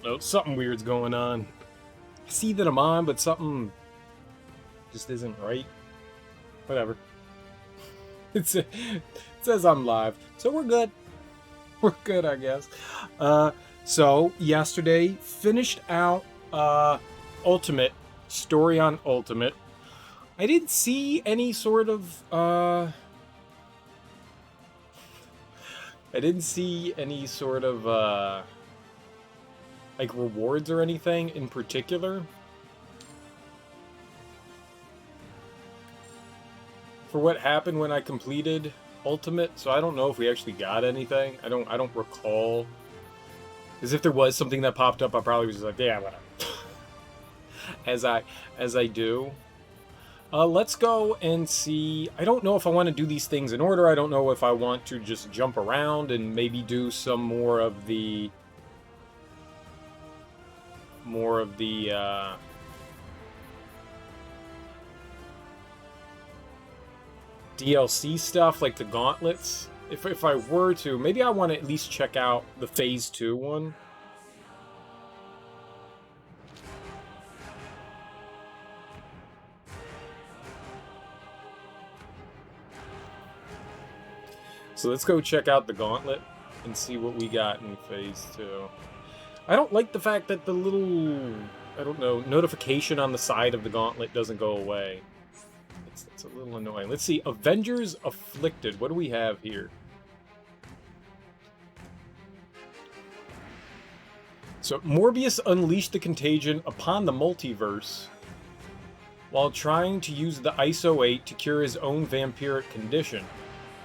No, something weird's going on. I see that I'm on, but something just isn't right. Whatever. It says I'm live, so we're good. We're good, I guess. So yesterday finished out Ultimate story on Ultimate. I didn't see any sort of like rewards or anything in particular for what happened when I completed Ultimate, so I don't know if we actually got anything. I don't recall. Because if there was something that popped up, I probably was just like, yeah, whatever. as I do. Let's go and see. I don't know if I want to do these things in order. I don't know if I want to just jump around and maybe do some more of the DLC stuff, like the gauntlets. If I were to, maybe I want to at least check out the Phase 2 one. So let's go check out the gauntlet and see what we got in Phase 2. I don't like the fact that the little, I don't know, notification on the side of the gauntlet doesn't go away. It's a little annoying. Let's see, Avengers Afflicted. What do we have here? So, Morbius unleashed the contagion upon the multiverse while trying to use the ISO 8 to cure his own vampiric condition.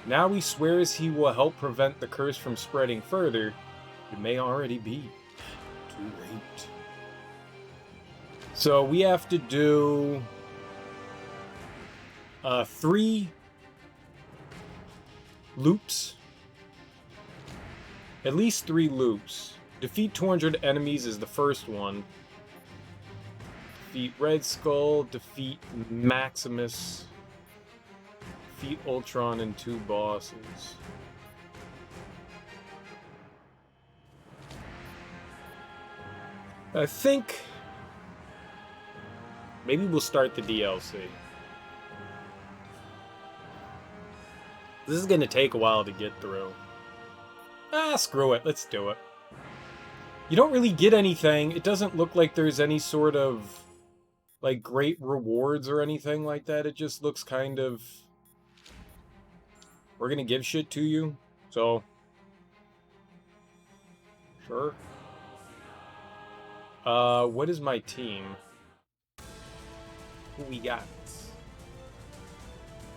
Now he swears he will help prevent the curse from spreading further. It may already be too late. So we have to do 3 loops. At least 3 loops. Defeat 200 enemies is the first one. Defeat Red Skull, defeat Maximus, defeat Ultron and 2 bosses. I think maybe we'll start the DLC. This is going to take a while to get through. Screw it. Let's do it. You don't really get anything. It doesn't look like there's any sort of, like, great rewards or anything like that. It just looks kind of, we're going to give shit to you. So, sure. What is my team? Who we got?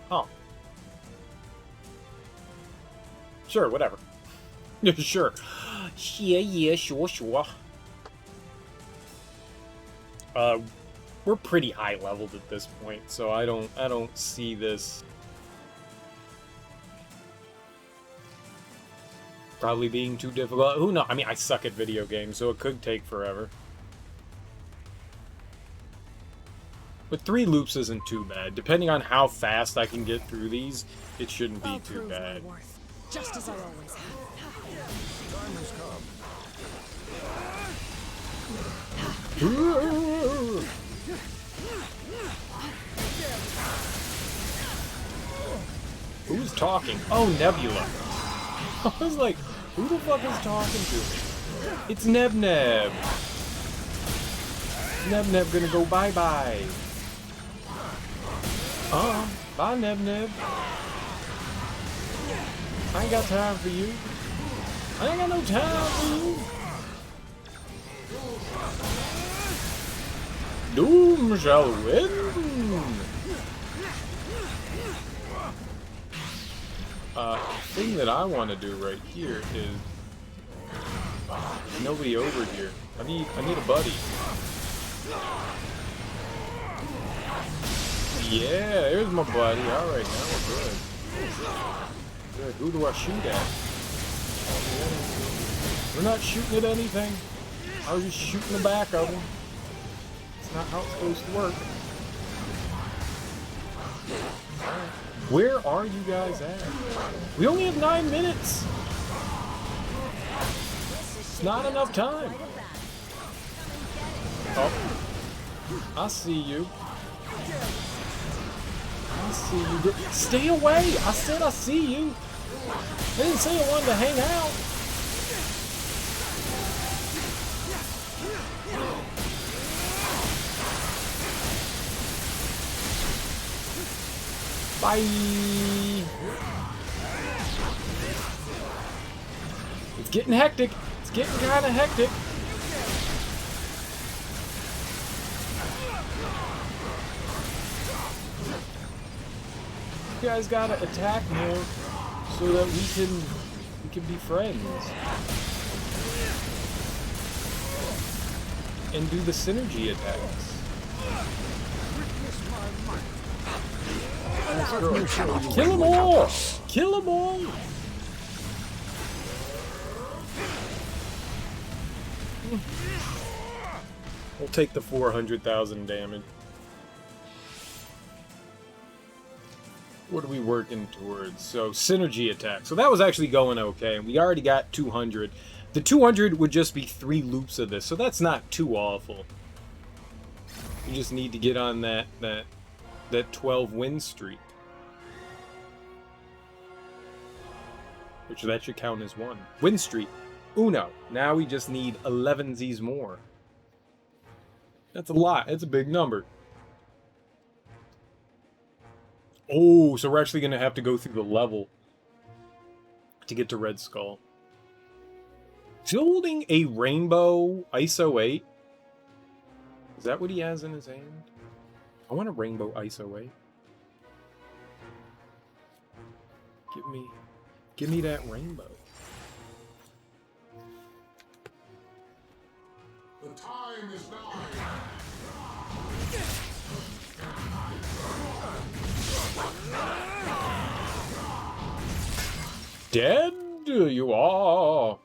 Oh. Sure, whatever. Sure. Yeah, sure. We're pretty high leveled at this point, so I don't see this probably being too difficult. Who knows? I mean, I suck at video games, so it could take forever. But 3 loops isn't too bad. Depending on how fast I can get through these, it shouldn't be too bad. Just as I always have. Time has come. Who's talking? Oh, Nebula. I was like, who the fuck is talking to me? It's Neb-Neb. Neb-Neb gonna go bye-bye. Bye, Neb-Neb. I ain't got time for you. I ain't got no time for you. Doom shall win. The thing that I want to do right here is nobody over here. I need a buddy. Yeah, there's my buddy. All right, now we're good. Good. Who do I shoot at? We're not shooting at anything. I was just shooting the back of them. It's not how it's supposed to work. Alright. Where are you guys at? We only have 9 minutes. It's not enough time. Oh. I see you. I see you. Stay away! I said I see you. I didn't say I wanted to hang out. Bye! It's getting hectic. It's getting kind of hectic. You guys gotta attack more so that we can be friends. And do the synergy attacks. Kill them all! Kill them all! We'll take the 400,000 damage. What are we working towards? So, synergy attack. So that was actually going okay. We already got 200. The 200 would just be 3 loops of this, so that's not too awful. You just need to get on that 12 win streak. Which that should count as 1. Win streak. Uno. Now we just need 11 Z's more. That's a lot. That's a big number. Oh, so we're actually going to have to go through the level to get to Red Skull. Is he holding a rainbow ISO 8? Is that what he has in his hand? I want a rainbow ISO 8. Give me that rainbow. The time is nigh. Dead you are.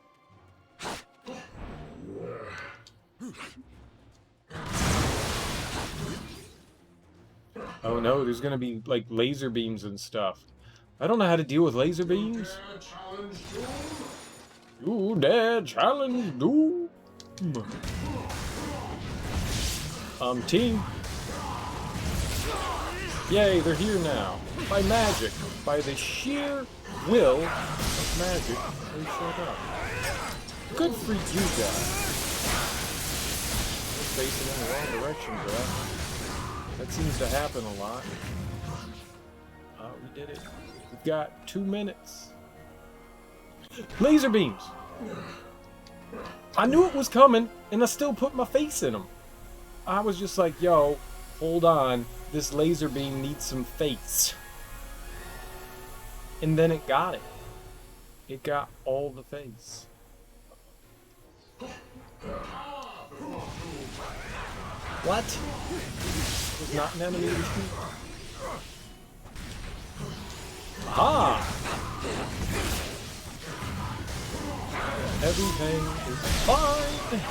Oh no, there's gonna be like laser beams and stuff. I don't know how to deal with laser beams. You dare challenge doom? Team. Yay, they're here now. By magic. By the sheer will of magic, they showed up. Good for you guys. We're facing in the wrong direction, bro. That seems to happen a lot. We did it. We've got 2 minutes. Laser beams! I knew it was coming, and I still put my face in them. I was just like, yo, hold on. This laser beam needs some face. And then it got it. It got all the face. What? It was not an enemy to shoot. Aha! Everything is fine.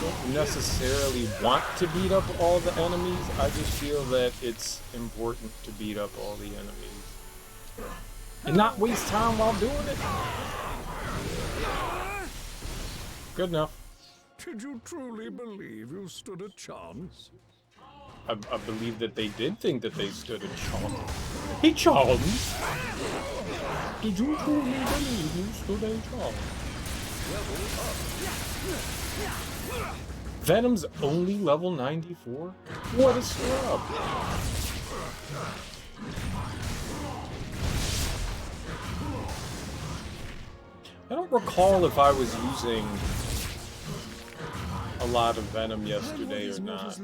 Don't necessarily want to beat up all the enemies. I just feel that it's important to beat up all the enemies and not waste time while doing it. Good enough. Did you truly believe you stood a chance? I believe that they did think that they stood a chance. A chance? Did you truly believe you stood a chance? Venom's only level 94? What a scrub! I don't recall if I was using a lot of Venom yesterday or not.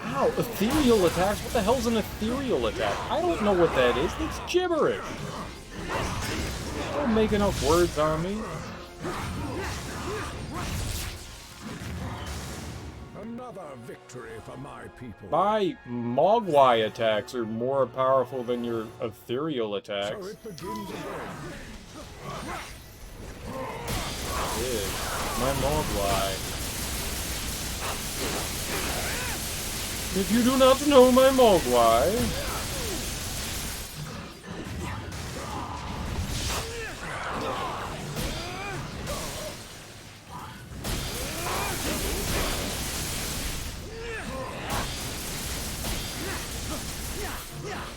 Ow, ethereal attacks? What the hell's an ethereal attack? I don't know what that is. That's gibberish. Don't make enough words on me. Another victory for my people. My Mogwai attacks are more powerful than your ethereal attacks. So it begins again. It is. My Mogwai. If you do not know my Mogwai...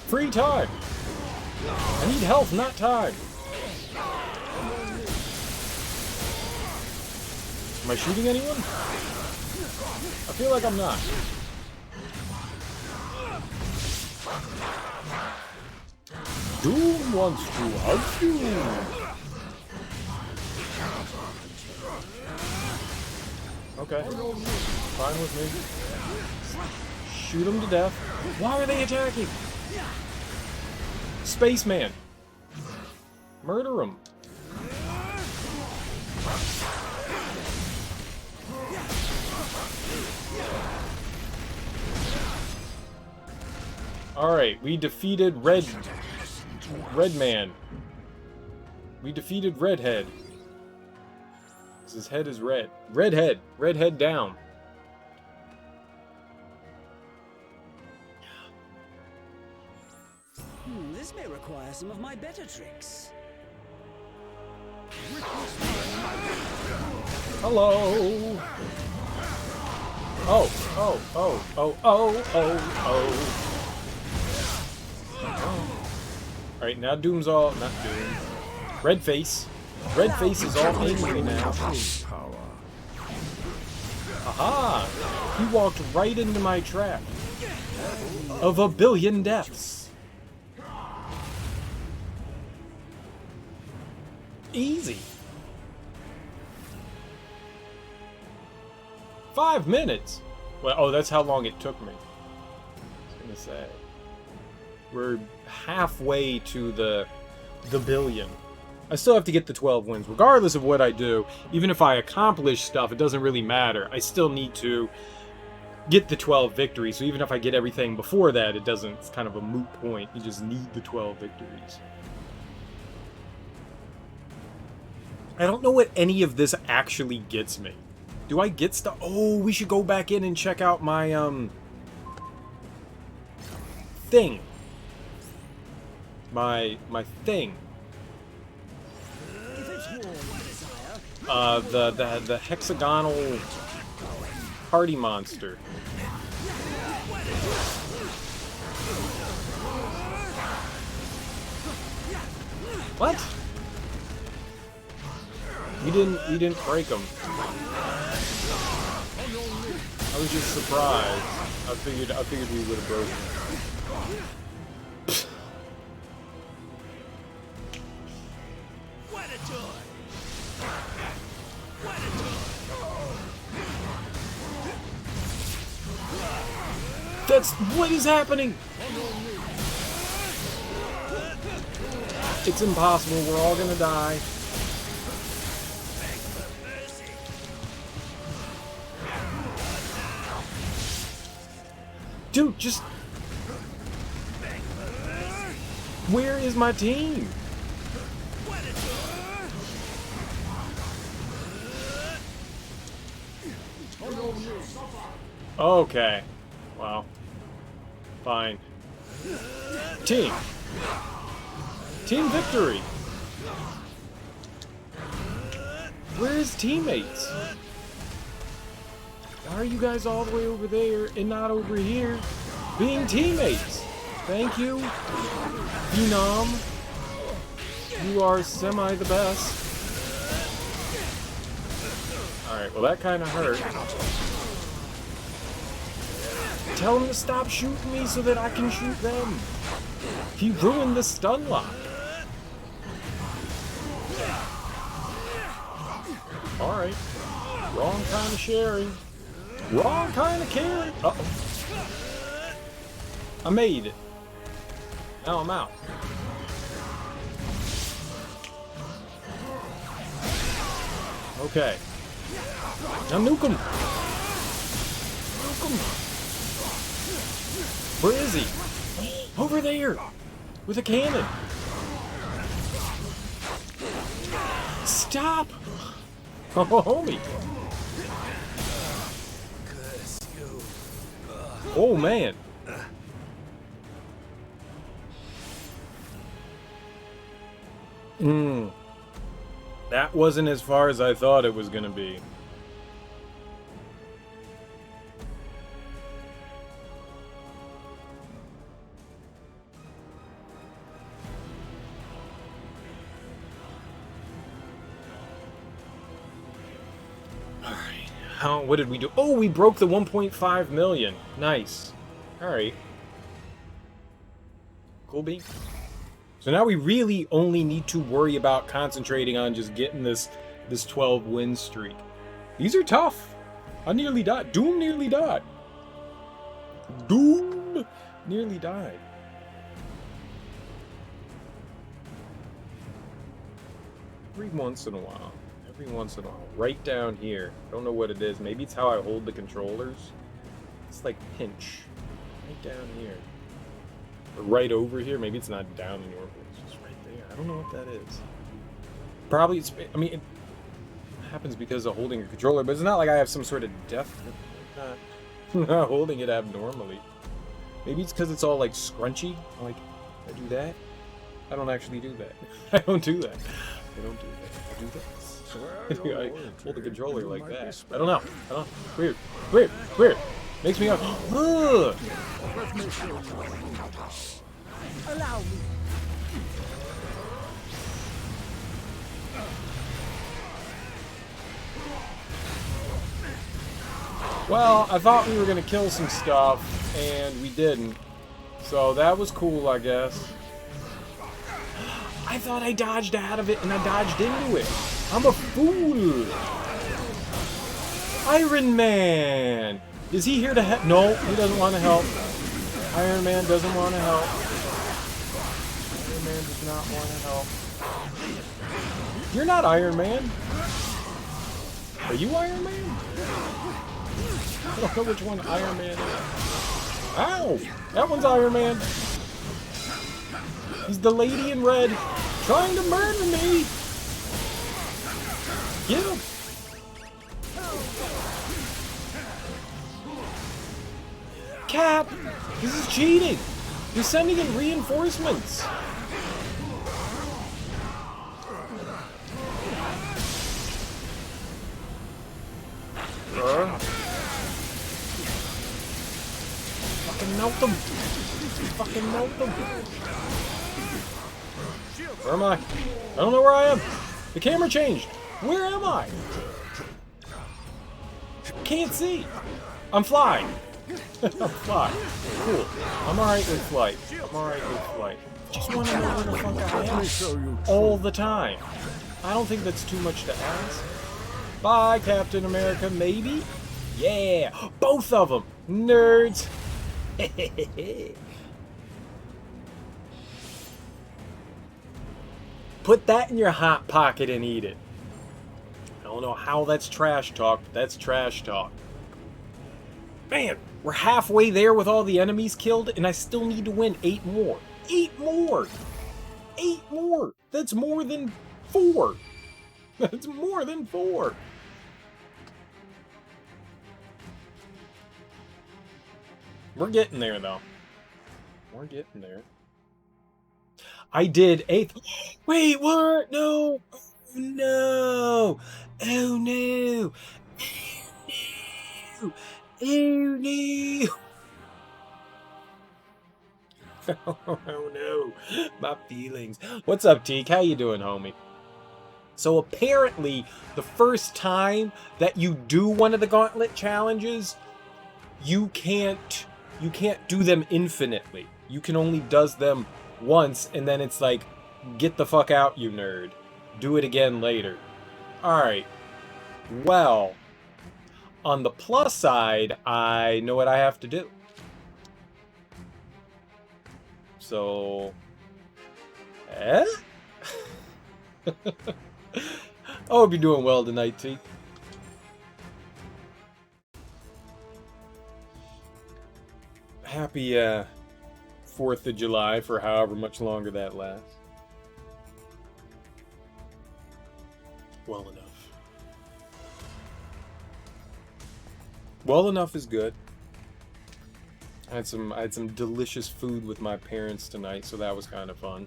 Free time! I need health, not time! Am I shooting anyone? I feel like I'm not. Doom wants to hug you! Okay. Fine with me. Shoot them to death. Why are they attacking? Spaceman! Murder him! Alright, we defeated Red Man. We defeated Redhead. His head is red. Redhead! Redhead down. This may require some of my better tricks. Hello! Oh, oh, oh, oh, oh, oh, oh. Alright, now Doom's all... not Doom. Redface. Redface is all angry now. Aha! He walked right into my trap. Of 1 billion deaths. Easy. 5 minutes? Well, oh, that's how long it took me. I was gonna say. We're halfway to the billion. I still have to get the 12 wins. Regardless of what I do, even if I accomplish stuff, it doesn't really matter. I still need to get the 12 victories. So even if I get everything before that, it doesn't, it's kind of a moot point. You just need the 12 victories. I don't know what any of this actually gets me. Do I get stuff? Oh, we should go back in and check out my, thing. My thing. The hexagonal party monster. What? You didn't break them. I was just surprised. I figured we would have broken them. That's what is happening. It's impossible. We're all gonna die. Dude, just... where is my team? Okay. Well. Fine. Team. Team victory. Where's teammates? Why are you guys all the way over there and not over here being teammates? Thank you, Phenom. You are semi the best. Alright, well that kind of hurt. Tell him to stop shooting me so that I can shoot them. He ruined the stun lock. Alright. Wrong kind of sharing. Wrong kind of caring. Uh-oh. I made it. Now I'm out. Okay. Now nuke him. Nuke him. Where is he? Over there! With a cannon! Stop! Oh, homie! Oh, man. That wasn't as far as I thought it was going to be. Alright. What did we do? Oh, we broke the 1.5 million. Nice. Alright. Cool bean. So now we really only need to worry about concentrating on just getting this 12 win streak. These are tough. I nearly died. Doom nearly died. Doom nearly died. Every once in a while. Every once in a while. Right down here. I don't know what it is. Maybe it's how I hold the controllers. It's like pinch. Right down here. Or right over here. Maybe it's not down in your place. It's just right there. I don't know what that is. Probably it's... I mean, it happens because of holding a controller, but it's not like I have some sort of depth. I'm not holding it abnormally. Maybe it's because it's all like scrunchy. Like, I do that. I don't actually do that. I don't do that. I don't do that. I do this. I hold the controller like that. I don't know. I don't know. Weird. Weird. Weird. Makes me go, ugh. Allow me. Well, I thought we were going to kill some stuff, and we didn't. So that was cool, I guess. I thought I dodged out of it, and I dodged into it. I'm a fool. Iron Man. Is he here to help? No, he doesn't want to help. Iron Man doesn't want to help. Iron Man does not want to help. You're not Iron Man. Are you Iron Man? I don't know which one Iron Man is. Ow! That one's Iron Man. He's the lady in red trying to murder me. Get him. Cap! This is cheating! You're sending in reinforcements! Fucking melt them! Fucking melt them! Where am I? I don't know where I am! The camera changed! Where am I? Can't see! I'm flying! I'm flying. Cool. I'm alright with flight. I'm alright with flight. Just want to know where the fuck I am all the time. I don't think that's too much to ask. Bye, Captain America, maybe? Yeah! Both of them! Nerds! Put that in your hot pocket and eat it. I don't know how that's trash talk, but that's trash talk. Man, we're halfway there with all the enemies killed, and I still need to win 8 more. 8 more! 8 more! That's more than 4! That's more than 4! We're getting there, though. We're getting there. I did 8th. Wait, what? No! Oh, no! Oh, no! Oh, no! Oh no! Oh no, my feelings. What's up, Teak? How you doing, homie? So apparently, the first time that you do one of the gauntlet challenges, you can't do them infinitely. You can only does them once, and then it's like, get the fuck out, you nerd. Do it again later. Alright. Well, on the plus side, I know what I have to do. So... I hope you're doing well tonight, T. Happy 4th of July for however much longer that lasts. Well enough. Well enough is good. I had some delicious food with my parents tonight, so that was kind of fun.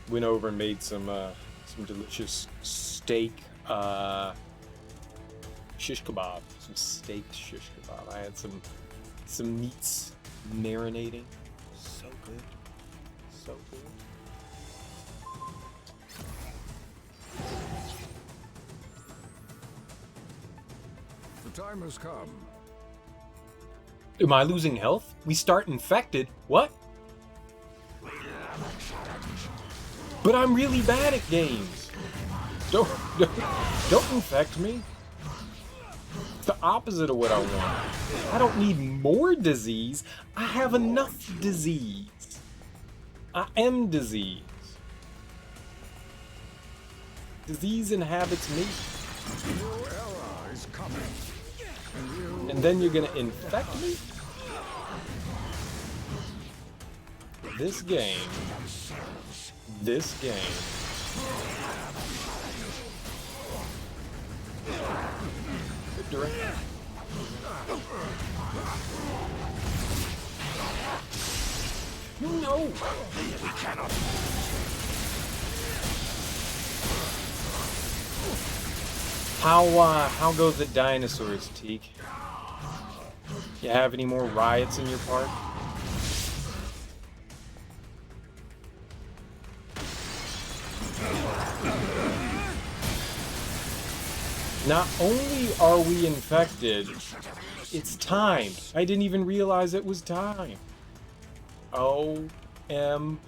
Went over and made some delicious steak shish kebab. Some steak shish kebab. I had some meats marinating. So good. So good. The time has come. Am I losing health? We start infected. What? But I'm really bad at games. Don't infect me. It's the opposite of what I want. I don't need more disease. I have enough disease. I am disease. Disease inhabits me. Your era is coming. And then you're gonna infect me? This game. Good direction. No! We cannot. How goes the dinosaurs, Teak? You have any more riots in your park? Not only are we infected, it's time. I didn't even realize it was time. O.M.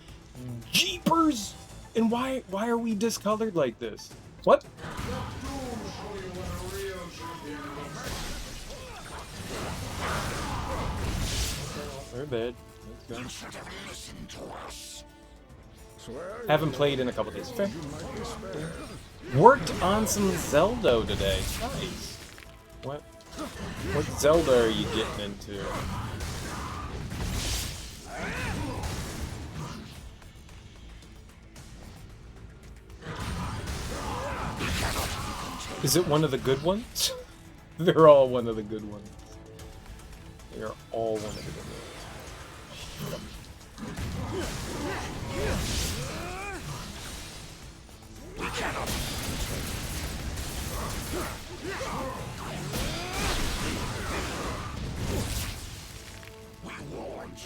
Jeepers! And why are we discolored like this? What? We're dead. Let's go. Haven't played in a couple days. Fair. Worked on some Zelda today. Nice. What Zelda are you getting into? Is it one of the good ones? They're all one of the good ones. They are all one of the good ones. We cannot.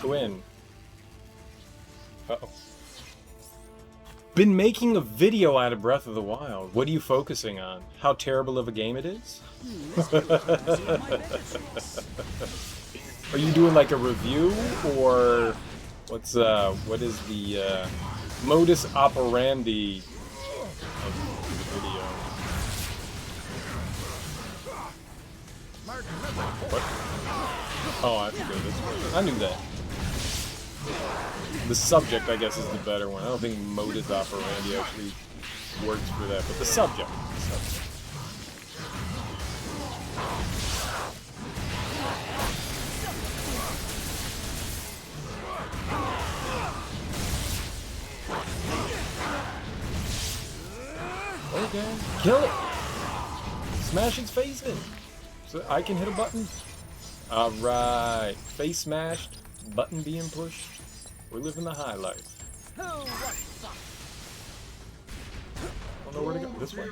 Go in. Uh-oh. Been making a video out of Breath of the Wild. What are you focusing on? How terrible of a game it is? Are you doing like a review, or what is the modus operandi of the video? What? Oh, I have to go this way. I knew that. The subject, I guess, is the better one. I don't think modus operandi actually works for that, but the subject. Okay, kill it! Smash its face in! So I can hit a button? Alright, face smashed, button being pushed. We're living the high life. I don't know where to go. This way?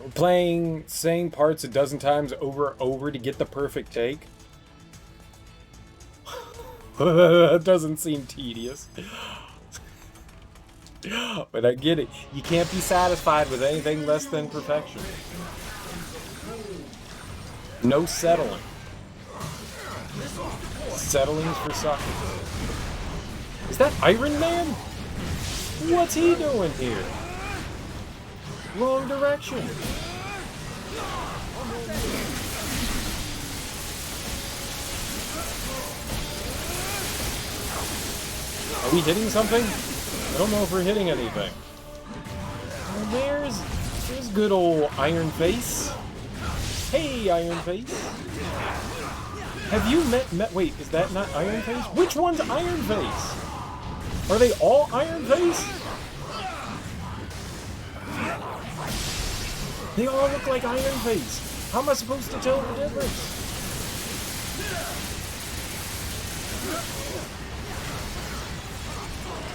We're playing same parts a dozen times over and over to get the perfect take. That doesn't seem tedious. But I get it. You can't be satisfied with anything less than perfection. No settling. Settling's for suckers. Is that Iron Man? What's he doing here? Wrong direction. Are we hitting something? I don't know if we're hitting anything. Oh, there's good old Iron Face. Hey, Iron Face. Have you met? Wait, is that not Iron Face? Which one's Iron Face? Are they all Iron Face? They all look like Iron Face. How am I supposed to tell the difference?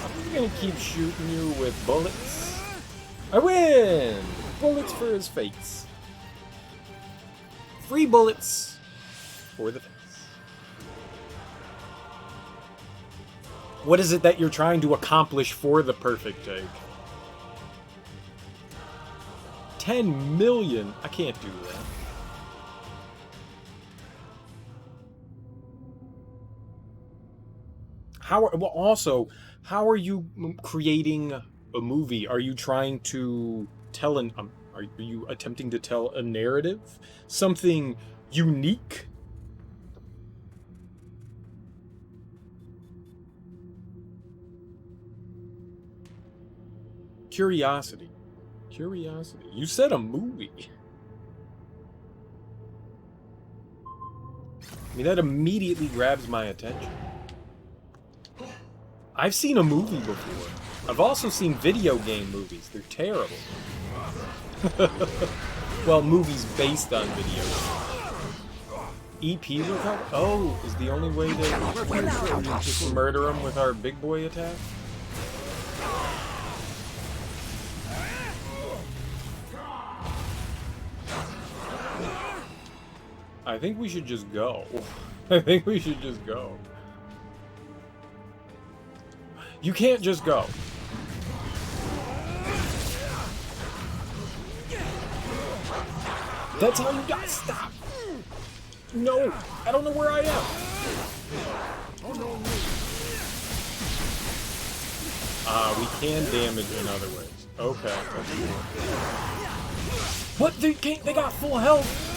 I'm gonna keep shooting you with bullets. I win! Bullets for his face. Free bullets for the face. What is it that you're trying to accomplish for the perfect take? 10 million? I can't do that. How are you creating a movie? Are you trying to tell are you attempting to tell a narrative? Something unique? Curiosity. Curiosity. You said a movie. I mean, that immediately grabs my attention. I've seen a movie before. I've also seen video game movies. They're terrible. Well, movies based on video games. EP recover? Oh, is the only way to just murder him with our big boy attack? I think we should just go. I think we should just go. You can't just go. That's how you die. Stop. No, I don't know where I am. We can damage in other ways. Okay. What? They got full health.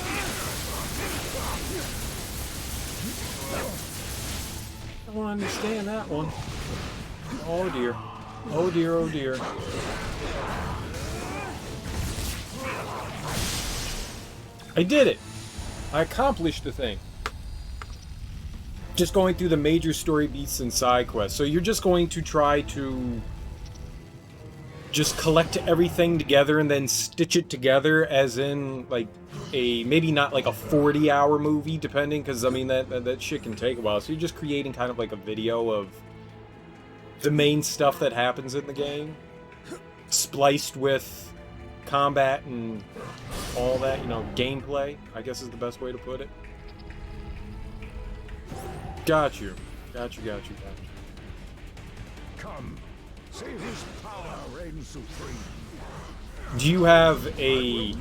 I don't understand that one. Oh dear. Oh dear, oh dear. I did it! I accomplished the thing. Just going through the major story beats and side quests. So you're just going to try to just collect everything together and then stitch it together as in, like, maybe not like a 40-hour movie, depending, because, I mean, that shit can take a while. So you're just creating kind of like a video of the main stuff that happens in the game, spliced with combat and all that, you know, gameplay, I guess is the best way to put it. Got you. Got you. Come, see whose power reigns supreme. Do you have a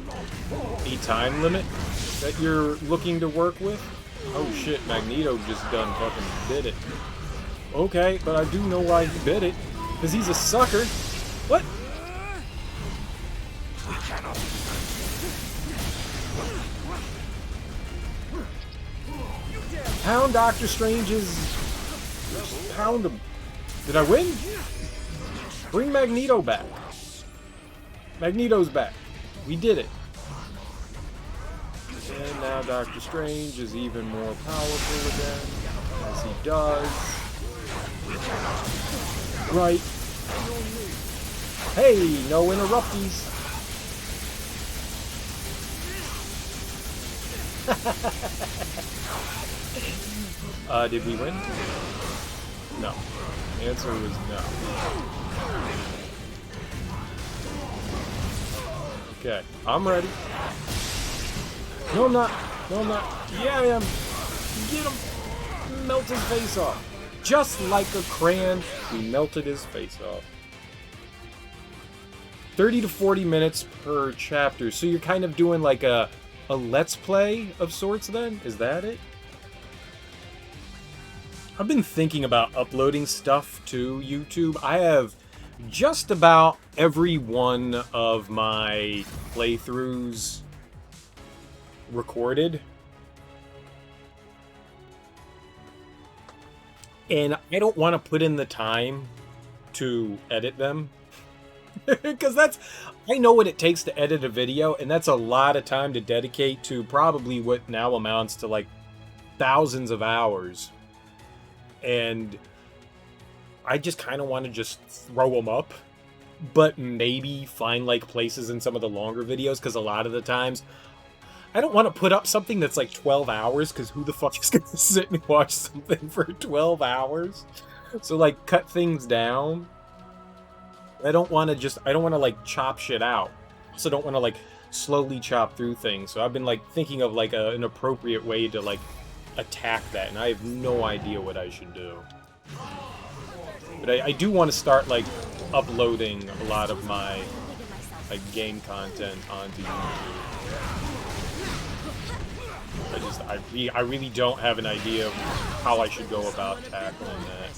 time limit that you're looking to work with? Oh shit, Magneto just done fucking did it. Okay, but I do know why he did it. Because he's a sucker. What? Pound Doctor Strange's... Pound him. Did I win? Bring Magneto back. Magneto's back. We did it. And now Doctor Strange is even more powerful again. As he does. Right. Hey, no interrupties. Did we win? No. The answer was no. Okay, I'm ready. No, I'm not. No, I'm not. Yeah, I am. Get him. Melt his face off. Just like a crayon, we melted his face off. 30 to 40 minutes per chapter. So you're kind of doing like a let's play of sorts then? Is that it? I've been thinking about uploading stuff to YouTube. I have just about every one of my playthroughs recorded. And I don't want to put in the time to edit them. Because I know what it takes to edit a video, and that's a lot of time to dedicate to probably what now amounts to like thousands of hours. And I just kind of want to just throw them up, but maybe find like places in some of the longer videos, because a lot of the times I don't want to put up something that's like 12 hours, because who the fuck is going to sit and watch something for 12 hours? So, like, cut things down. I don't want to, like, chop shit out. Also don't want to, like, slowly chop through things. So I've been, like, thinking of, like, an appropriate way to, like, attack that, and I have no idea what I should do. But I do want to start, like, uploading a lot of my, like, game content onto YouTube. I really don't have an idea of how I should go about tackling that.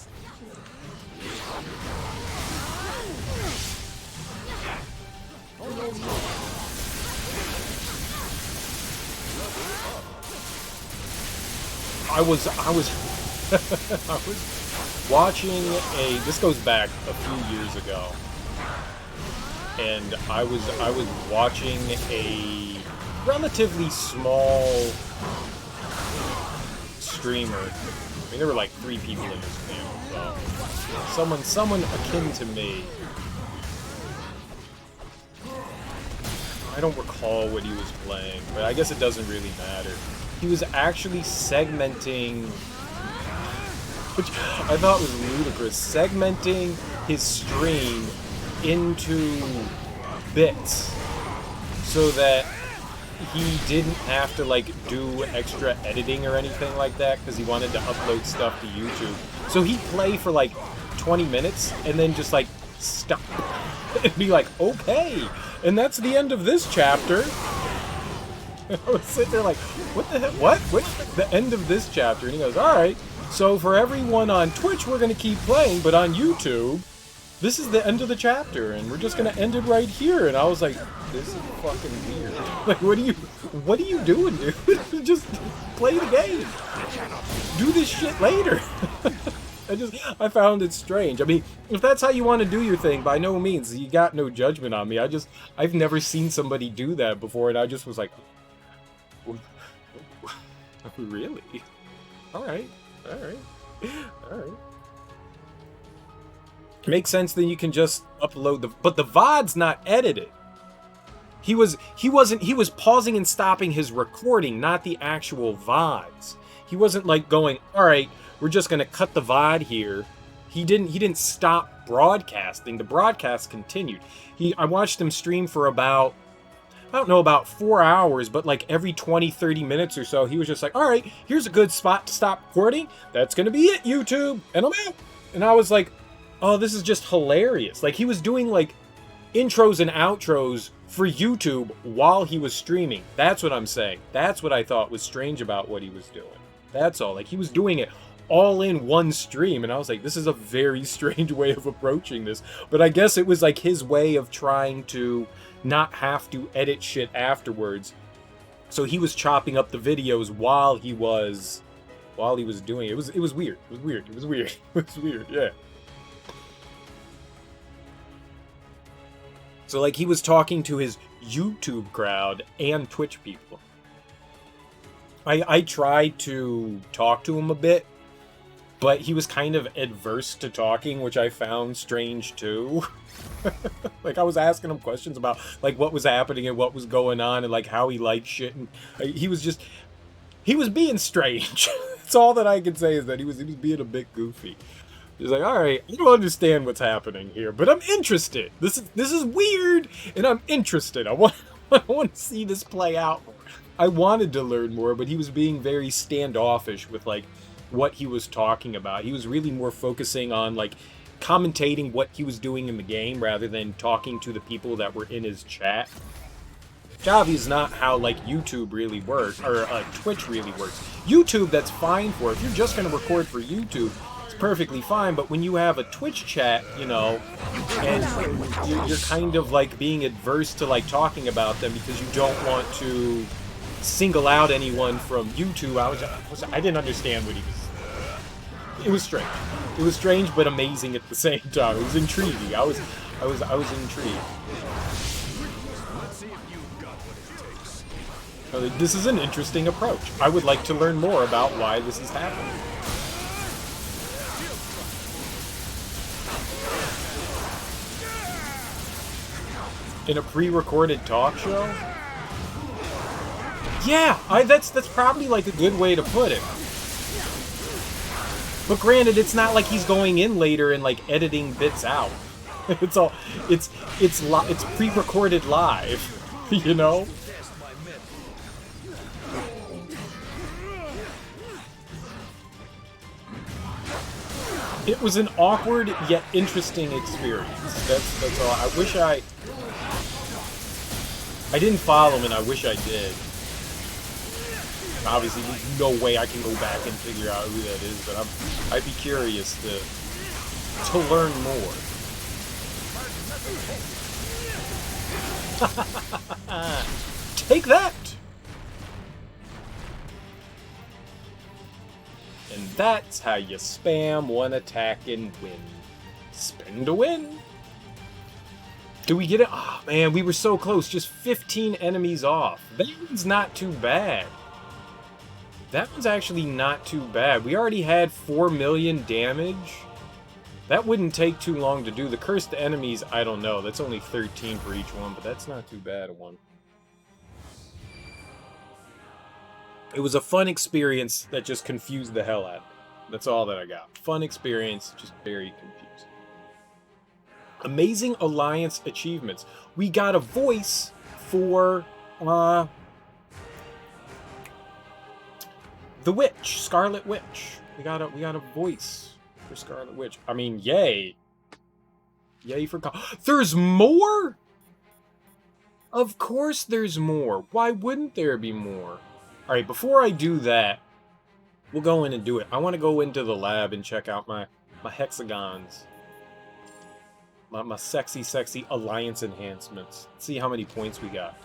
I was I was watching this goes back a few years ago, and I was watching a relatively small streamer. I mean, there were like 3 people in his channel, so someone akin to me. I don't recall what he was playing, but I guess it doesn't really matter. He was actually segmenting, which I thought was ludicrous, segmenting his stream into bits so that he didn't have to, like, do extra editing or anything like that, because he wanted to upload stuff to YouTube. So he'd play for, like, 20 minutes, and then just, like, stop. And be like, okay, and that's the end of this chapter. I was sitting there like, what the heck? What? The end of this chapter? And he goes, alright, so for everyone on Twitch, we're going to keep playing, but on YouTube, this is the end of the chapter, and we're just going to end it right here. And I was like, this is fucking weird. Like, what are you doing, dude? Just play the game. Do this shit later. I found it strange. I mean, if that's how you want to do your thing, by no means, you got no judgment on me. I've never seen somebody do that before, and I just was like, really? Alright. Makes sense, then you can just upload but the VOD's not edited. He was pausing and stopping his recording, not the actual VODs. He wasn't like going, alright, we're just gonna cut the VOD here. He didn't stop broadcasting. The broadcast continued. I watched him stream for about, I don't know, about 4 hours, but like every 20-30 minutes or so, he was just like, alright, here's a good spot to stop recording. That's gonna be it, YouTube. And I'm out. And I was like, oh, this is just hilarious. Like, he was doing like intros and outros for YouTube while he was streaming. That's what I'm saying. That's what I thought was strange about what he was doing. That's all. Like, he was doing it all in one stream, and I was like, this is a very strange way of approaching this. But I guess it was like his way of trying to not have to edit shit afterwards. So he was chopping up the videos while he was doing it. It was weird. It was weird, yeah. So like, he was talking to his YouTube crowd and Twitch people. I tried to talk to him a bit, but he was kind of adverse to talking, which I found strange too. Like, I was asking him questions about like what was happening and what was going on and like how he liked shit, and he was being strange. That's all that I can say, is that he was being a bit goofy. He's like, all right, I don't understand what's happening here, but I'm interested. This is weird, and I'm interested. I want to see this play out. I wanted to learn more, but he was being very standoffish with like what he was talking about. He was really more focusing on like commentating what he was doing in the game rather than talking to the people that were in his chat. Which obviously is not how like YouTube really works, or Twitch really works. YouTube, that's fine for. If you're just going to record for YouTube, it's perfectly fine. But when you have a Twitch chat, you know, and you're kind of like being adverse to like talking about them because you don't want to single out anyone from YouTube. I didn't understand what he was. It was strange. It was strange, but amazing at the same time. It was intriguing. I was intrigued. This is an interesting approach. I would like to learn more about why this is happening. In a pre-recorded talk show? Yeah, that's probably like a good way to put it. But granted, it's not like he's going in later and like editing bits out. it's pre-recorded live, you know? It was an awkward yet interesting experience. That's all. I wish I didn't follow him, and I wish I did. Obviously, there's no way I can go back and figure out who that is, but I'd be curious to learn more. Take that! And that's how you spam one attack and win. Spin to win. Do we get it? Oh man, we were so close. Just 15 enemies off. That one's not too bad. That one's actually not too bad. We already had 4 million damage. That wouldn't take too long to do. The cursed enemies, I don't know. That's only 13 for each one, but that's not too bad a one. It was a fun experience that just confused the hell out of me. That's all that I got. Fun experience, just very confusing. Amazing Alliance achievements. We got a voice for the Witch, Scarlet Witch. We got a voice for Scarlet Witch. I mean, yay. Yay for there's more? Of course there's more. Why wouldn't there be more? Alright, before I do that, we'll go in and do it. I want to go into the lab and check out my hexagons. My sexy Alliance enhancements. See how many points we got.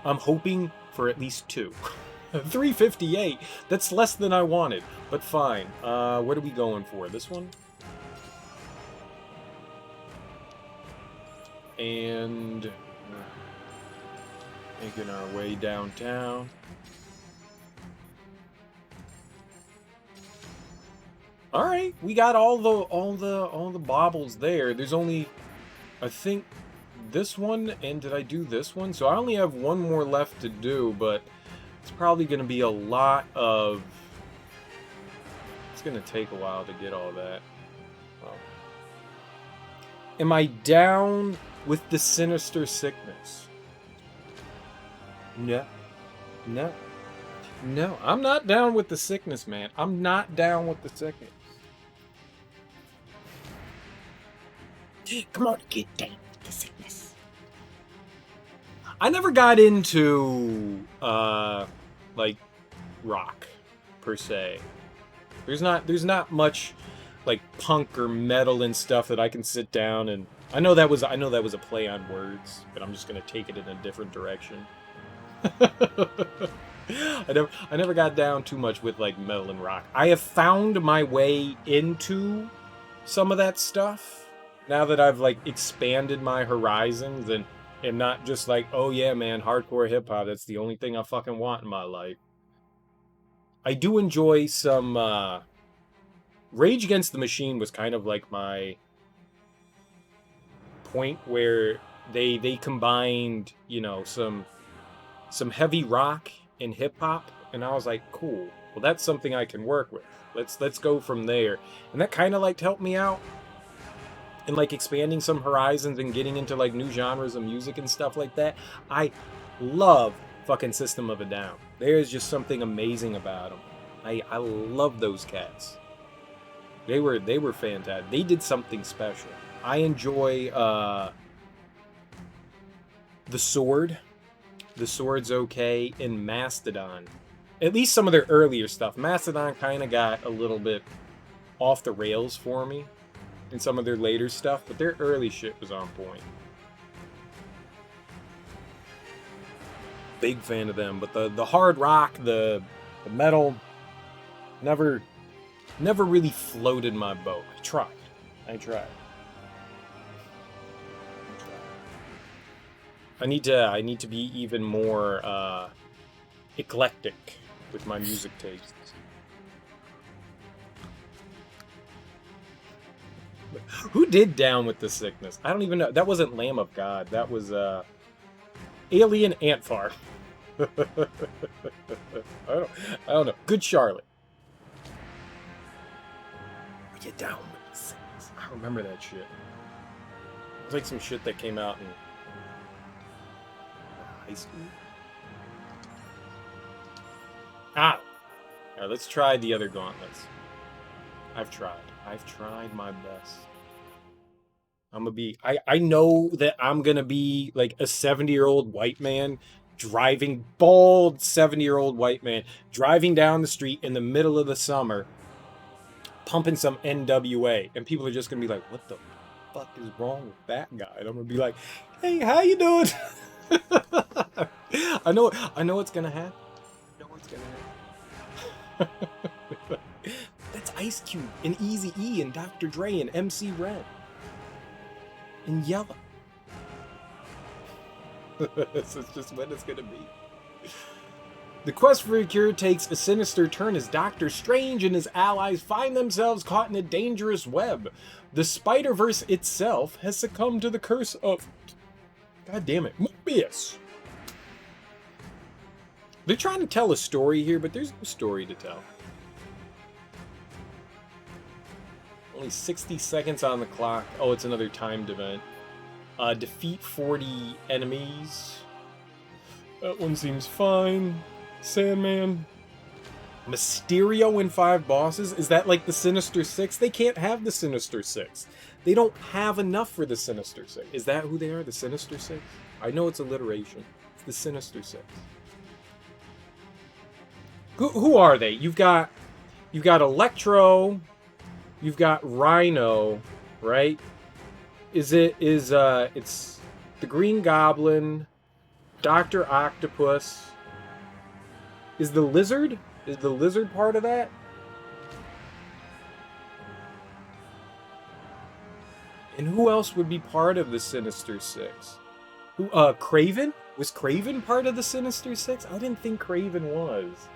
I'm hoping for at least 2. 358. That's less than I wanted, but fine. What are we going for? This one? And making our way downtown. All right, we got all the baubles there. There's only, I think, this one, and did I do this one? So I only have one more left to do, but it's probably going to be a lot of... It's going to take a while to get all that. Oh. Am I down with the sinister sickness? No. No. No, I'm not down with the sickness, man. I'm not down with the sickness. Come on, get down with the sickness. I never got into, like, rock, per se. There's not much, like, punk or metal and stuff that I can sit down and... I know that was a play on words, but I'm just gonna take it in a different direction. I never got down too much with like metal and rock. I have found my way into some of that stuff now that I've like expanded my horizons and am not just like, oh yeah, man, hardcore hip hop. That's the only thing I fucking want in my life. I do enjoy some Rage Against the Machine was kind of like my point where they combined, you know, some heavy rock and hip hop, and I was like, cool. Well, that's something I can work with. Let's go from there. And that kind of like helped me out in like expanding some horizons and getting into like new genres of music and stuff like that. I love fucking System of a Down. There's just something amazing about them. I love those cats. They were fantastic. They did something special. I enjoy The Sword. The Sword's okay, and Mastodon. At least some of their earlier stuff. Mastodon kind of got a little bit off the rails for me in some of their later stuff, but their early shit was on point. Big fan of them, but the hard rock, the metal, never really floated my boat. I tried. I need to be even more eclectic with my music tastes. Who did Down with the Sickness? I don't even know. That wasn't Lamb of God. That was Alien Antfar. I don't know. Good Charlotte. Get down with the six. I remember that shit. It was like some shit that came out in high school. Ah! Alright, let's try the other gauntlets. I've tried my best. I'm gonna be... I know that I'm gonna be like a 70-year-old white man driving... Bald 70-year-old white man driving down the street in the middle of the summer pumping some NWA. And people are just gonna be like, what the fuck is wrong with that guy? And I'm gonna be like, hey, how you doing? I know what's gonna happen. I know what's gonna happen. That's Ice Cube and Eazy-E and Dr. Dre and MC Ren. And Yella. This is just what it's gonna be. The quest for a cure takes a sinister turn as Doctor Strange and his allies find themselves caught in a dangerous web. The Spider-Verse itself has succumbed to the curse of... God damn it, Mobius! They're trying to tell a story here, but there's no story to tell. Only 60 seconds on the clock. Oh, it's another timed event. Defeat 40 enemies. That one seems fine. Sandman. Mysterio and 5 bosses? Is that like the Sinister Six? They can't have the Sinister Six. They don't have enough for the Sinister Six. Is that who they are? The Sinister Six? I know it's alliteration. It's the Sinister Six. Who are they? You've got Electro. You've got Rhino, right? It's the Green Goblin, Dr. Octopus. Is the Lizard part of that? And who else would be part of the Sinister Six? Kraven? Was Kraven part of the Sinister Six? I didn't think Kraven was.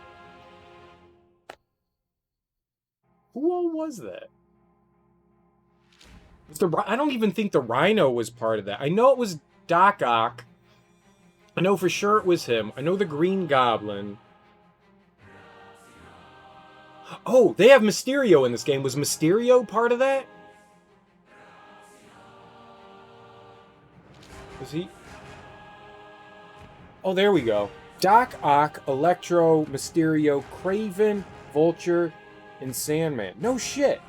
Who all was that? I don't even think the Rhino was part of that. I know it was Doc Ock. I know for sure it was him. I know the Green Goblin. Oh, they have Mysterio in this game. Was Mysterio part of that? Was he? Oh, there we go. Doc Ock, Electro, Mysterio, Kraven, Vulture, and Sandman. No shit.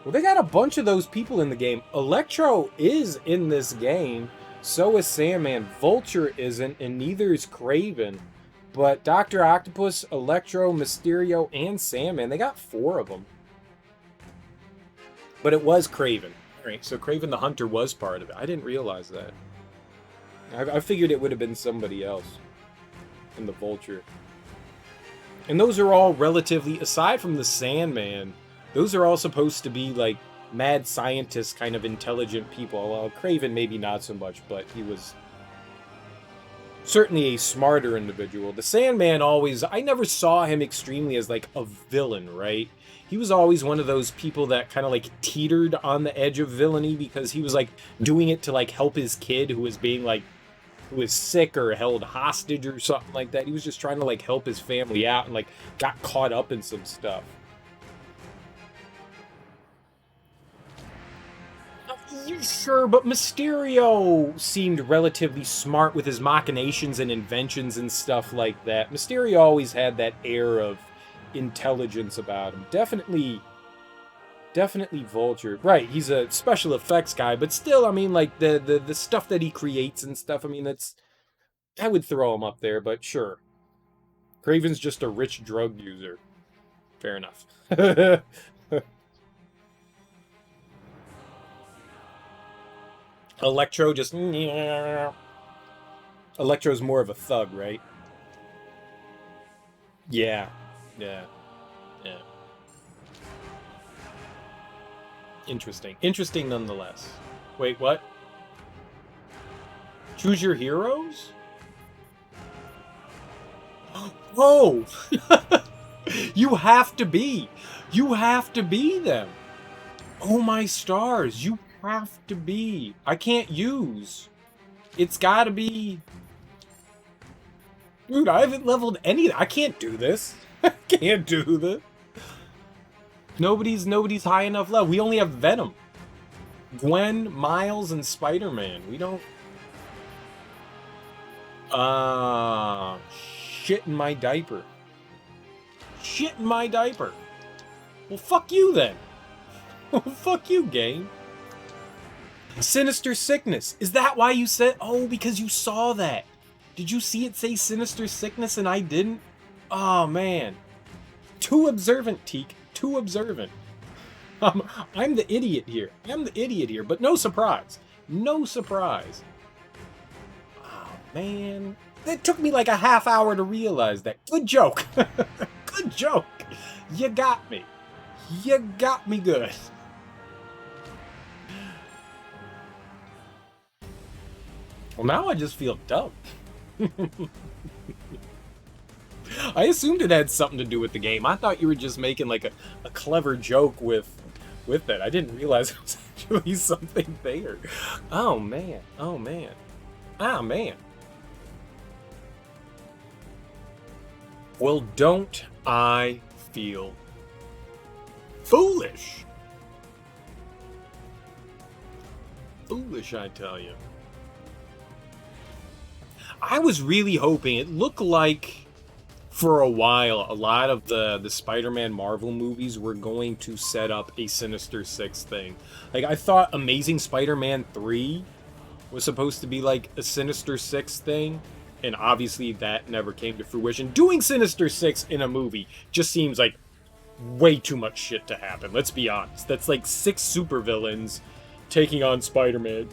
Well, they got a bunch of those people in the game. Electro is in this game. So is Sandman. Vulture isn't, and neither is Kraven. But Dr. Octopus, Electro, Mysterio, and Sandman, they got 4 of them. But it was Kraven. Alright, so Kraven the Hunter was part of it. I didn't realize that. I figured it would have been somebody else. In the Vulture. And those are all relatively, aside from the Sandman, those are all supposed to be, like, mad scientist kind of intelligent people. Well, Kraven maybe not so much, but he was certainly a smarter individual. The Sandman always... I never saw him extremely as, like, a villain, right? He was always one of those people that kind of, like, teetered on the edge of villainy because he was, like, doing it to, like, help his kid who was being, like, who was sick or held hostage or something like that. He was just trying to, like, help his family out and, like, got caught up in some stuff. Sure, but Mysterio seemed relatively smart with his machinations and inventions and stuff like that. Mysterio always had that air of intelligence about him. Definitely Vulture. Right, he's a special effects guy, but still, I mean, like, the stuff that he creates and stuff, I mean, that's... I would throw him up there, but sure. Kraven's just a rich drug user. Fair enough. Electro just... Electro's more of a thug, right? Yeah. Yeah. Yeah. Interesting. Interesting nonetheless. Wait, what? Choose your heroes? Whoa! You have to be! You have to be them! Oh my stars! You have to be. I can't use. It's gotta be. Dude, I haven't leveled any. I can't do this. I can't do this. Nobody's high enough level. We only have Venom, Gwen, Miles, and Spider-Man. We don't. Shit in my diaper. Shit in my diaper. Well, fuck you then. Well, fuck you, game. Sinister Sickness. Is that why you said? Oh, because you saw that. Did you see it say Sinister Sickness and I didn't? Oh, man. Too observant, Teak. Too observant. I'm the idiot here. I'm the idiot here, but no surprise. No surprise. Oh, man. It took me like a half hour to realize that. Good joke. Good joke. You got me. You got me good. Well, now I just feel dumb. I assumed it had something to do with the game. I thought you were just making like a clever joke with that. I didn't realize it was actually something there. Oh man. Oh man. Ah man. Well, don't I feel foolish? Foolish, I tell you. I was really hoping, it looked like for a while a lot of the Spider-Man Marvel movies were going to set up a Sinister Six thing. Like, I thought Amazing Spider-Man 3 was supposed to be like a Sinister Six thing, and obviously that never came to fruition. Doing Sinister Six in a movie just seems like way too much shit to happen, let's be honest. That's like 6 supervillains taking on Spider-Man.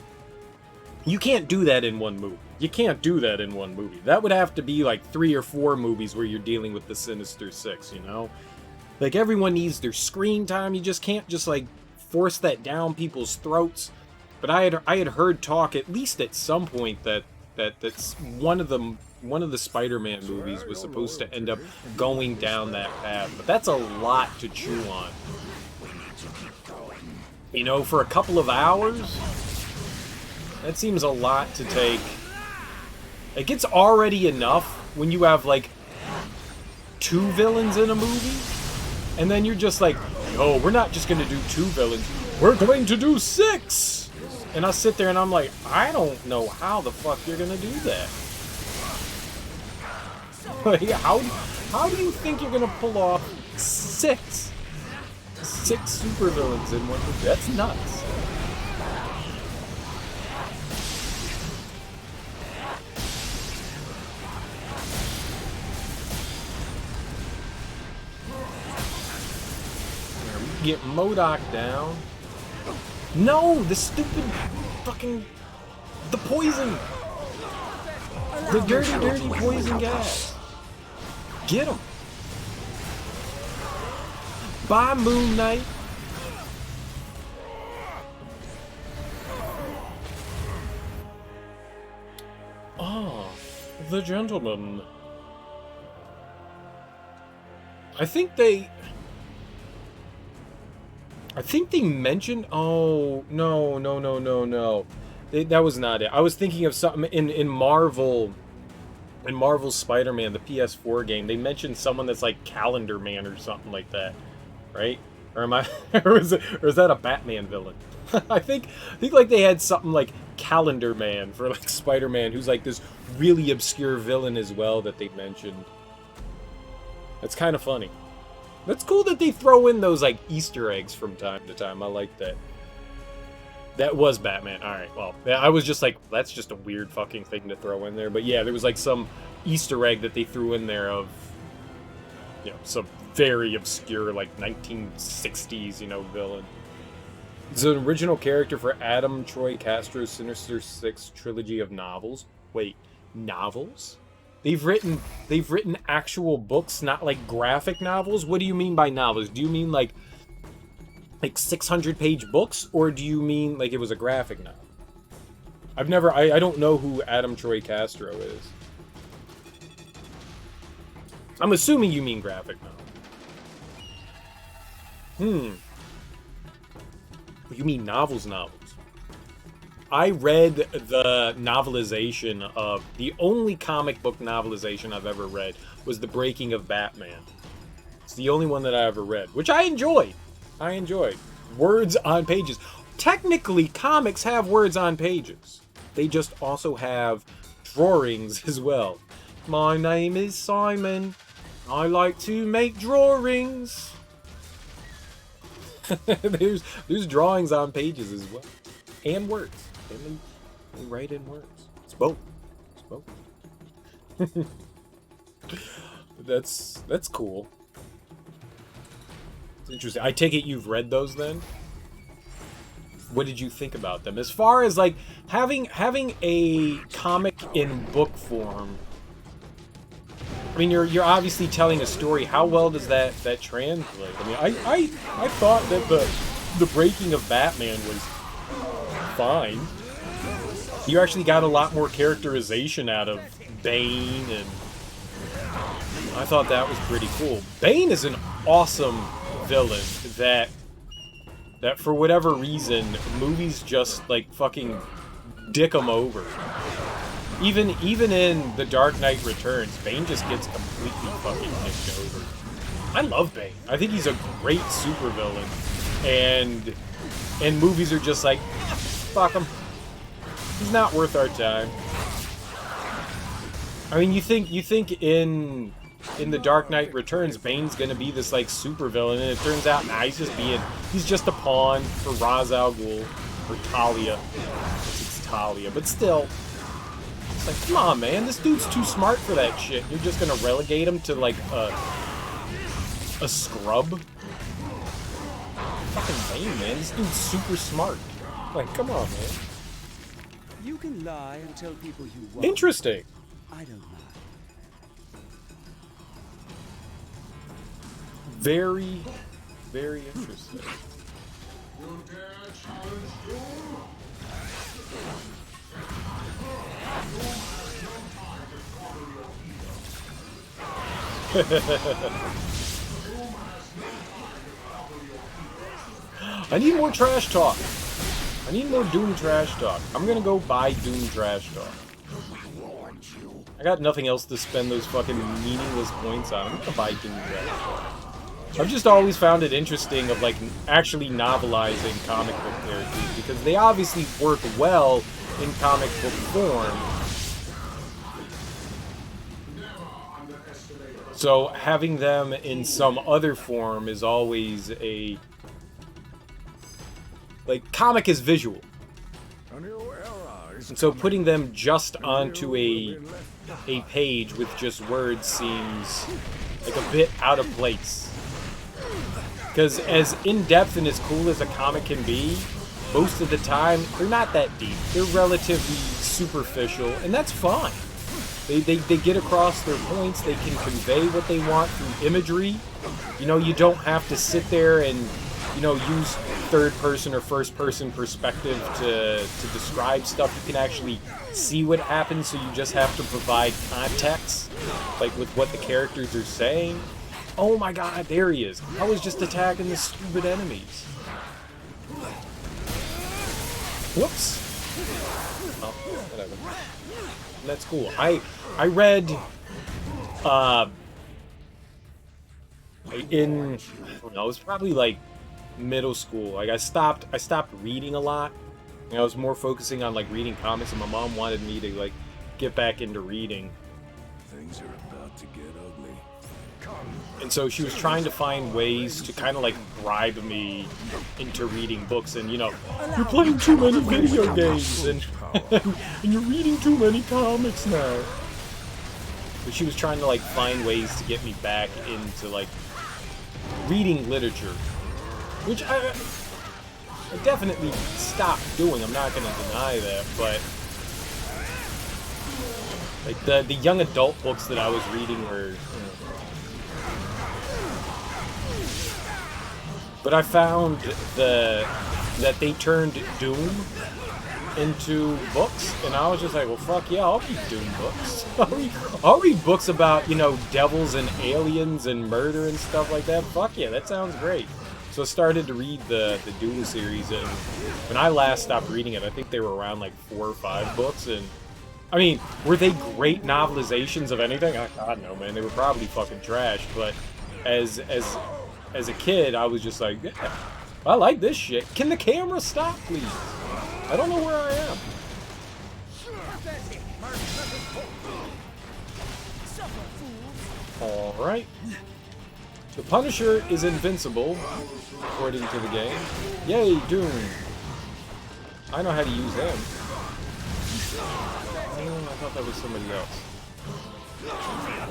You can't do that in one movie. You can't do that in one movie. That would have to be like 3 or 4 movies where you're dealing with the Sinister Six, you know? Like, everyone needs their screen time. You just can't just like force that down people's throats. But I had heard talk, at least at some point, that's one of the Spider-Man movies was supposed to end up going down that path. But that's a lot to chew on. You know, for a couple of hours? That seems a lot to take. Like, it's already enough when you have, like, 2 villains in a movie. And then you're just like, oh, we're not just going to do 2 villains. We're going to do 6! And I sit there and I'm like, I don't know how the fuck you're going to do that. Like, how do you think you're going to pull off 6 supervillains in one movie? That's nuts. Get MODOK down. No, the stupid fucking... the poison. The dirty poison gas. Get him. Bye, Moon Knight. Ah, the gentleman. I think they mentioned... Oh, no. That was not it. I was thinking of something in Marvel... In Marvel's Spider-Man, the PS4 game, they mentioned someone that's like Calendar Man or something like that, right? Or am I... or is that a Batman villain? I think like they had something like Calendar Man for like Spider-Man, who's like this really obscure villain as well that they mentioned. That's kind of funny. That's cool that they throw in those, like, Easter eggs from time to time. I like that. That was Batman. Alright, well, I was just like, that's just a weird fucking thing to throw in there. But yeah, there was, like, some Easter egg that they threw in there of, you know, some very obscure, like, 1960s, you know, villain. It's an original character for Adam Troy Castro's Sinister Six trilogy of novels. Wait, novels? They've written actual books, not like graphic novels. What do you mean by novels? Do you mean like 600-page books, or do you mean like it was a graphic novel? I don't know who Adam Troy Castro is. I'm assuming you mean graphic novel. You mean novels. I read the novelization of the only comic book novelization I've ever read was The Breaking of Batman. It's the only one that I ever read, which I enjoyed. I enjoyed. Words on pages. Technically, comics have words on pages. They just also have drawings as well. My name is Simon. I like to make drawings. there's drawings on pages as well. And words. And they write in words. It's both. It's both. That's cool. It's interesting. I take it you've read those then? What did you think about them? As far as like having a comic in book form, I mean, you're obviously telling a story. How well does that translate? I mean, I thought that the Breaking of Batman was fine. You actually got a lot more characterization out of Bane, and I thought that was pretty cool. Bane is an awesome villain that for whatever reason movies just like fucking dick him over. Even in The Dark Knight Returns, Bane just gets completely fucking dicked over. I love Bane. I think he's a great supervillain, and movies are just like, fuck him. He's not worth our time. I mean, you think in The Dark Knight Returns, Bane's gonna be this like supervillain, and it turns out, nah, he's just a pawn for Ra's al Ghul or Talia. It's Talia, but still. It's like, come on, man, this dude's too smart for that shit. You're just gonna relegate him to like a scrub? Fucking Bane, man. This dude's super smart. Like, come on, man. You can lie and tell people you want. Interesting. I don't lie. Very, very interesting. You dare challenge Doom? I need more trash talk. I need more Doom trash talk. I'm gonna go buy Doom trash talk. I got nothing else to spend those fucking meaningless points on. I'm gonna buy Doom trash talk. I've just always found it interesting of like actually novelizing comic book characters because they obviously work well in comic book form. So having them in some other form is always a... Like, comic is visual. And so putting them just onto a page with just words seems like a bit out of place. Because as in-depth and as cool as a comic can be, most of the time, they're not that deep. They're relatively superficial, and that's fine. They get across their points, they can convey what they want through imagery. You know, you don't have to sit there and, you know, use third-person or first-person perspective to describe stuff. You can actually see what happens, so you just have to provide context, like with what the characters are saying. Oh my god, there he is. I was just attacking the stupid enemies. Whoops. Oh, whatever. That's cool. I read in, I don't know, it was probably like middle school. Like I stopped reading a lot. You know, I was more focusing on like reading comics, and my mom wanted me to like get back into reading. Things are about to get ugly. And so she was trying to find ways to kind of like bribe me into reading books, and you know, you're playing too many video games and and you're reading too many comics now. But she was trying to like find ways to get me back into like reading literature, which I definitely stopped doing. I'm not gonna deny that, but like the young adult books that I was reading were. But I found that they turned Doom into books, and I was just like, well, fuck yeah, I'll read Doom books. I'll read books about, you know, devils and aliens and murder and stuff like that. Fuck yeah, that sounds great. So I started to read the Duel series, and when I last stopped reading it, I think they were around like 4 or 5 books, and I mean, were they great novelizations of anything? God no, man. They were probably fucking trash, but as a kid, I was just like, yeah, I like this shit. Can the camera stop, please? I don't know where I am. Alright. The Punisher is invincible, according to the game. Yay, Doom. I know how to use him. Oh, I thought that was somebody else.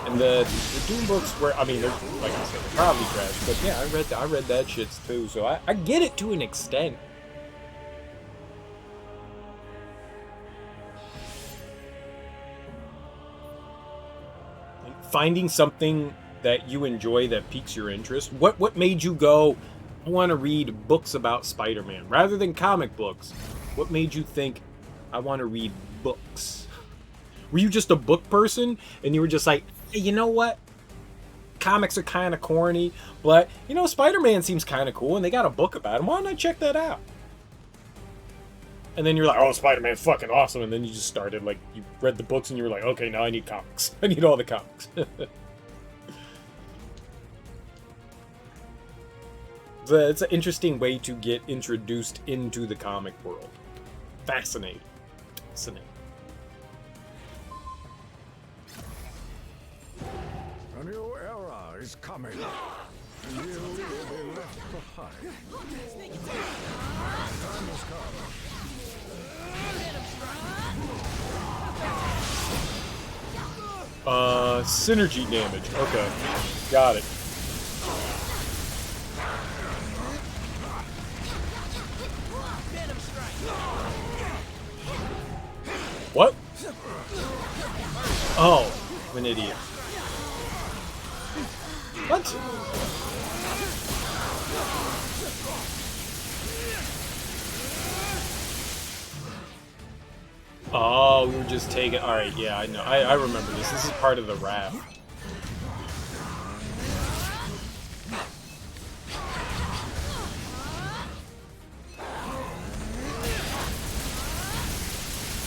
And the Doom books were, I mean, they're, like I said, they're probably trash, but yeah, I read that shit too, so I get it to an extent. Finding something that you enjoy that piques your interest. What made you go, I want to read books about Spider-Man rather than comic books? What made you think, I want to read books? Were you just a book person and you were just like, hey, you know what? Comics are kind of corny, but you know, Spider-Man seems kind of cool and they got a book about him. Why don't I check that out? And then you're like, oh, Spider-Man's fucking awesome. And then you just started, like, you read the books and you were like, okay, now I need comics. I need all the comics. It's an interesting way to get introduced into the comic world. Fascinating. Fascinating. A new era is coming, and you will be left behind. Time has come. Synergy damage. Okay. Got it. What? Oh, I'm an idiot. What? Oh, we were just taking... Alright, yeah, I know. I remember this. This is part of the raft.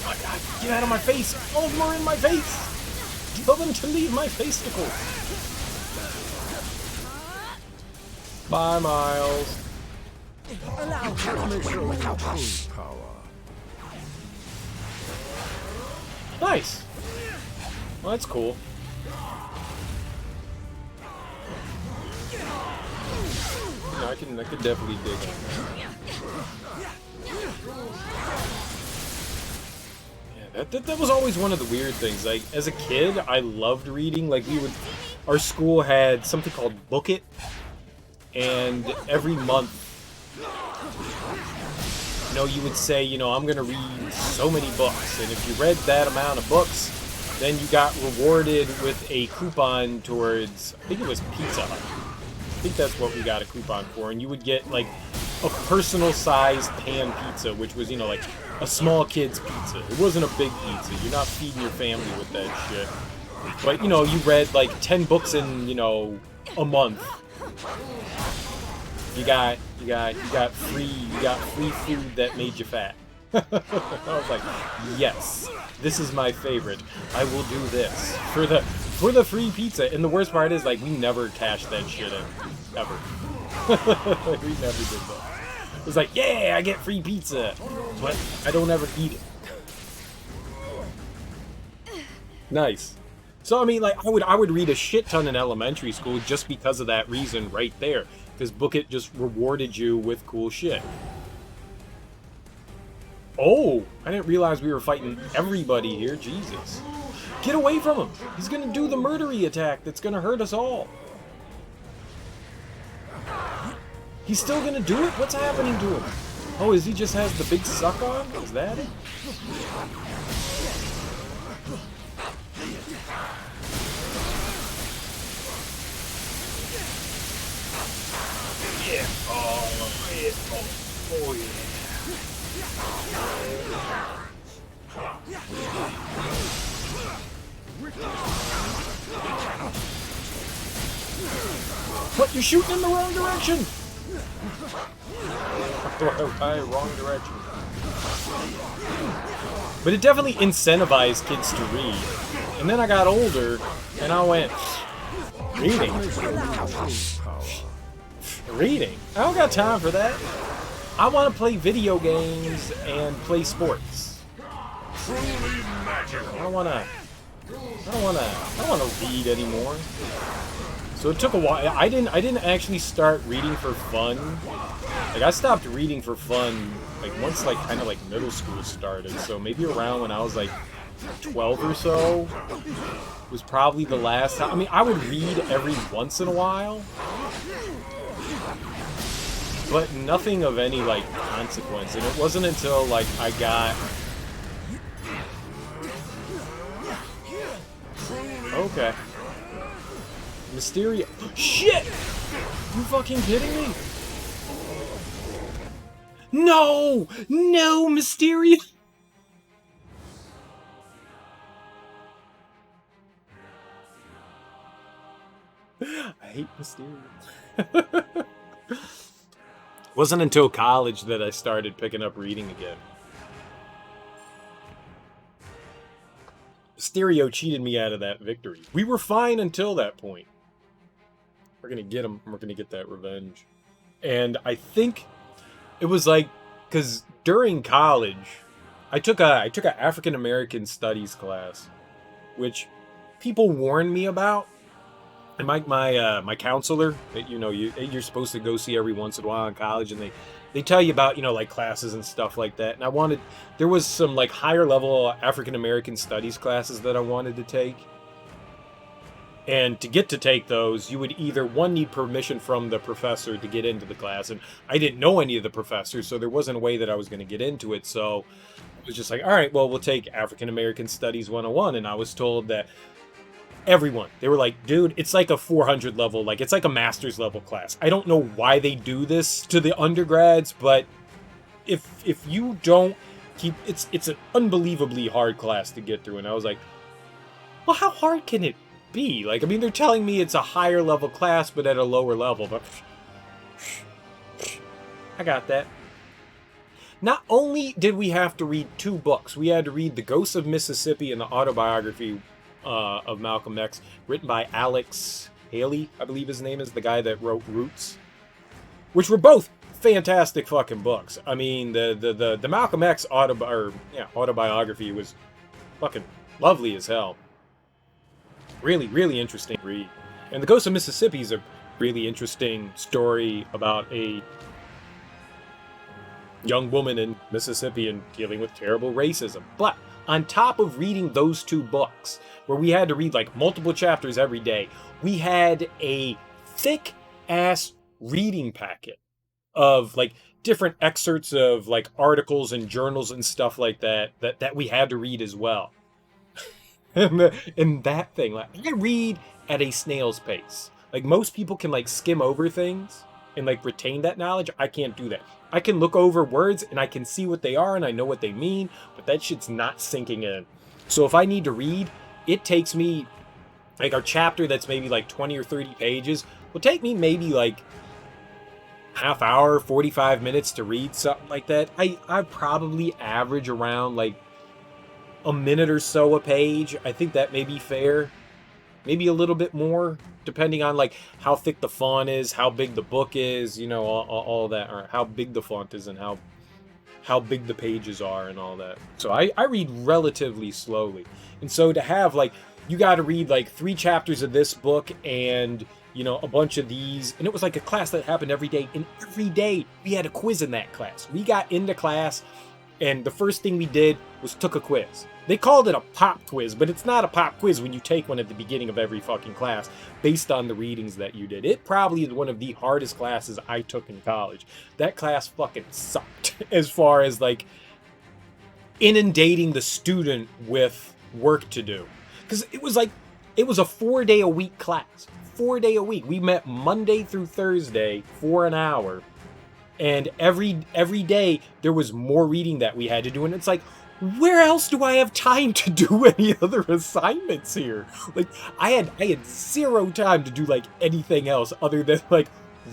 Oh my god, get out of my face! All of them are in my face! Tell them to leave my fasticles! Bye, Miles. Let me show you true power. Nice. Well, that's cool. Yeah, I could definitely dig it. Yeah, that was always one of the weird things. Like, as a kid, I loved reading. Like, our school had something called Book It, and every month, you know, you would say, you know, I'm going to read so many books. And if you read that amount of books, then you got rewarded with a coupon towards, I think it was Pizza Hut. I think that's what we got a coupon for. And you would get, like, a personal-sized pan pizza, which was, you know, like, a small kid's pizza. It wasn't a big pizza. You're not feeding your family with that shit. But, you know, you read, like, 10 books in, you know, a month. You got free food that made you fat. I was like, yes, this is my favorite. I will do this for the free pizza. And the worst part is, like, we never cashed that shit in, ever. We never did that. It was like, yeah, I get free pizza, but I don't ever eat it. Nice. So I mean, like, I would read a shit ton in elementary school just because of that reason right there. Because Book It just rewarded you with cool shit. Oh, I didn't realize we were fighting everybody here. Jesus. Get away from him. He's going to do the murdery attack that's going to hurt us all. He's still going to do it? What's happening to him? Oh, is he just has the big suck on? Is that it? Yeah. Oh, yeah. Oh, yeah. What? You're shooting in the wrong direction! Wrong direction. But it definitely incentivized kids to read. And then I got older, and I went, reading? Reading? I don't got time for that. I want to play video games and play sports. I don't want to read anymore. So it took a while. I didn't actually start reading for fun. Like, I stopped reading for fun like once like kind of like middle school started. So maybe around when I was like 12 or so was probably the last time. I mean, I would read every once in a while, but nothing of any like consequence. And it wasn't until like I got okay. Mysterio. Shit! You fucking kidding me? No! No, Mysterio! I hate Mysterio. Wasn't until college that I started picking up reading again. Mysterio cheated me out of that victory. We were fine until that point. We're gonna get him. We're gonna get that revenge. And I think it was like, because during college, I took a African American Studies class, which people warned me about. And my counselor that you're supposed to go see every once in a while in college, and they tell you about like classes and stuff like that. And there was some like higher level African American Studies classes that I wanted to take. And to get to take those, you would either, one, need permission from the professor to get into the class. And I didn't know any of the professors, so there wasn't a way that I was going to get into it. So it was just like, all right, well, we'll take African American Studies 101. And I was told that everyone, they were like, dude, it's like a 400 level, like it's like a master's level class. I don't know why they do this to the undergrads, but if you don't keep, it's an unbelievably hard class to get through. And I was like, well, how hard can it be? Like, I mean, they're telling me it's a higher level class, but at a lower level. But I got that. Not only did we have to read 2 books, we had to read The Ghost of Mississippi and the autobiography of Malcolm X, written by Alex Haley, I believe his name is, the guy that wrote Roots, which were both fantastic fucking books. I mean, the Malcolm X autobiography was fucking lovely as hell. Really, really interesting read. And The Ghost of Mississippi is a really interesting story about a young woman in Mississippi and dealing with terrible racism. But on top of reading those 2 books, where we had to read like multiple chapters every day, we had a thick ass reading packet of like different excerpts of like articles and journals and stuff like that we had to read as well. And that thing, like, I read at a snail's pace. Like, most people can like skim over things and like retain that knowledge. I can't do that. I can look over words and I can see what they are and I know what they mean, but that shit's not sinking in. So if I need to read, it takes me like a chapter that's maybe like 20 or 30 pages will take me maybe like half hour, 45 minutes to read something like that. I probably average around like a minute or so a page. I think that may be fair. Maybe a little bit more, depending on like how thick the font is, how big the book is, all that, or how big the font is and how big the pages are and all that. So I read relatively slowly. And so to have like, you got to read like 3 chapters of this book and a bunch of these, and it was like a class that happened every day, and every day we had a quiz in that class. We got into class and the first thing we did was took a quiz. They called it a pop quiz, but it's not a pop quiz when you take one at the beginning of every fucking class based on the readings that you did. It probably is one of the hardest classes I took in college. That class fucking sucked as far as like inundating the student with work to do. Because it was a 4-day-a-week class. 4-day-a-week. We met Monday through Thursday for an hour. And every day there was more reading that we had to do. And it's like, where else do I have time to do any other assignments here? Like, I had 0 time to do like anything else other than like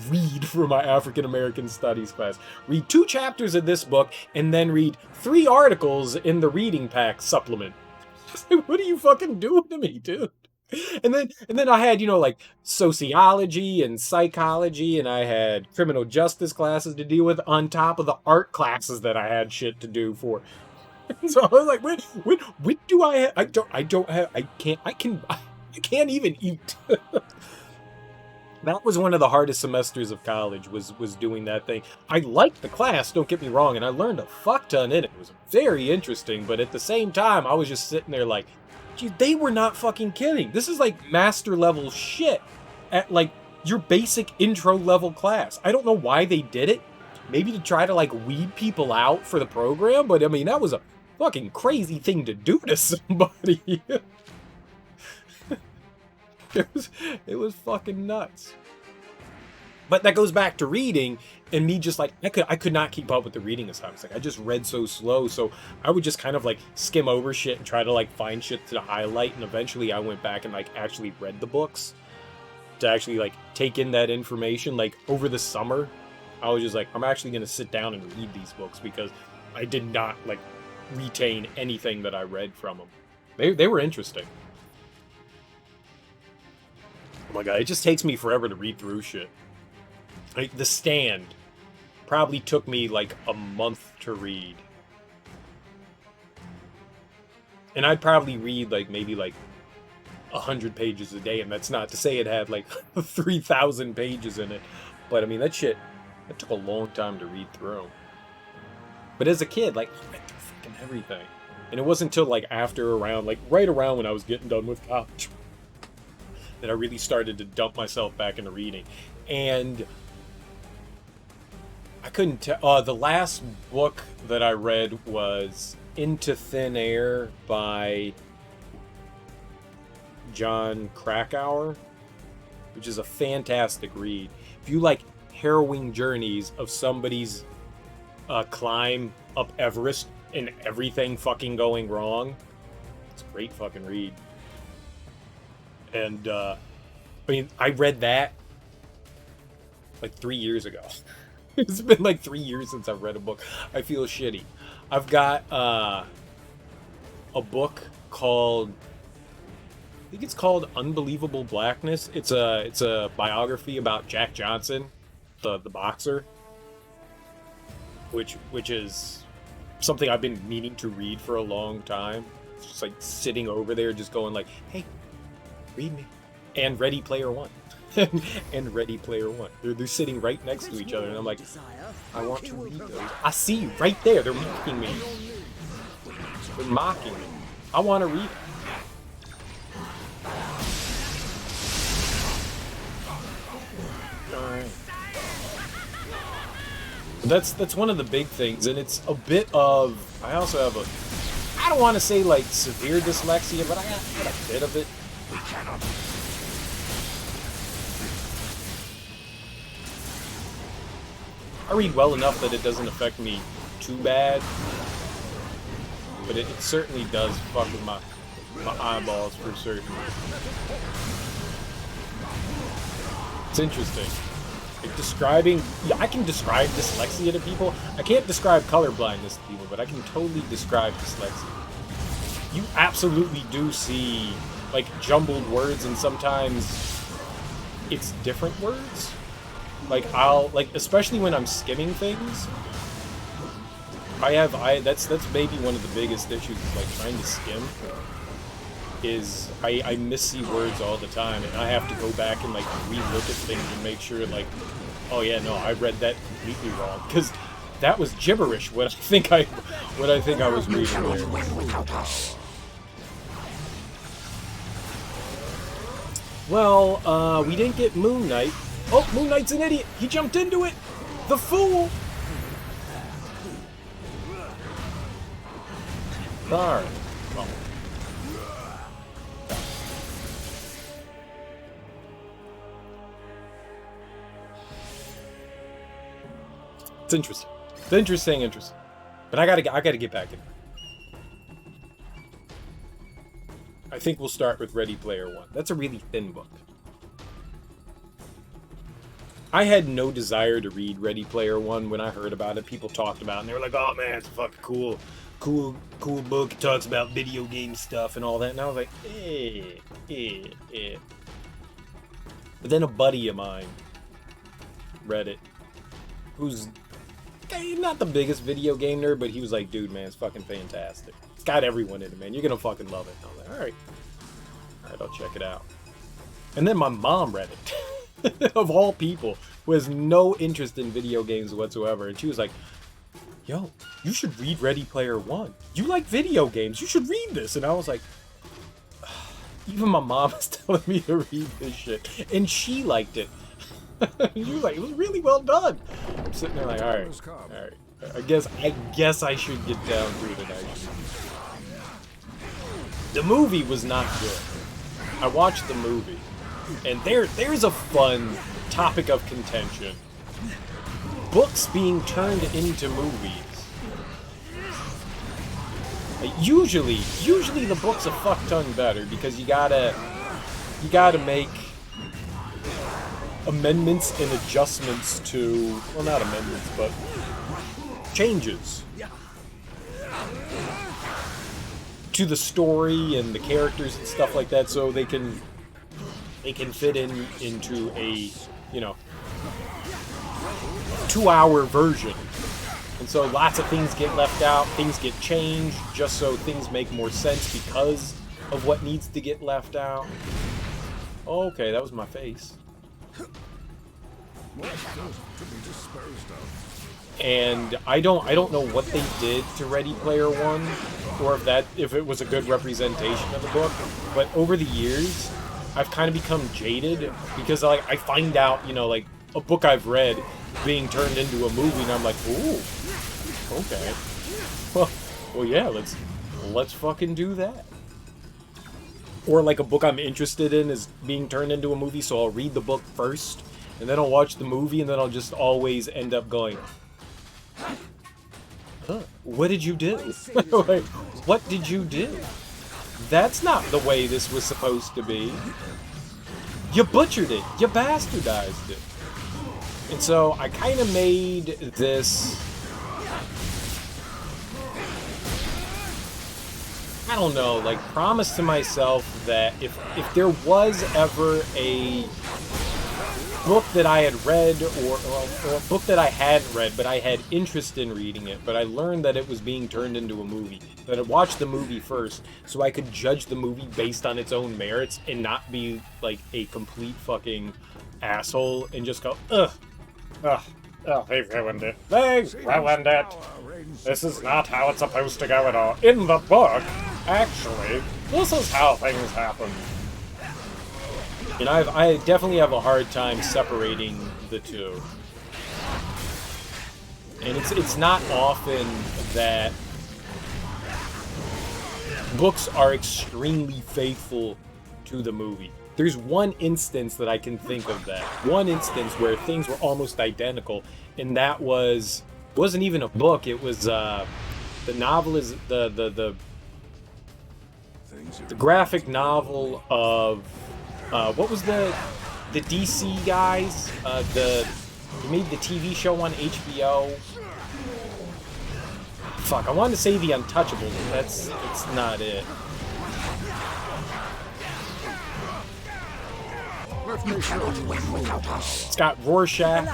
read for my African American Studies class. Read 2 chapters of this book, and then read 3 articles in the reading pack supplement. What are you fucking doing to me, dude? And then I had, you know, like sociology and psychology, and I had criminal justice classes to deal with on top of the art classes that I had shit to do for. So I was like, when do I have, I can't even eat. That was one of the hardest semesters of college, was doing that thing. I liked the class, don't get me wrong, and I learned a fuck ton in it. It was very interesting, but at the same time, I was just sitting there like, dude, they were not fucking kidding. This is like master level shit at like your basic intro level class. I don't know why they did it. Maybe to try to like weed people out for the program, but I mean, that was a fucking crazy thing to do to somebody. It was fucking nuts. But that goes back to reading, and me just like, I could not keep up with the reading assignments. Like, I just read so slow, so I would just kind of like skim over shit and try to like find shit to highlight, and eventually I went back and like actually read the books to actually like take in that information. Like over the summer, I was just like, I'm actually gonna sit down and read these books, because I did not like retain anything that I read from them. They were interesting. Oh my god, it just takes me forever to read through shit. Like, The Stand probably took me like a month to read. And I'd probably read like maybe like 100 pages a day, and that's not to say it had like 3,000 pages in it. But I mean, that took a long time to read through. But as a kid, like, I read through fucking everything. And it wasn't until like right around when I was getting done with college, that I really started to dump myself back into reading. And I couldn't tell. The last book that I read was Into Thin Air by John Krakauer, which is a fantastic read. If you like harrowing journeys of somebody's climb up Everest and everything fucking going wrong, it's a great fucking read. And I mean, I read that like 3 years ago. It's been like 3 years since I've read a book. I feel shitty. I've got a book called, I think it's called Unbelievable Blackness. It's a biography about Jack Johnson, the boxer, which is something I've been meaning to read for a long time. It's just like sitting over there, just going like, hey, read me. And Ready Player One. And Ready Player One. They're sitting right next to each other, and I'm like, I want to read those. I see you right there. They're mocking me. They're mocking me. I want to read it. Alright. That's one of the big things, and it's a bit of, I also have a, I don't want to say like severe dyslexia, but I got a bit of it. I read well enough that it doesn't affect me too bad, but it certainly does fuck with my eyeballs for certain. It's interesting. Like describing, yeah, I can describe dyslexia to people. I can't describe colorblindness to people, but I can totally describe dyslexia. You absolutely do see like jumbled words, and sometimes it's different words. Like I'll like, especially when I'm skimming things, that's maybe one of the biggest issues is like trying to skim, is I miss-see words all the time, and I have to go back and like re-look at things and make sure like, oh yeah, no, I read that completely wrong, because that was gibberish what I think I was reading there. Well, we didn't get Moon Knight. Oh, Moon Knight's an idiot. He jumped into it. The fool. Darn. Oh. It's interesting. It's interesting. But I gotta get back in. I think we'll start with Ready Player One. That's a really thin book. I had no desire to read Ready Player One when I heard about it. People talked about it, and they were like, "Oh man, it's a fucking cool book. It talks about video game stuff and all that." And I was like, eh. But then a buddy of mine read it, who's not the biggest video game nerd, but he was like, "Dude, man, it's fucking fantastic. It's got everyone in it, man. You're gonna fucking love it." And I was like, all right, I'll check it out. And then my mom read it, of all people, who has no interest in video games whatsoever, and she was like, "Yo, you should read Ready Player One. You like video games. You should read this." And I was like, even my mom is telling me to read this shit, and she liked it. She was like, "It was really well done." I'm sitting there like, all right. I guess I should get down to it tonight. The movie was not good. I watched the movie, and there's a fun topic of contention: books being turned into movies. Usually the book's a fuck ton better because you gotta make amendments and adjustments to, well, not amendments, but changes to the story and the characters and stuff like that, so they can fit into a 2-hour version. And so lots of things get left out, things get changed, just so things make more sense because of what needs to get left out. Okay, that was my face. And I don't know what they did to Ready Player One, or if it was a good representation of the book. But over the years, I've kind of become jaded because I find out, like a book I've read being turned into a movie, and I'm like, ooh, okay, well, yeah, let's fucking do that. Or like a book I'm interested in is being turned into a movie, so I'll read the book first, and then I'll watch the movie, and then I'll just always end up going, what did you do? Like, what did you do? That's not the way this was supposed to be. You butchered it. You bastardized it. And so I kind of made this, I don't know, like, promise to myself that if there was ever a book that I had read, or a book that I hadn't read, but I had interest in reading it, but I learned that it was being turned into a movie, that I'd watch the movie first so I could judge the movie based on its own merits and not be like a complete fucking asshole and just go, they've ruined it. They've ruined it. This is not how it's supposed to go at all. In the book, actually, this is how things happen. And I definitely have a hard time separating the two. And it's not often that books are extremely faithful to the movie. There's one instance that I can think of that. One instance where things were almost identical, and that wasn't even a book. It was the novel is the graphic novel of what was the DC guys? They made the TV show on HBO. Fuck, I wanted to say The Untouchables, but that's not it. It's got Rorschach.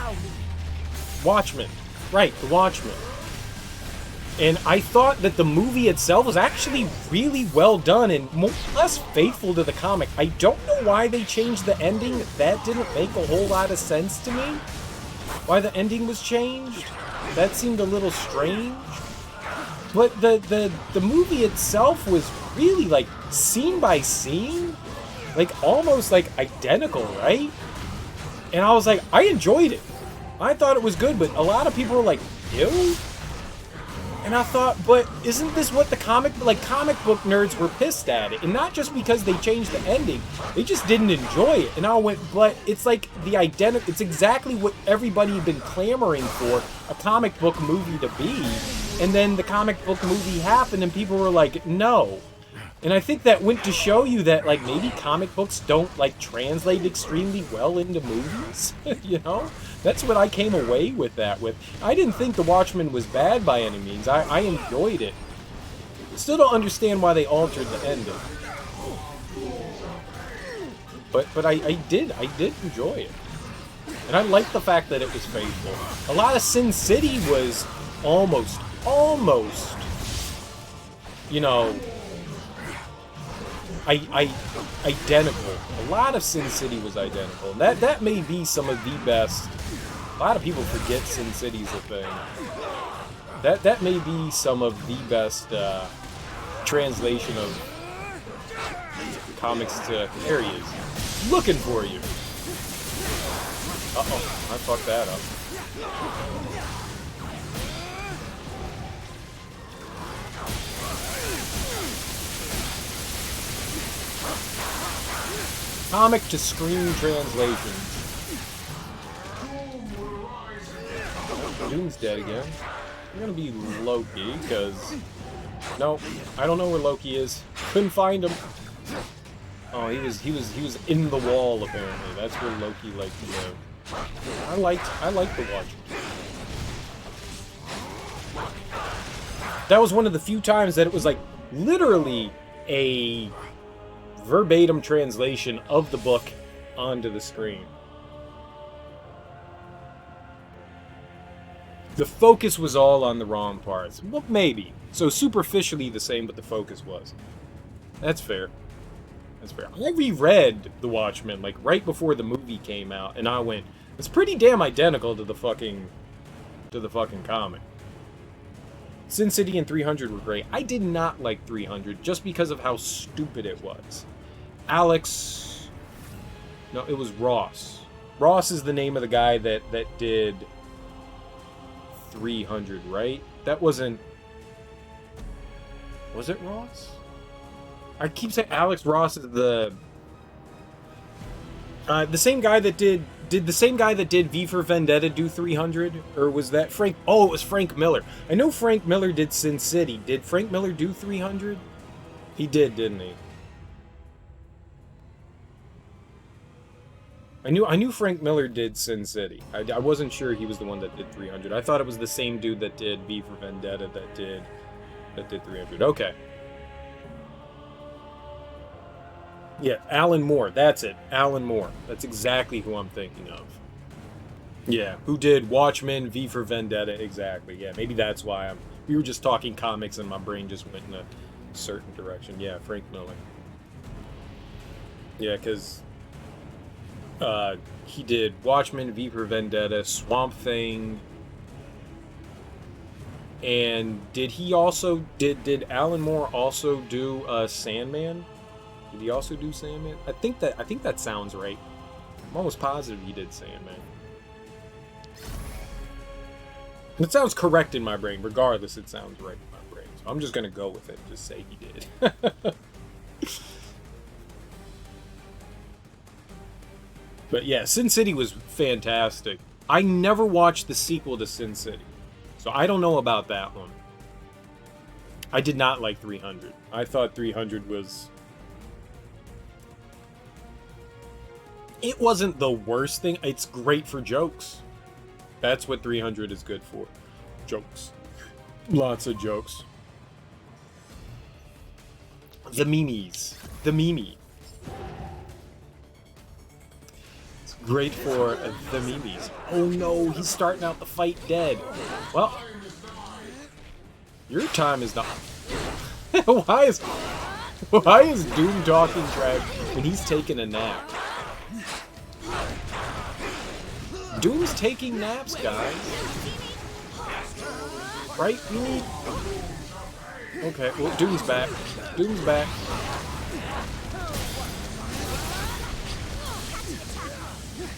Watchmen. Right, The Watchmen. And I thought that the movie itself was actually really well done and more or less faithful to the comic. I don't know why they changed the ending. That didn't make a whole lot of sense to me. Why the ending was changed. That seemed a little strange. But the movie itself was really, like, scene by scene, like, almost, like, identical, right? And I was like, I enjoyed it. I thought it was good, but a lot of people were like, ew? And I thought, but isn't this what the comic book nerds were pissed at it? And not just because they changed the ending, they just didn't enjoy it. And I went, but it's like it's exactly what everybody had been clamoring for a comic book movie to be. And then the comic book movie happened and people were like, no. And I think that went to show you that, like, maybe comic books don't, like, translate extremely well into movies, you know? That's what I came away with that with. I didn't think The Watchmen was bad by any means. I enjoyed it. Still don't understand why they altered the ending. But I did enjoy it. And I liked the fact that it was faithful. A lot of Sin City was almost, you know, identical. A lot of Sin City was identical. That may be some of the best. A lot of people forget Sin City's a thing. That may be some of the best translation of comics to. There he is, looking for you. Uh-oh, I fucked that up. Comic to screen translations. Doom's dead again. I'm gonna be Loki, because... No, I don't know where Loki is. Couldn't find him. Oh, he was in the wall, apparently. That's where Loki liked to live. I liked the Watchmen. That was one of the few times that it was like literally a verbatim translation of the book onto the screen. The focus was all on the wrong parts. Well, maybe. So superficially the same, but the focus was. That's fair. That's fair. I reread The Watchmen, like, right before the movie came out, and I went, it's pretty damn identical to the fucking comic. Sin City and 300 were great. I did not like 300, just because of how stupid it was. Alex... No, it was Ross. Ross is the name of the guy that did 300, right? That wasn't... Was it Ross? I keep saying Alex Ross is the same guy that did the same guy that did V for Vendetta do 300? Or was that Frank? Oh, it was Frank Miller. I know Frank Miller did Sin City. Did Frank Miller do 300? He did, didn't he? I knew Frank Miller did Sin City. I wasn't sure he was the one that did 300. I thought it was the same dude that did V for Vendetta that did 300. Okay. Yeah, Alan Moore. That's it. Alan Moore. That's exactly who I'm thinking of. Yeah, who did Watchmen, V for Vendetta, exactly. Yeah, maybe that's why we were just talking comics and my brain just went in a certain direction. Yeah, Frank Miller. Yeah, because he did Watchmen, V for Vendetta, Swamp Thing, and did Alan Moore also do Sandman? Did he also do Sandman? I think that sounds right. I'm almost positive he did Sandman. It sounds correct in my brain. Regardless, it sounds right in my brain. So I'm just gonna go with it and just say he did. But yeah, Sin City was fantastic. I never watched the sequel to Sin City, so I don't know about that one. I did not like 300. I thought 300 was... It wasn't the worst thing. It's great for jokes. That's what 300 is good for. Jokes. Lots of jokes. The memes. The meme. It's great for the memes. Oh no, he's starting out the fight dead. Well, your time is not. Why is Doom talking trash when he's taking a nap? Doom's taking naps, guys. Right? We need... Okay, well, Doom's back. Doom's back.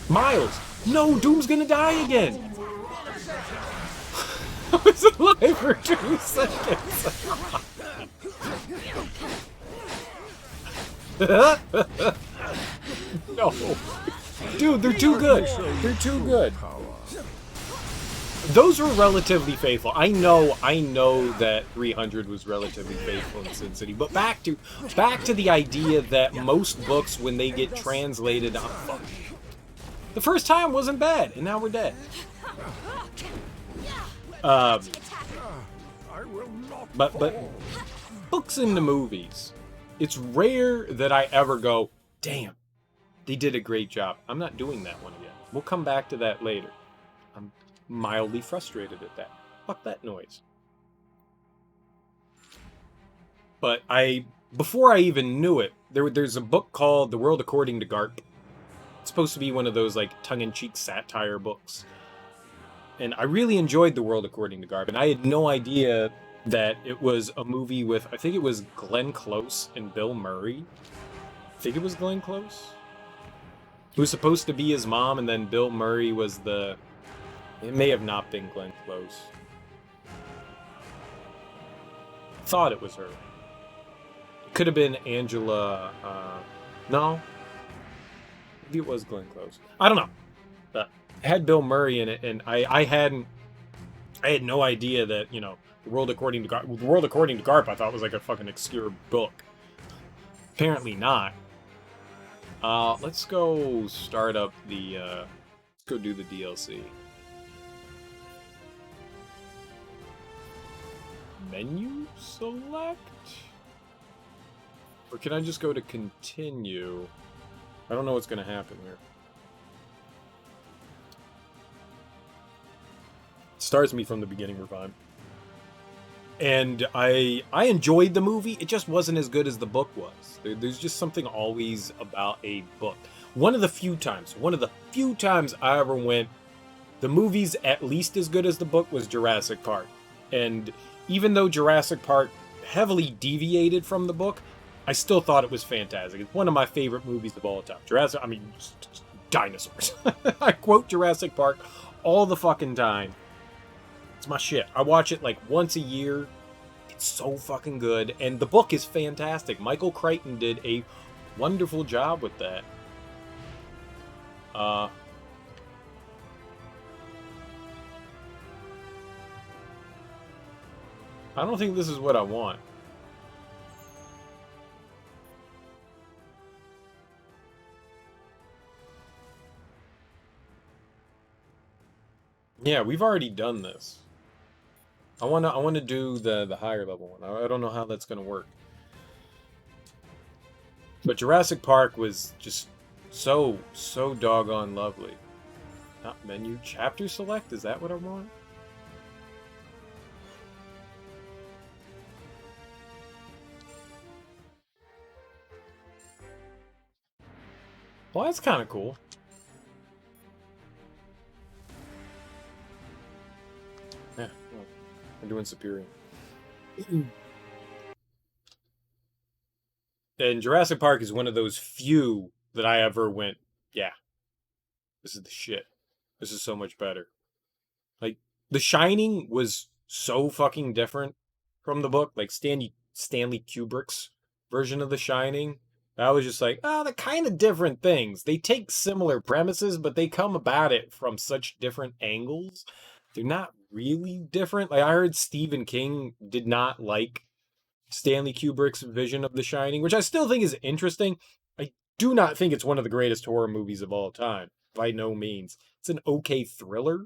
Miles! No, Doom's gonna die again! I was alive for 2 seconds. No. Dude, they're too good. They're too good. Those were relatively faithful. I know that 300 was relatively faithful in Sin City, but back to the idea that most books, when they get translated, the first time wasn't bad, and now we're dead. But books into movies, it's rare that I ever go, damn, they did a great job. I'm not doing that one yet. We'll come back to that later. I'm mildly frustrated at that. Fuck that noise. But before I even knew it, there's a book called The World According to Garp. It's supposed to be one of those like tongue-in-cheek satire books. And I really enjoyed The World According to Garp, and I had no idea that it was a movie with, I think it was Glenn Close and Bill Murray. I think it was Glenn Close. Who was supposed to be his mom, and then Bill Murray was the... It may have not been Glenn Close. Thought it was her. It could have been Angela... no. Maybe it was Glenn Close. I don't know. But it had Bill Murray in it, and I had no idea that, you know, The World According to Garp... The World According to Garp I thought was like a fucking obscure book. Apparently not. Let's go start up the, let's go do the DLC. Menu select? Or can I just go to continue? I don't know what's gonna happen here. Starts me from the beginning, we're fine. And I enjoyed the movie. It just wasn't as good as the book was. There's just something always about a book. One of the few times I ever went, the movie's at least as good as the book, was Jurassic Park. And even though Jurassic Park heavily deviated from the book, I still thought it was fantastic. It's one of my favorite movies of all time. Dinosaurs. I quote Jurassic Park all the fucking time. It's my shit. I watch it like once a year. It's so fucking good. And the book is fantastic. Michael Crichton did a wonderful job with that. I don't think this is what I want. Yeah, we've already done this. I wanna do the higher level one. I don't know how that's gonna work. But Jurassic Park was just so doggone lovely. Not menu, chapter select? Is that what I want? Well, that's kind of cool. Yeah, well, we're doing Superior. And Jurassic Park is one of those few that I ever went, yeah, this is the shit. This is so much better. Like, The Shining was so fucking different from the book. Like, Stanley Kubrick's version of The Shining. I was just like, oh, they're kind of different things. They take similar premises, but they come about it from such different angles. They're not really different. Like, I heard Stephen King did not like Stanley Kubrick's vision of The Shining, which I still think is interesting. I do not think it's one of the greatest horror movies of all time. By no means. It's an okay thriller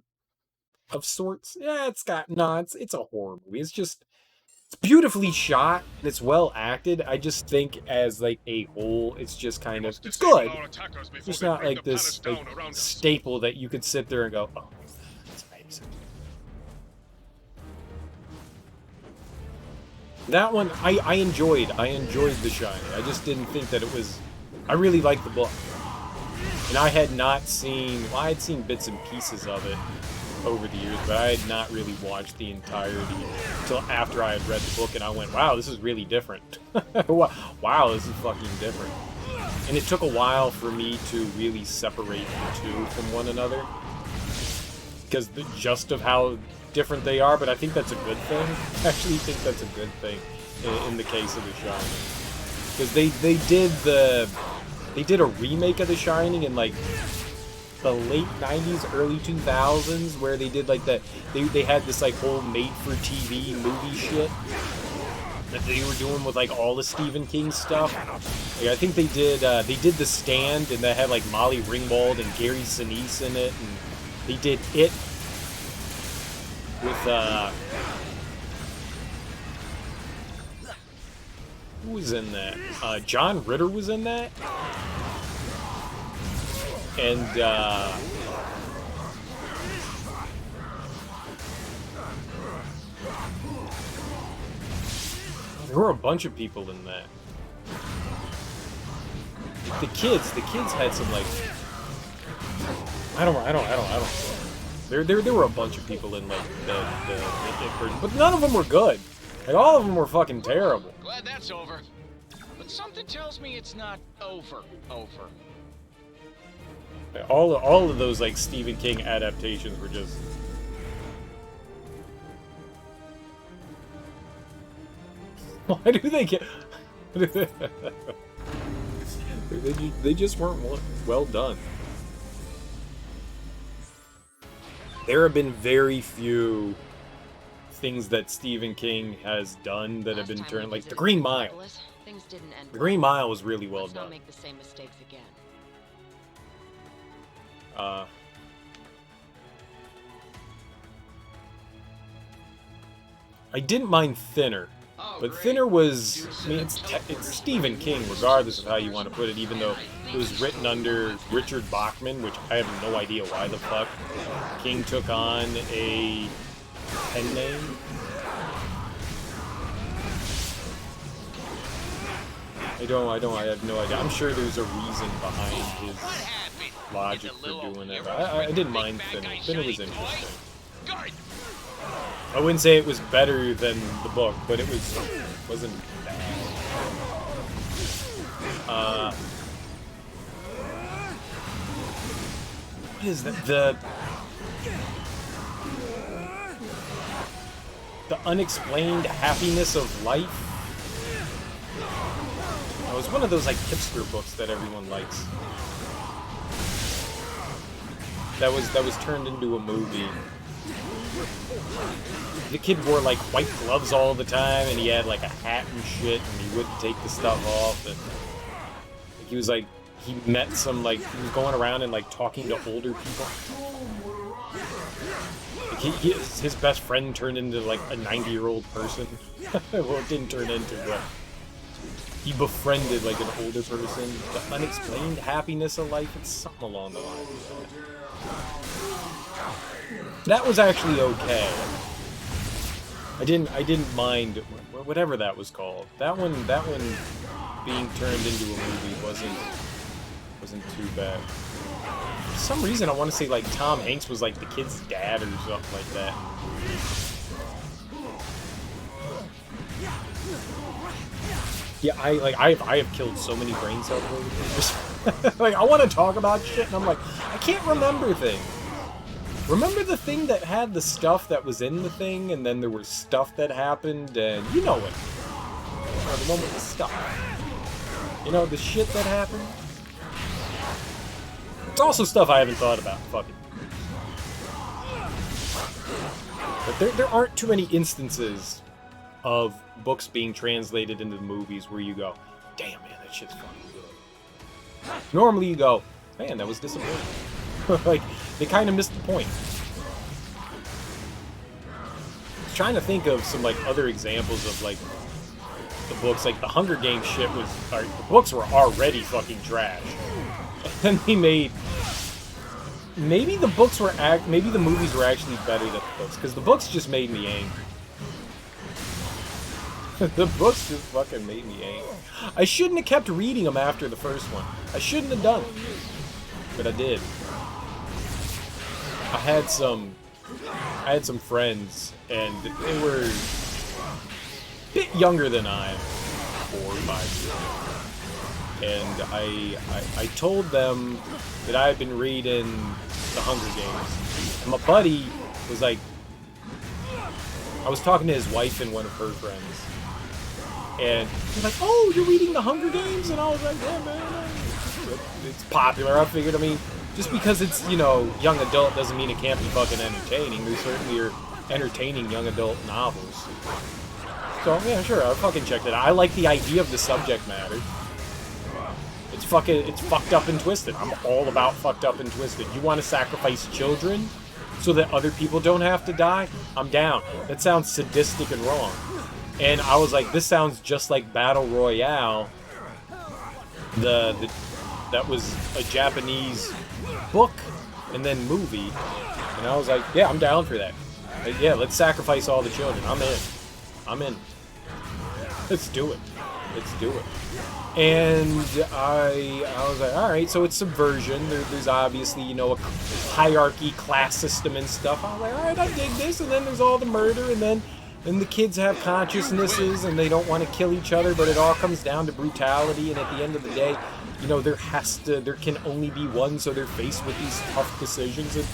of sorts. Yeah, it's a horror movie. It's beautifully shot and it's well acted. I just think as like a whole, it's just kind of, it's good. It's just not like this like staple that you could sit there and go, oh, that's amazing. That one, I enjoyed The Shining. I just didn't think that it was, I really liked the book. And I had not seen, well, I had seen bits and pieces of it over the years, but I had not really watched the entirety until after I had read the book, and I went, wow, this is really different. Wow, this is fucking different. And it took a while for me to really separate the two from one another, because just of how different they are, but I think that's a good thing. I actually think that's a good thing in the case of The Shining. Because they did a remake of The Shining in like the late 90s, early 2000s, where they did like they had this like whole made-for-TV movie shit that they were doing with like all the Stephen King stuff. Like, I think they did The Stand, and that had like Molly Ringwald and Gary Sinise in it, and they did It with who was in that? John Ritter was in that. And, there were a bunch of people in that. The kids had some, like, I don't there were a bunch of people in, like, the version, but none of them were good. Like, all of them were fucking terrible. Glad that's over. But something tells me it's not over. All of those, like, Stephen King adaptations were just... Why do they get... they just weren't well done. There have been very few things that Stephen King has done that have been turned... Like, The Green Mile. The Green Mile was really well done. Let's not make the same mistakes again. I didn't mind Thinner, but Thinner was, I mean, it's Stephen King, regardless of how you want to put it, even though it was written under Richard Bachman, which I have no idea why the fuck King took on a pen name. I have no idea. I'm sure there's a reason behind his logic for doing it. I didn't mind Thinner. Thinner was interesting. I wouldn't say it was better than the book, but it wasn't bad. What is that? The unexplained happiness of life. It was one of those like hipster books that everyone likes. That was turned into a movie. The kid wore like white gloves all the time, and he had like a hat and shit, and he wouldn't take the stuff off. And he was like, he met some like, he was going around and like talking to older people. Like, his best friend turned into like a 90-year-old person. Well, it didn't turn into, but he befriended like an older person. The unexplained happiness of life. It's something along the lines of that. That was actually okay. I didn't mind whatever that was called. That one being turned into a movie wasn't too bad. For some reason I want to say like Tom Hanks was like the kid's dad or something like that. Yeah, I have killed so many brain cells over the years. Like, I want to talk about shit, and I'm like, I can't remember things. Remember the thing that had the stuff that was in the thing, and then there was stuff that happened, and you know it. The one with the stuff. You know, the shit that happened? It's also stuff I haven't thought about. Fuck it. But there aren't too many instances of books being translated into the movies where you go, damn, man, that shit's fucking good. Normally you go, man, that was disappointing. Like, they kind of missed the point. I was trying to think of some, like, other examples of, like, the books. Like, the Hunger Games shit was... the books were already fucking trash. And they made... Maybe the books were... Maybe the movies were actually better than the books, because the books just made me angry. The books just fucking made me angry. I shouldn't have kept reading them after the first one. I shouldn't have done it. But I did. I had some friends, and they were a bit younger than I am, 4 or 5 years. And I told them that I had been reading The Hunger Games. And my buddy was like, I was talking to his wife and one of her friends. And he's like, oh, you're reading The Hunger Games? And I was like, yeah, man, it's popular. I figured, I mean, Just because it's, you know, young adult doesn't mean it can't be fucking entertaining. There certainly are entertaining young adult novels. So, yeah, sure, I'll fucking check that out. I like the idea of the subject matter. It's fucked up and twisted. I'm all about fucked up and twisted. You want to sacrifice children so that other people don't have to die? I'm down. That sounds sadistic and wrong. And I was like, this sounds just like Battle Royale. That was a Japanese book and then movie. And I was like, yeah, I'm down for that. Like, yeah, let's sacrifice all the children. I'm in. I'm in. Let's do it. Let's do it. And I was like, all right, so it's subversion. There's obviously, you know, a hierarchy, class system and stuff. I was like, all right, I dig this. And then there's all the murder, and then the kids have consciousnesses, and they don't want to kill each other, but it all comes down to brutality. And at the end of the day, you know, there can only be one, so they're faced with these tough decisions. And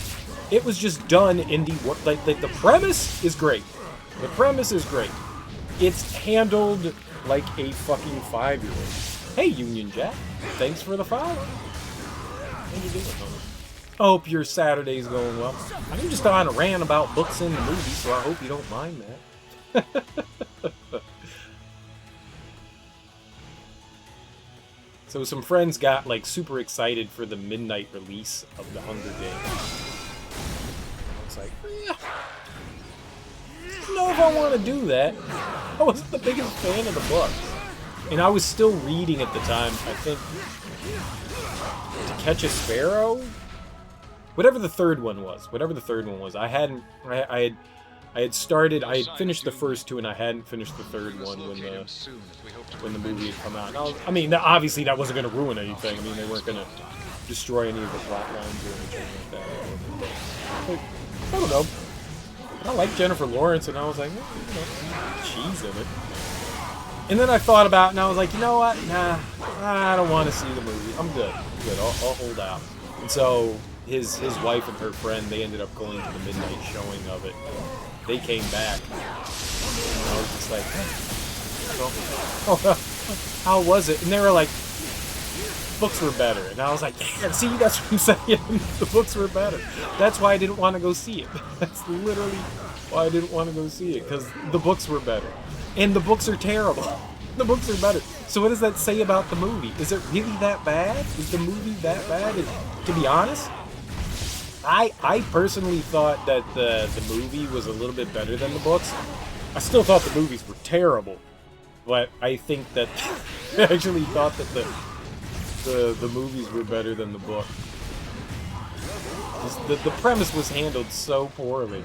it was just done in the premise is great. The premise is great. It's handled like a fucking 5-year-old. Hey, Union Jack. Thanks for the follow. How you doing, homie? I hope your Saturday's going well. I'm just on a rant about books and movies, so I hope you don't mind that. So some friends got, like, super excited for the midnight release of The Hunger Games. I was like, I don't know if I want to do that. I wasn't the biggest fan of the book. And I was still reading at the time, I think, To Catch a Sparrow? Whatever the third one was. I had finished the first two, and I hadn't finished the third one when the movie had come out. I mean, obviously that wasn't going to ruin anything. I mean, they weren't going to destroy any of the plot lines or anything like that. But, I don't know. I like Jennifer Lawrence, and I was like, you know, she's in it. And then I thought about it, and I was like, you know what? Nah, I don't want to see the movie. I'm good. I'll hold out. And so his wife and her friend, they ended up going to the midnight showing of it. They came back, and I was just like, how was it? And they were like, books were better. And I was like, yeah, see, that's what I'm saying. The books were better. That's why I didn't want to go see it. That's literally why I didn't want to go see it, because the books were better. And the books are terrible. The books are better. So what does that say about the movie? Is it really that bad? Is the movie that bad? To be honest, I personally thought that the movie was a little bit better than the books. I still thought the movies were terrible, but I think that I actually thought that the movies were better than the book. The premise was handled so poorly.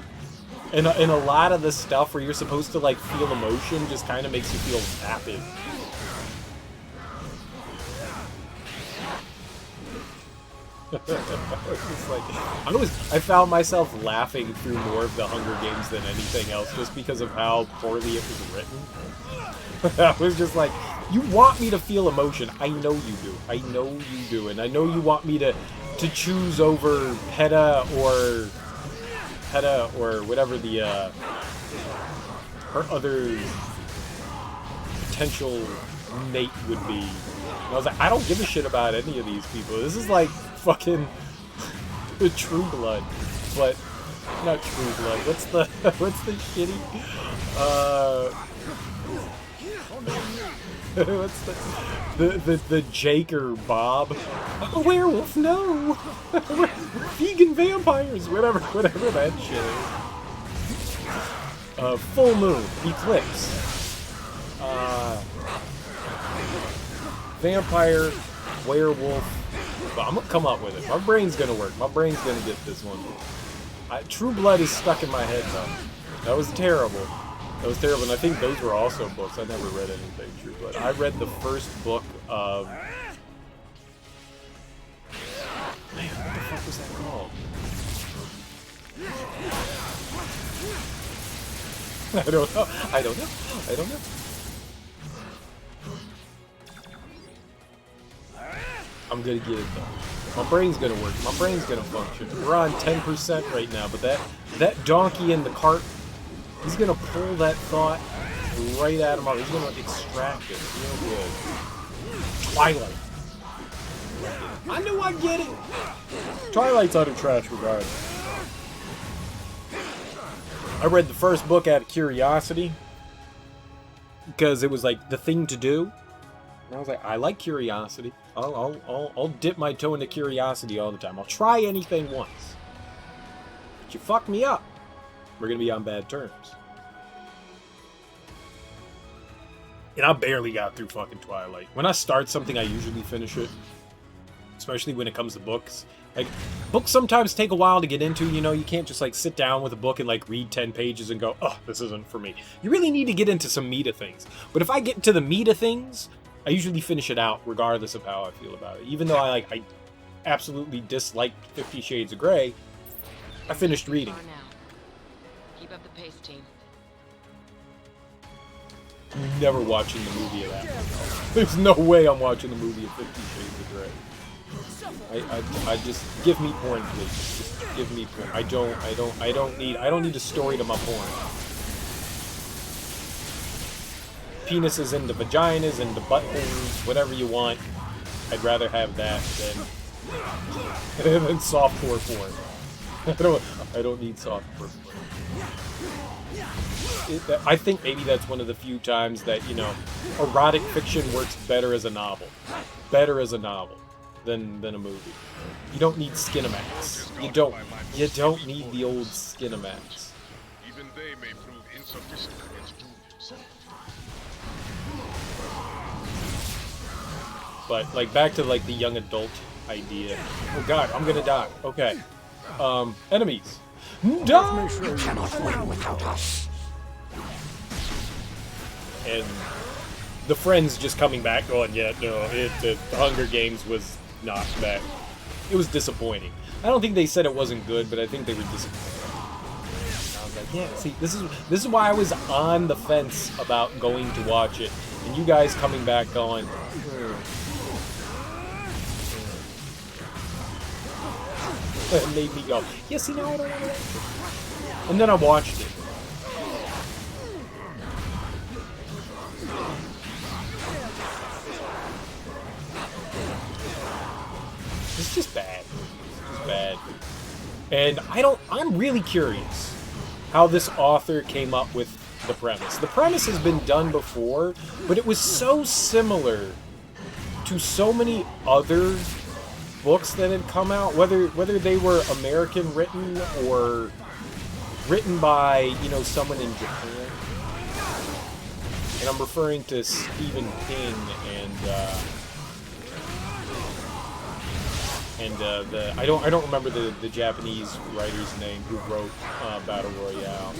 And a lot of the stuff where you're supposed to, like, feel emotion just kind of makes you feel vapid. It's like, I found myself laughing through more of The Hunger Games than anything else, just because of how poorly it was written. I was just like, you want me to feel emotion. I know you do. I know you do. And I know you want me to choose over PETA or whatever the her other potential mate would be. And I was like, I don't give a shit about any of these people. This is like fucking the True Blood, but not True Blood. What's the shitty what's the Jake or Bob? A werewolf? No. We're vegan vampires. Whatever that shit is. Full moon, eclipse, vampire, werewolf. But I'm gonna come up with it. My brain's gonna work. My brain's gonna get this one. True Blood is stuck in my head though. That was terrible. And I think those were also books. I never read anything True Blood. I read the first book of... Man, what the fuck was that called? I don't know. I'm gonna get it though. My brain's gonna work. My brain's gonna function. We're on 10% right now, but that donkey in the cart, he's gonna pull that thought right out of my... He's gonna extract it real good. Twilight. I knew I'd get it. Twilight's utter trash regardless. I read the first book out of curiosity because it was like the thing to do. And I was like, I like curiosity. I'll dip my toe into curiosity all the time. I'll try anything once. But you fuck me up, we're gonna be on bad terms. And I barely got through fucking Twilight. When I start something, I usually finish it. Especially when it comes to books. Like, books sometimes take a while to get into, you know? You can't just, like, sit down with a book and, like, read 10 pages and go, oh, this isn't for me. You really need to get into some meat of things. But if I get into the meat of things, I usually finish it out, regardless of how I feel about it. Even though I absolutely disliked 50 Shades of Grey, I finished reading it. Keep up the pace, team. Never watching the movie of that. There's no way I'm watching the movie of 50 Shades of Grey. I just give me porn, please. Just give me porn. I don't need a story to my porn. Penises into vaginas, into buttholes, whatever you want. I'd rather have that than softcore porn. I don't need softcore porn. I think maybe that's one of the few times that, you know, erotic fiction works better as a novel. Better as a novel than a movie. You don't need Skinamax. You don't need the old Skinamax. Even they may prove insufficient against Doom himself. But, like, back to, like, the young adult idea. Oh god, I'm gonna die. Okay. Enemies. Die! You cannot win without us. And the friends just coming back going, yeah, no, the Hunger Games was not that. It was disappointing. I don't think they said it wasn't good, but I think they were disappointed. I was like, yeah, see, this is why I was on the fence about going to watch it. And you guys coming back going, it made me go, yeah, see, now I don't want to watch it. And then I watched it. It's just bad. It's bad. And I'm really curious how this author came up with the premise. The premise has been done before, but it was so similar to so many other books that had come out, whether they were American written or written by, you know, someone in Japan. And I'm referring to Stephen King and I don't remember the Japanese writer's name who wrote Battle Royale,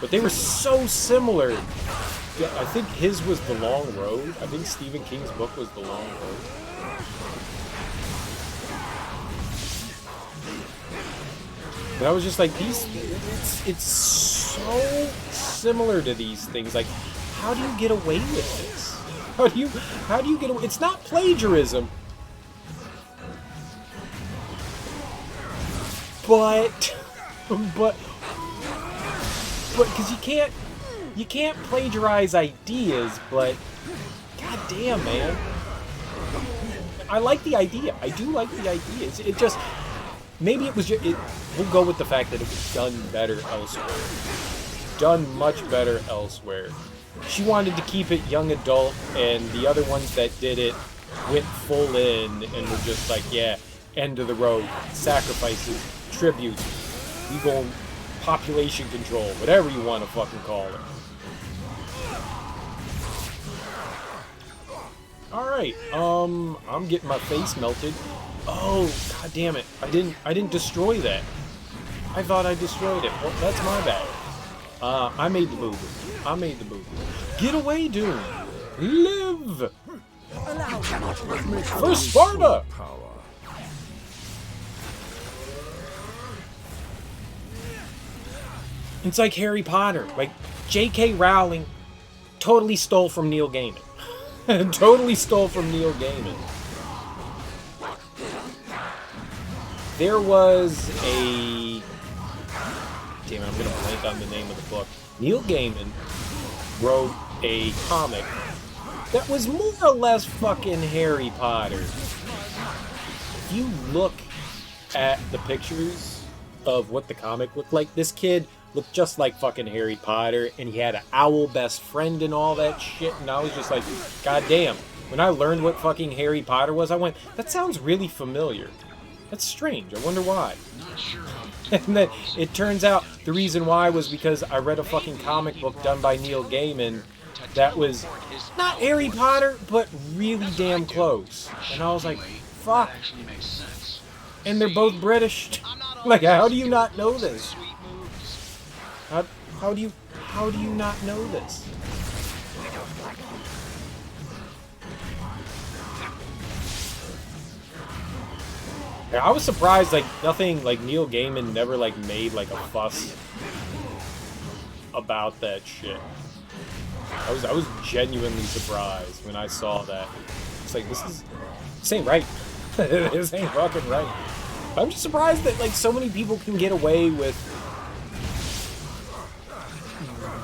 but they were so similar. I think his was The Long Road. I think Stephen King's book was The Long Road. But I was just like, it's so similar to these things. Like, how do you get away with this? How do you get away? It's not plagiarism. But because you can't plagiarize ideas, but god damn, man, I like the idea. I do like the idea. It just, maybe it was just, we'll go with the fact that it was done better elsewhere. Done much better elsewhere. She wanted to keep it young adult, and the other ones that did it went full in and were just like, yeah, end of the road, sacrifices, tribute, you go population control, whatever you want to fucking call it. Alright, I'm getting my face melted. Oh, god damn it. I didn't destroy that. I thought I destroyed it. Well, that's my bad. I made the boo-boo. Get away, Doom. Live! For Sparta! It's like Harry Potter. Like, J.K. Rowling totally stole from Neil Gaiman. Totally stole from Neil Gaiman. There was a... Damn it, I'm gonna blank on the name of the book. Neil Gaiman wrote a comic that was more or less fucking Harry Potter. you look at the pictures of what the comic looked like, this kid looked just like fucking Harry Potter, and he had an owl best friend and all that shit, and I was just like, god damn. When I learned what fucking Harry Potter was, I went, that sounds really familiar. That's strange. I wonder why. Not sure how And then it turns out the reason why was because I read a fucking comic book done by Neil Gaiman that was not Harry Potter, but really damn close. And I was like, fuck. actually makes sense. And they're both British. Like, how do you not know this? Sweet moves. How do you not know this? I was surprised, like, nothing, like, Neil Gaiman never, like, made, like, a fuss about that shit. I was genuinely surprised when I saw that. It's like, this ain't right. This ain't fucking right. I'm just surprised that, like, so many people can get away with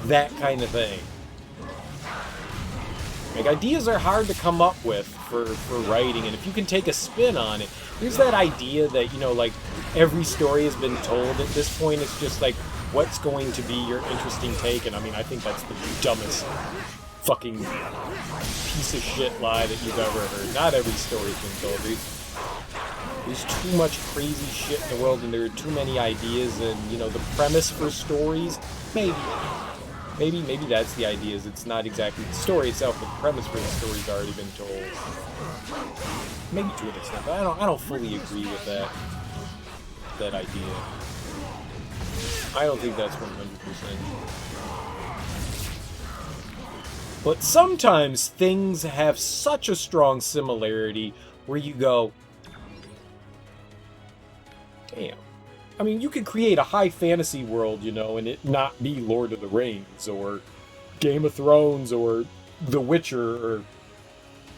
that kind of thing. Like, ideas are hard to come up with for writing, and if you can take a spin on it, there's that idea that, you know, like, every story has been told at this point. It's just like, what's going to be your interesting take? And I mean, I think that's the dumbest fucking piece of shit lie that you've ever heard. Not every story's been told. There's too much crazy shit in the world, and there are too many ideas, and, you know, the premise for stories, maybe that's the idea, is it's not exactly the story itself, but the premise for the story's already been told. Maybe to an extent, but I don't fully agree with that idea. I don't think that's 100%. But sometimes things have such a strong similarity where you go, damn. I mean, you could create a high fantasy world, you know, and it not be Lord of the Rings, or Game of Thrones, or The Witcher, or...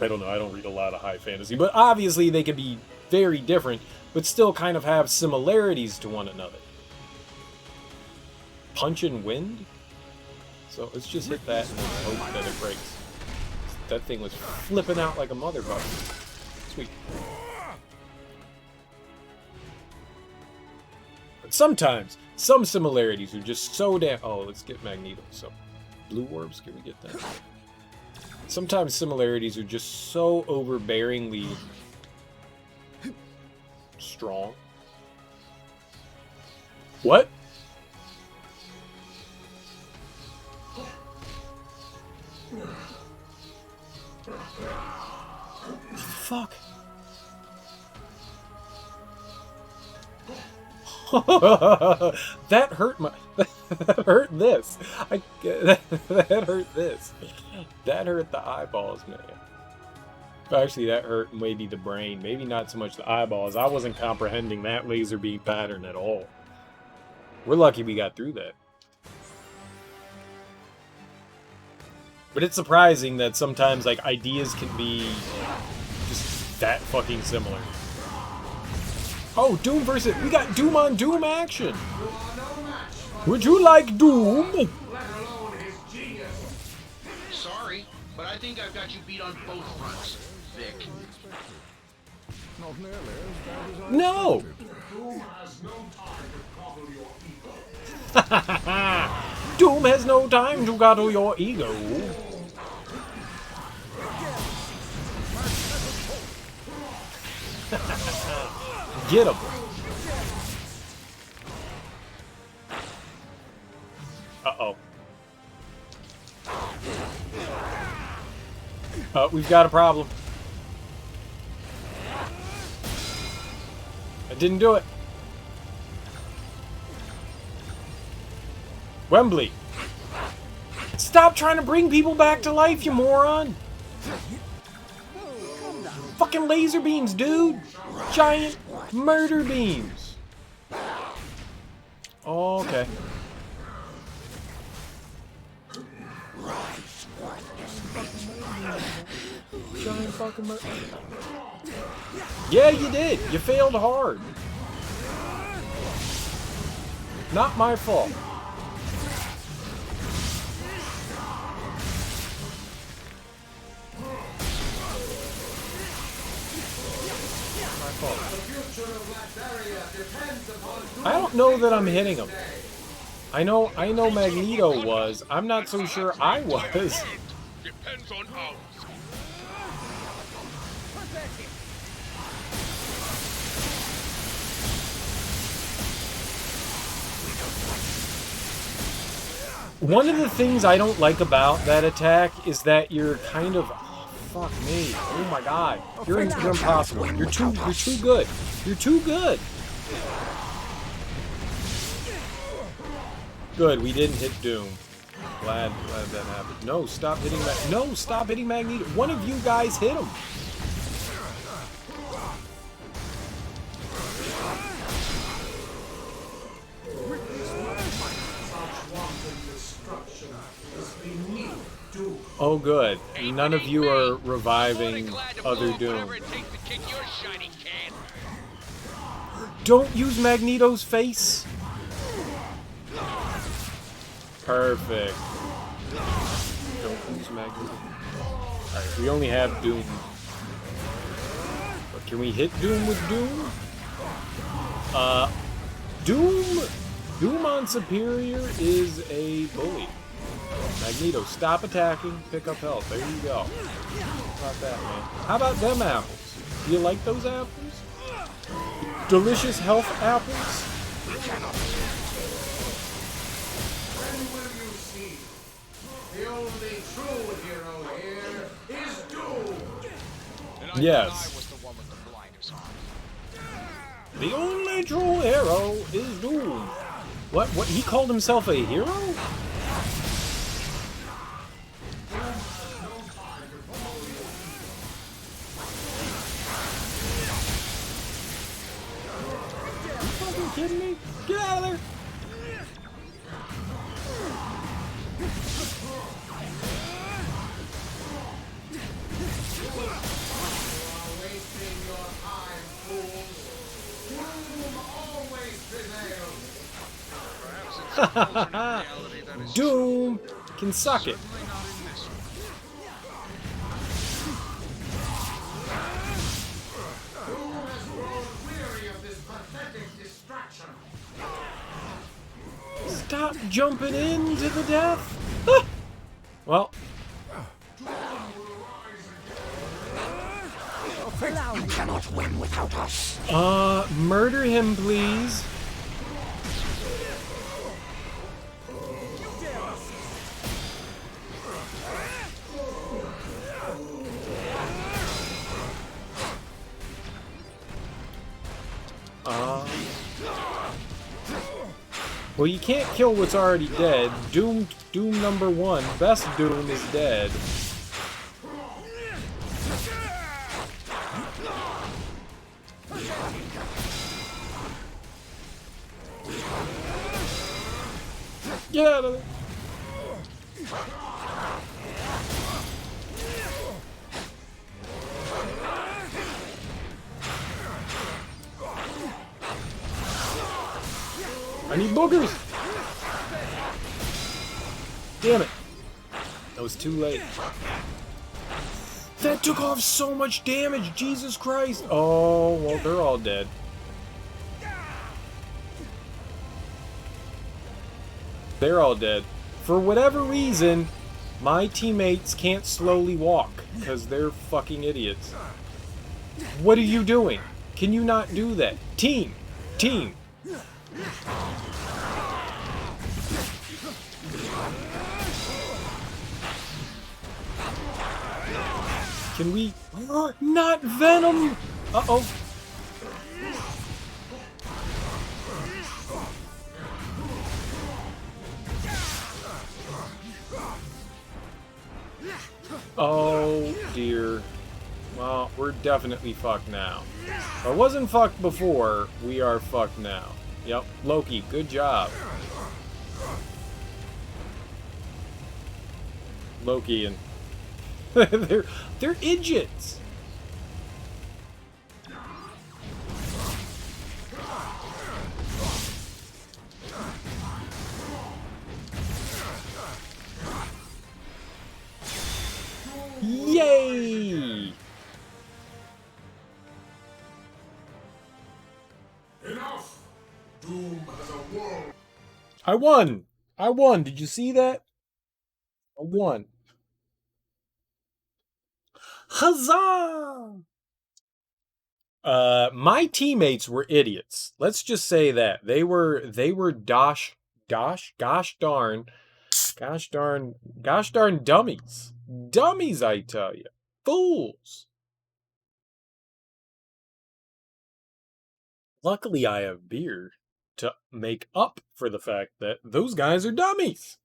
I don't know, I don't read a lot of high fantasy, but obviously they could be very different, but still kind of have similarities to one another. Punch and Wind? So let's just hit that and then hope that it breaks. That thing was flipping out like a motherfucker. Sweet. But sometimes, some similarities are just so damn... Oh, let's get Magneto. So, blue orbs, can we get that? Sometimes similarities are just so overbearingly strong. What? Fuck. That hurt my... that hurt this. That hurt this. That hurt the eyeballs, man. Actually, that hurt maybe the brain. Maybe not so much the eyeballs. I wasn't comprehending that laser beam pattern at all. We're lucky we got through that. But it's surprising that sometimes, like, ideas can be just that fucking similar. Oh, Doom versus... We got Doom on Doom action! Would you like Doom? Sorry, but I think I've got you beat on both fronts, Vic. Not nearly as bad as I No! Doom has no time to coddle your ego. Get him. Uh-oh. We've got a problem. I didn't do it. Wembley. Stop trying to bring people back to life, you moron. Fucking laser beams, dude. Giant murder beams. Okay. Giant fucking murder. Yeah, you did. You failed hard. Not my fault. I don't know that I'm hitting him. I know Magneto was. I'm not so sure I was. Depends on ours. One of the things I don't like about that attack is that you're kind of... Oh, fuck me. Oh my god. You're impossible. You're too good. You're too good. Good, we didn't hit Doom. Glad that happened. No, stop hitting stop hitting Magneto. One of you guys hit him. Oh, good. None of you are reviving other Doom. Don't use Magneto's face. Perfect. Don't use Magneto. Alright, we only have Doom. But can we hit Doom with Doom? Doom on Superior is a bully. Magneto, stop attacking, pick up health. There you go. How about that, man? How about them apples? Do you like those apples? Delicious health apples? When will you see? The only true hero here is Doom. Yes. The only true hero is Doom. What? He called himself a hero? Kidding me? Get out of there! Doom can suck it. Stop jumping into the death. Ah! Well. You cannot win without us. Murder him, please. Well, you can't kill what's already dead. Doom number 1, best Doom is dead. Get out of there. I need boogers! Damn it. That was too late. That took off so much damage, Jesus Christ! Oh, well, they're all dead. They're all dead. For whatever reason, my teammates can't slowly walk, because they're fucking idiots. What are you doing? Can you not do that? Team! Team! Can we... Not Venom! Uh-oh. Oh, dear. Well, we're definitely fucked now. If I wasn't fucked before, we are fucked now. Yep, Loki, good job. Loki and... they're idiots! Yay! I won! I won! Did you see that? I won. Huzzah! My teammates were idiots. Let's just say that. They were gosh darn dummies. Dummies, I tell you. Fools. Luckily, I have beer to make up for the fact that those guys are dummies.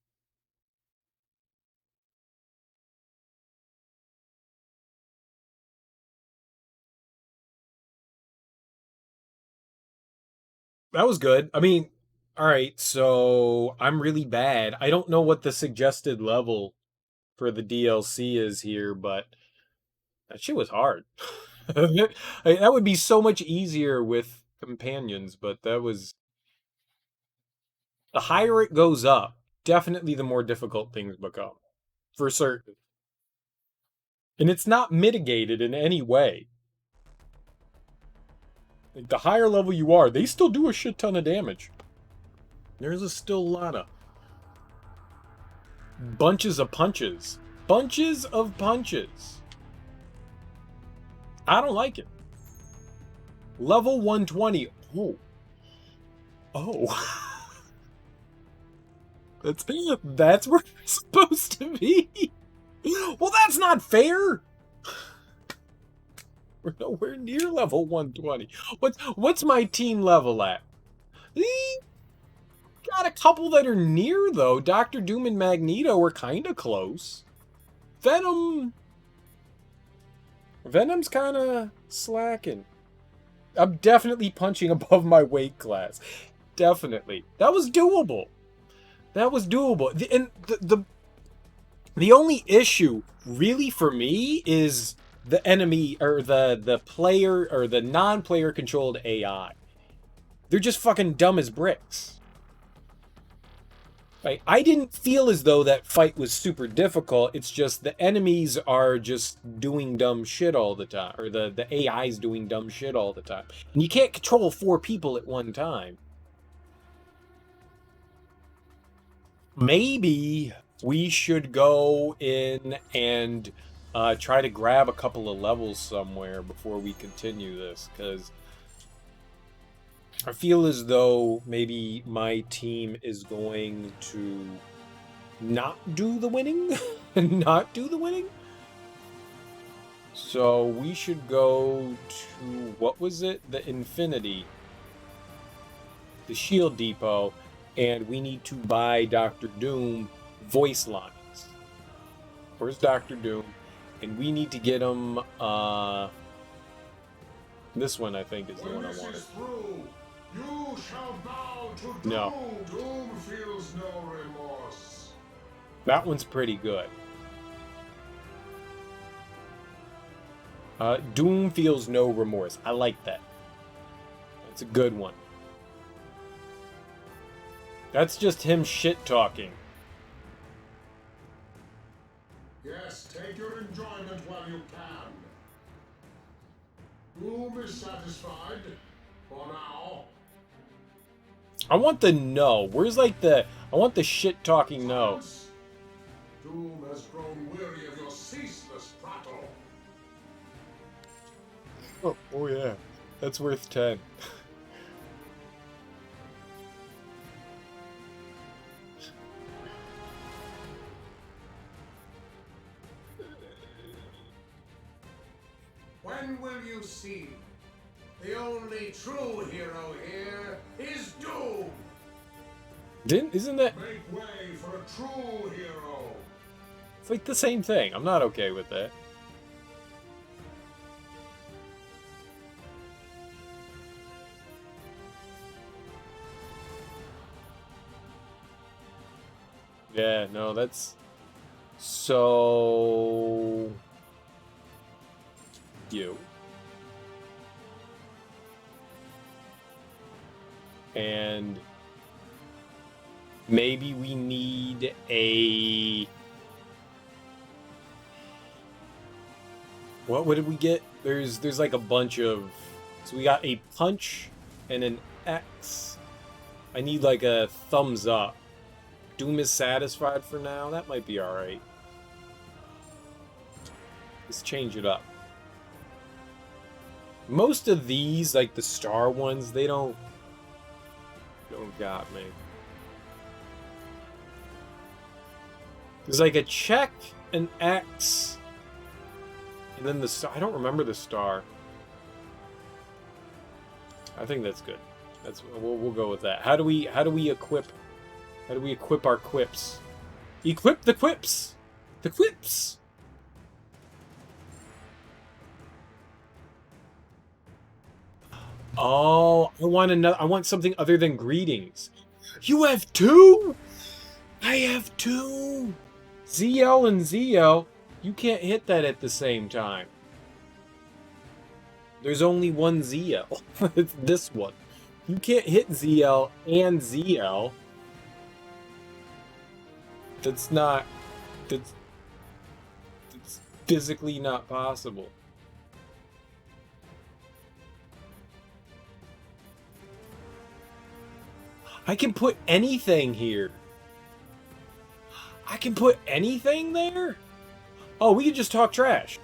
That was good. I mean, all right, so I'm really bad. I don't know what the suggested level for the DLC is here, but that shit was hard. That would be so much easier with companions, but that was the higher it goes up, definitely the more difficult things become. For certain. And it's not mitigated in any way. Like, the higher level you are, they still do a shit ton of damage. There's still a lot of bunches of punches. Bunches of punches. I don't like it. Level 120. Oh. Oh. That's where we're supposed to be. Well, that's not fair. We're nowhere near level 120. What's my team level at? Got a couple that are near, though. Dr. Doom and Magneto are kind of close. Venom's kind of slacking. I'm definitely punching above my weight class. Definitely. That was doable. That was doable. And the only issue, really, for me, is the enemy, or the player, or the non-player controlled AI. They're just fucking dumb as bricks. Like, I didn't feel as though that fight was super difficult. It's just the enemies are just doing dumb shit all the time. Or the AI's doing dumb shit all the time. And you can't control 4 people at one time. Maybe we should go in and try to grab a couple of levels somewhere before we continue this. Because I feel as though maybe my team is going to not do the winning. Not do the winning. So we should go to, what was it? The Infinity. The Shield Depot. And we need to buy Dr. Doom voice lines. Where's Dr. Doom? And we need to get him, this one I think is the one I wanted. You shall bow to No. Doom. Doom feels no remorse. That one's pretty good. Doom feels no remorse. I like that. That's a good one. That's just him shit-talking. Yes, take your enjoyment while you can. Doom is satisfied. For now. I want the no. Where's like the... I want the shit-talking no. Doom has grown weary of your ceaseless prattle. Oh yeah. That's worth 10. When will you see? The only true hero here is Doom! Isn't that... Make way for a true hero! It's like the same thing. I'm not okay with that. Yeah, no, that's... So... You. And... maybe we need a... What did we get? There's like a bunch of... So we got a punch and an X. I need like a thumbs up. Doom is satisfied for now. That might be alright. Let's change it up. Most of these, like the star ones, they don't got me. There's like a check, an X, and then the star. I don't remember the star. I think that's good. We'll go with that. How do we equip? How do we equip our quips? Equip the quips. The quips. Oh, I want another. I want something other than greetings. You have two? I have two. ZL and ZL. You can't hit that at the same time. There's only one ZL. It's this one. You can't hit ZL and ZL. That's physically not possible. I can put anything here. I can put anything there? Oh, we can just talk trash.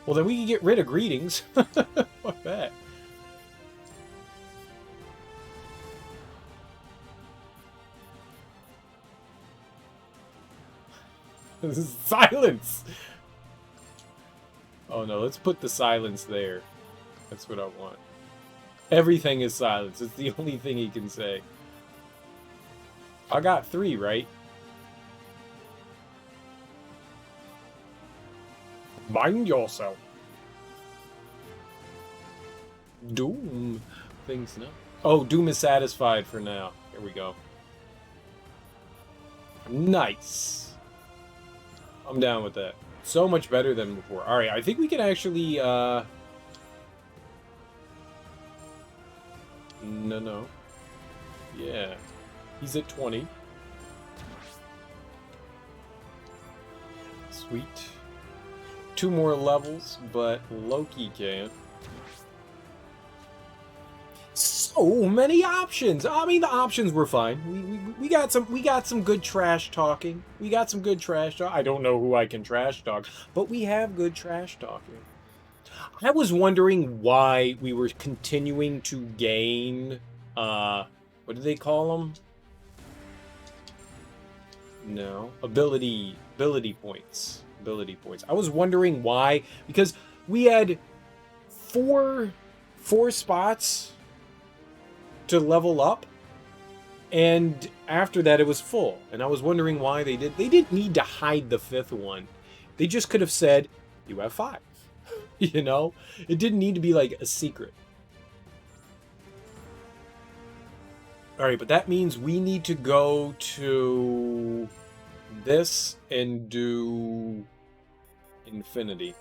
Well, then we can get rid of greetings. Fuck that. Silence! Oh no, let's put the silence there. That's what I want. Everything is silence. It's the only thing he can say. I got 3, right? Mind yourself. Doom. Things no. Oh, Doom is satisfied for now. Here we go. Nice. I'm down with that. So much better than before. Alright, I think we can actually, No. Yeah. He's at 20. Sweet. 2 more levels, but Loki can. So many options. I mean, the options were fine. We got some good trash talking. We got some good trash talk. I don't know who I can trash talk, but we have good trash talking. I was wondering why we were continuing to gain, what do they call them? No, ability points. Ability points. I was wondering why, because we had four spots to level up, and after that it was full. And I was wondering why they didn't need to hide the 5th one. They just could have said, you have 5. You know? It didn't need to be like a secret. Alright, but that means we need to go to this and do Infinity.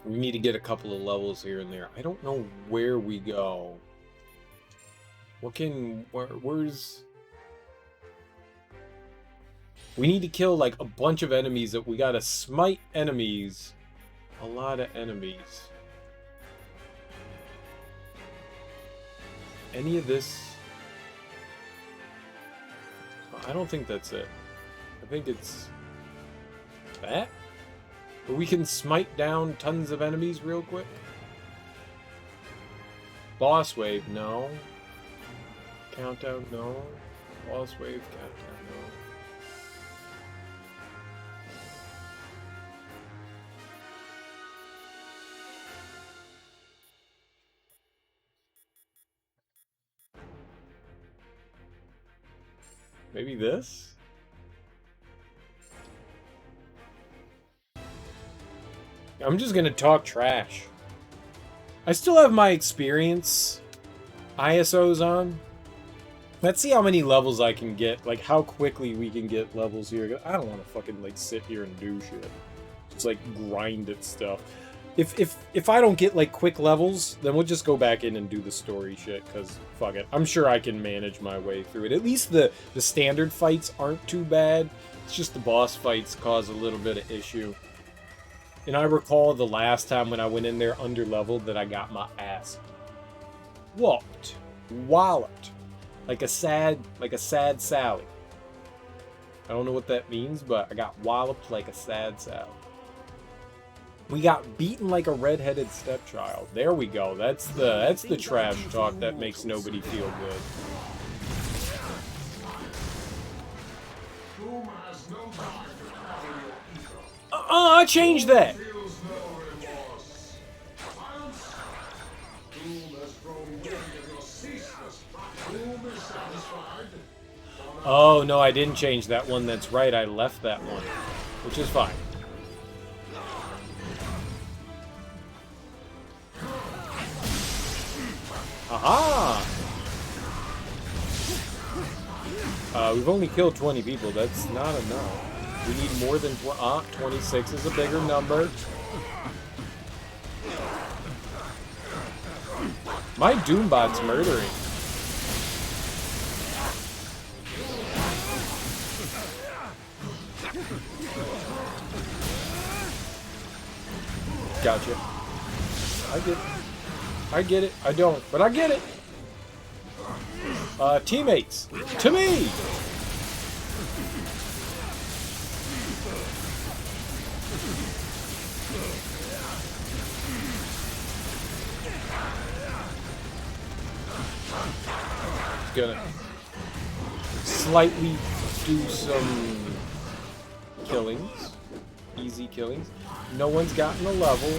We need to get a couple of levels here and there. I don't know where we go. Where's... We need to kill, like, a bunch of enemies. That we gotta smite enemies. A lot of enemies. Any of this... I don't think that's it. I think it's... that? But we can smite down tons of enemies real quick. Boss wave, no. Countdown, no. Boss wave, countdown, no. Maybe this? I'm just gonna talk trash. I still have my experience ISOs on. Let's see how many levels I can get. Like, how quickly we can get levels here. I don't want to fucking, like, sit here and do shit. Just, like, grind at stuff. If I don't get, like, quick levels, then we'll just go back in and do the story shit, because, fuck it. I'm sure I can manage my way through it. At least the standard fights aren't too bad. It's just the boss fights cause a little bit of issue. And I recall the last time when I went in there under-leveled that I got my ass whooped. walloped. Like a sad Sally. I don't know what that means, but I got walloped like a sad Sally. We got beaten like a red-headed stepchild. There we go. That's the trash talk that makes nobody feel good. Change that. Oh, no, I didn't change that one. That's right. I left that one, which is fine. Aha! We've only killed 20 people. That's not enough. We need more than 26 is a bigger number. My Doombot's murdering. Gotcha. I get it. I get it. I don't, but I get it. Teammates, to me! Gonna slightly do some killings. Easy killings. No one's gotten a level.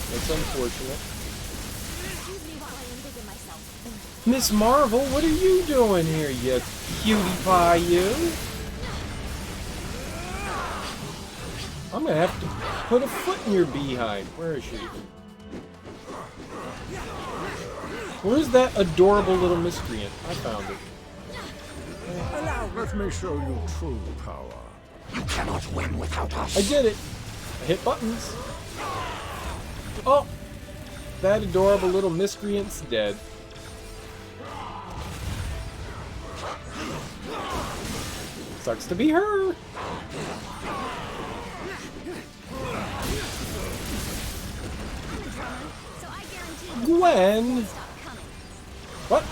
That's unfortunate. Miss Marvel, what are you doing here, you cutie pie, you? I'm gonna have to put a foot in your behind. Where is she? Where's that adorable little miscreant? I found it. Let me show you true power. You cannot win without us. I did it. I hit buttons. Oh! That adorable little miscreant's dead. Sucks to be her. Gwen? What?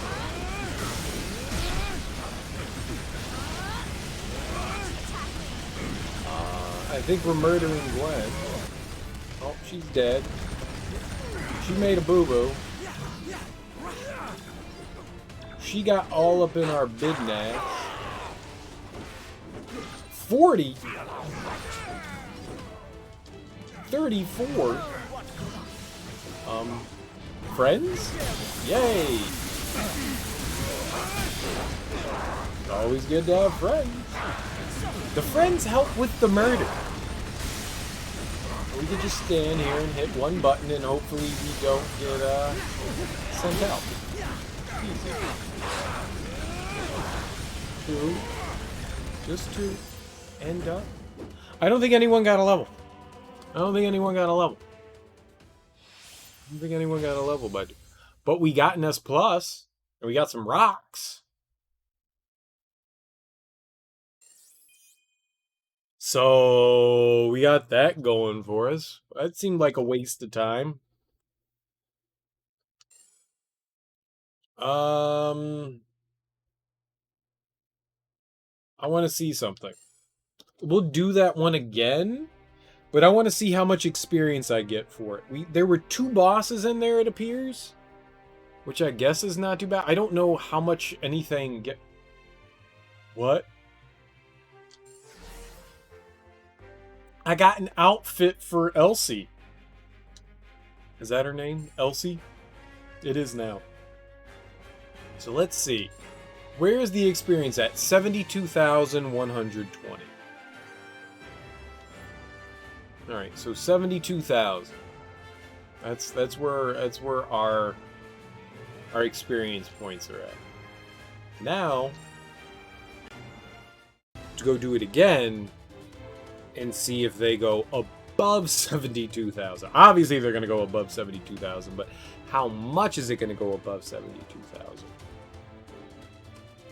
I think we're murdering Gwen. Oh, she's dead. She made a boo-boo. She got all up in our business. 40? 34? Friends? Yay! Always good to have friends. The friends help with the murder. We could just stand here and hit one button and hopefully we don't get sent out. Easy. 2. Just 2. And done. I don't think anyone got a level. I don't think anyone got a level. But we got an S+, and we got some rocks. So we got that going for us. That seemed like a waste of time. I want to see something. We'll do that one again, but I want to see how much experience I get for it. There were 2 bosses in there, it appears, which I guess is not too bad. I don't know how much anything get. What? I got an outfit for Elsie. Is that her name? Elsie? It is now. So let's see. Where is the experience at? 72,120. All right, so 72,000. That's where our experience points are at. Now, to go do it again and see if they go above 72,000. Obviously, they're going to go above 72,000, but how much is it going to go above 72,000?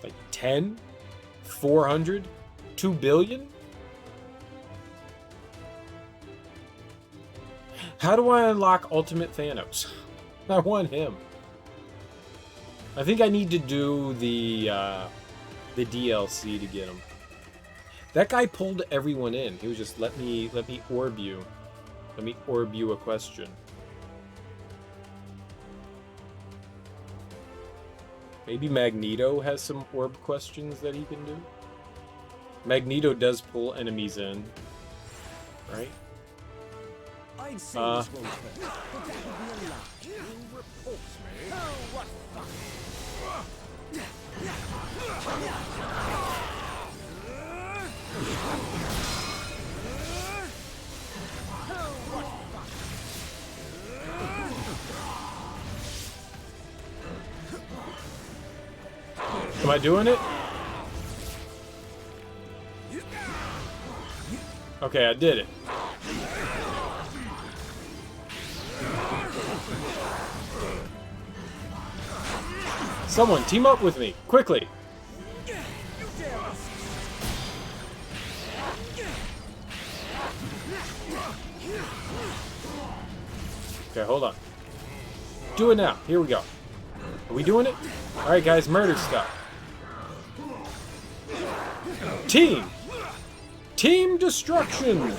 Like 10? 400? 2 billion? How do I unlock Ultimate Thanos? I want him. I think I need to do the DLC to get him. That guy pulled everyone in. He was just, let me orb you. Let me orb you a question. Maybe Magneto has some orb questions that he can do? Magneto does pull enemies in, right? I'd say this won't hurt, but that would be a lie. You repulse me. Oh, what fun! Am I doing it? Okay, I did it. Someone team up with me, quickly. Okay, hold on. Do it now. Here we go. Are we doing it? Alright, guys, murder stuff. Team! Team destruction!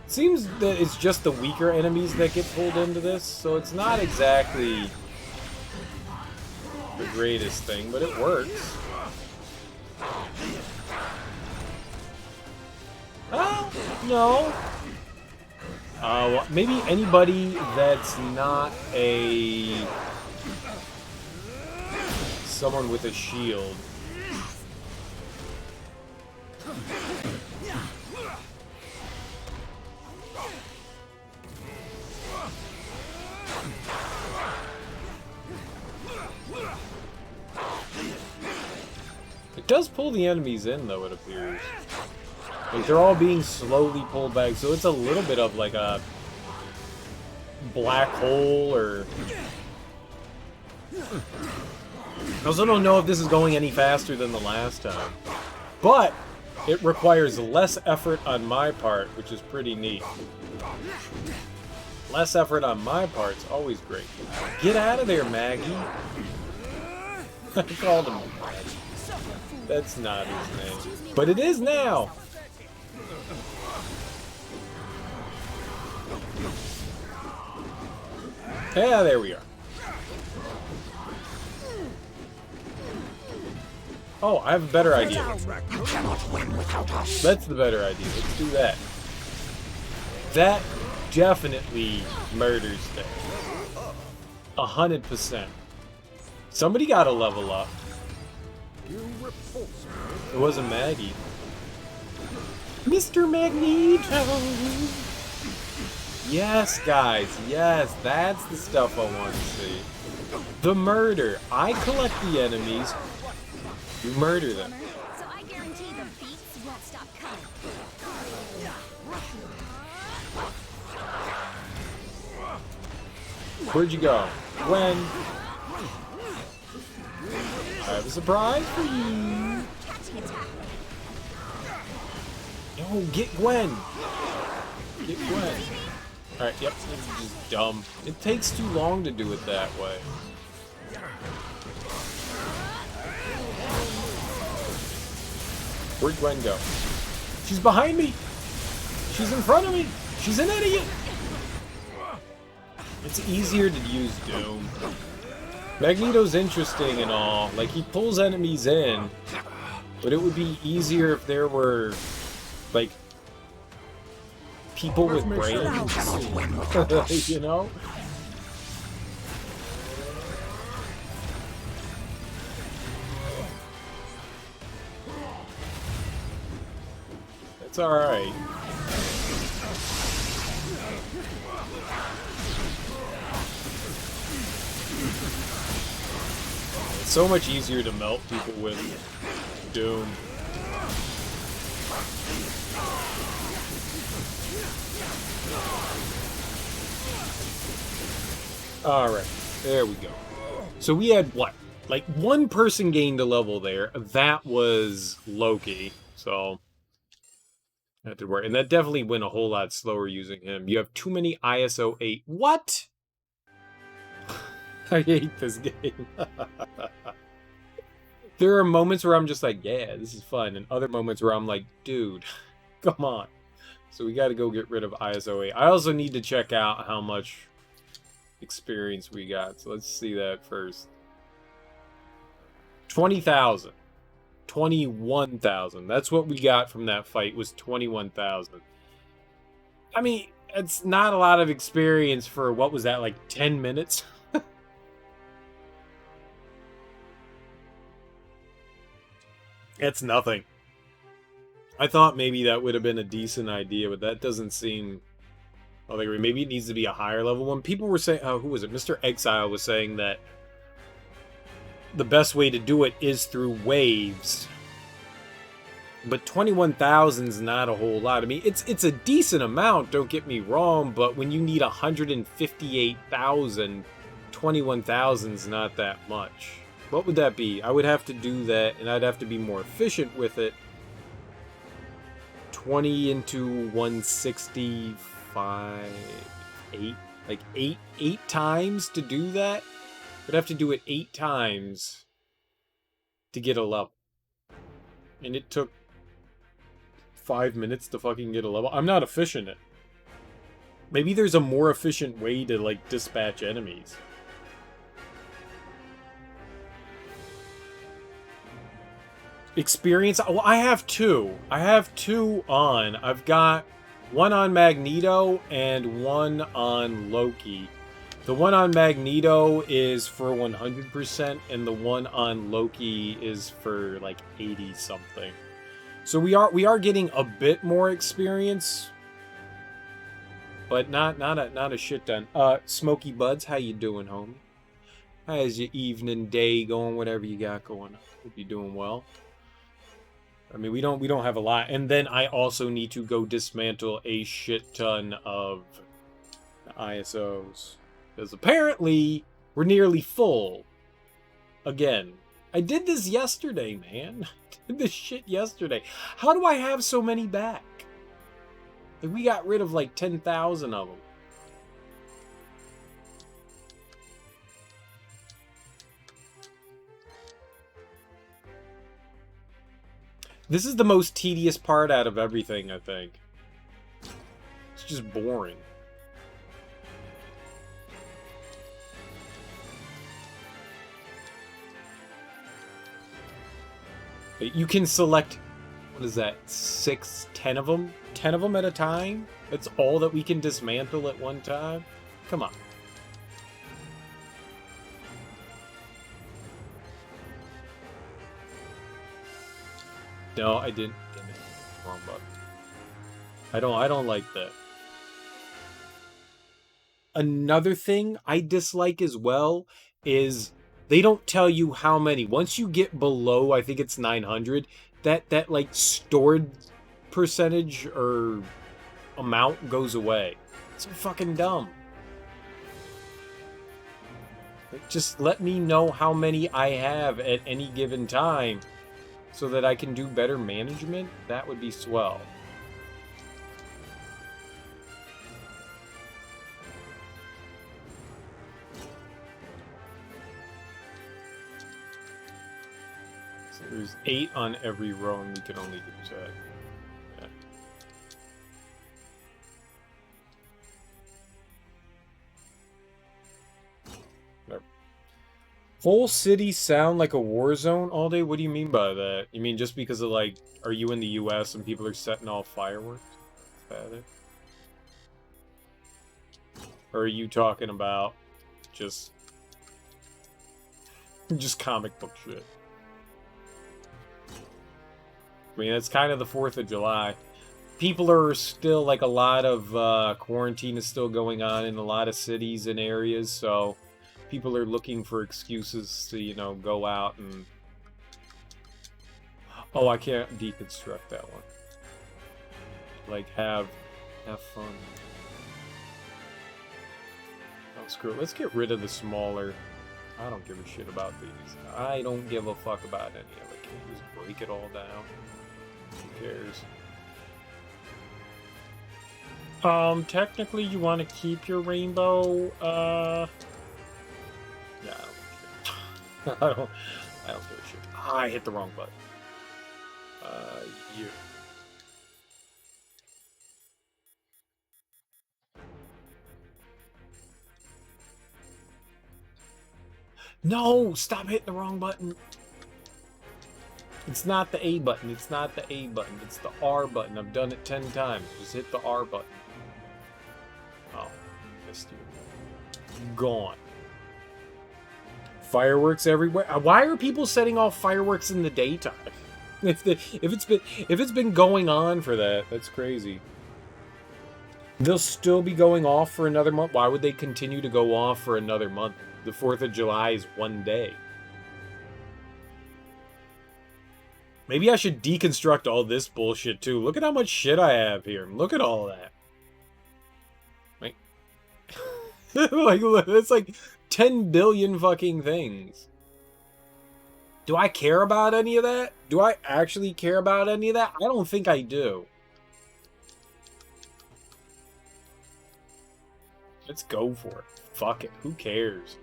Seems that it's just the weaker enemies that get pulled into this, so it's not exactly the greatest thing, but it works. No. Well, maybe anybody that's not someone with a shield. It does pull the enemies in, though, it appears. Like, they're all being slowly pulled back, so it's a little bit of, like, a black hole, or... I also don't know if this is going any faster than the last time. But, it requires less effort on my part, which is pretty neat. Less effort on my part's always great. Get out of there, Maggie! I called him Maggie. That's not his name. But it is now! Yeah, there we are. Oh, I have a better idea. You cannot win without us. That's the better idea. Let's do that. That definitely murders things. 100%. Somebody got to level up. You repulse me. It wasn't Maggie. Mr. Magneto! Yes, guys. Yes, that's the stuff I want to see. The murder. I collect the enemies. You murder them. So I guarantee the beats won't stop coming. Where'd you go? Gwen. I have a surprise for you. Catching attack. No, get Gwen. Get Gwen. Alright, yep, it's just dumb. It takes too long to do it that way. Where'd Gwen go? She's behind me! She's in front of me! She's an idiot! It's easier to use Doom. Magneto's interesting and all. Like, he pulls enemies in. But it would be easier if there were, like, people with brains. You know? It's alright. It's so much easier to melt people with Doom. Alright, there we go. So we had, what? Like, one person gained a level there. That was Loki, so... That did work. And that definitely went a whole lot slower using him. You have too many ISO 8. What? I hate this game. There are moments where I'm just like, yeah, this is fun. And other moments where I'm like, dude, come on. So we got to go get rid of ISO 8. I also need to check out how much experience we got. So let's see that first. 20,000. 21,000. That's what we got from that fight, was 21,000. I mean, it's not a lot of experience for, what was that, like 10 minutes? It's nothing. I thought maybe that would have been a decent idea, but that doesn't seem... Oh, maybe it needs to be a higher level one. People were saying... Oh, who was it? Mr. Exile was saying that the best way to do it is through waves. But 21,000 is not a whole lot. I mean, it's a decent amount, don't get me wrong, but when you need 158,000, 21,000 is not that much. What would that be? I would have to do that, and I'd have to be more efficient with it. 20 into 165... 8? Like 8 times to do that? I'd have to do it 8 times to get a level. And it took 5 minutes to fucking get a level. I'm not efficient at it. Maybe there's a more efficient way to, like, dispatch enemies. Experience? Well, I have 2. I have 2 on. I've got one on Magneto and one on Loki. The one on Magneto is for 100%, and the one on Loki is for like 80-something. So we are getting a bit more experience, but not a shit ton. Smoky Buds, how you doing, homie? How's your evening, day going? Whatever you got going on. Hope you're doing well. I mean, we don't have a lot, and then I also need to go dismantle a shit ton of ISOs. Because apparently, we're nearly full. Again. I did this yesterday, man. I did this shit yesterday. How do I have so many back? Like, we got rid of like 10,000 of them. This is the most tedious part out of everything, I think. It's just boring. You can select, what is that, 6, 10 of them? 10 of them at a time? That's all that we can dismantle at one time? Come on. No, I didn't. Damn it. Wrong button. I don't like that. Another thing I dislike as well is they don't tell you how many. Once you get below, I think it's 900, that like stored percentage or amount goes away. It's so fucking dumb. Like, just let me know how many I have at any given time so that I can do better management. That would be swell. There's 8 on every row, and we can only do 10. Yeah. Whatever. Whole city sound like a war zone all day? What do you mean by that? You mean just because of, like, are you in the US and people are setting off fireworks? Is that it? Or are you talking about just comic book shit? I mean, it's kind of the 4th of July. People are still, like, a lot of quarantine is still going on in a lot of cities and areas, so people are looking for excuses to, you know, go out and... Oh, I can't deconstruct that one. Like, have fun. Oh, screw it. Let's get rid of the smaller... I don't give a shit about these. I don't give a fuck about any of it. Can we just break it all down? Who cares? Technically you want to keep your rainbow, yeah, I don't care. I don't give a shit. Ah, I hit the wrong button. You. No! Stop hitting the wrong button! It's not the A button. It's not the A button. It's the R button. I've done it 10 times. Just hit the R button. Oh, missed you. Gone. Fireworks everywhere. Why are people setting off fireworks in the daytime? If it's been going on for that, that's crazy. They'll still be going off for another month. Why would they continue to go off for another month? The 4th of July is one day. Maybe I should deconstruct all this bullshit too. Look at how much shit I have here. Look at all that. Like, it's like 10 billion fucking things. Do I care about any of that? Do I actually care about any of that? I don't think I do. Let's go for it. Fuck it. Who cares?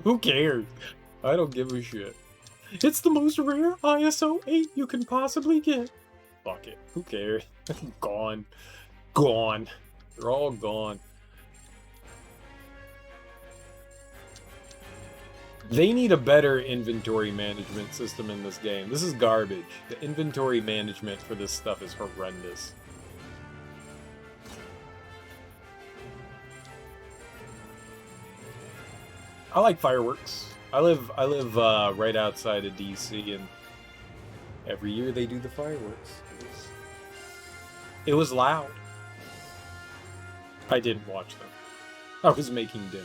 Who cares? I don't give a shit. It's the most rare ISO 8 you can possibly get. Fuck it. Who cares? Gone. Gone. They're all gone. They need a better inventory management system in this game. This is garbage. The inventory management for this stuff is horrendous. I like fireworks. I live right outside of DC, and every year they do the fireworks. It was loud. I didn't watch them. I was making dinner.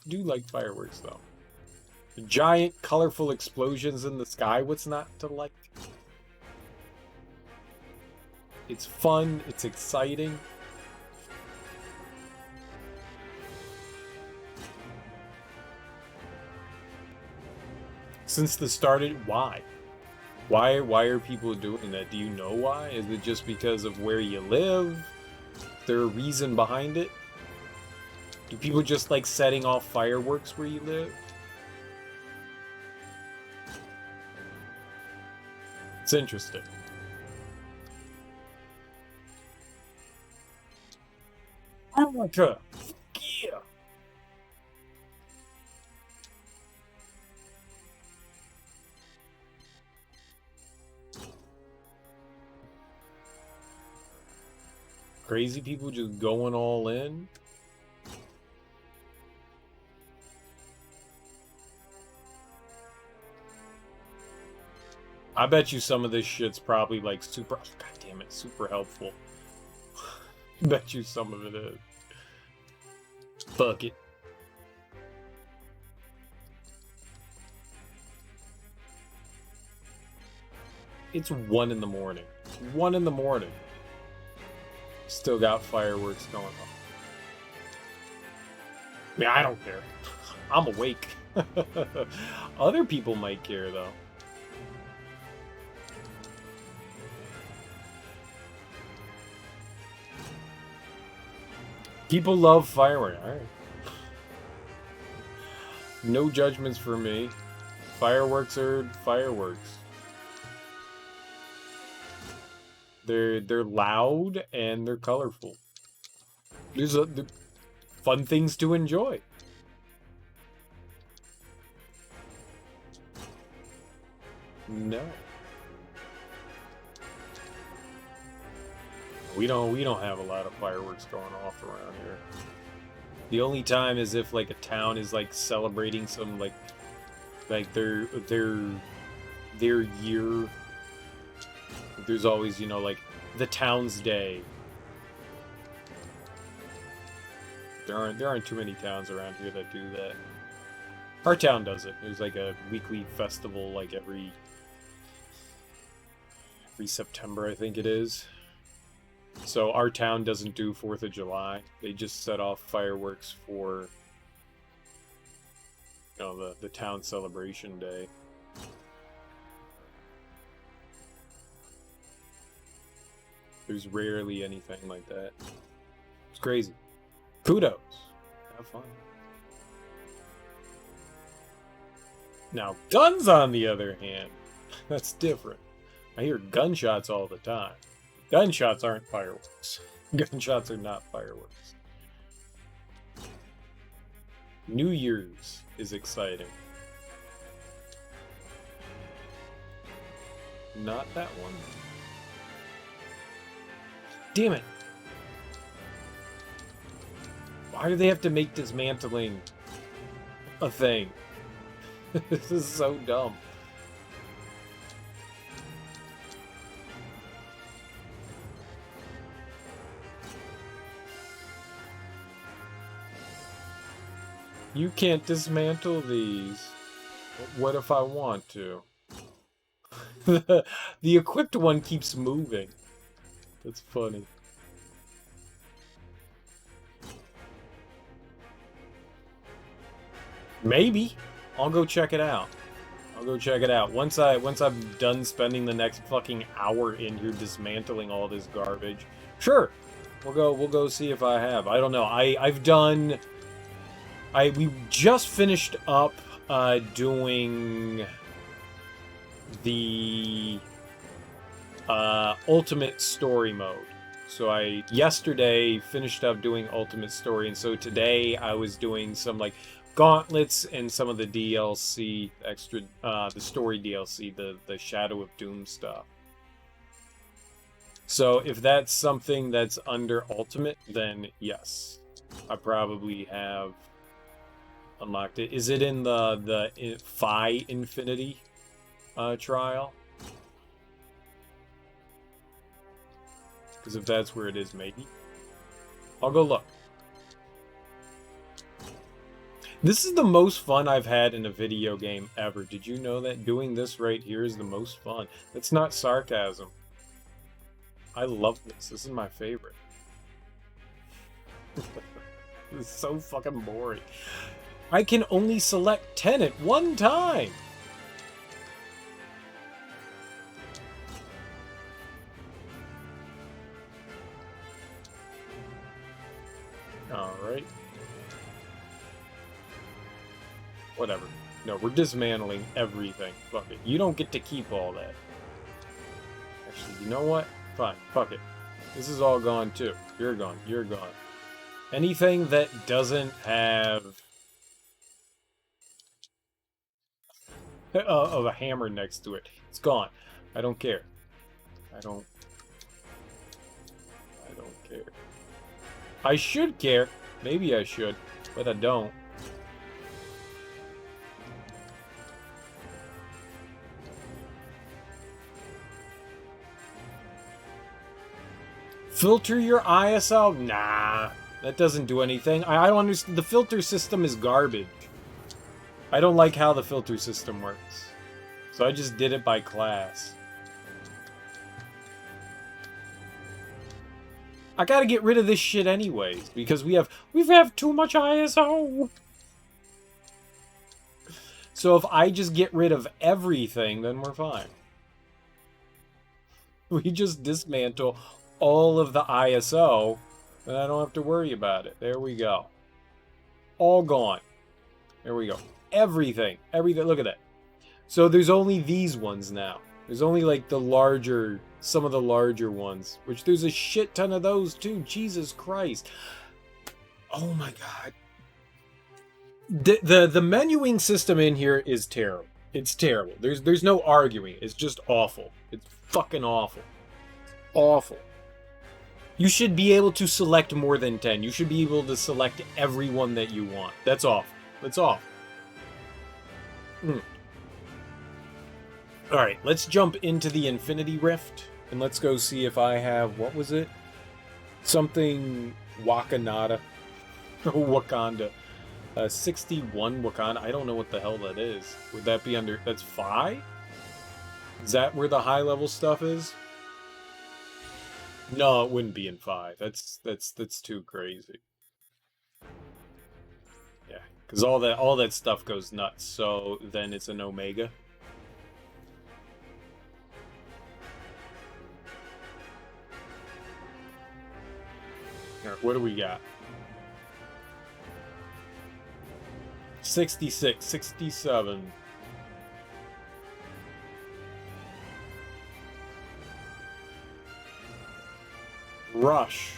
I do like fireworks though. Giant, colorful explosions in the sky. What's not to like? It's fun. It's exciting. Since the started, why? Why are people doing that? Do you know why? Is it just because of where you live? Is there a reason behind it? Do people just like setting off fireworks where you live? It's interesting. America! Yeah! Crazy people just going all in. I bet you some of this shit's probably like super, oh, god damn it, super helpful. I bet you some of it is. Fuck it. It's 1 in the morning. 1 in the morning. Still got fireworks going on. I mean, I don't care. I'm awake. Other people might care, though. People love fireworks. Alright. No judgments for me. Fireworks are fireworks. They're loud and they're colorful. These are the fun things to enjoy. No. We don't have a lot of fireworks going off around here. The only time is if like a town is like celebrating some like their year. There's always, you know, like the town's day. There aren't too many towns around here that do that. Our town does it. There's like a weekly festival like every September, I think it is. So our town doesn't do 4th of July. They just set off fireworks for, you know, the town celebration day. There's rarely anything like that. It's crazy. Kudos. Have fun. Now, guns, on the other hand, that's different. I hear gunshots all the time. Gunshots aren't fireworks. Gunshots are not fireworks. New Year's is exciting. Not that one. Damn it. Why do they have to make dismantling a thing? This is so dumb. You can't dismantle these. What if I want to? The equipped one keeps moving. That's funny. Maybe. I'll go check it out. I'll go check it out. Once I'm done spending the next fucking hour in here dismantling all this garbage. Sure. We'll go see if I have. I don't know. We just finished up doing the ultimate story mode. So I yesterday finished up doing ultimate story, and so today I was doing some like gauntlets and some of the DLC extra, the story DLC, the Shadow of Doom stuff. So if that's something that's under ultimate, then yes, I probably have unlocked it. Is it in the Phi Infinity trial? Because if that's where it is, maybe. I'll go look. This is the most fun I've had in a video game ever. Did you know that? Doing this right here is the most fun. That's not sarcasm. I love this. This is my favorite. It's so fucking boring. I can only select 10 at one time. Alright. Whatever. No, we're dismantling everything. Fuck it. You don't get to keep all that. Actually, you know what? Fine. Fuck it. This is all gone too. You're gone. You're gone. Anything that doesn't have a hammer next to it, it's gone. I don't care. I don't care. I should care. Maybe I should, but I don't. Filter your ISO? Nah, that doesn't do anything. I don't understand. The filter system is garbage. I don't like how the filter system works. So I just did it by class. I gotta get rid of this shit anyways, because we have too much ISO. So if I just get rid of everything, then we're fine. We just dismantle all of the ISO, and I don't have to worry about it. There we go. All gone. There we go. Everything. Everything. Look at that. So there's only these ones now. There's only like the larger, some of the larger ones, which there's a shit ton of those too. Jesus Christ. Oh my God. The menuing system in here is terrible. It's terrible. There's no arguing. It's just awful. It's fucking awful. Awful. You should be able to select more than 10. You should be able to select everyone that you want. That's awful. That's awful. Alright, let's jump into the Infinity Rift, and let's go see if I have, what was it? Something Wakanada. Wakanda. 61 Wakanda. I don't know what the hell that is. Would that be under, that's Phi? Is that where the high level stuff is? No, it wouldn't be in 5. That's too crazy. Yeah, because all that stuff goes nuts. So then it's an Omega. Alright, what do we got? 66, 67. Rush.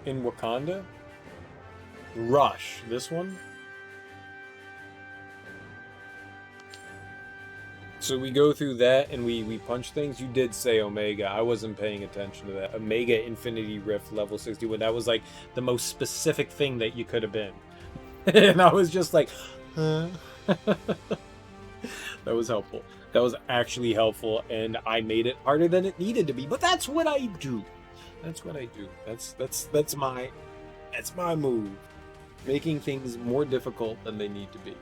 In Wakanda? Rush. This one? So we go through that and we punch things. You did say Omega. I wasn't paying attention to that. Omega Infinity Rift level 61. That was like the most specific thing that you could have been. And I was just like, huh? That was helpful. That was actually helpful, and I made it harder than it needed to be. But that's what I do. That's what I do. That's my move. Making things more difficult than they need to be.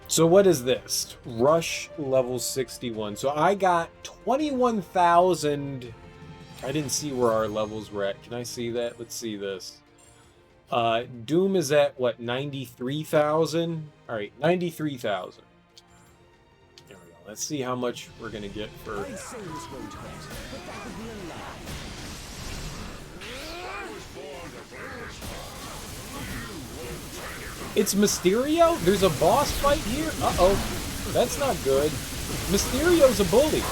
So what is this? Rush level 61. So I got 21,000. I didn't see where our levels were at. Can I see that? Let's see this. Doom is at, what, 93,000? Alright, 93,000. There we go. Let's see how much we're going to get for... I say this won't hurt, but that would be a lie. It's Mysterio? There's a boss fight here? Uh-oh. That's not good. Mysterio's a bully.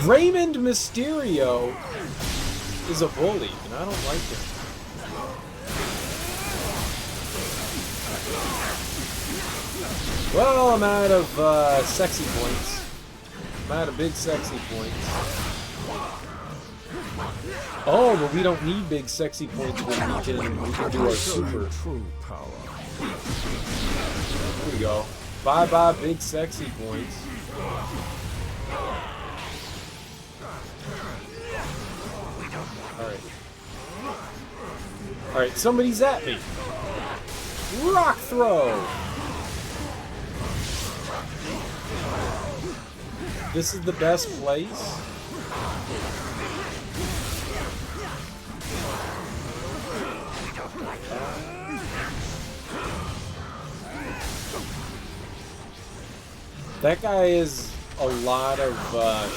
Raymond Mysterio is a bully, and I don't like him. Well, I'm out of sexy points. I'm out of big sexy points. Oh, but we don't need big sexy points when we can do our super. True power. There we go. Bye-bye big sexy points. Alright. Alright, somebody's at me. Rock throw! This is the best place. That guy is a lot of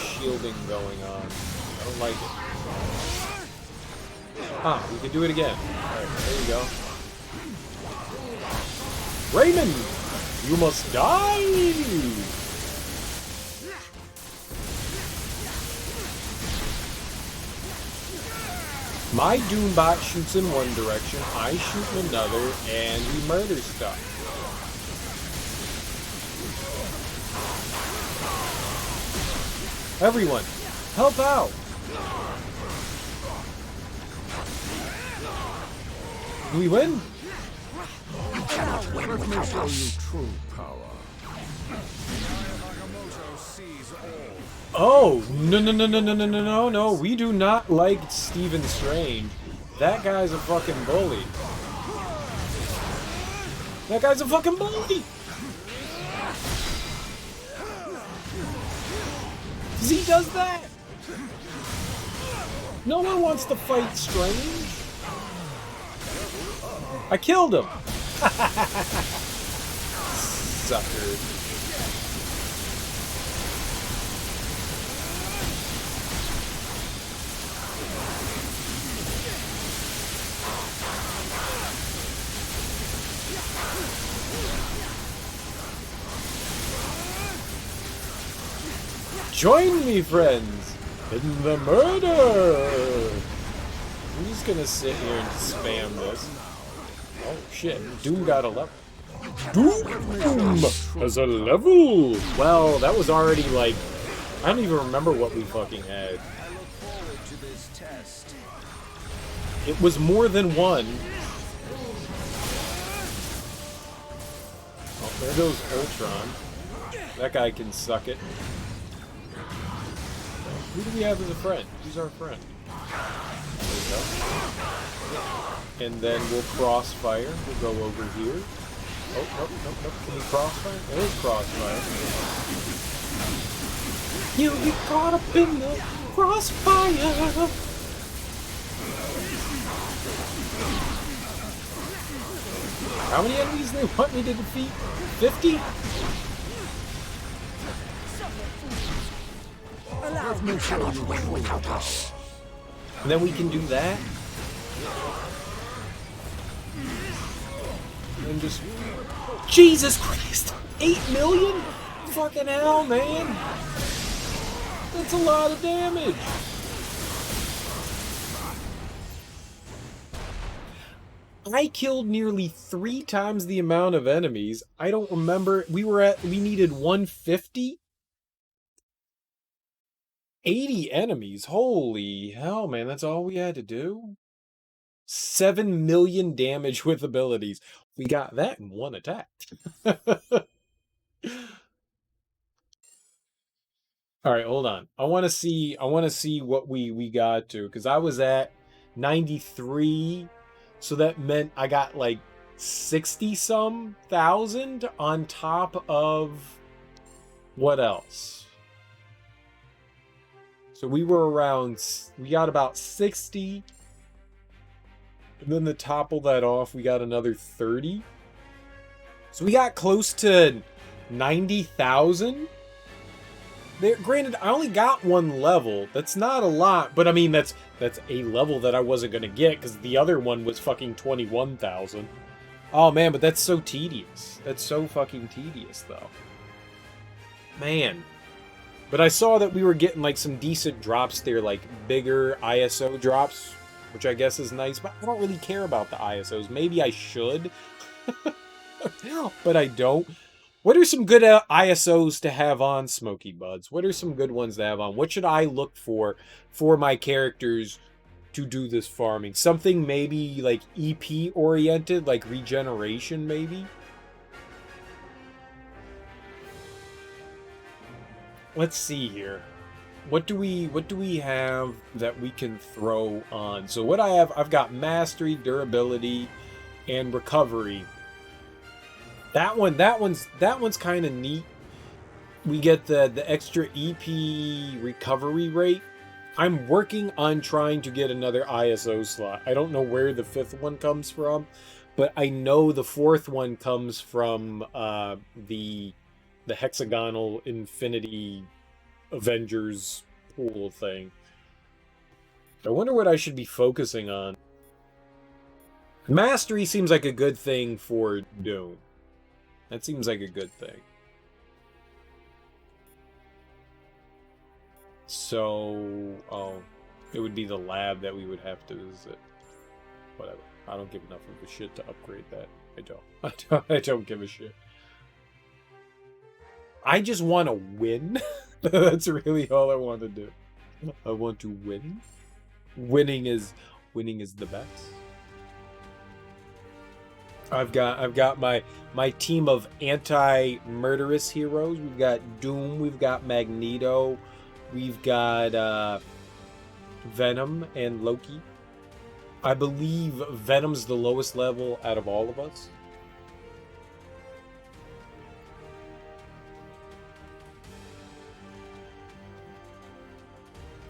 shielding going on. I don't like it. Ah, we can do it again. Alright, there you go. Raymond! You must die! My Doombot shoots in one direction, I shoot in another, and we murder stuff. Everyone, help out! Do we win? Let me show you true power. Nagamoto sees all. Oh, no. We do not like Stephen Strange. That guy's a fucking bully. That guy's a fucking bully! He does that! No one wants to fight Strange. I killed him! Sucker. Join me, friends, in the murder! I'm just gonna sit here and spam this. Oh shit, Doom got a level. Doom has a level! Well, that was already like... I don't even remember what we fucking had. I look forward to this test. It was more than one. Oh, there goes Ultron. That guy can suck it. Who do we have as a friend? Who's our friend? There we go. And then we'll crossfire. We'll go over here. Oh, nope. Can we crossfire? There's crossfire. You'll get caught up in the crossfire! How many enemies do they want me to defeat? 50? Let me show you true power. And then we can do that. And just... Jesus Christ! 8 million? Fucking hell, man! That's a lot of damage! I killed nearly 3 times the amount of enemies. I don't remember. We needed 150? 80 enemies. Holy hell, man. That's all we had to do? 7 million damage with abilities. We got that in one attack. All right, hold on. I want to see what we got to, cuz I was at 93. So that meant I got like 60-some thousand on top of what else? So we got about 60. And then to topple that off, we got another 30. So we got close to 90,000. There, granted, I only got 1 level. That's not a lot, but I mean, that's a level that I wasn't going to get, because the other one was fucking 21,000. Oh, man, but that's so tedious. That's so fucking tedious, though. Man. But I saw that we were getting, like, some decent drops there, like, bigger ISO drops, which I guess is nice, but I don't really care about the ISOs. Maybe I should, but I don't. What are some good ISOs to have on, Smoky Buds? What are some good ones to have on? What should I look for my characters to do this farming? Something maybe like EP oriented, like regeneration maybe? Let's see here. What do we have that we can throw on? So what I've got mastery, durability, and recovery. That one's kind of neat. We get the extra EP recovery rate. I'm working on trying to get another ISO slot. I don't know where the 5th one comes from, but I know the 4th one comes from the hexagonal infinity Avengers pool thing. I wonder what I should be focusing on. Mastery seems like a good thing for Doom. That seems like a good thing. So, it would be the lab that we would have to visit. Whatever. I don't give enough of a shit to upgrade that. I don't give a shit. I just want to win. That's really all I want to do. I want to win. Winning is the best. I've got my team of anti-murderous heroes. We've got Doom, we've got Magneto, we've got Venom and Loki. I believe Venom's the lowest level out of all of us.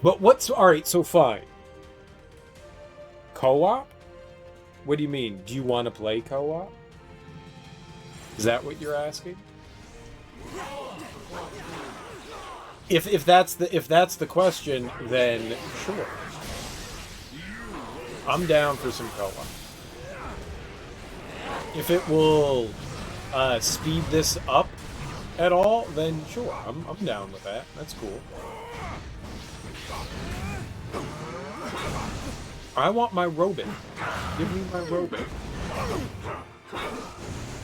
But alright, so fine. Co-op? What do you mean? Do you want to play co-op? Is that what you're asking? If that's the question, then sure. I'm down for some co-op. If it will speed this up at all, then sure. I'm down with that. That's cool. I want my robot. Give me my robot.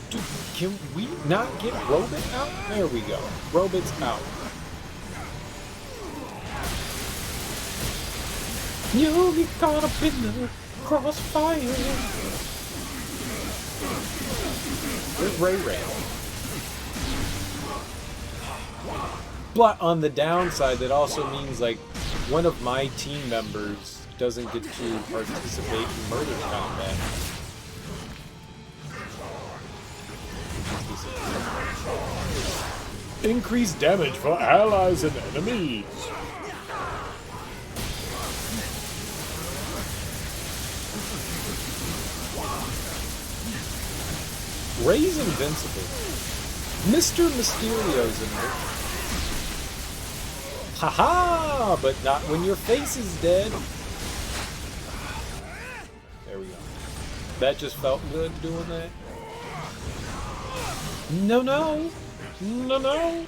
Dude, can we not get robot out? There we go. Robot's out. You get caught up in the crossfire. Where's Ray Ray? But on the downside, that also means like one of my team members doesn't get to participate in murder combat. Increased damage for allies and enemies. Ray's invincible. Mr. Mysterio's invincible. Haha! But not when your face is dead. There we go. That just felt good doing that. No, no. No, no.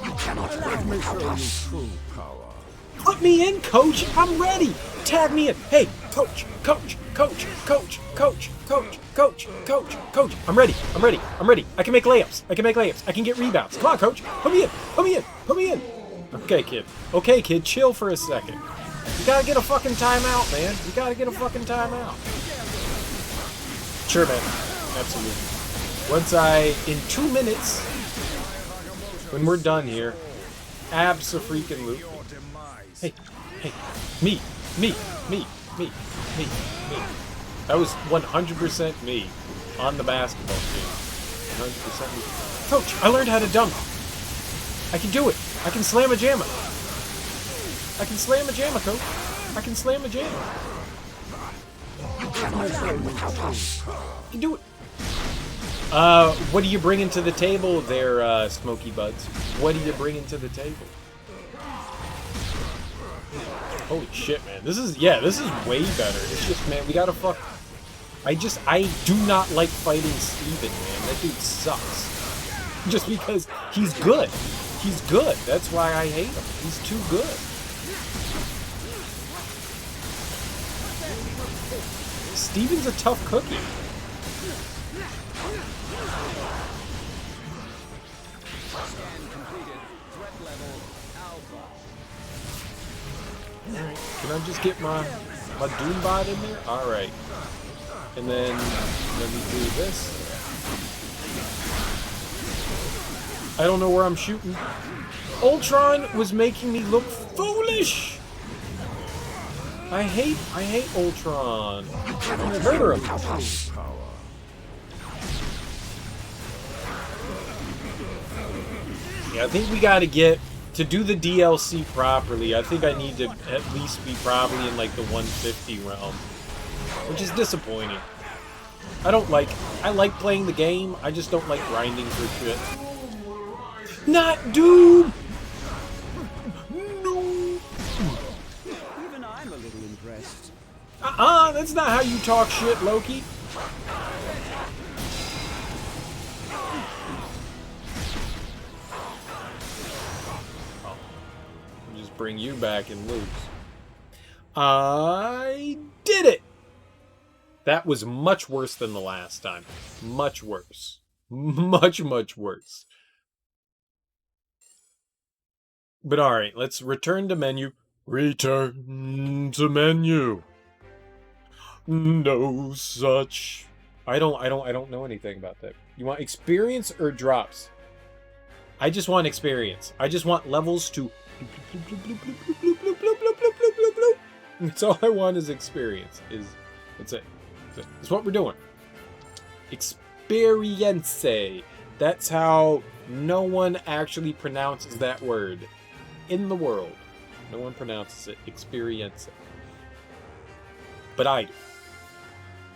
You cannot Let win me show without you us. true power. Put me in, coach. I'm ready. Tag me in. Hey, coach, coach, coach, coach, coach, coach, coach, coach, coach. I'm ready. I'm ready. I'm ready. I can make layups. I can make layups. I can get rebounds. Come on, coach. Put me in. Put me in. Put me in. Okay, kid. Okay, kid. Chill for a second. You gotta get a fucking timeout, man. You gotta get a fucking timeout. Sure, man. Absolutely. Once in 2 minutes, when we're done here, abso-freaking-lutely. Hey, hey, me. That was 100% me on the basketball team. 100% me. Coach, I learned how to dunk. I can do it. I can slam a jammer. I can slam a jammer, coach. I can slam a jammer. You cannot win without us. I can do it. What are you bringing to the table there, Smoky Buds? What are you bringing to the table? Holy shit, man. This is way better. It's just, man, we gotta fuck... I do not like fighting Steven, man. That dude sucks. Just because he's good. He's good. That's why I hate him. He's too good. Steven's a tough cookie. Alright, can I just get my Doombot in there? Alright. And then let me do this. I don't know where I'm shooting. Ultron was making me look foolish! I hate Ultron. I'm gonna murder him. Yeah, I think we gotta get... To do the DLC properly, I think I need to at least be probably in, like, the 150 realm. Which is disappointing. I like playing the game, I just don't like grinding for shit. Not Doom! No! Even I'm a little impressed. That's not how you talk shit, Loki. Bring you back and lose. I did it! That was much worse than the last time. Much worse. Much worse. But alright, let's return to menu. Return to menu. No such. I don't know anything about that. You want experience or drops? I just want experience. I just want levels to... That's all I want is experience. That's it. That's what we're doing. Experience. That's how no one actually pronounces that word in the world. No one pronounces it. Experience. But I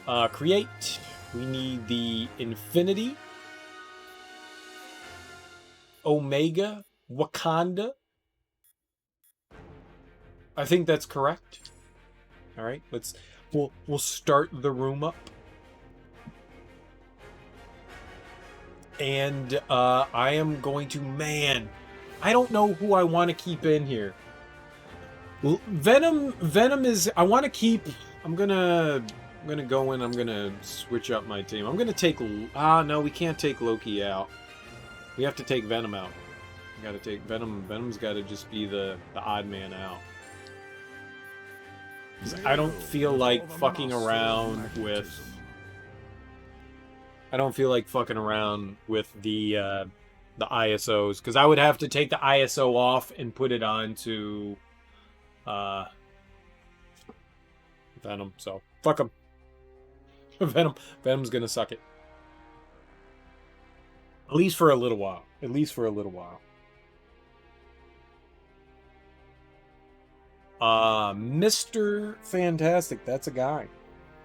do. Create. We need the Infinity. Omega. Wakanda. I think that's correct. All right, we'll start the room up. And I am going to, man, I don't know who I want to keep in here. Well, Venom is, I want to keep, I'm gonna go in, I'm gonna switch up my team. I'm gonna take, no, we can't take Loki out. We have to take Venom out. We gotta take Venom. Venom's gotta just be the odd man out. I don't feel like fucking around with... I don't feel like fucking around with the ISOs, because I would have to take the ISO off and put it onto Venom, so fuck him. Venom's gonna suck it. At least for a little while. At least for a little while. Mr. Fantastic. That's a guy.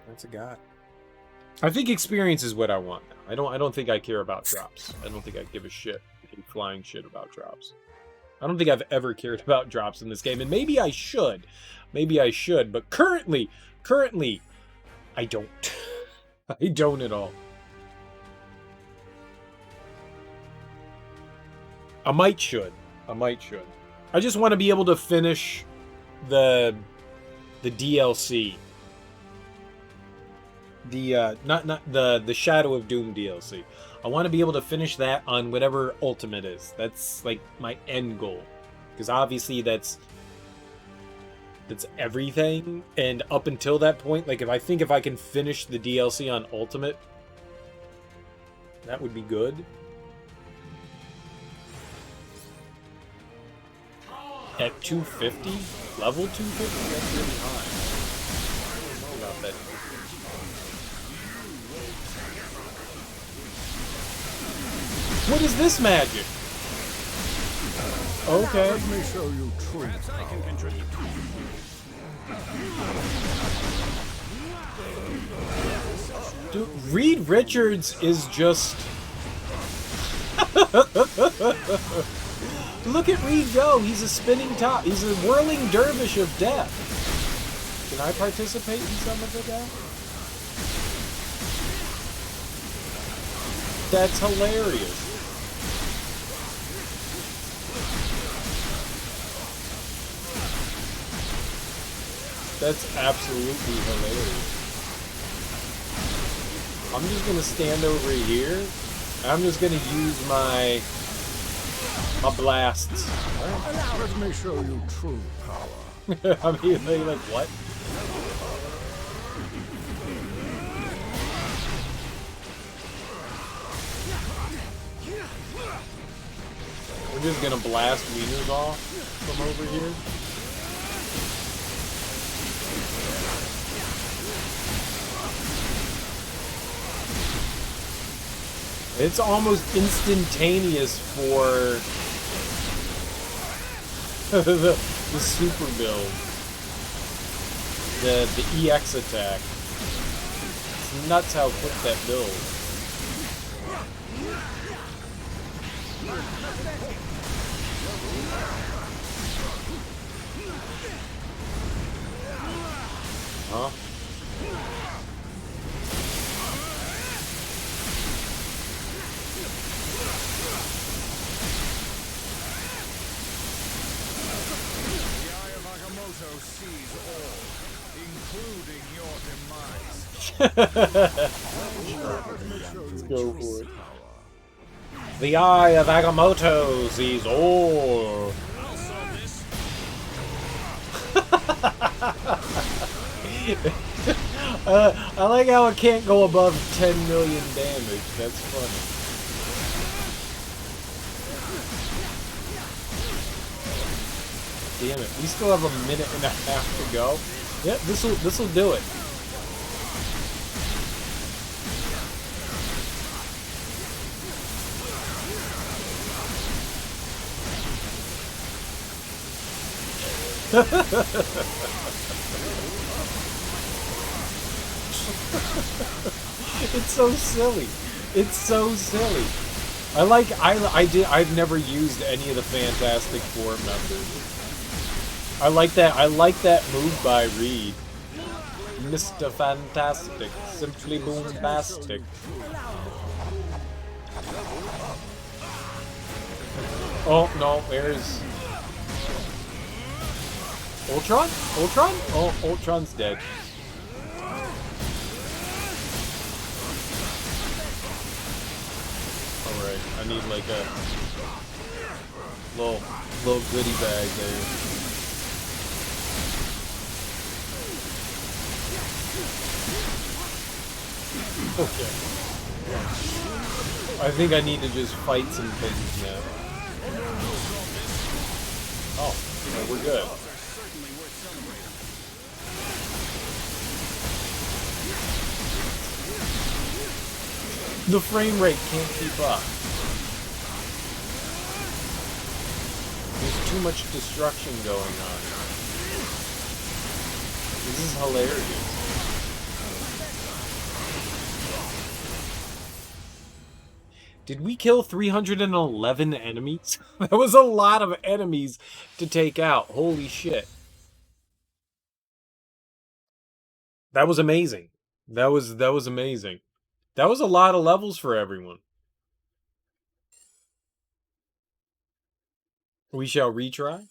That's a guy. I think experience is what I want now. I don't think I care about drops. I don't think I give a shit, a flying shit about drops. I don't think I've ever cared about drops in this game, and maybe I should. Maybe I should, but currently, I don't. I don't at all. I might should. I just want to be able to finish the DLC. The not the Shadow of Doom DLC. I want to be able to finish that on whatever Ultimate is. That's like my end goal. Because obviously that's everything, and up until that point, like if I can finish the DLC on Ultimate, that would be good. At 250? Level 250? That's really high. I don't know about that. What is this magic? Okay. Let me show you true power. Dude, Reed Richards is just... Look at Reed go! He's a spinning top. He's a whirling dervish of death. Can I participate in some of it now? That's hilarious. That's absolutely hilarious. I'm just gonna stand over here. I'm just gonna use my blasts. Let me show you true power. I mean, like what? We're just gonna blast wieners off from over here. It's almost instantaneous for the super build, the EX attack. It's nuts how quick that builds. Huh? Sees all, including your demise. Let's go for it. The Eye of Agamotto sees all. I like how it can't go above 10 million damage. That's funny. Damn it, we still have a minute and a half to go. Yep, this'll do it. It's so silly. It's so silly. I've never used any of the Fantastic Four members. I like that move by Reed. Mr. Fantastic. Simply boombastic. Oh no, there's Ultron? Ultron? Oh, Ultron's dead. Alright, I need like a little goodie bag there. Okay. I think I need to just fight some things now. Oh, no, we're good. The frame rate can't keep up. There's too much destruction going on. This is hilarious. Did we kill 311 enemies? That was a lot of enemies to take out. Holy shit. That was amazing. That was amazing. That was a lot of levels for everyone. We shall retry.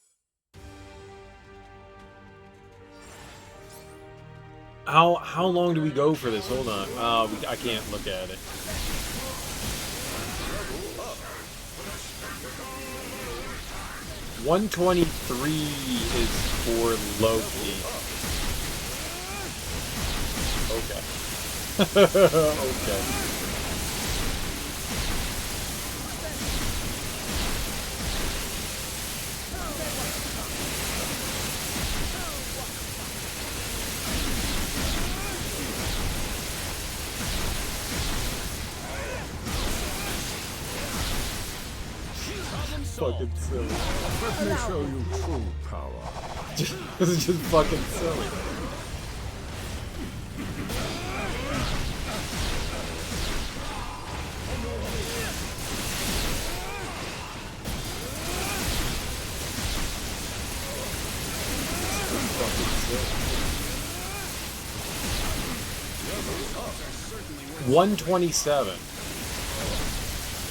How long do we go for this? Hold on. I can't look at it. $123 is for Loki. Okay. Okay. Fucking silly. Let me show you true power. This is just fucking silly. Fucking silly. 127.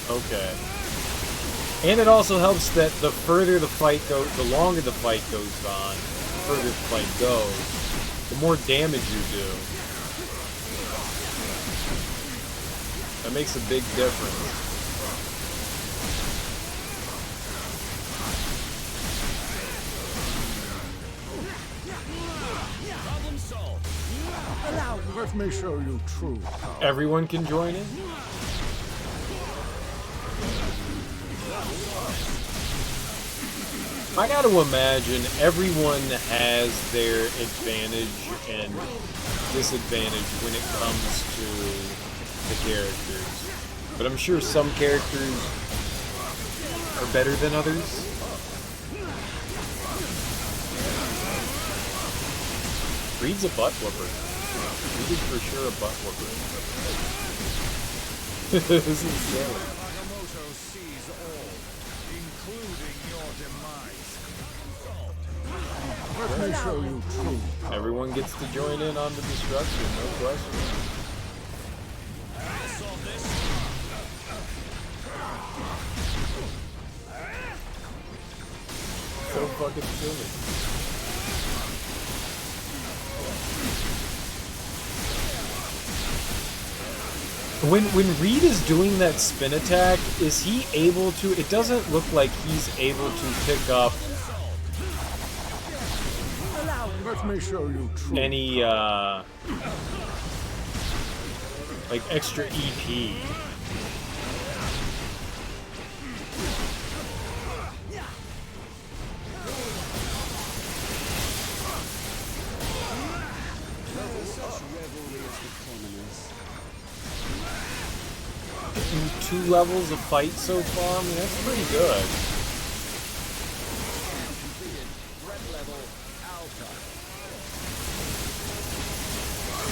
Okay. And it also helps that the further the fight goes, the longer the fight goes on, the further the fight goes, the more damage you do. That makes a big difference. Let me show you true power. Everyone can join in? I gotta imagine everyone has their advantage and disadvantage when it comes to the characters. But I'm sure some characters are better than others. Reed's a butt whooper. Reed is for sure a butt whooper. This is silly. Let me show you true power. Everyone gets to join in on the destruction, no question. So fucking silly. When Reed is doing that spin attack, is he able to... It doesn't look like he's able to pick up Let me show you true any, like, extra EP. In 2 levels of fight so far, I mean, that's pretty good.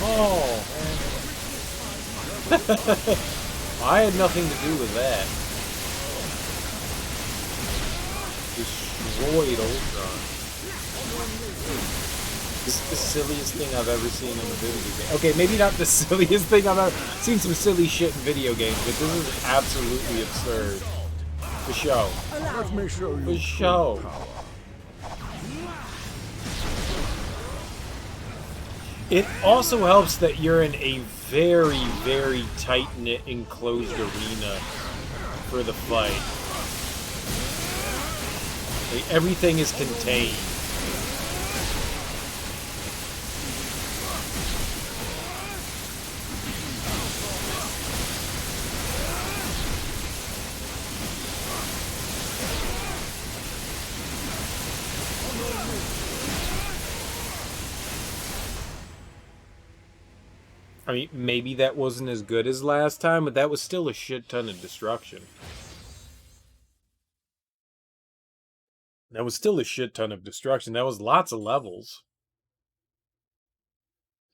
Oh, I had nothing to do with that. Destroyed Ultron. This is the silliest thing I've ever seen in a video game. Okay, maybe not the silliest thing I've ever seen. Some silly shit in video games, but this is absolutely absurd. For show. Let me show you For show. power. It also helps that you're in a very, very tight-knit, enclosed arena for the fight. Like, everything is contained. I mean, maybe that wasn't as good as last time, but that was still a shit ton of destruction. That was still a shit ton of destruction. That was lots of levels.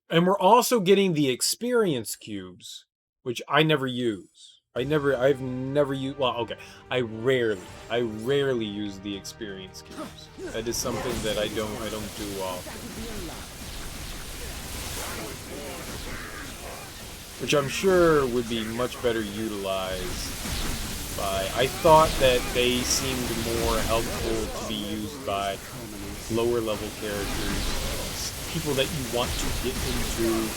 And we're also getting the experience cubes, which I never use. I've never used, well, okay. I rarely use the experience cubes. That is something that I don't do often. which I'm sure would be much better utilized by... I thought that they seemed more helpful to be used by lower level characters, people that you want to get into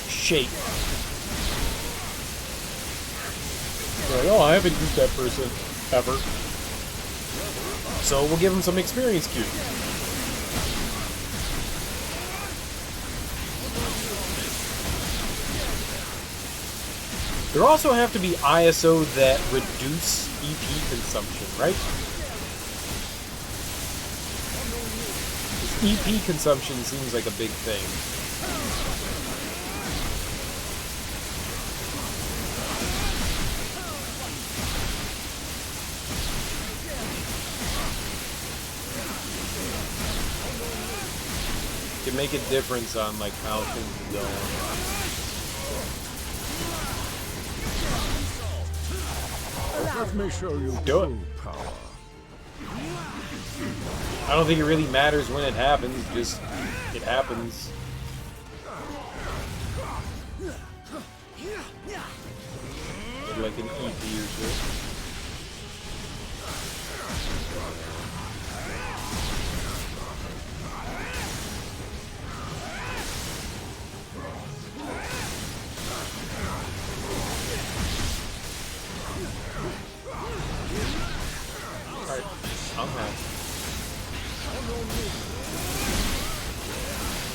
shape. You're like, oh, I haven't used that person ever, so we'll give them some experience cubes. There also have to be ISO that reduce EP consumption, right? EP consumption seems like a big thing. Can make a difference on like how things go. Let me show you Do it. true power. I don't think it really matters when it happens, just it happens. Like an EP or so. Alright, I'm happy.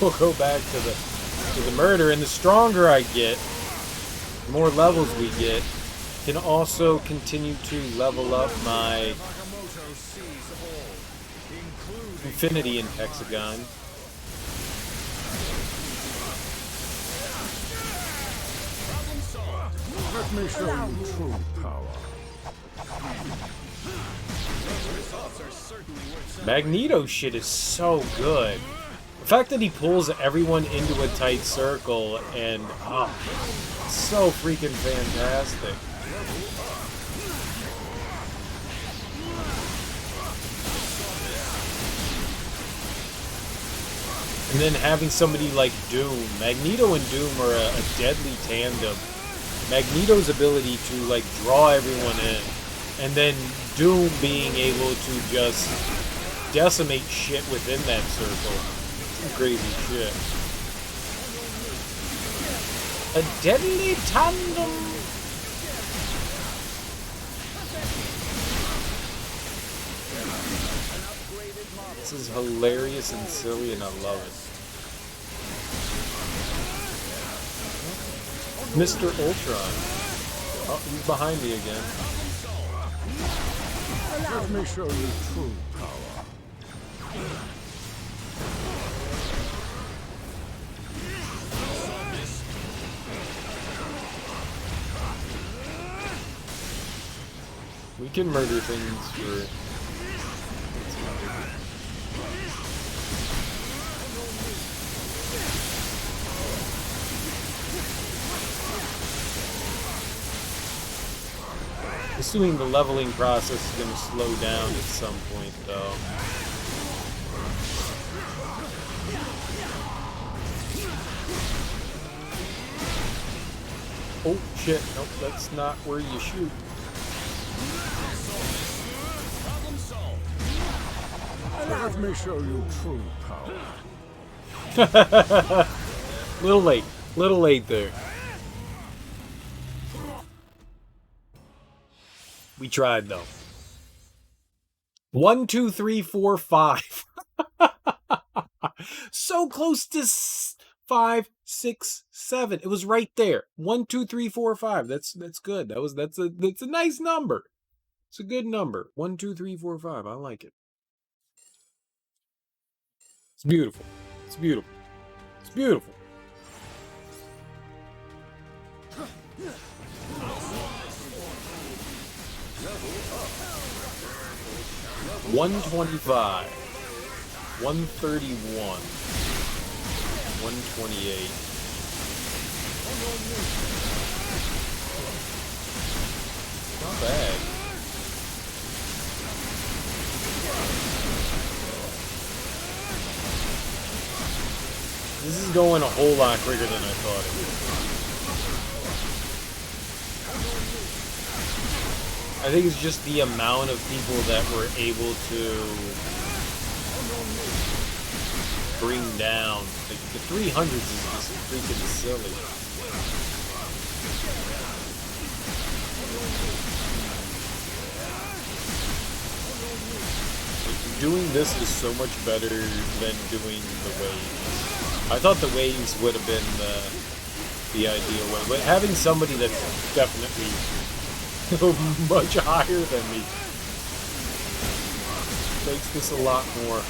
We'll go back to the murder, and the stronger I get, the more levels we get, can also continue to level up my infinity in Hexagon. Let me show you true power. Magneto shit is so good. The fact that he pulls everyone into a tight circle and so freaking fantastic. And then having somebody like Doom. Magneto and Doom are a deadly tandem. Magneto's ability to like draw everyone in, and then Doom being able to just decimate shit within that circle. Some crazy shit. A deadly tandem. This is hilarious and silly, and I love it. Mr. Ultron. Oh, he's behind me again. Let me show you true power. We can murder things for... Assuming the leveling process is going to slow down at some point, though. Oh, shit. Nope, that's not where you shoot. Let me show you true power. Little late there. We tried, though. 1, 2, 3, 4, 5. So close to 5, 6, 7. It was right there. 1, 2, 3, 4, 5. That's good. That's a nice number. It's a good number. 1, 2, 3, 4, 5. I like it. It's beautiful. It's beautiful. It's beautiful. $125, $131, $128. Not bad. This is going a whole lot quicker than I thought it would. I think it's just the amount of people that were able to bring down. Like, the 300s is just freaking silly. Like, doing this is so much better than doing the waves. I thought the waves would have been the ideal way, but having somebody that's definitely much higher than me makes this a lot more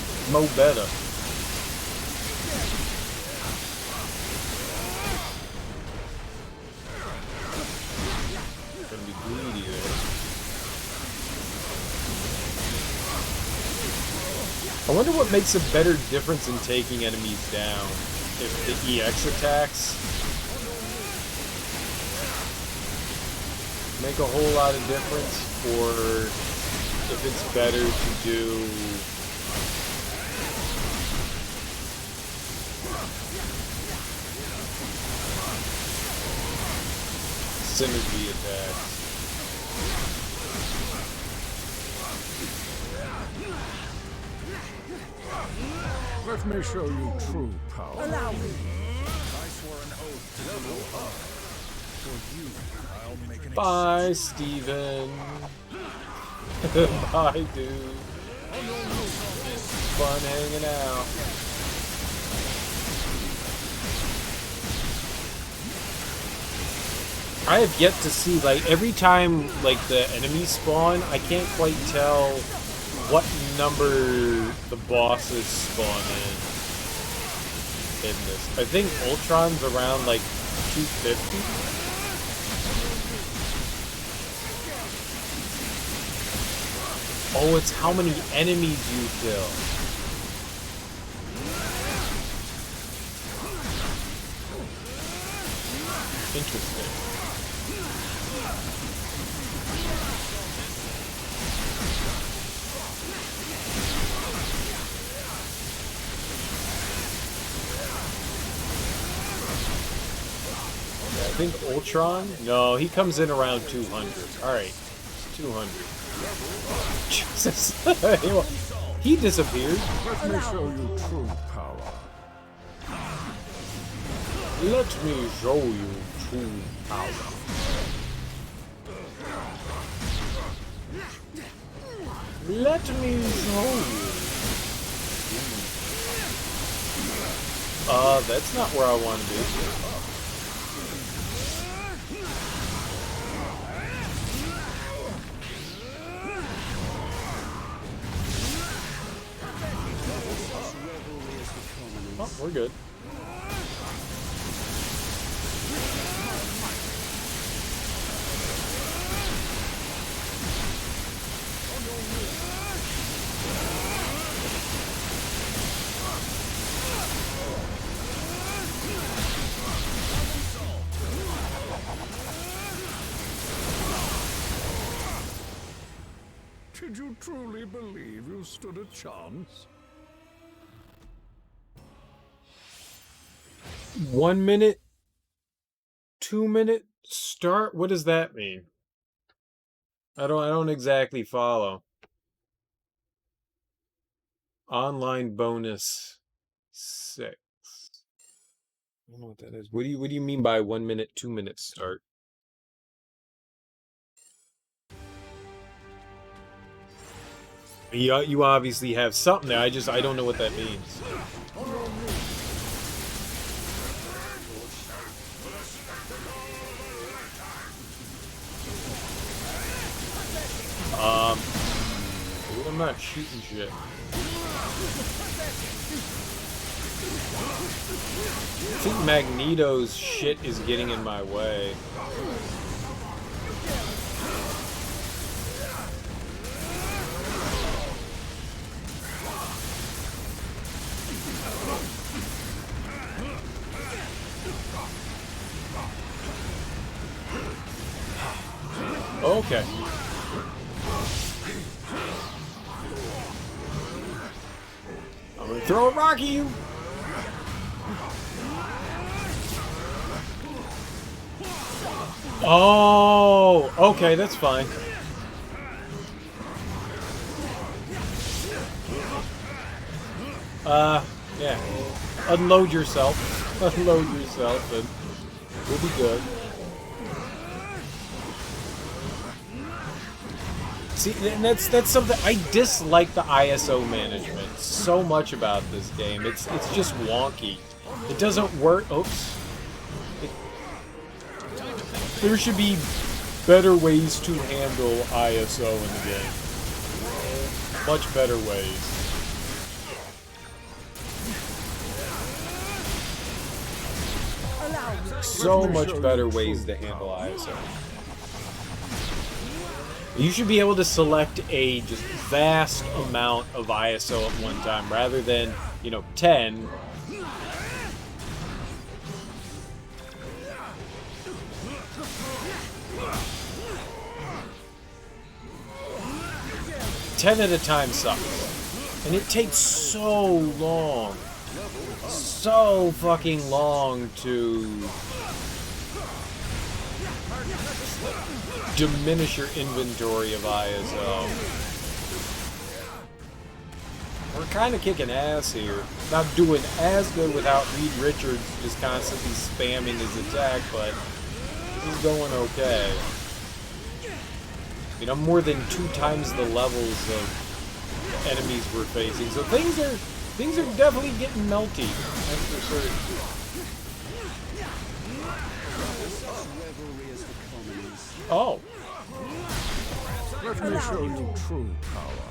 better. Gonna be greedy there. I wonder what makes a better difference in taking enemies down. If the EX attacks make a whole lot of difference, or if it's better to do synergy attacks. Let me show you true power. Allow me. I swore an oath to no harm. For you, I'll make an Bye, Steven. Bye, dude. Fun hanging out. I have yet to see, like, every time, like, the enemies spawn, I can't quite tell what number the bosses spawn in this. I think Ultron's around, like, 250? Oh, it's how many enemies you kill. Interesting. I think Ultron? No, he comes in around 200. Alright, 200. Jesus. He disappeared. Let me show you true power. Let me show you true power. Let me show you. That's not where I want to be. Oh, we're good. Did you truly believe you stood a chance? 1 minute, 2 minute start. What does that mean? I don't exactly follow. Online bonus 6. I don't know what that is. What do you mean by 1 minute, 2 minute start? You obviously have something there. I don't know what that means. I'm not shooting shit. I think Magneto's shit is getting in my way. Okay. I'm gonna throw a rock at you. Oh, okay, that's fine. Yeah. Unload yourself. Unload yourself, and we'll be good. See, and that's something I dislike the ISO management so much about this game. It's just wonky. It doesn't work. Oops. There should be better ways to handle ISO in the game. Much better ways. So much better ways to handle ISO. You should be able to select a just vast amount of ISO at one time, rather than, 10. Ten at a time sucks. And it takes so long. So fucking long to diminish your inventory of ISO. We're kind of kicking ass here. Not doing as good without Reed Richards just constantly spamming his attack, but this is going okay. More than 2 times the levels of enemies we're facing, so things are definitely getting melty. That's for certain. Oh. Let me show you true power.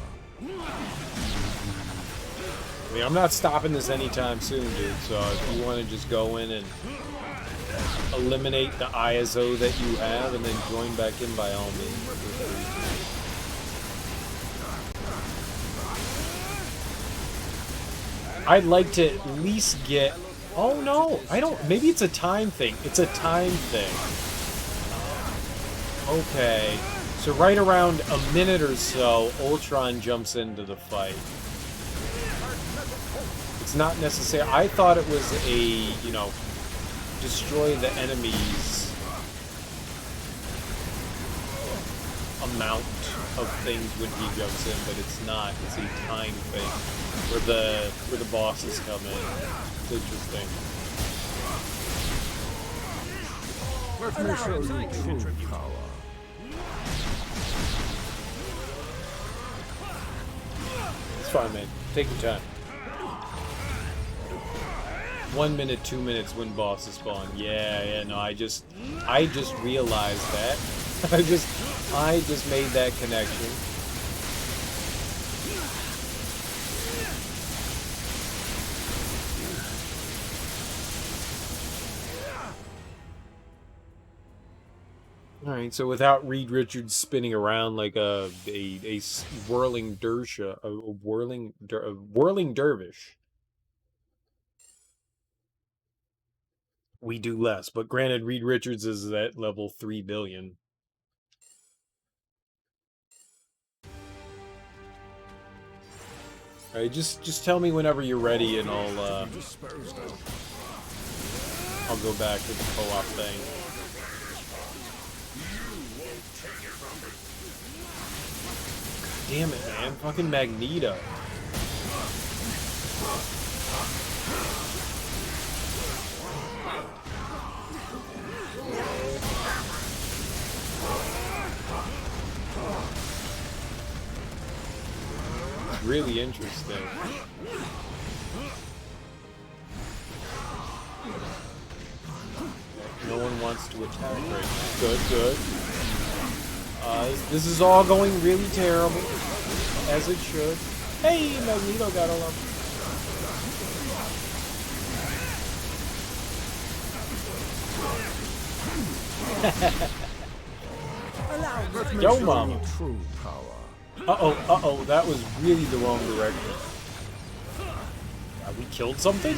I'm not stopping this anytime soon, dude, so if you want to just go in and eliminate the ISO that you have and then join back in, by all means. I'd like to at least get... Oh no, I don't... Maybe it's a time thing. It's a time thing. Okay. So right around a minute or so, Ultron jumps into the fight. It's not necessary. I thought it was a, destroy the enemies amount of things when he jumps in, but it's not. It's a time thing where the bosses come in. It's interesting. Let me show you true power. It's fine, man. Take your time. 1 minute, 2 minutes when bosses spawn. Yeah, no, I just realized that. I just made that connection. All right, so without Reed Richards spinning around like a whirling dersha, a whirling dervish, we do less. But granted, Reed Richards is at level 3 billion. All right, just tell me whenever you're ready, and I'll go back to the co-op thing. Damn it, man. Fucking Magneto. Really interesting. No one wants to attack right now. Good, good. This is all going really terrible, as it should. Hey, Magneto got a lump. Yo, mama. True power. Uh-oh, that was really the wrong direction. We killed something?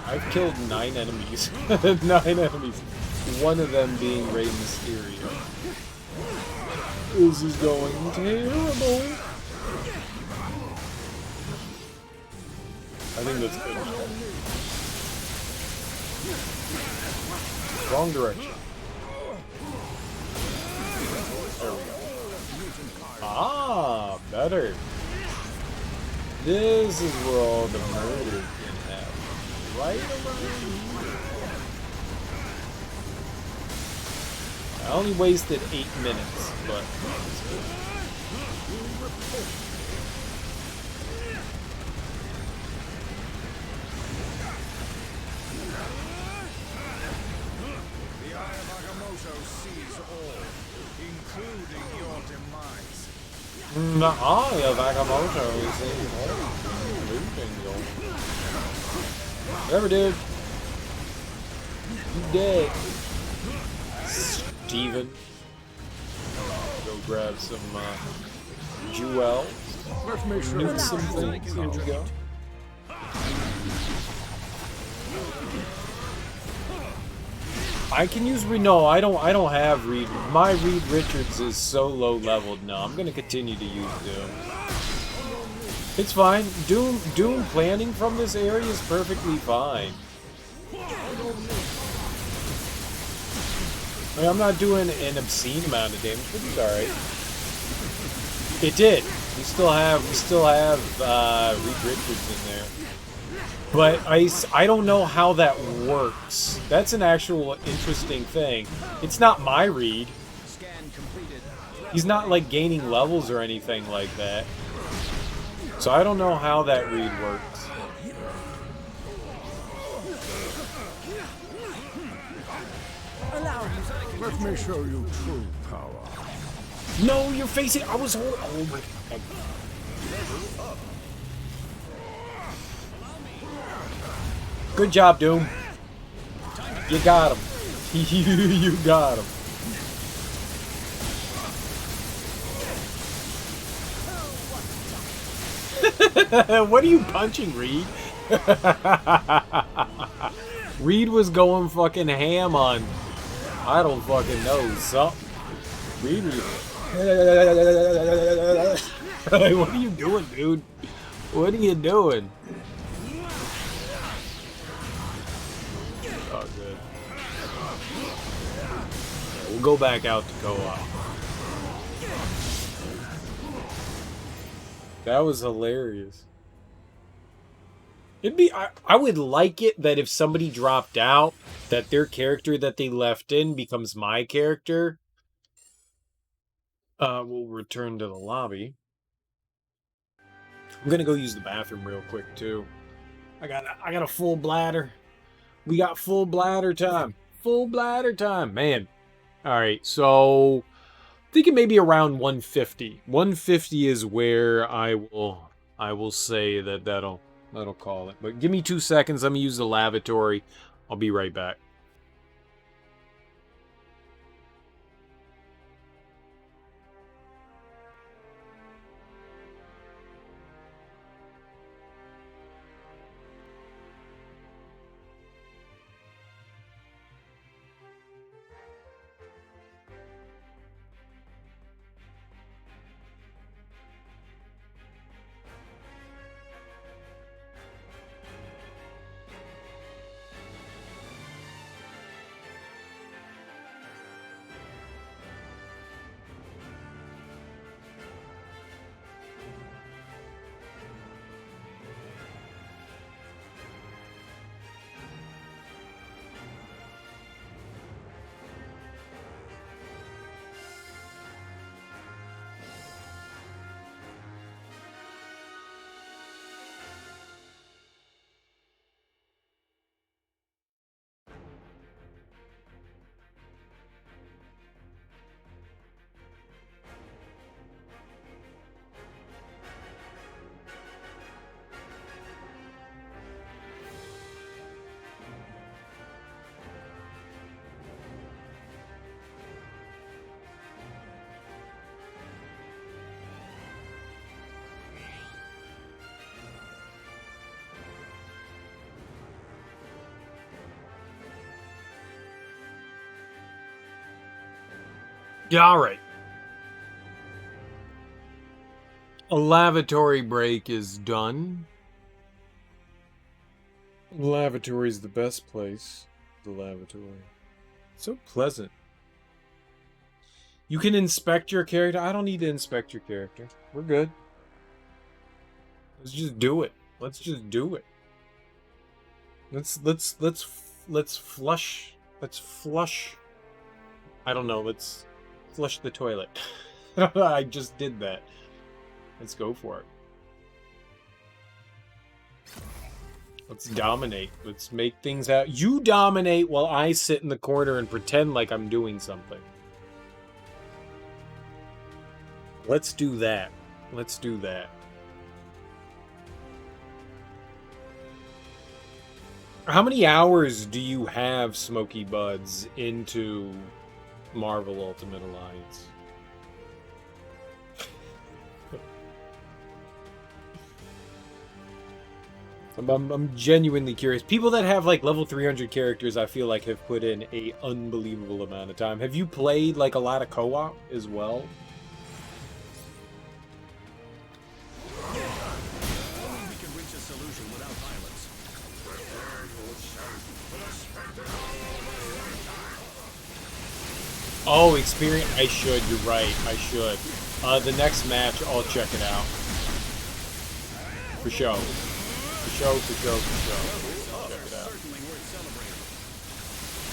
I've killed 9 enemies. 9 enemies. One of them being Rey Mysterio. This is going terrible. I think that's good. Wrong direction. There we go. Ah, better. This is where all the murder can happen. Right around here. I only wasted 8 minutes, but it's good. The Eye of Agamotto sees all, including your demise. The Eye of Agamotto is in whatever, dude. You dead. Steven. Go grab some jewels. Let me show Nuke some things. Here we go. I can use Reed. No, I don't have Reed. My Reed Richards is so low leveled. No, I'm gonna continue to use Doom. It's fine. Doom planning from this area is perfectly fine. I mean, I'm not doing an obscene amount of damage, but it's alright. It did. We still have Reed Richards in there. But I don't know how that works. That's an actual interesting thing. It's not my Reed. He's not like gaining levels or anything like that. So I don't know how that Reed works. Let me show you true power. No, you're facing. I was. Oh my God. Good job, Doom. You got him. You got him. What are you punching, Reed? Reed was going fucking ham on. I don't fucking know something. Reed was. What are you doing, dude? What are you doing? Oh, good. We'll go back out to co-op. That was hilarious. It'd be I would like it that if somebody dropped out, that their character that they left in becomes my character. We'll return to the lobby. I'm gonna go use the bathroom real quick too. I got a full bladder. We got full bladder time. Full bladder time, man. All right, so thinking maybe around 150. 150 is where I will say that'll call it. But give me 2 seconds. Let me use the lavatory. I'll be right back. Yeah, all right. A lavatory break is done. The lavatory's the best place. The lavatory. So pleasant. You can inspect your character. I don't need to inspect your character. We're good. Let's just do it. Let's just do it. Let's flush. Let's flush. I don't know. Let's flush the toilet. I just did that. Let's go for it. Let's dominate. Let's make things happen. You dominate while I sit in the corner and pretend like I'm doing something. Let's do that. Let's do that. How many hours do you have, Smoky Buds, into Marvel Ultimate Alliance? I'm genuinely curious. People that have like level 300 characters, I feel like have put in a unbelievable amount of time. Have you played like a lot of co-op as well? We can reach a solution without violence. Oh, experience. I should. You're right. I should. The next match, I'll check it out. For sure. For sure. Check it out.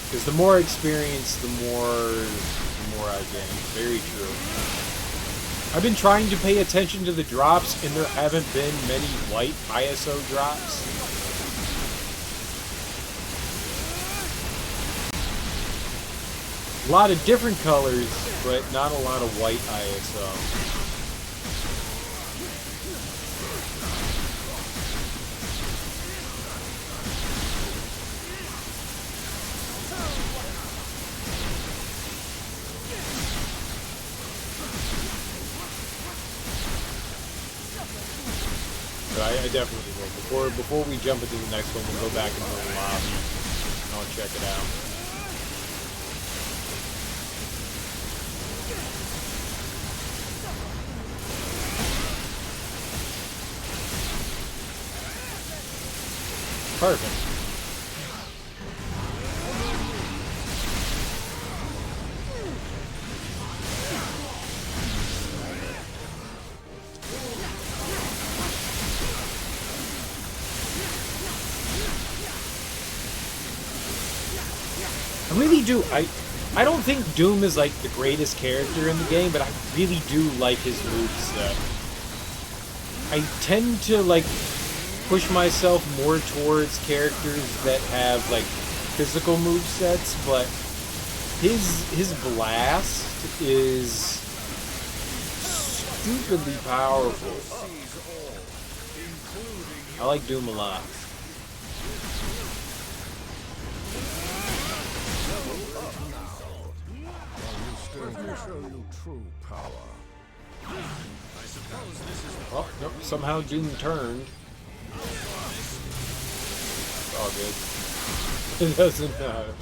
Because the more experience, the more I gain. Very true. I've been trying to pay attention to the drops, and there haven't been many white ISO drops. A lot of different colors, but not a lot of white ISO. But I definitely will. Before we jump into the next one, we'll go back into the lobby and I'll check it out. Perfect. I really do. I don't think Doom is like the greatest character in the game, but I really do like his moveset. I tend to like push myself more towards characters that have like physical movesets, but his blast is stupidly powerful. I like Doom a lot. Let me show you true power. I suppose this is the Oh, nope, somehow Doom turned. It's all good. It doesn't matter.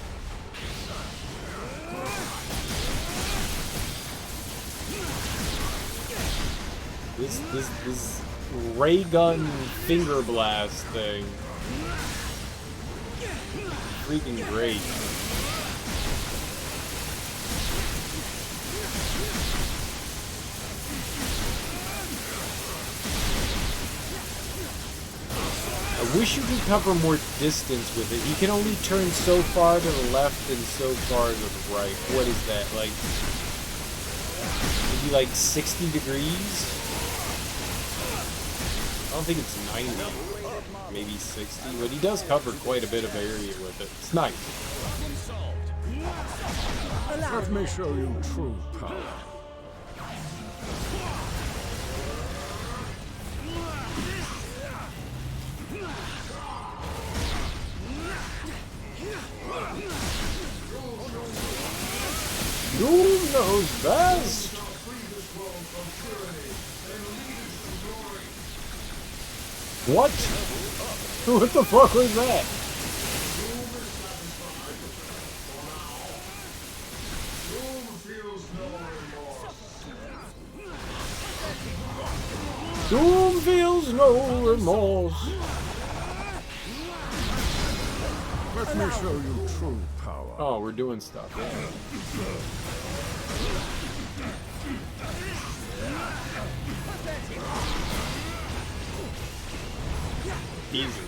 This ray gun finger blast thing. Freaking great. I wish you could cover more distance with it. You can only turn so far to the left and so far to the right. What is that, like, maybe like 60 degrees? I don't think it's 90, maybe 60, but he does cover quite a bit of area with it. It's nice. Let me show you true power. Doom knows best! What? What the fuck was that? Doom feels no remorse. Let me show you true power. Oh, we're doing stuff. Yeah. Easy.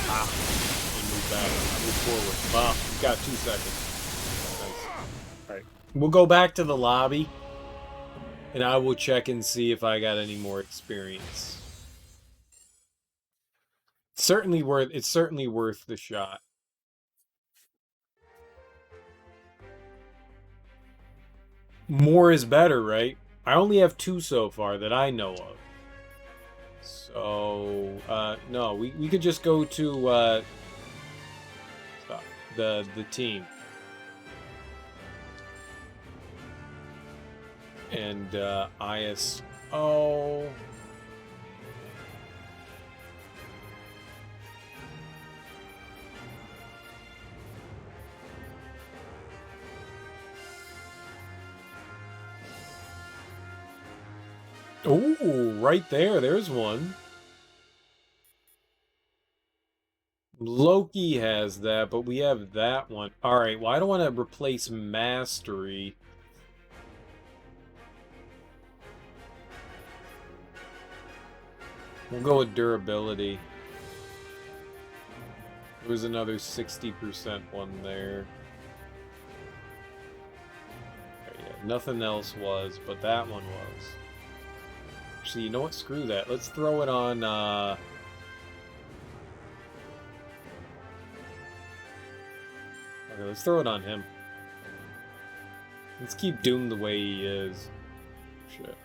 Ah, move back. Move forward. Wow, you got 2 seconds. Nice. Alright. We'll go back to the lobby. And I will check and see if I got any more experience. It's certainly worth the shot. More is better, right? I only have 2 so far that I know of. So, no, we could just go to, the team. And, ISO... Ooh, right there. There's one. Loki has that, but we have that one. Alright, well, I don't want to replace Mastery. We'll go with Durability. There was another 60% one there. Okay, yeah, nothing else was, but that one was. Actually, you know what? Screw that. Let's throw it on, okay, let's throw it on him. Let's keep Doom the way he is. Shit.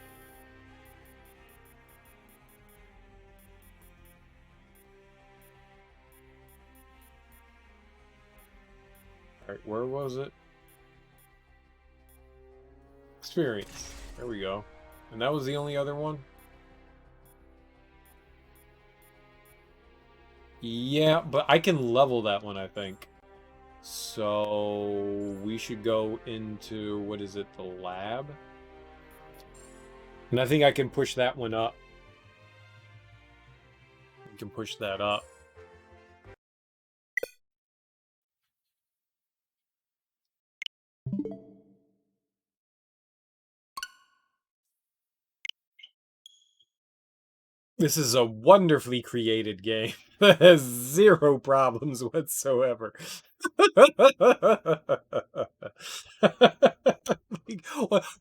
Alright, where was it? Experience. There we go. And that was the only other one? Yeah, but I can level that one, I think. So we should go into, what is it, the lab? And I think I can push that one up. We can push that up. This is a wonderfully created game that has 0 problems whatsoever.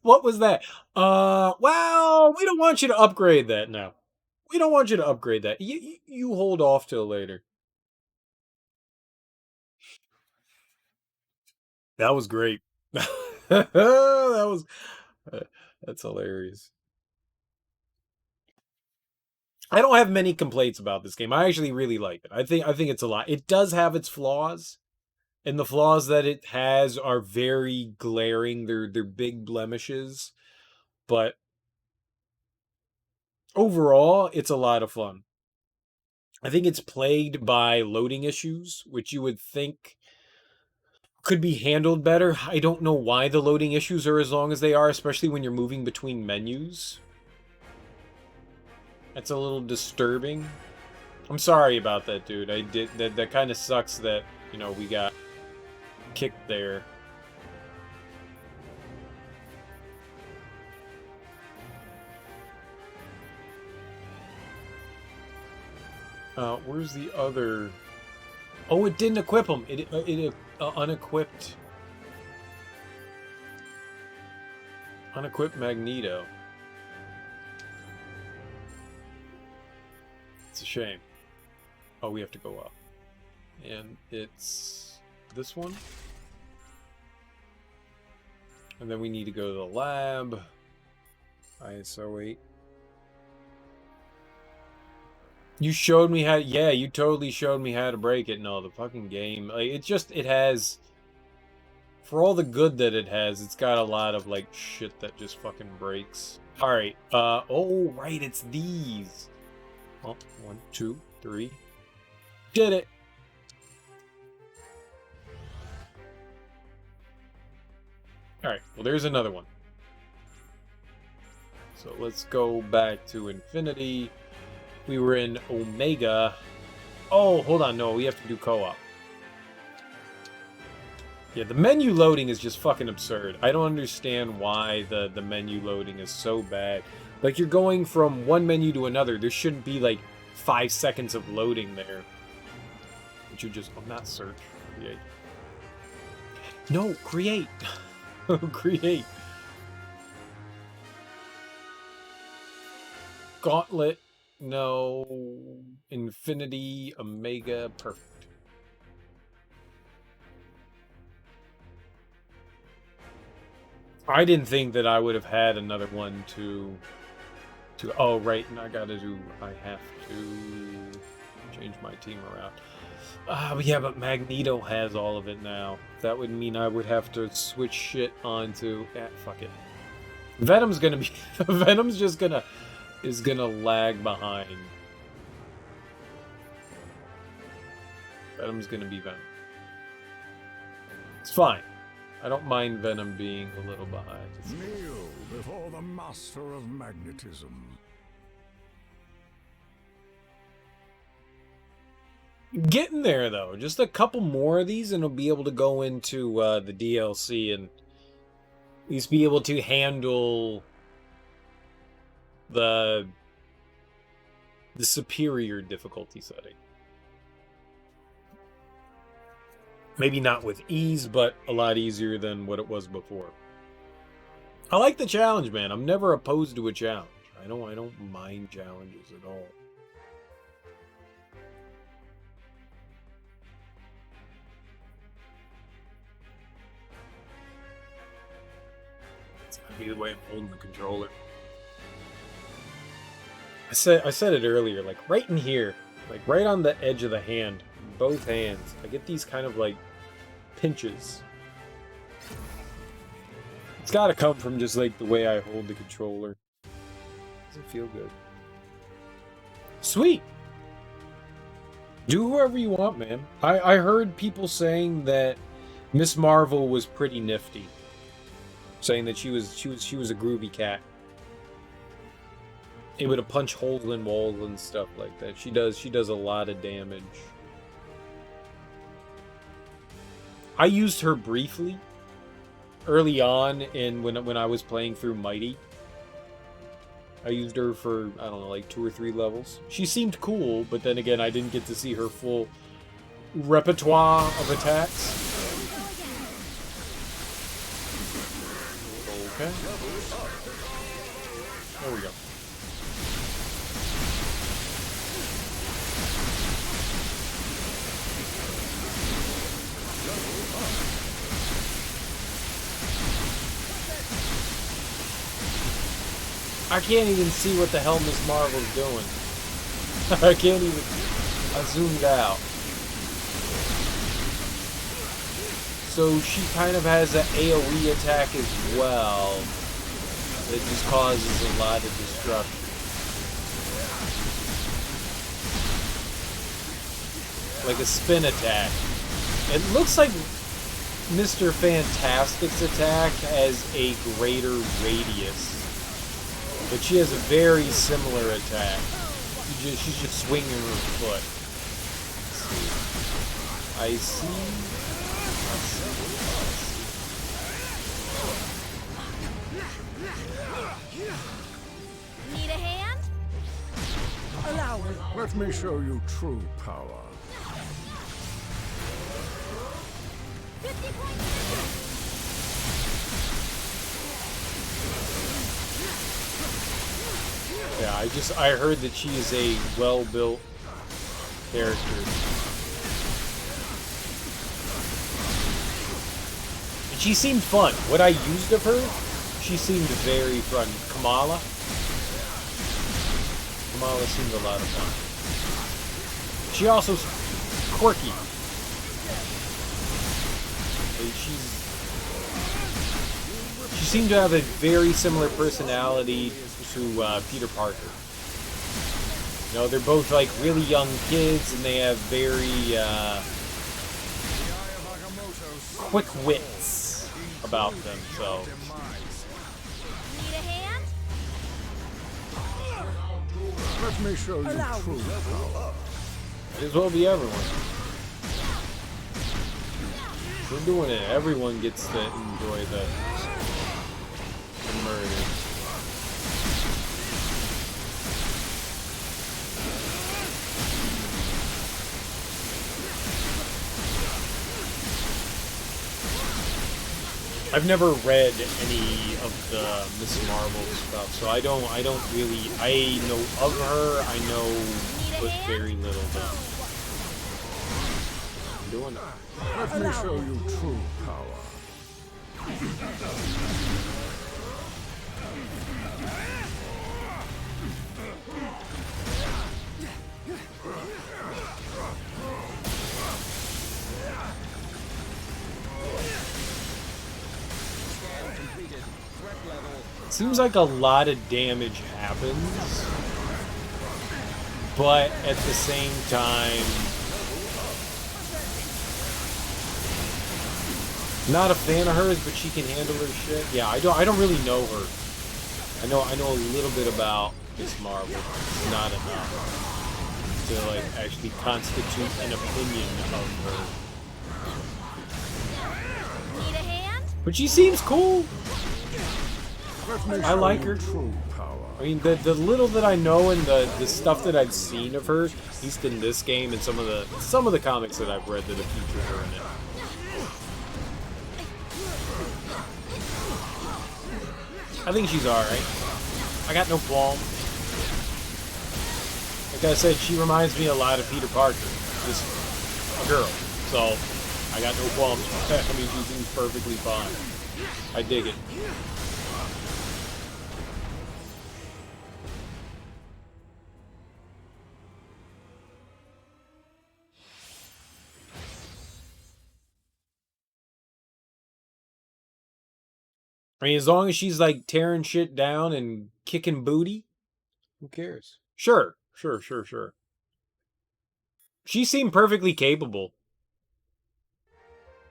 What was that? Well, we don't want you to upgrade that now. We don't want you to upgrade that. You hold off till later. That was great. That was... that's hilarious. I don't have many complaints about this game. I actually really like it. I think it's a lot. It does have its flaws, and the flaws that it has are very glaring. They're big blemishes, but overall, it's a lot of fun. I think it's plagued by loading issues, which you would think could be handled better. I don't know why the loading issues are as long as they are, especially when you're moving between menus. That's a little disturbing. I'm sorry about that, dude. That kind of sucks that, you know, we got kicked there. Where's the other? Oh, it didn't equip him. It unequipped. Unequipped Magneto. It's a shame. Oh, we have to go up. And it's this one. And then we need to go to the lab. ISO 8. You showed me how... Yeah, you totally showed me how to break it. No, the fucking game... Like, it has... For all the good that it has, it's got a lot of, like, shit that just fucking breaks. Alright, oh, right, it's these. Oh, 1, 2, 3. Did it! Alright, well, there's another one. So let's go back to Infinity. We were in Omega. Oh, hold on. No, we have to do co-op. Yeah, the menu loading is just fucking absurd. I don't understand why the menu loading is so bad. Like, you're going from one menu to another. There shouldn't be, like, 5 seconds of loading there. But you just... Oh, not search. Create. No, create. Create. Gauntlet. No. Infinity. Omega. Perfect. I didn't think that I would have had another one to oh, right, and I have to change my team around. Yeah, but Magneto has all of it now. That would mean I would have to switch shit onto... fuck it. Venom's gonna be... Venom's just gonna... is gonna lag behind. Venom's gonna be Venom. It's fine. I don't mind Venom being a little behind. Kneel before the master of magnetism. Getting there, though. Just a couple more of these and I'll be able to go into the DLC and at least be able to handle the superior difficulty setting. Maybe not with ease, but a lot easier than what it was before. I like the challenge, man. I'm never opposed to a challenge. I don't mind challenges at all. It's gotta be the way I'm holding the controller. I said it earlier, like right in here, like right on the edge of the hand, both hands. I get these kind of like pinches. It's gotta come from just like the way I hold the controller. Doesn't feel good. Sweet! Do whoever you want, man. I heard people saying that Miss Marvel was pretty nifty. Saying that she was a groovy cat. Able to punch holes in walls and stuff like that. She does a lot of damage. I used her briefly early on when I was playing through Mighty. I used her for, I don't know, like 2 or 3 levels. She seemed cool, but then again, I didn't get to see her full repertoire of attacks. Okay. There we go. I can't even see what the hell Miss Marvel's doing. I can't even... I zoomed out. So she kind of has an AoE attack as well. That just causes a lot of destruction. Like a spin attack. It looks like Mr. Fantastic's attack has a greater radius. But she has a very similar attack. She's just swinging her foot. I see. Need a hand? Allow me. Let me show you true power. 50 points. Yeah, I heard that she is a well-built character. And she seemed fun. What I used of her, she seemed very fun. Kamala seemed a lot of fun. She also quirky. She seemed to have a very similar personality to Peter Parker. You know, they're both like really young kids and they have very quick wits about them, so. Need a hand? Let me show you true power. Might as well be everyone. We're doing it. Everyone gets to enjoy the murder. I've never read any of the Miss Marvel stuff, so I don't really. I know of her. I know, but very little. Though. I'm doing it. Let me show you true power. Seems like a lot of damage happens, but at the same time, not a fan of hers. But she can handle her shit. Yeah, I don't really know her. I know a little bit about Miss Marvel. It's not enough to like actually constitute an opinion of her. Need a hand? But she seems cool. I like her. True power. I mean, the little that I know and the stuff that I've seen of her, at least in this game and some of the comics that I've read that have featured her in it. I think she's alright. I got no qualm. Like I said, she reminds me a lot of Peter Parker. Just a girl. So, I got no qualms. I mean, she seems perfectly fine. I dig it. I mean, as long as she's like tearing shit down and kicking booty, who cares? Sure. She seemed perfectly capable.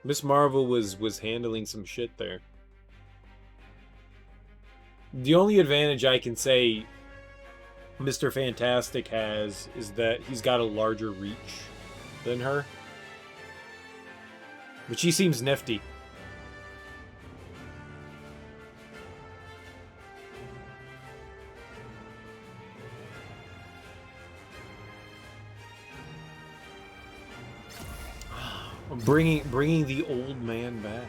Miss Marvel was handling some shit there. The only advantage I can say Mr. Fantastic has is that he's got a larger reach than her. But she seems nifty. Bringing the old man back.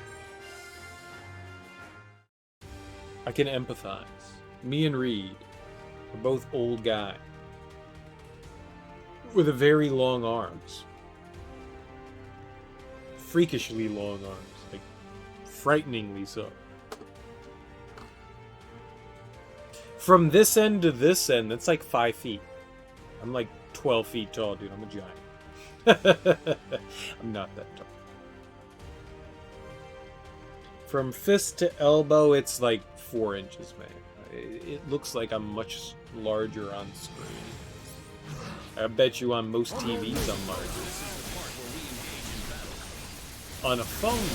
I can empathize. Me and Reed are both old guys with a very long arms. Freakishly long arms. Like, frighteningly so. From this end to this end, that's like 5 feet. I'm like 12 feet tall, dude. I'm a giant. I'm not that tall. From fist to elbow, it's like 4 inches, man. It looks like I'm much larger on screen. I bet you on most TVs I'm larger. On a phone,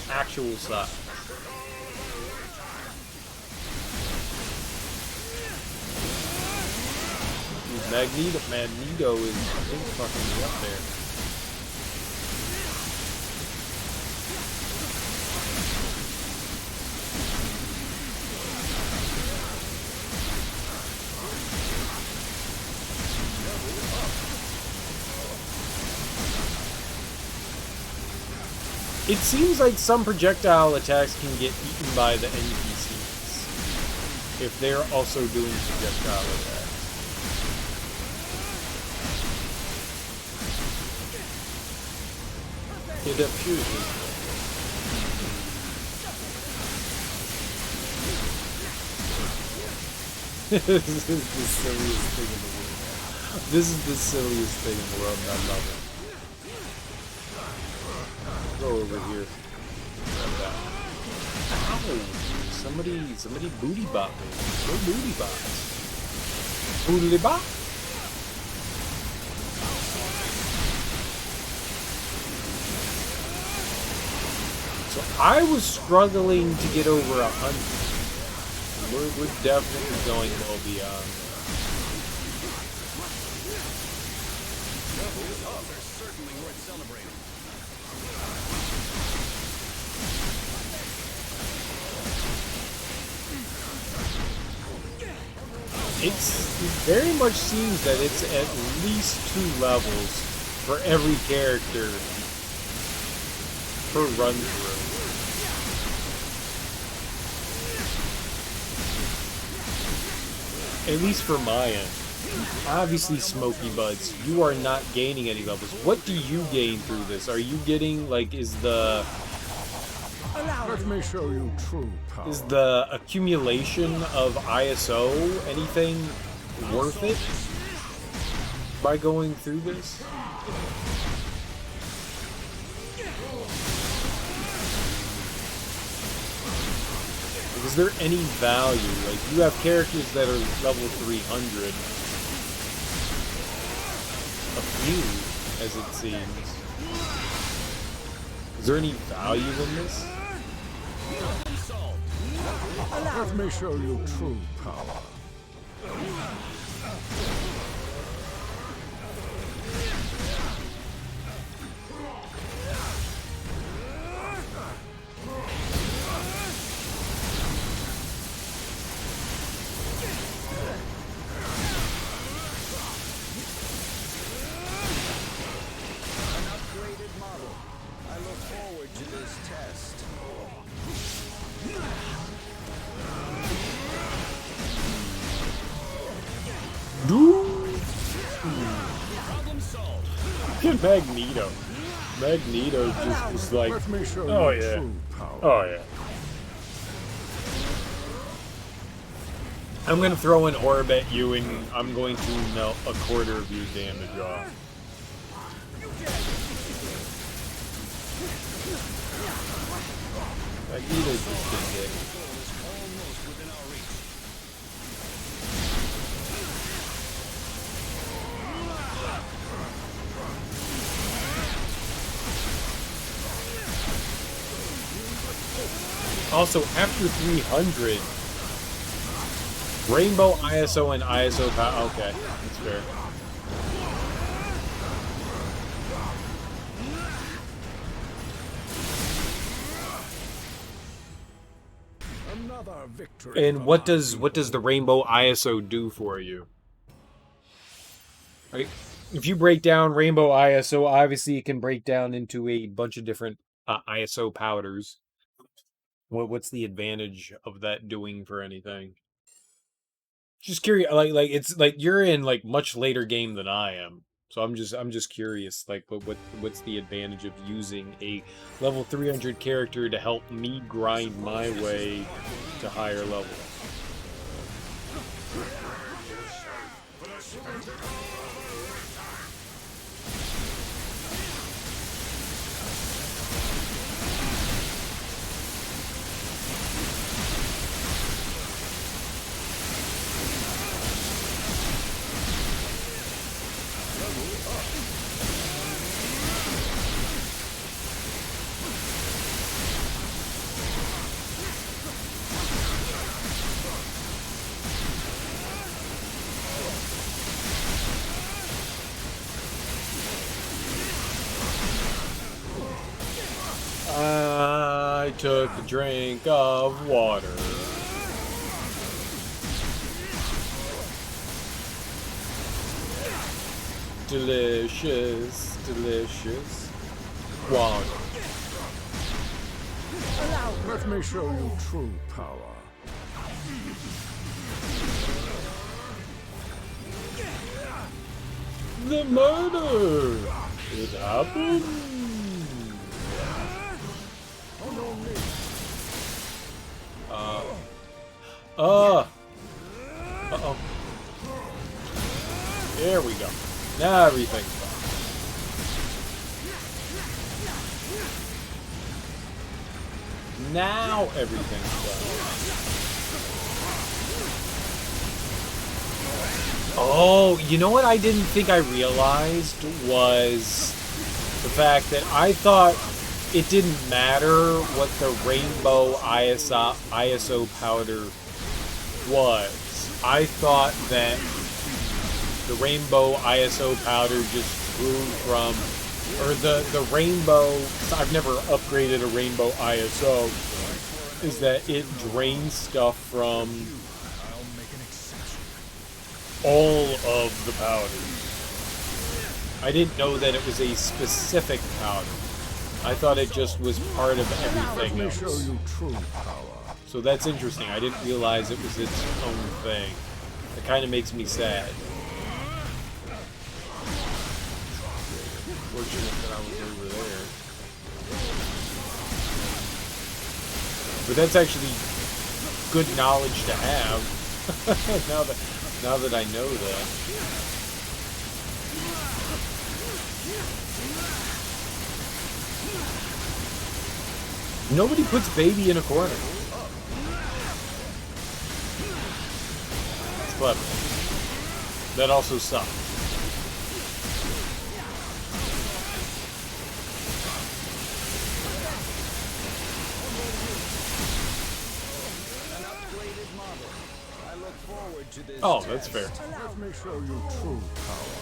though, actual size. Magneto is, I think, fucking me up there. It seems like some projectile attacks can get eaten by the NPCs if they're also doing projectile attacks. It appears this is the silliest thing in the world. This is the silliest thing in the world, and I love it. Go over here. Grab that. Ow! Somebody booty bop me. Go booty box. Booty bop. So I was struggling to get over 100. We're definitely going well beyond. certainly worth celebrating. It very much seems that it's at least 2 levels for every character per run through. At least for my end. Obviously, Smoky Buds, you are not gaining any levels. What do you gain through this? Are you getting, like, is the Let me show you true power. Is the accumulation of ISO anything worth it by going through this? Like, is there any value? Like, you have characters that are level 300. A few, as it seems. Is there any value in this? Let me show you true power. An upgraded model. I look forward to this test. Problem solved. Look at Magneto. Magneto just is like, Let me show oh you yeah, true power. oh yeah. I'm gonna throw an orb at you and I'm going to melt a quarter of your damage off. Magneto's just a dick. Almost within our reach. Also, after 300, Rainbow ISO and ISO power. Okay, that's fair. Another victory. And what does the Rainbow ISO do for you? Right? If you break down Rainbow ISO, obviously it can break down into a bunch of different ISO powders. What's the advantage of that doing for anything? Just curious, like it's like you're in like much later game than I am, so I'm just curious, like what's the advantage of using a level 300 character to help me grind my way to higher levels? I took a drink of water. Delicious, delicious water. Let me show you true power. The murder! It happened! Uh-oh. There we go. Now everything's fine. Now everything's done. Oh, you know what I didn't think I realized was the fact that I thought it didn't matter what the Rainbow ISO powder was. I thought that the Rainbow ISO powder just grew from or the rainbow, I've never upgraded a rainbow ISO, is that it drains stuff from all of the powders. I didn't know that it was a specific powder. I thought it just was part of everything else. Show you true power. So that's interesting. I didn't realize it was its own thing. It kind of makes me sad. Fortunate that I was over there. But that's actually good knowledge to have. now that I know that. Nobody puts baby in a corner. It's clever. That also sucks. An upgraded model. I look forward to this. Oh, that's fair. Let me show you true power.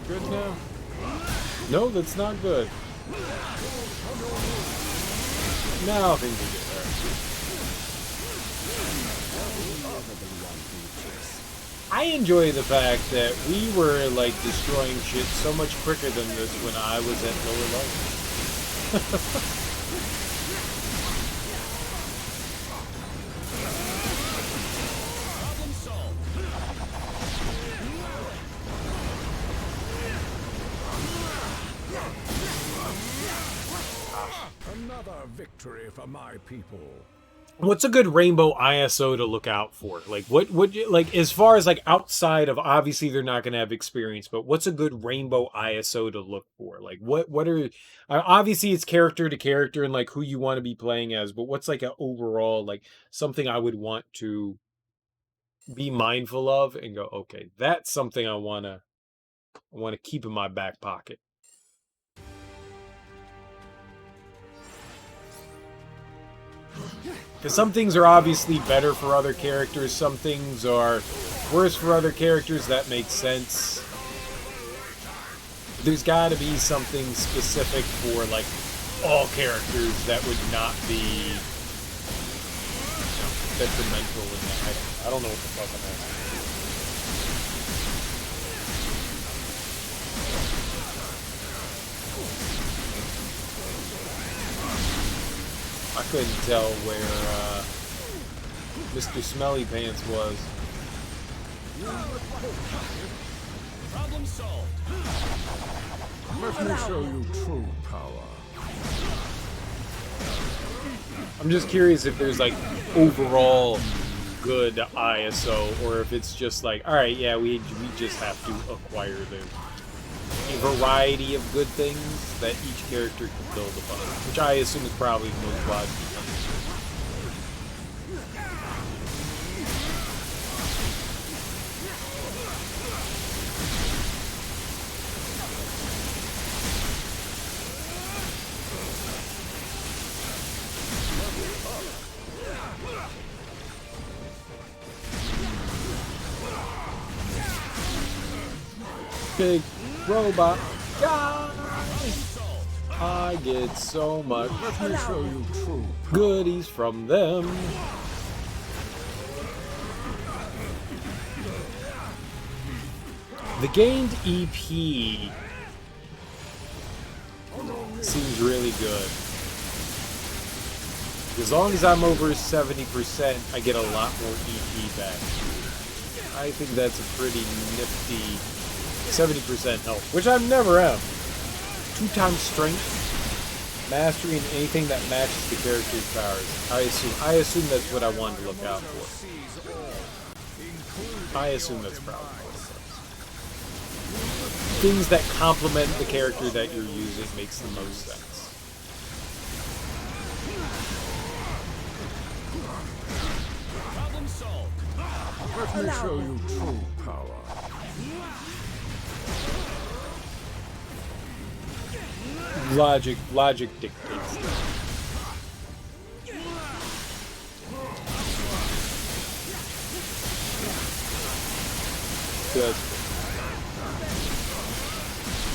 Good now? No, that's not good. Now things will get better. I enjoy the fact that we were like destroying shit so much quicker than this when I was at lower levels. Another victory for my people. What's a good rainbow ISO to look out for? Like what would you like as far as like outside of obviously they're not going to have experience, but what's a good rainbow ISO to look for? Like what are obviously it's character to character and like who you want to be playing as, but what's like an overall like something I would want to be mindful of and go, okay, that's something I want to keep in my back pocket. Because some things are obviously better for other characters, some things are worse for other characters, that makes sense. There's got to be something specific for, like, all characters that would not be, detrimental in that. I don't know what the fuck I'm asking. I couldn't tell where Mr. Smelly Pants was. Problem solved. Let me show you true power. I'm just curious if there's like overall good ISO or if it's just like, all right, yeah, we just have to acquire a variety of good things that each character can build upon, which I assume is probably the most logical. Big robot guy. I get so much Let me show you true power. goodies from them. The gained EP seems really good. As long as I'm over 70%, I get a lot more EP back. I think that's a pretty nifty 70% health, which I never am. 2 times strength, mastery, and anything that matches the character's powers. I assume that's what I wanted to look out for. I assume that's probably what it is. Things that complement the character that you're using makes the most sense. Let me show you true power. Logic dictates. Good.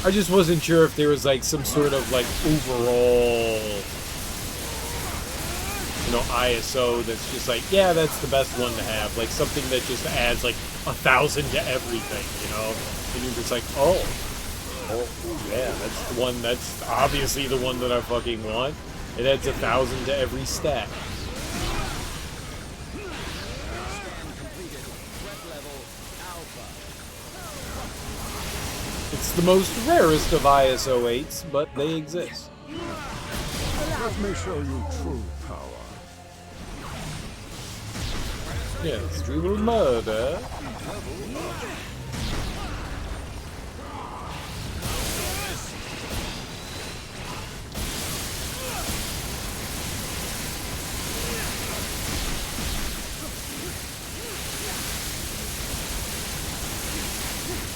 I just wasn't sure if there was like some sort of like overall, you know, ISO that's just like, yeah, that's the best one to have. Like something that just adds like 1,000 to everything, you know? And you're just like, oh, yeah, that's the one, that's obviously the one that I fucking want. It adds 1,000 to every stat. It's the most rarest of ISO 8s, but they exist. Let me show you true power. Yes, we will murder.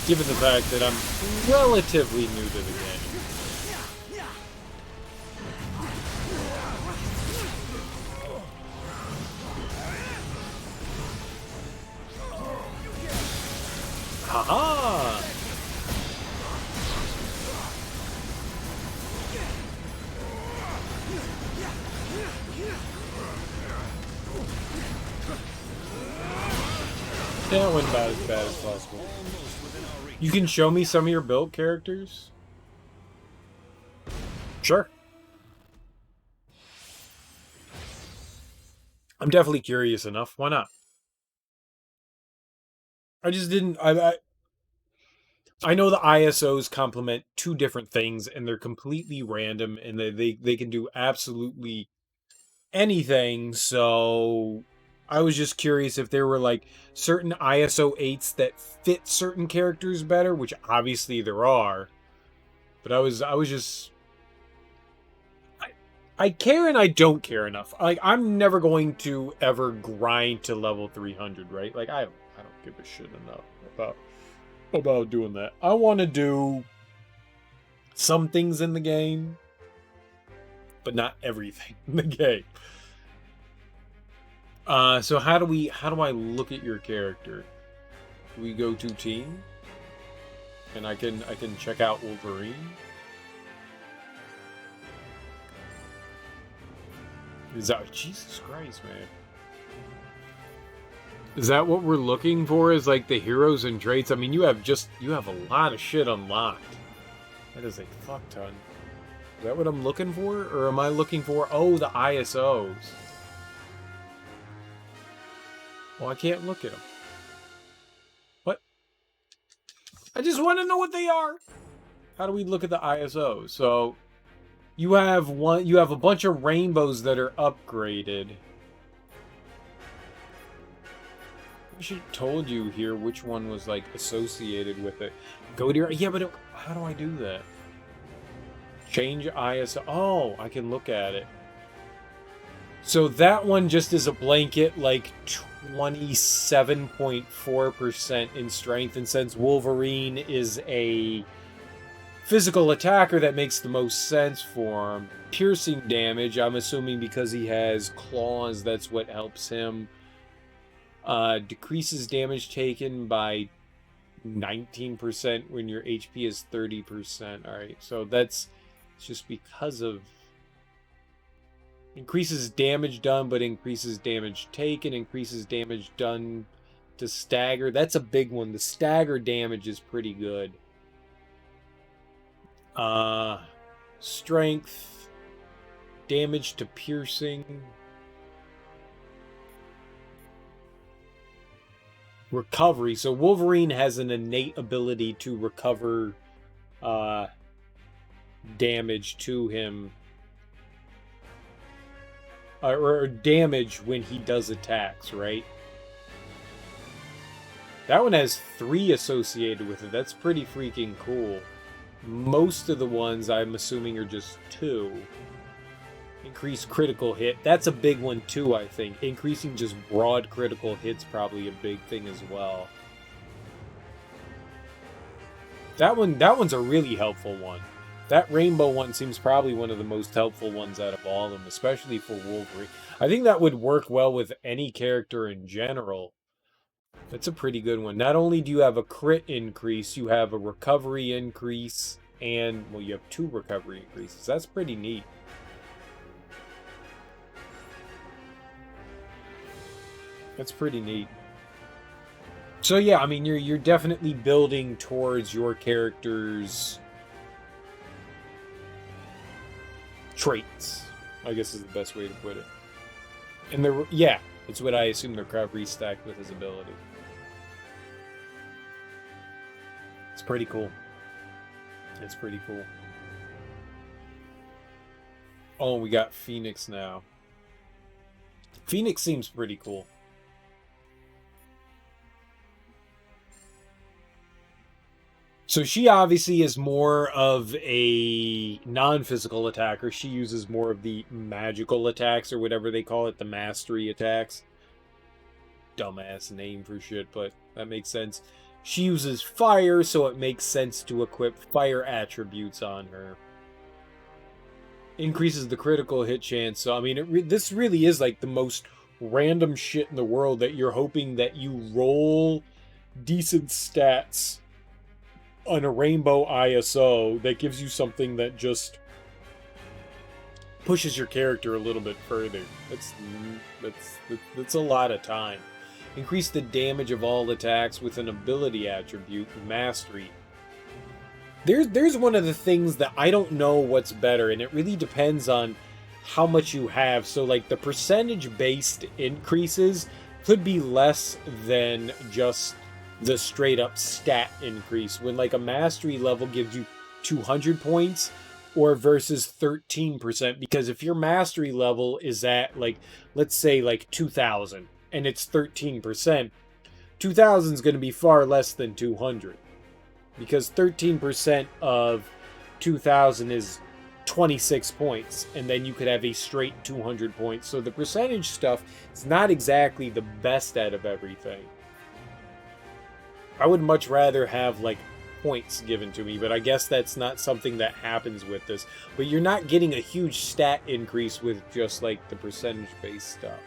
Given the fact that I'm relatively new to the game. Haha! Yeah, it went about as bad as possible. You can show me some of your build characters? Sure. I'm definitely curious enough. Why not? I just didn't... I know the ISOs complement two different things, and they're completely random, and they can do absolutely anything, so... I was just curious if there were, like, certain ISO 8s that fit certain characters better, which obviously there are. But I was just... I care and I don't care enough. Like, I'm never going to ever grind to level 300, right? Like, I don't give a shit enough about doing that. I want to do some things in the game, but not everything in the game. So how do I look at your character? Do we go to team? And I can check out Wolverine. Is that, Jesus Christ, man. Is that what we're looking for, is like the heroes and traits? I mean, you have a lot of shit unlocked. That is a fuck ton. Is that what I'm looking for? Or am I looking for, oh, the ISOs? Well, I can't look at them. What? I just want to know what they are. How do we look at the ISOs? So, you have a bunch of rainbows that are upgraded. I should have told you here which one was like associated with it. Go to your, yeah, but how do I do that? Change ISO. Oh, I can look at it. So that one just is a blanket, like 27.4% in strength, and since Wolverine is a physical attacker, that makes the most sense for him. Piercing damage, I'm assuming because he has claws, that's what helps him. Decreases damage taken by 19% when your HP is 30%. Alright, so that's just because of... Increases damage done, but increases damage taken. Increases damage done to stagger. That's a big one. The stagger damage is pretty good. Strength. Damage to piercing. Recovery. So Wolverine has an innate ability to recover damage to him. Or damage when he does attacks, right? That one has 3 associated with it. That's pretty freaking cool. Most of the ones, I'm assuming, are just 2. Increase critical hit. That's a big one too, I think. Increasing just broad critical hits probably a big thing as well. That one's a really helpful one. That rainbow one seems probably one of the most helpful ones out of all of them, especially for Wolverine. I think that would work well with any character in general. That's a pretty good one. Not only do you have a crit increase, you have a recovery increase, and, well, you have 2 recovery increases. That's pretty neat. That's pretty neat. So yeah, I mean, you're definitely building towards your character's traits, I guess is the best way to put it. And yeah, it's what I assume the recovery stacked with his ability. It's pretty cool. It's pretty cool. Oh, we got Phoenix now. Phoenix seems pretty cool. So she obviously is more of a non-physical attacker. She uses more of the magical attacks, or whatever they call it, the mastery attacks. Dumbass name for shit, but that makes sense. She uses fire, so it makes sense to equip fire attributes on her. Increases the critical hit chance. So, I mean, this really is like the most random shit in the world, that you're hoping that you roll decent stats on a rainbow ISO that gives you something that just pushes your character a little bit further. That's a lot of time. Increase the damage of all attacks with an ability attribute, mastery. There's one of the things that I don't know what's better, and it really depends on how much you have. So like the percentage based increases could be less than just the straight up stat increase, when like a mastery level gives you 200 points or versus 13%, because if your mastery level is at, like, let's say like 2000 and it's 13%, 2000 is going to be far less than 200, because 13% of 2000 is 26 points, and then you could have a straight 200 points. So the percentage stuff is not exactly the best out of everything. I would much rather have, like, points given to me, but I guess that's not something that happens with this. But you're not getting a huge stat increase with just, like, the percentage-based stuff.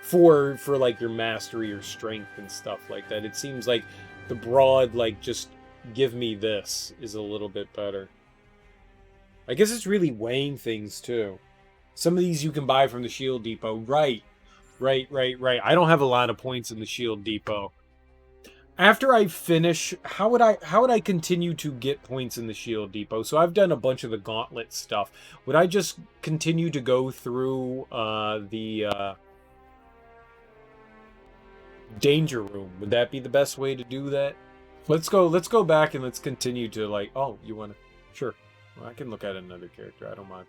For like, your mastery or strength and stuff like that. It seems like the broad, like, just give me this is a little bit better. I guess it's really weighing things, too. Some of these you can buy from the Shield Depot. Right. I don't have a lot of points in the Shield Depot. After I finish, how would I continue to get points in the Shield Depot? So I've done a bunch of the gauntlet stuff. Would I just continue to go through the danger room? Would that be the best way to do that? Let's go back and let's continue to, like, oh, you want to? Sure. Well, I can look at another character. I don't mind.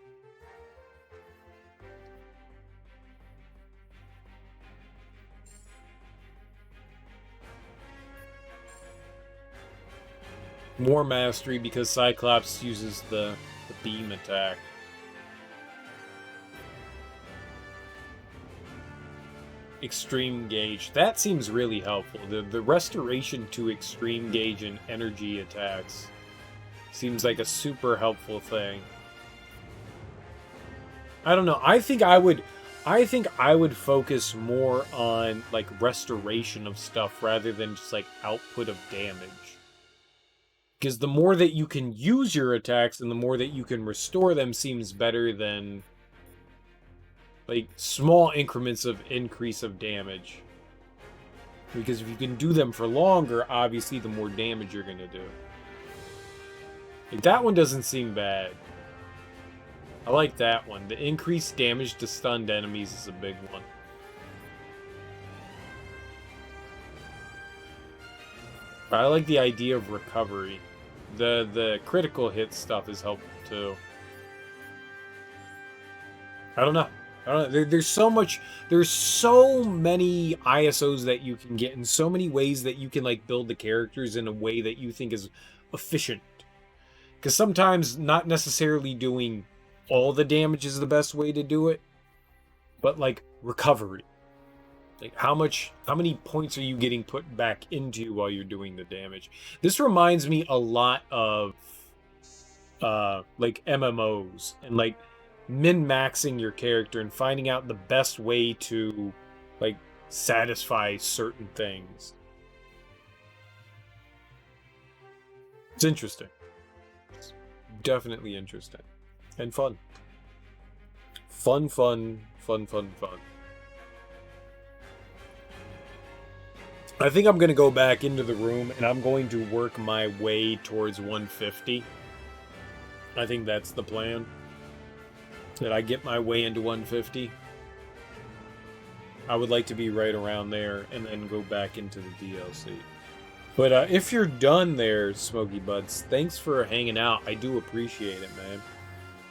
More mastery because Cyclops uses the beam attack. Extreme gauge. That seems really helpful. The restoration to extreme gauge and energy attacks seems like a super helpful thing. I don't know. I think I would focus more on, like, restoration of stuff rather than just, like, output of damage. Because the more that you can use your attacks and the more that you can restore them seems better than, like, small increments of increase of damage. Because if you can do them for longer, obviously the more damage you're going to do. Like, that one doesn't seem bad. I like that one. The increased damage to stunned enemies is a big one. But I like the idea of recovery. The critical hit stuff is helpful too. I don't know. There's so many ISOs that you can get, and so many ways that you can, like, build the characters in a way that you think is efficient. Because sometimes not necessarily doing all the damage is the best way to do it, but like recovery. Like how many points are you getting put back into you while you're doing the damage? This reminds me a lot of like MMOs and like min-maxing your character and finding out the best way to like satisfy certain things. It's interesting. It's definitely interesting. And fun. Fun. I think I'm going to go back into the room and I'm going to work my way towards 150. I think that's the plan. That I get my way into 150. I would like to be right around there and then go back into the DLC. But if you're done there, Smoky Butts, thanks for hanging out. I do appreciate it, man.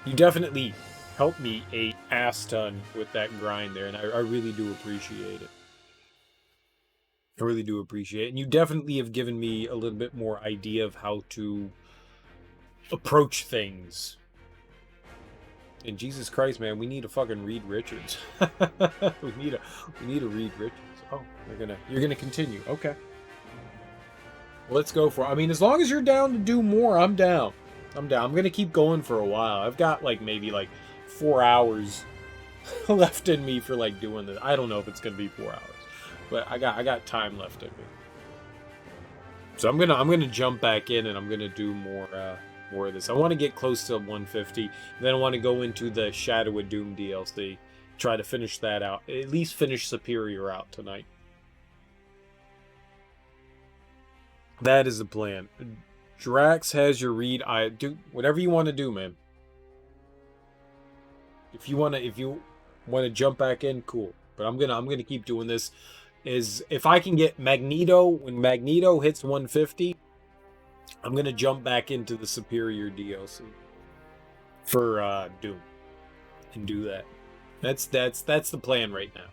You definitely helped me a ass ton with that grind there, and I really do appreciate it. I really do appreciate it. And you definitely have given me a little bit more idea of how to approach things. And Jesus Christ, man, we need a fucking Reed Richards. we need a Reed Richards. Oh, you're gonna continue. Okay. Let's go for it. I mean, as long as you're down to do more, I'm down. I'm gonna keep going for a while. I've got like maybe like 4 hours left in me for like doing this. I don't know if it's gonna be 4 hours, but I got time left in me. So I'm gonna jump back in and I'm gonna do more of this. I want to get close to 150. Then I want to go into the Shadow of Doom DLC. Try to finish that out. At least finish Superior out tonight. That is the plan. Drax has your read. I do whatever you want to do, man. If you want to jump back in, cool. But I'm gonna keep doing this. Is if I can get Magneto when Magneto hits 150, I'm gonna jump back into the Superior DLC for Doom and do that. That's the plan right now.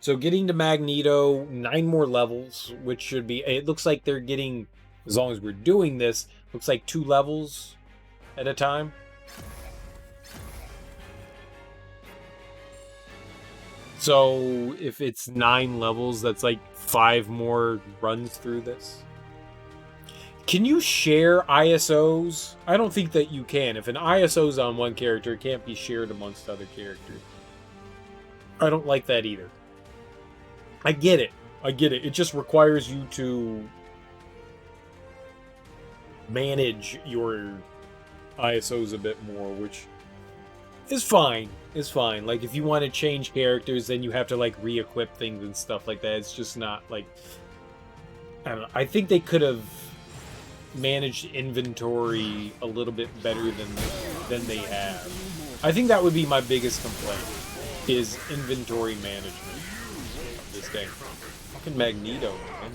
So getting to Magneto, 9 more levels, which should be, it looks like they're getting, as long as we're doing this, looks like 2 levels at a time. So if it's 9 levels, that's like 5 more runs through this. Can you share ISOs? I don't think that you can. If an ISO is on one character, it can't be shared amongst other characters. I don't like that either. I get it. It just requires you to manage your ISOs a bit more, which is fine. Like, if you want to change characters, then you have to, like, re-equip things and stuff like that. It's just not, like... I don't know. I think they could have managed inventory a little bit better than they have. I think that would be my biggest complaint, is inventory management of this game. Fucking Magneto, man.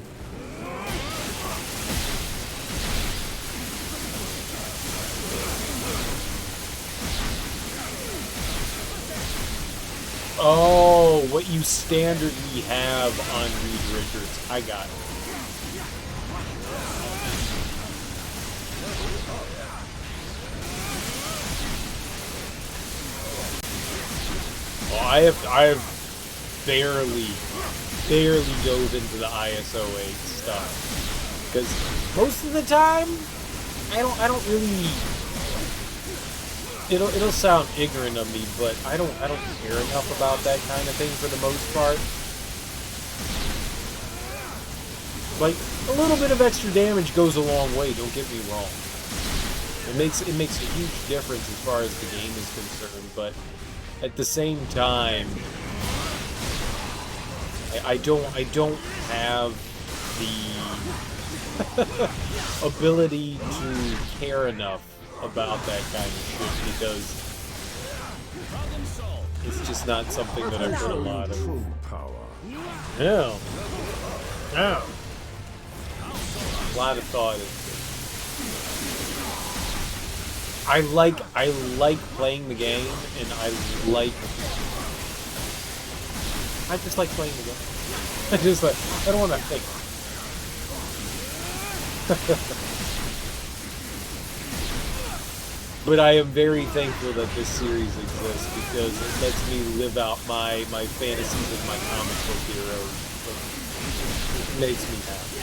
Oh, what you standardly have on Reed Richards. I got it. Well, I have barely dove into the ISO 8 stuff, because most of the time I don't really. It'll sound ignorant of me, but I don't care enough about that kind of thing for the most part. Like, a little bit of extra damage goes a long way, don't get me wrong. It makes a huge difference as far as the game is concerned, but at the same time, I don't have the ability to care enough about that kind of shit, because it's just not something that I put a lot of. Yeah. Yeah. A lot of thought into it. I like playing the game, and I just like playing the game. I don't want to think. But I am very thankful that this series exists because it lets me live out my fantasies of my comic book heroes. It makes me happy.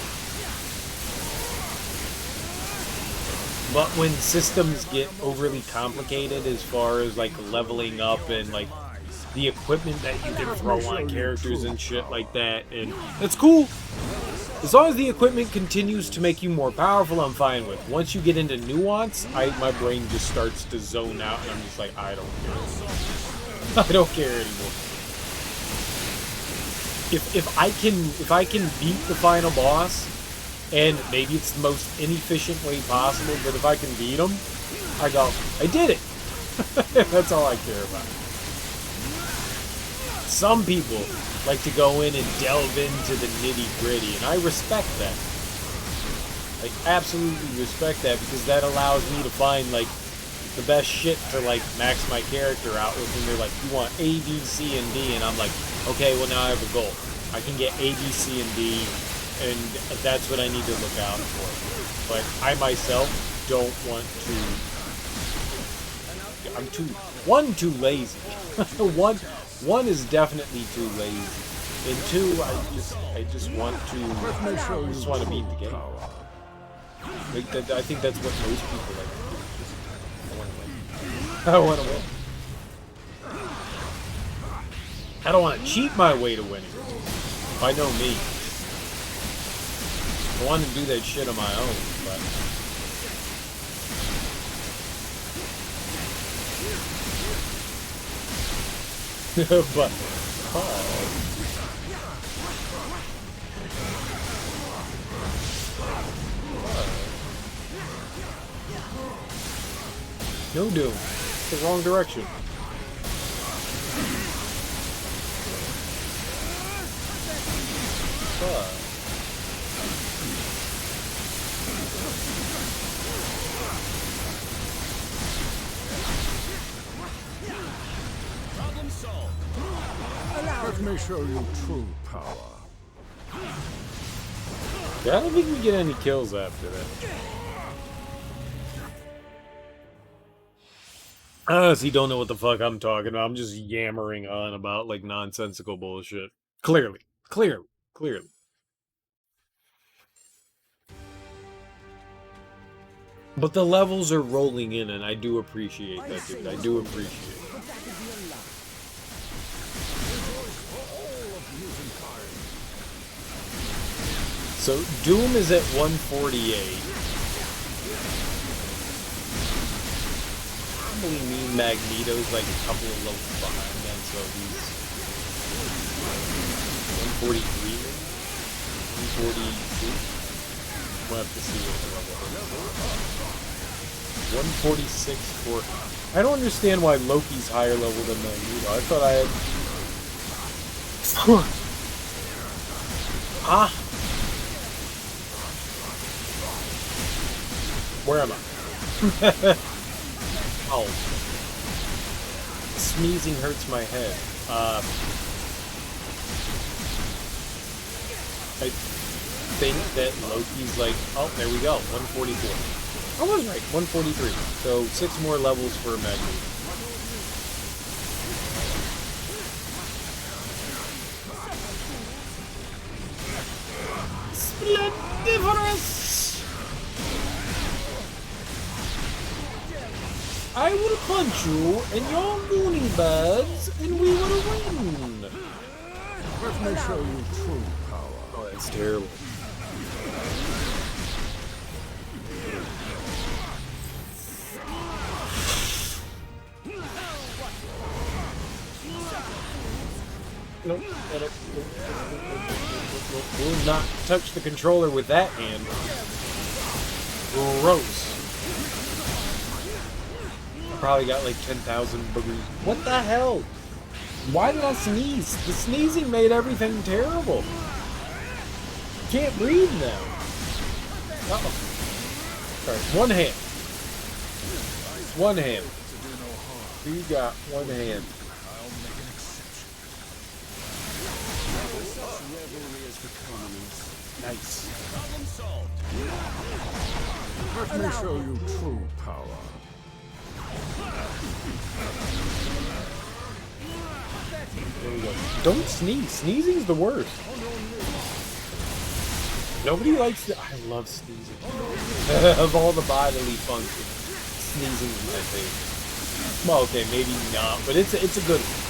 But when systems get overly complicated as far as like leveling up and like the equipment that you can throw on characters and shit like that, and that's cool. As long as the equipment continues to make you more powerful, I'm fine with. Once you get into nuance, my brain just starts to zone out, and I'm just like, I don't care. I don't care anymore. If I can beat the final boss, and maybe it's the most inefficient way possible, but if I can beat him, I go, I did it. That's all I care about. Some people like to go in and delve into the nitty-gritty, and I respect that. I absolutely respect that, because that allows me to find, like, the best shit to, like, max my character out with, and they're like, you want A, B, C, and D, and I'm like, okay, well, now I have a goal. I can get A, B, C, and D, and that's what I need to look out for. But I myself don't want to... I'm too lazy. One is definitely too lazy, and two, I just want to beat the game. Like, I think that's what most people like. I want to win. I don't want to cheat my way to winning. By no means. I want to do that shit on my own, but. But, no doom. It's the wrong direction. Let me show you true power. Yeah, I don't think we get any kills after that. Honestly, don't know what the fuck I'm talking about. I'm just yammering on about, like, nonsensical bullshit. Clearly. But the levels are rolling in, and I do appreciate that, dude. I do appreciate it. So, Doom is at 148. Probably mean Magneto's like a couple of levels behind that, so he's 143 maybe? 142? We'll have to see what the level is. 146 for... I don't understand why Loki's higher level than Magneto. I thought I had... Ah! Where am I? Oh. Sneezing hurts my head. I think that Loki's like... Oh, there we go. 144. I was right. 143. So 6 more levels for Magneto. Splendiferous! I will punch you and your loony birds, and we will win! Let me show you true power. Oh, that's terrible. Nope. Will not touch the controller with that hand. Gross. Probably got like 10,000 boogers. What the hell? Why did I sneeze? The sneezing made everything terrible. Can't breathe now. Uh-oh. Alright, one hand. One hand. You got one hand. Nice. Let me show you true power. There we go. Don't sneeze. Sneezing's the worst. Nobody likes the. I love sneezing. Of all the bodily functions, sneezing is my favorite. Well, okay, maybe not, but it's a good one.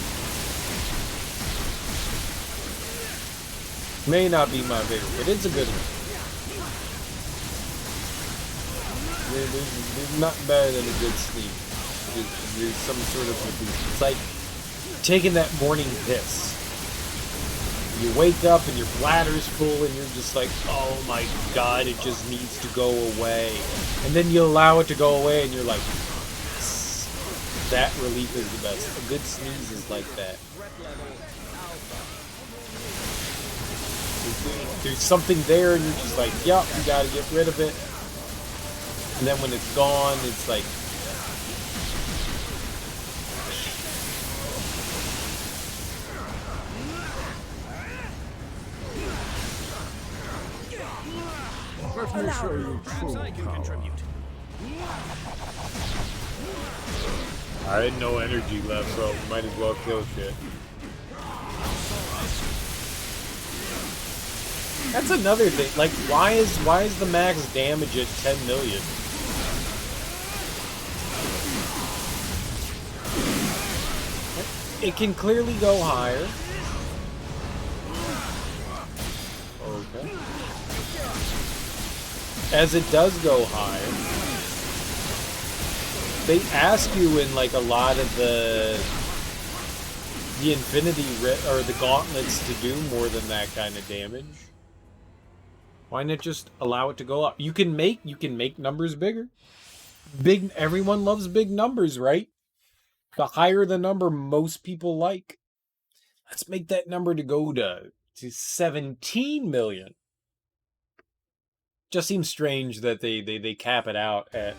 May not be my favorite, but it's a good one. There's not better than a good sleep. There's some sort of relief. It's like taking that morning piss. You wake up and your bladder's full and you're just like, oh my god, it just needs to go away. And then you allow it to go away and you're like, yes. That relief is the best. A good sneeze is like that. There's something there and you're just like, yup, you gotta get rid of it. And then when it's gone, it's like, Let me show you true power. I had no energy left, so might as well kill shit. That's another thing. Like, why is the max damage at 10 million? It can clearly go higher. Okay. As it does go higher, they ask you in like a lot of the infinity or the gauntlets to do more than that kind of damage. Why not just allow it to go up? You can make numbers bigger. Everyone loves big numbers, right? The higher the number, most people like. Let's make that number to go to 17 million. Just seems strange that they cap it out at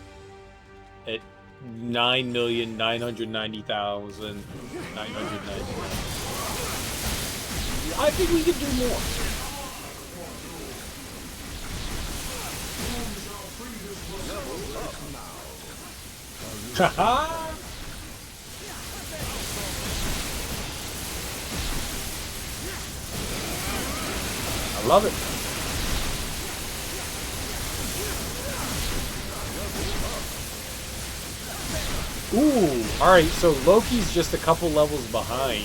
9,990,990. I think we could do more. Haha! I love it. Ooh, alright, so Loki's just a couple levels behind.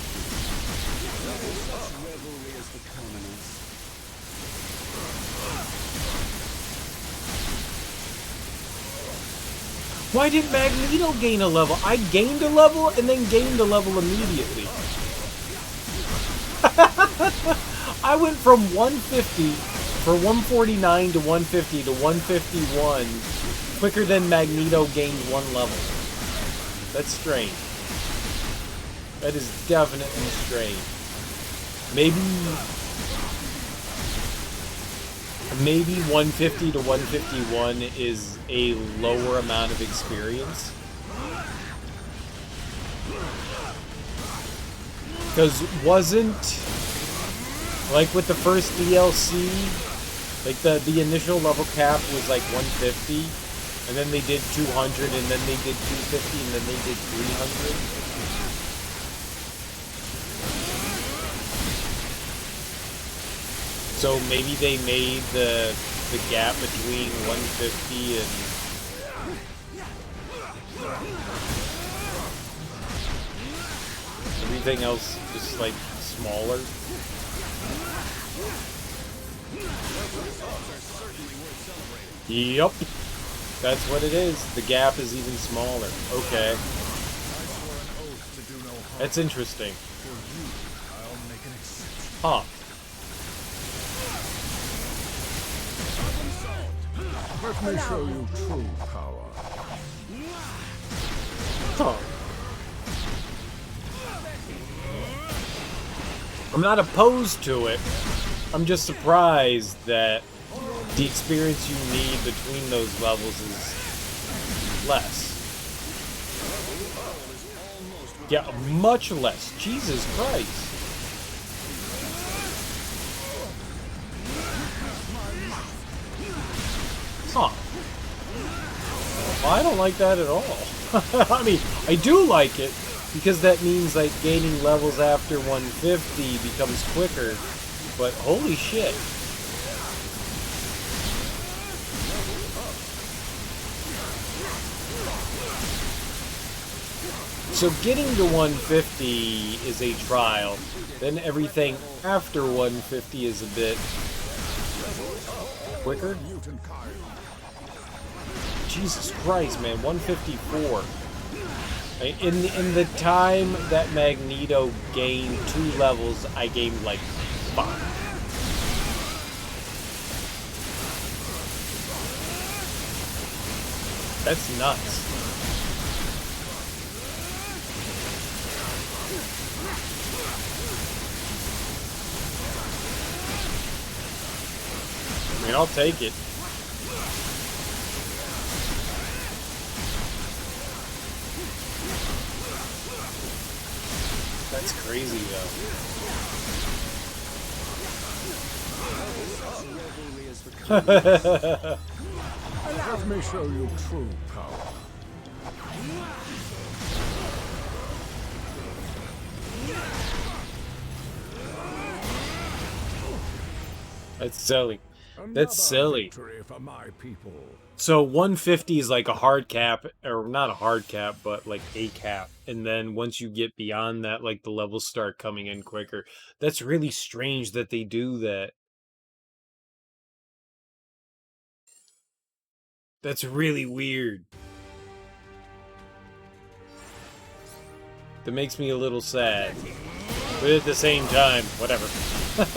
Why did Magneto gain a level? I gained a level and then gained a level immediately. I went from 150 for 149 to 150 to 151 quicker than Magneto gained one level. That's strange. That is definitely strange. Maybe 150 to 151 is a lower amount of experience. Because wasn't, like with the first DLC, like the initial level cap was like 150, and then they did 200, and then they did 250, and then they did 300. So maybe they made the gap between 150 and everything else just like smaller. Yup. That's what it is. The gap is even smaller. Okay. That's interesting. Huh. Let me show you true power. Huh. I'm not opposed to it. I'm just surprised that the experience you need between those levels is less. Yeah, much less. Jesus Christ. Huh. Well, I don't like that at all. I mean, I do like it, because that means like gaining levels after 150 becomes quicker, but holy shit. So getting to 150 is a trial, then everything after 150 is a bit quicker. Jesus Christ, man, 154. In the time that Magneto gained 2 levels, I gained like 5. That's nuts. I mean, I'll take it. That's crazy, though. Let me show you true power. That's silly. Another That's silly. victory for my people. So 150 is like a hard cap, or not a hard cap, but like a cap. And then once you get beyond that, like the levels start coming in quicker. That's really strange that they do that. That's really weird. That makes me a little sad. But at the same time, whatever.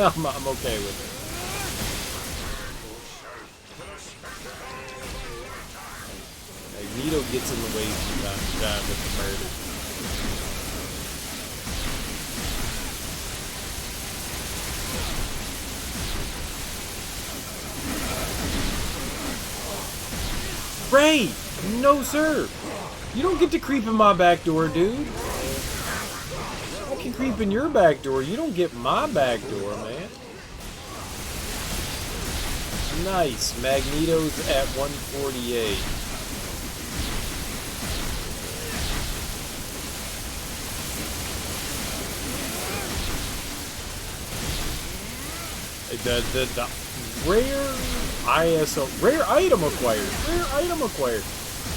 I'm okay with it. Magneto gets in the way from time to time with the murder. Ray! No, sir! You don't get to creep in my back door, dude. I can creep in your back door. You don't get my back door, man. Nice. Magneto's at 148. The rare ISO, rare item acquired, rare item acquired.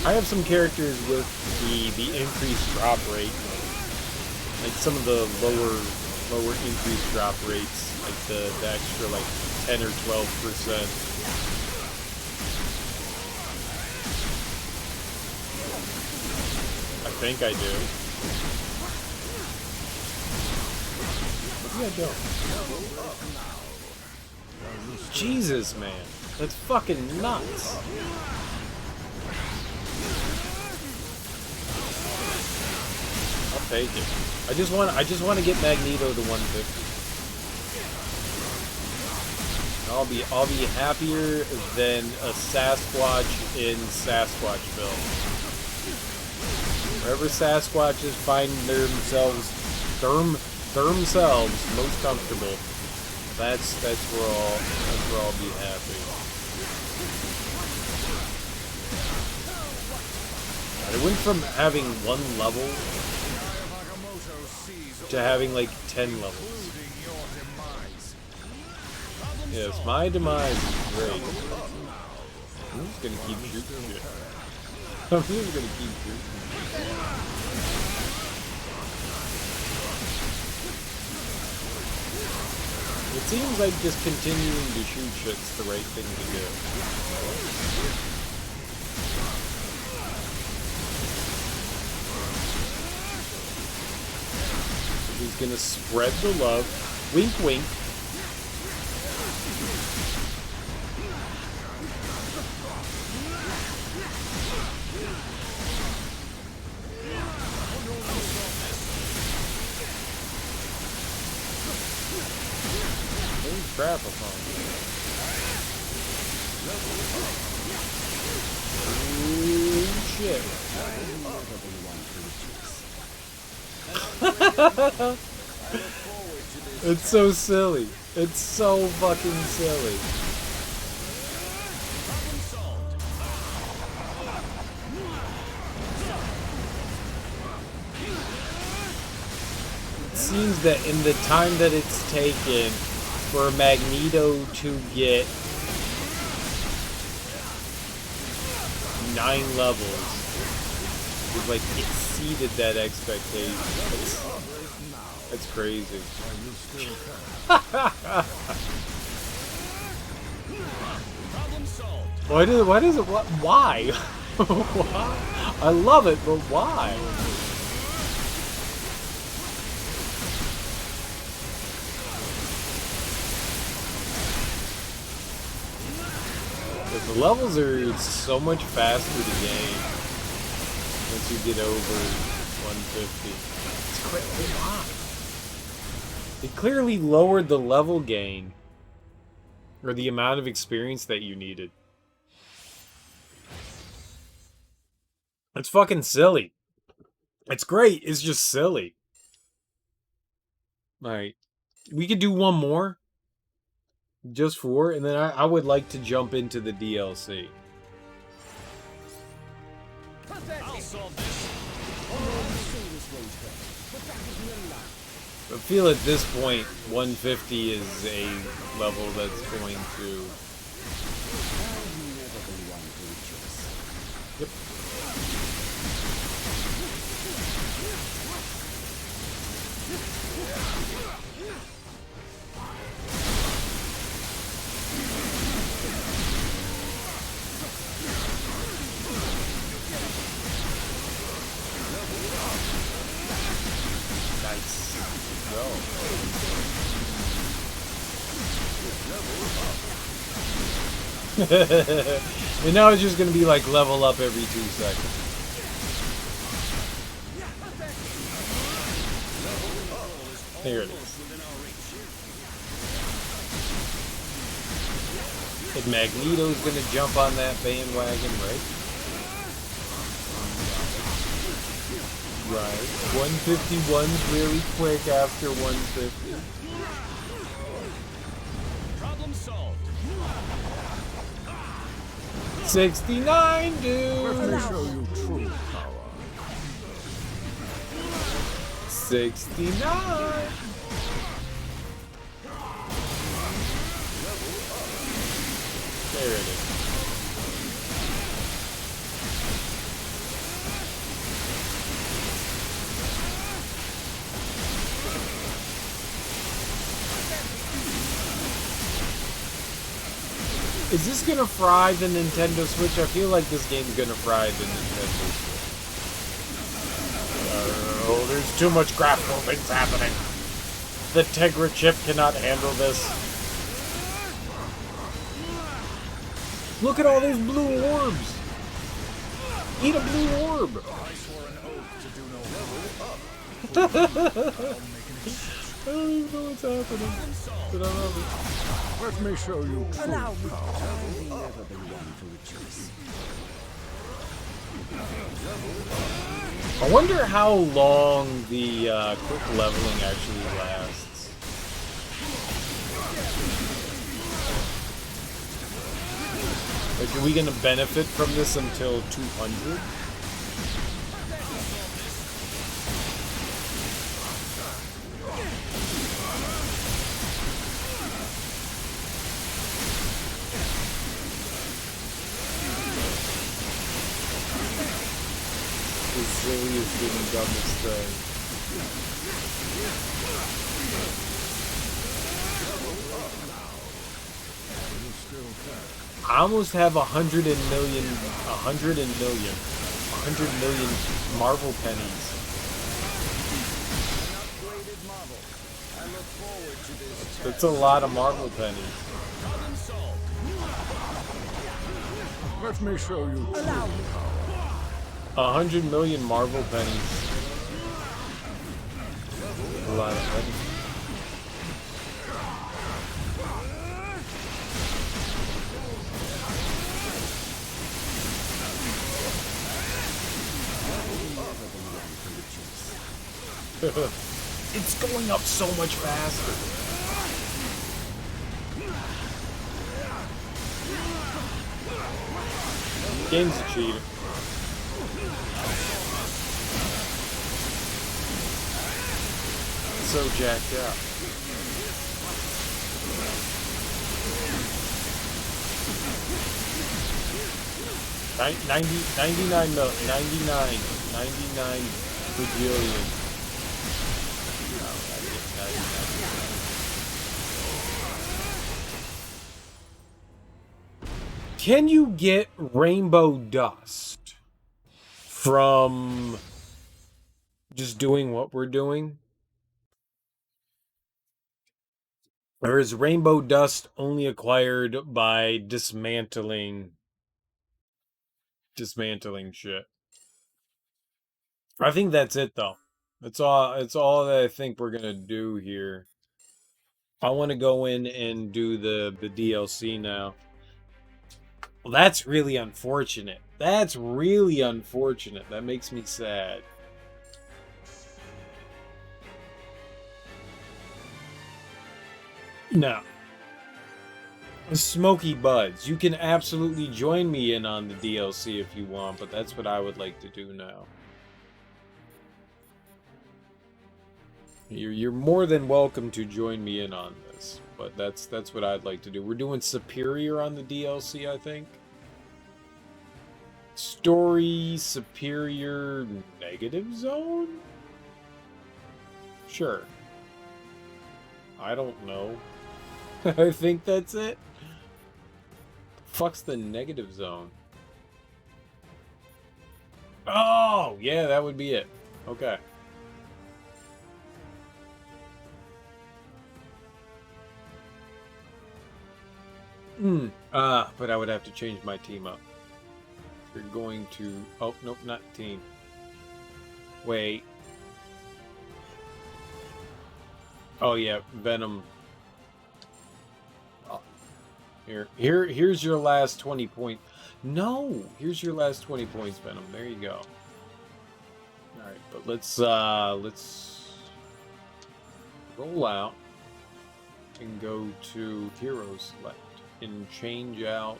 I have some characters with the increased drop rate, like some of the lower increased drop rates, like the extra like 10 or 12%. I think I do. Maybe I don't. Jesus, man. That's fucking nuts. I'll take it. I just want to get Magneto to 150. I'll be happier than a Sasquatch in Sasquatchville. Wherever Sasquatches find themselves most comfortable. That's where I'll be happy. I went from having 1 level to having like 10 levels. Yes, my demise is great. I'm just gonna keep shooting shit. I'm just gonna keep shooting. It seems like just continuing to shoot shit's the right thing to do. He's gonna spread the love. Wink, wink. Crap upon me. Ooh, shit. It's so silly. It's so fucking silly. seems that in the time that it's taken for Magneto to get 9 levels, we've like exceeded that expectation. That's crazy. Why? Why? I love it, but why? Because the levels are so much faster to gain once you get over 150. It's crazy. Why? It clearly lowered the level gain, or the amount of experience that you needed. It's fucking silly. It's great, it's just silly. Alright. We could do one more. Just 4, and then I would like to jump into the DLC. I'll solve this. I feel at this point, 150 is a level that's going to... Yep. And now it's just gonna be like level up every 2 seconds. There it is. And Magneto's gonna jump on that bandwagon, right? Right. 151's really quick after 150. Problem solved. 69, dude! Let me show you true power. 69! There it is. Is this gonna fry the Nintendo Switch? I feel like this game's gonna fry the Nintendo Switch. Oh, there's too much graphical things happening. The Tegra chip cannot handle this. Look at all those blue orbs. Eat a blue orb. I don't even know what's happening, but I love it. Let me show you true Allow me. power. I'll never be one to rejoice. I wonder how long the quick leveling actually lasts. Like, are we gonna benefit from this until 200? The silliest and dumbest thing. I almost have 100 million Marvel pennies. That's a lot of Marvel pennies. Let me show you true power. 100 million Marvel pennies. A lot of pennies. It's going up so much faster. Game's a cheater. so jacked up. 99 mil, 99 bajillion. No, I get 99. Can you get rainbow dust from just doing what we're doing? Or is rainbow dust only acquired by dismantling shit? I think that's it though. It's all that I think we're gonna do here. I want to go in and do the DLC now. Well, that's really unfortunate. That's really unfortunate. That makes me sad. No. Smoky Buds, you can absolutely join me in on the DLC if you want, but that's what I would like to do now. You're more than welcome to join me in on this, but that's what I'd like to do. We're doing Superior on the DLC, I think. Story, Superior, Negative Zone? Sure. I don't know. I think that's it. Fuck's the Negative Zone? Oh, yeah, that would be it. Okay. But I would have to change my team up. We're going to... Oh, nope, not team. Wait. Oh, yeah, Venom. Oh. Here's your last 20 points. No! Here's your last 20 points, Venom. There you go. Alright, but let's roll out and go to Hero Select and change out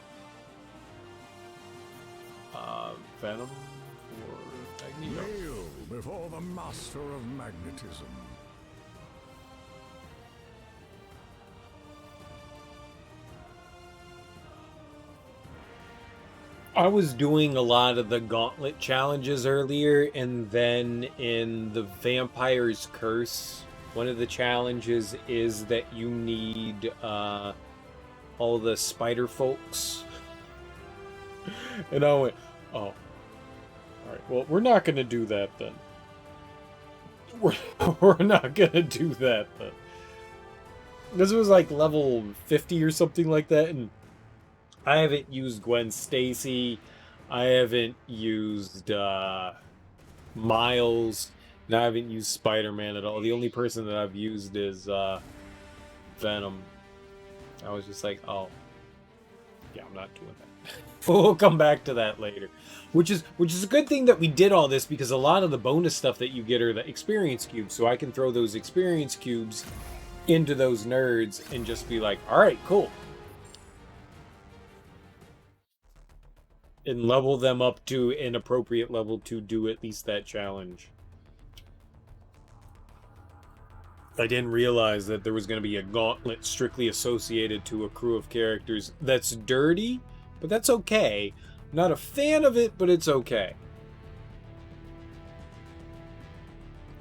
Venom for Magneto. Kneel before the master of magnetism. I was doing a lot of the gauntlet challenges earlier, and then in the Vampire's Curse, one of the challenges is that you need all the spider folks. And I went, oh. Alright, well, we're not going to do that then. We're not going to do that then. This was like level 50 or something like that, and I haven't used Gwen Stacy. I haven't used Miles. And I haven't used Spider-Man at all. The only person that I've used is Venom. I was just like, oh. Yeah, I'm not doing that. We'll come back to that later. Which is a good thing that we did all this, because a lot of the bonus stuff that you get are the experience cubes. So I can throw those experience cubes into those nerds and just be like, alright, cool. And level them up to an appropriate level to do at least that challenge. I didn't realize that there was going to be a gauntlet strictly associated to a crew of characters. That's dirty, but that's okay. I'm not a fan of it, but it's okay.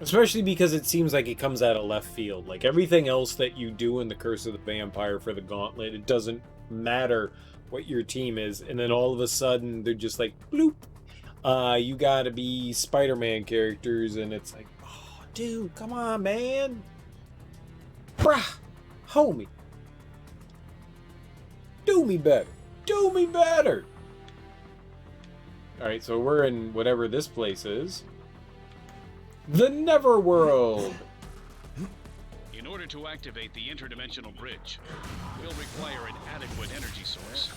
Especially because it seems like it comes out of left field. Like everything else that you do in the Curse of the Vampire for the gauntlet, it doesn't matter what your team is, and then all of a sudden they're just like bloop, you gotta be Spider-Man characters, and it's like, oh dude, come on man, bruh, homie, do me better. Alright, so we're in whatever this place is, the Neverworld. In order to activate the interdimensional bridge, we'll require an adequate energy source.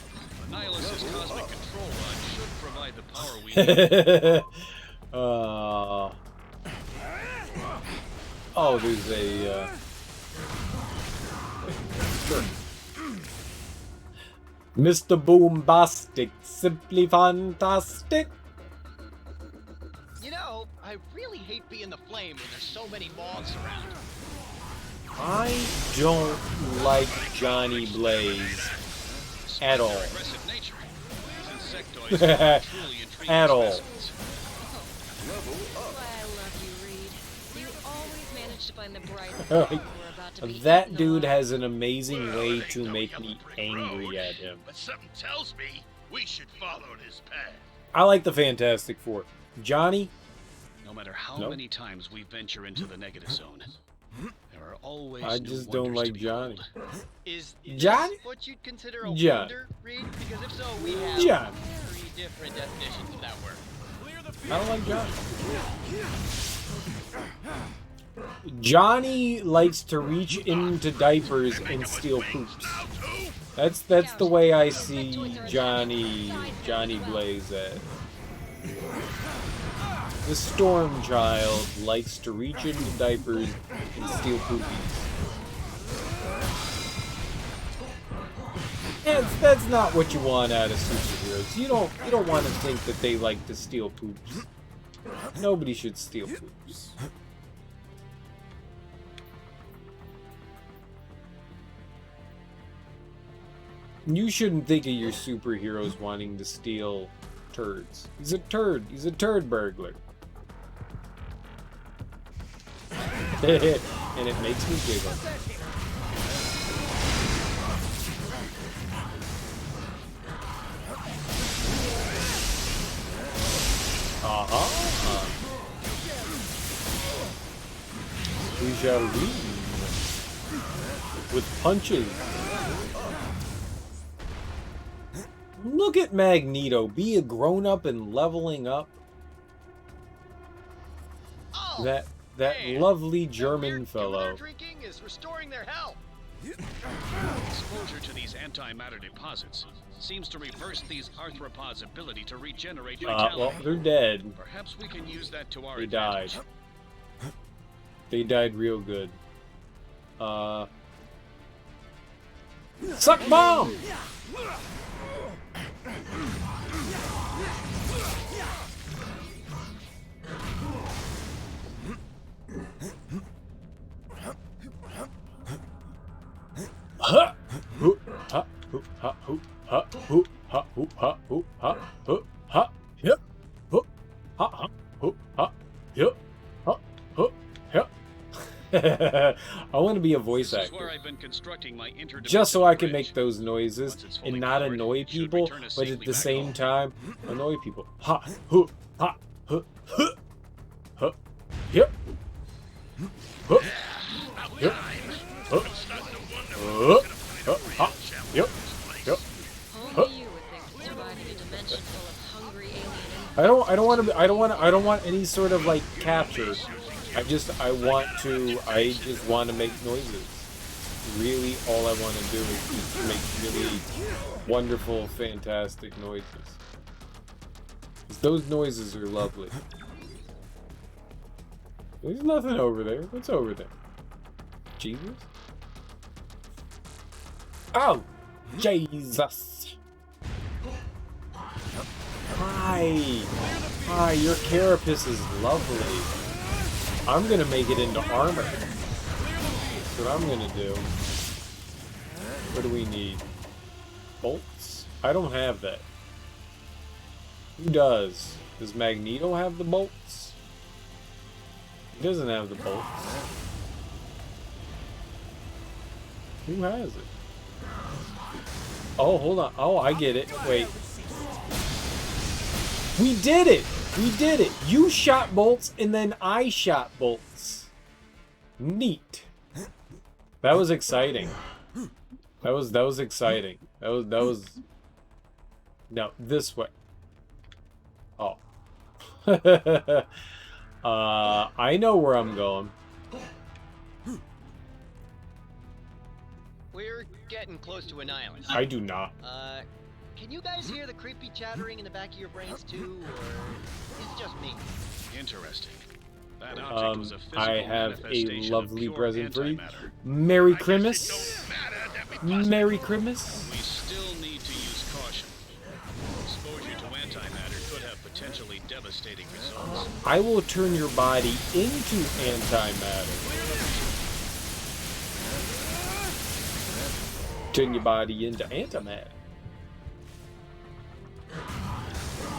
Nihilus's cosmic control rod should provide the power we need. Oh, there's a... Sure. Mr. Boombastic, simply fantastic. You know, I really hate being the flame when there's so many moths around. I don't like Johnny Blaze at all. Aggressive nature. These insectoids are truly intriguing At all. specimens. Why I love you, Reed. You always manage to find the bright spot when we're about to be That eaten dude alive. has an amazing way to make me angry at him. But something tells me we should follow this path. I like the Fantastic Four. Johnny, No matter how No. many times we venture into the negative zone, there are always I new just don't wonders to like Johnny. behold. Is Johnny? this what you'd consider a John. wonder, Reed? Because if so, we have John. very different definitions of that word. I don't like Johnny. Johnny likes to reach into diapers and steal poops. That's the way I see Johnny Blaze at. The Storm Child likes to reach into diapers and steal poopies. That's not what you want out of superheroes. You don't want to think that they like to steal poops. Nobody should steal poops. You shouldn't think of your superheroes wanting to steal turds. He's a turd. He's a turd burglar. And it makes me giggle. We shall read with punches. Look at Magneto, be a grown-up and leveling up. Oh, That man. lovely That German weird goo they're fellow. drinking is restoring their health. Exposure to these antimatter deposits seems to reverse these arthropods' ability to regenerate Well, vitality. they're dead. Perhaps we can use that to our They died. advantage. They died real good. Suck bomb! Ha! Hoo! Ha! Hoo! Ha! Hoo! Ha! Hoo! Ha! Hoo! Ha! Hoo! Ha! Hoo! Ha! Yep! Hoo! Ha! Ha! Hoo! Ha! Yep! Ha! Hoo! Yep! I want to be a voice This is where actor. I've been constructing my interdimensional Just so I can bridge. make those noises Once it's fully and not powered, annoy it should people, return us but safely at the back same home. time annoy people. Ha! Hoo! Ha! Hoo! Hoo! Hoo! Yep! Hoo! Yep! Hoo! Hoo! Hoo! Ha! Yep! Yep! Only you would think that surviving a dimension full of hungry alien I don't want any sort of like capture. I just want to make noises. Really, all I want to do is just make really wonderful, fantastic noises. 'Cause those noises are lovely. There's nothing over there. What's over there? Jesus? Oh! Jesus! Hi! Hi, your carapace is lovely. I'm gonna make it into armor. That's what I'm gonna do. What do we need? Bolts? I don't have that. Who does? Does Magneto have the bolts? He doesn't have the bolts. Who has it? Oh, hold on. Oh, I get it. Wait. We did it! We did it! You shot bolts, and then I shot bolts. Neat. That was exciting. That was exciting. That was... No, this way. Oh. I know where I'm going. We're getting close to an island. I do not. Can you guys hear the creepy chattering in the back of your brains too, or is it just me? Interesting. That object was a physical I have a manifestation lovely of pure present for you. antimatter. Merry Christmas. Merry Christmas. We still need to use caution. Exposure to antimatter could have potentially devastating results. I will turn your body into antimatter. Turn your body into antimatter.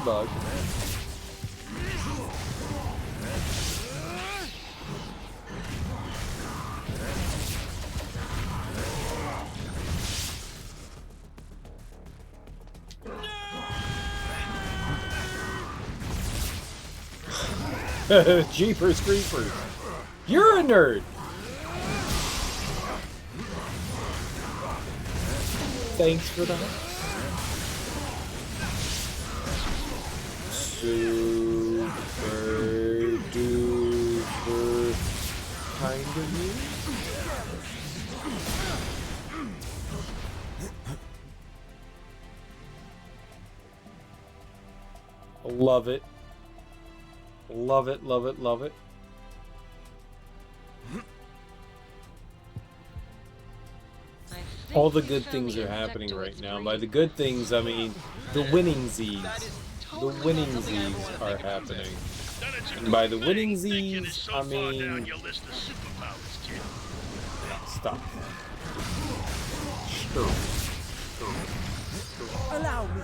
Bug. Jeepers creepers. You're a nerd. Thanks for that. Super duper kind of you. Love it. Love it, love it, love it. All the good things are happening right now. By the good things, I mean the winning Z's. The winning Z's are happening. And by the winning Z's, I mean... Stop. Sure. Allow me.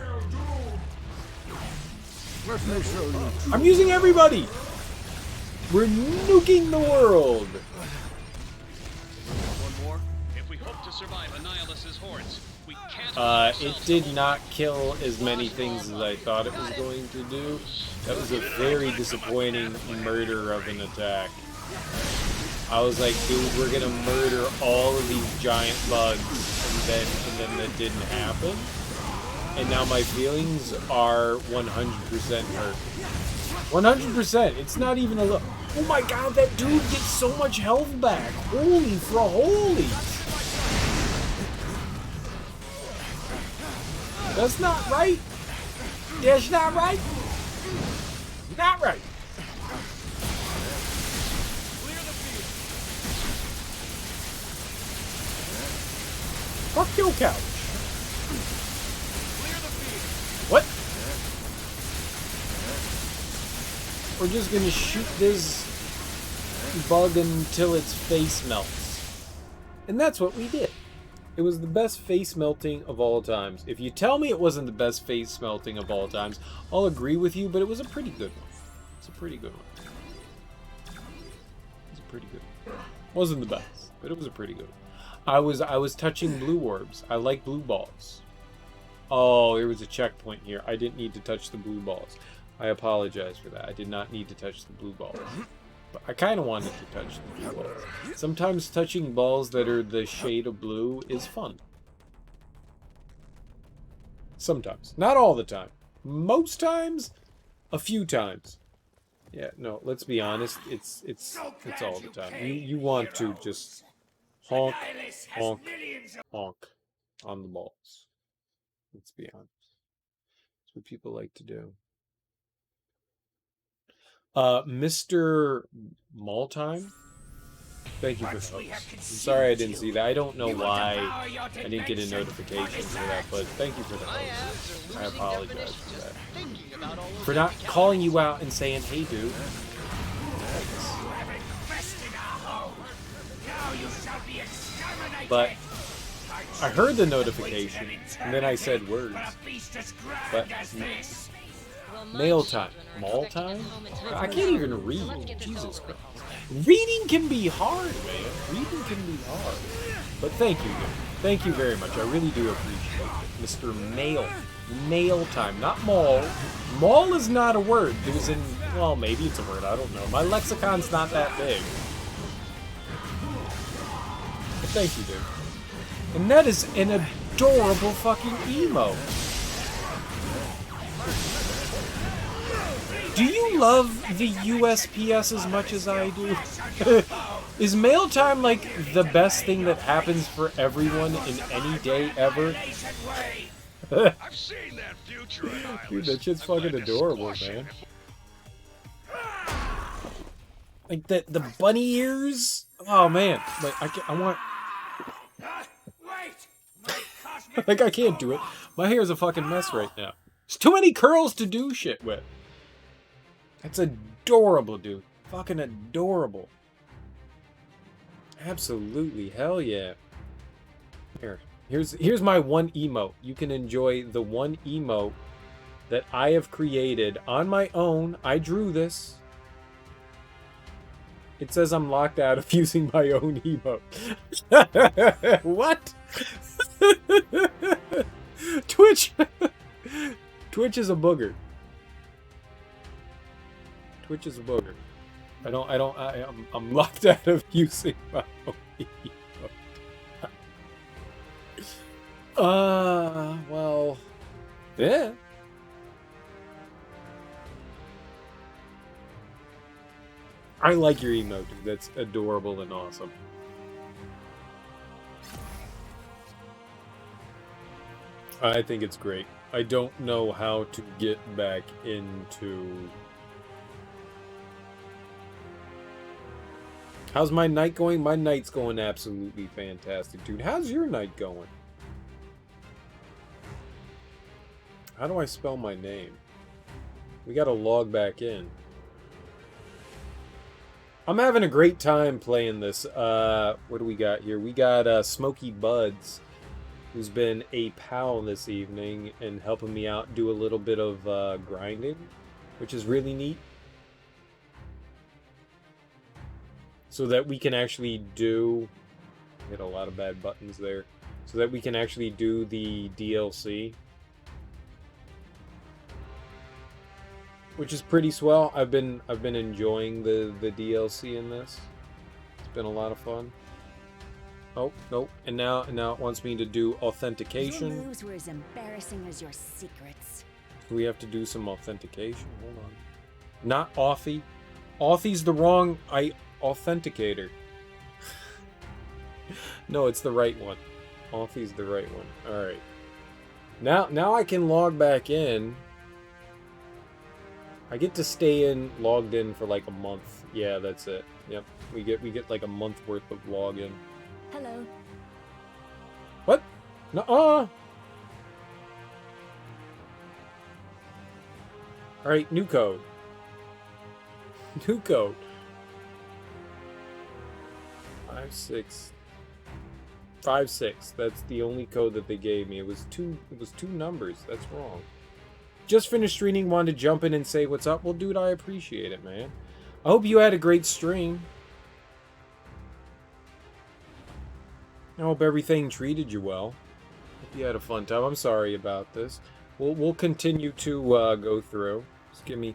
Let me show you. I'm using everybody! We're nuking the world! One more. If we hope to survive Annihilus's hordes, we can't. It did not kill as many things as I thought it was going to do. That was a very disappointing murder of an attack. I was like, dude, we're gonna murder all of these giant bugs, and then that didn't happen. And now my feelings are 100% hurt. 100%. It's not even a look. Oh my god, that dude gets so much health back. Holy for holy. That's not right. That's not right. Not right. Fuck your couch. What? We're just gonna shoot this bug until its face melts. And that's what we did. It was the best face melting of all times. If you tell me it wasn't the best face melting of all times, I'll agree with you, but it was a pretty good one. It's a pretty good one. It's a pretty good one. Wasn't the best, but it was a pretty good one. I was touching blue orbs. I like blue balls. Oh, there was a checkpoint here. I didn't need to touch the blue balls. I apologize for that. I did not need to touch the blue balls. But I kind of wanted to touch the blue balls. Sometimes touching balls that are the shade of blue is fun. Sometimes. Not all the time. Most times, a few times. Yeah, no, let's be honest. It's all the time. You want to just honk, honk, honk on the balls. Let's be honest. That's what people like to do. Mr. Maltime, thank you for those. I'm sorry I didn't see that. I don't know why I didn't get a notification for that, but thank you for the host. I apologize for that. For not calling you out and saying, hey, dude. Thanks. But I heard the notification, and then I said words. But mail time. Mall time? I can't even read. Jesus Christ. Reading can be hard, man. Reading can be hard. But thank you, dude. Thank you very much. I really do appreciate it. Mr. Mail. Mail time. Not mall. Mall is not a word. There's in... Well, maybe it's a word. I don't know. My lexicon's not that big. But thank you, dude. And that is an adorable fucking emo. Do you love the USPS as much as I do? Is mail time like the best thing that happens for everyone in any day ever? I've seen that future. Dude, that shit's fucking adorable, man. Like the bunny ears? Oh man, like I want. Like I can't do it. My hair's a fucking mess right now. There's too many curls to do shit with. That's adorable, dude. Fucking adorable. Absolutely, hell yeah. Here, Here's my one emote. You can enjoy the one emote that I have created on my own. I drew this. It says I'm locked out of using my own emote. What? Twitch. Twitch is a booger. Twitch is a booger. I'm locked out of using my own emote. Well, yeah. I like your emote, dude. That's adorable and awesome. I think it's great. I don't know how to get back into... How's my night going? My night's going absolutely fantastic, dude. How's your night going? How do I spell my name? We gotta log back in. I'm having a great time playing this. What do we got here? We got Smoky Buds, who's been a pal this evening and helping me out do a little bit of grinding, which is really neat. So that we can actually do... Hit a lot of bad buttons there. So that we can actually do the DLC. Which is pretty swell. I've been enjoying the DLC in this. It's been a lot of fun. Oh, nope. And now it wants me to do authentication. Your moves were as embarrassing as your secrets. Do we have to do some authentication? Hold on. Not Authy. Authie's the wrong authenticator. No, it's the right one. Authie's the right one. Alright. Now I can log back in. I get to stay logged in for like a month. Yeah, that's it. Yep. We get like a month worth of login. Hello. What? Nuh-uh. Alright, new code. New code. 56. That's the only code that they gave me. It was two numbers. That's wrong. Just finished streaming, wanted to jump in and say what's up. Well, dude, I appreciate it, man. I hope you had a great stream. I hope everything treated you well. Hope you had a fun time. I'm sorry about this. We'll continue to go through. Just give me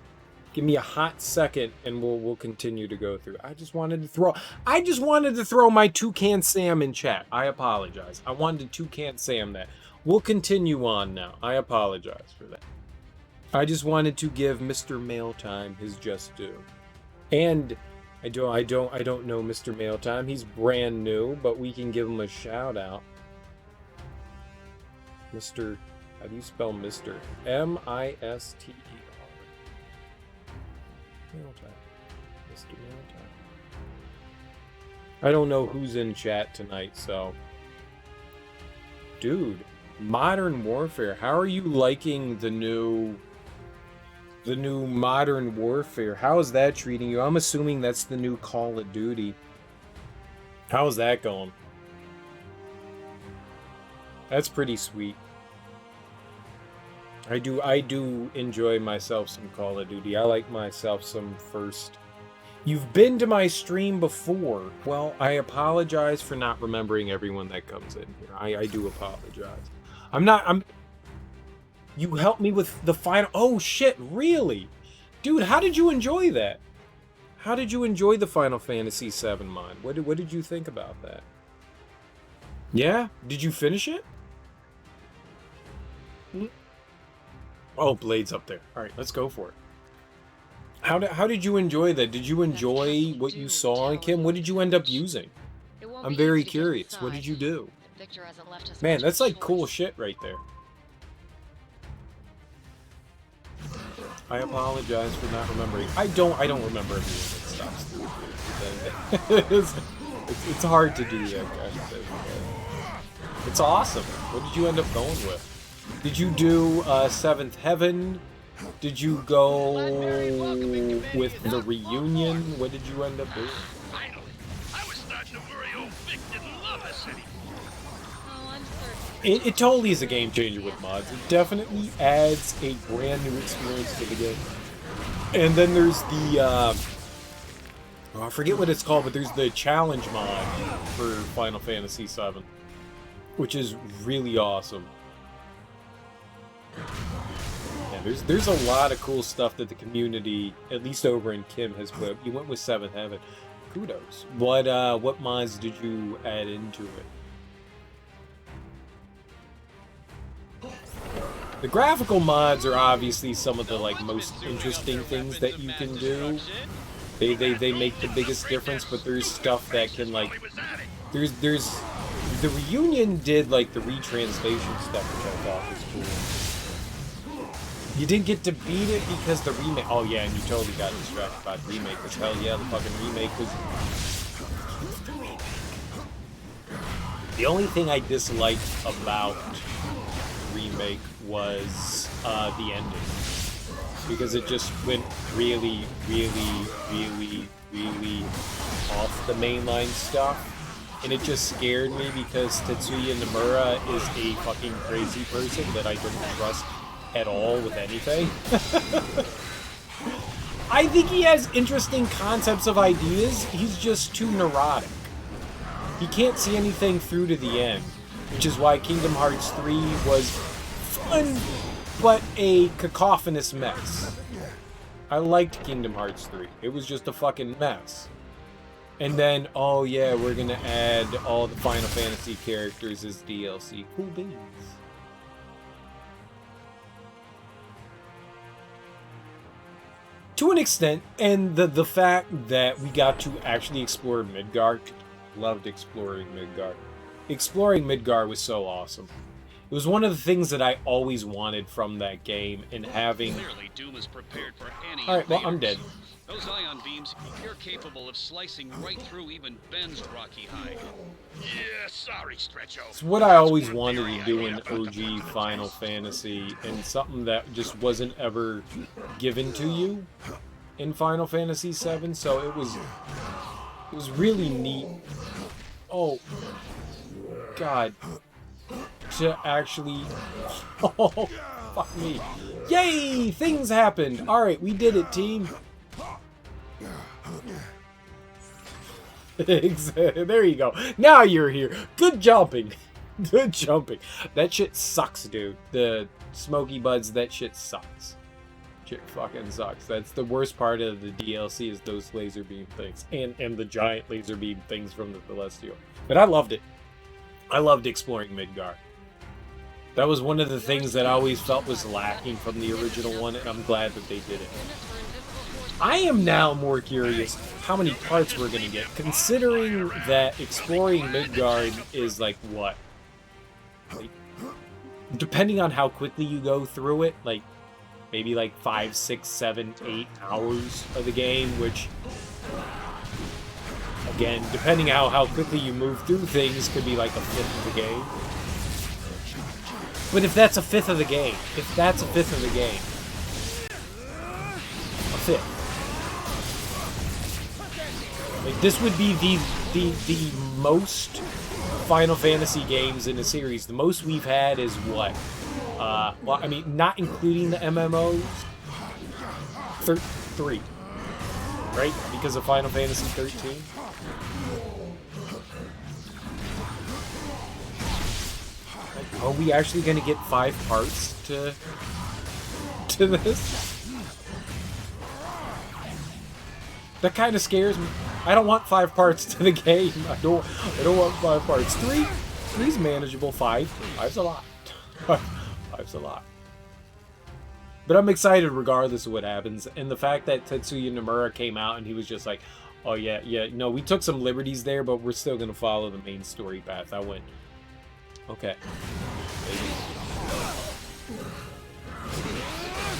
a hot second, and we'll continue to go through. I just wanted to throw my Toucan Sam in chat. I apologize. I wanted to Toucan Sam that. We'll continue on now. I apologize for that. I just wanted to give Mr. Mailtime his just due. And I don't know Mr. Mailtime. He's brand new, but we can give him a shout out. Mr. How do you spell Mr.? M-I-S-T-E-R. Mailtime. Mr. Mailtime. I don't know who's in chat tonight, so... Dude, Modern Warfare. How are you liking the new Modern Warfare? How is that treating you? I'm assuming that's the new Call of Duty. How's that going? That's pretty sweet. I do enjoy myself some Call of Duty. I like myself some First. You've been to my stream before. Well, I apologize for not remembering everyone that comes in here. I do apologize. You helped me with the final... Oh, shit, really? Dude, how did you enjoy that? How did you enjoy the Final Fantasy VII mod? What did you think about that? Yeah? Did you finish it? Oh, Blade's up there. Alright, let's go for it. How did you enjoy that? Did you enjoy what you saw on Kim? What did you end up using? I'm very curious. What did you do? Man, that's like cool shit right there. I apologize for not remembering. I don't remember everything that stuff. It's hard to do that kind of thing. It's awesome. What did you end up going with? Did you do Seventh Heaven? Did you go with the reunion? What did you end up doing? Finally, I was starting to worry old Vic didn't love us anymore. Oh, I'm certain It totally is a game changer with mods. It definitely adds a brand new experience to the game. And then there's the, I forget what it's called, but there's the challenge mod for Final Fantasy VII, which is really awesome. Yeah, there's a lot of cool stuff that the community, at least over in Kim, has put. You went with Seventh Heaven. Kudos. What mods did you add into it? The graphical mods are obviously some of the most interesting things that you can do. They make the biggest difference, but there's stuff that can there's the Reunion did the retranslation stuff, which I thought was cool. You didn't get to beat it because the remake. Oh yeah, and you totally got distracted by the remake. Because hell yeah, the fucking remake was. The only thing I disliked about remake was the ending, because it just went really off the mainline stuff, and it just scared me because Tetsuya Nomura is a fucking crazy person that I don't trust at all with anything. I think he has interesting concepts of ideas, he's just too neurotic. He can't see anything through to the end, which is why Kingdom Hearts 3 was fun, but a cacophonous mess. I liked Kingdom Hearts 3. It was just a fucking mess. And then, oh yeah, we're gonna add all the Final Fantasy characters as DLC. Cool beans. To an extent, and the fact that we got to actually explore Midgard, loved exploring Midgard. Exploring Midgard was so awesome. It was one of the things that I always wanted from that game, and having... Clearly, Doom is prepared for any Alright, well, I'm dead. Those ion beams, you're capable of slicing right through even Ben's rocky hide. Yeah, sorry, Stretcho. It's what I always wanted to do in OG Final Fantasy, and something that just wasn't ever given to you in Final Fantasy VII, so it was really neat. Oh, God. To actually... Oh, fuck me. Yay! Things happened! Alright, we did it, team. There you go. Now you're here. Good jumping. Good jumping. That shit sucks, dude. The Smoky Buds, that shit sucks. Shit fucking sucks. That's the worst part of the DLC, is those laser beam things. And the giant laser beam things from the Celestial. But I loved it. I loved exploring Midgard. That was one of the things that I always felt was lacking from the original one, and I'm glad that they did it. I am now more curious how many parts we're going to get, considering that exploring Midgard is what? Depending on how quickly you go through it, maybe 5, 6, 7, 8 hours of the game, which, again, depending how quickly you move through things, could be a fifth of the game. But if that's a fifth of the game, a fifth. This would be the most Final Fantasy games in a series. The most we've had is what? Well, I mean, not including the MMOs. 3. Right? Because of Final Fantasy 13. Are we actually going to get 5 parts to this? That kind of scares me. I don't want 5 parts to the game. I don't want 5 parts. 3's manageable. 5's a lot. 5's a lot. But I'm excited regardless of what happens. And the fact that Tetsuya Nomura came out and he was just like, oh yeah, no, we took some liberties there, but we're still going to follow the main story path. I went, okay.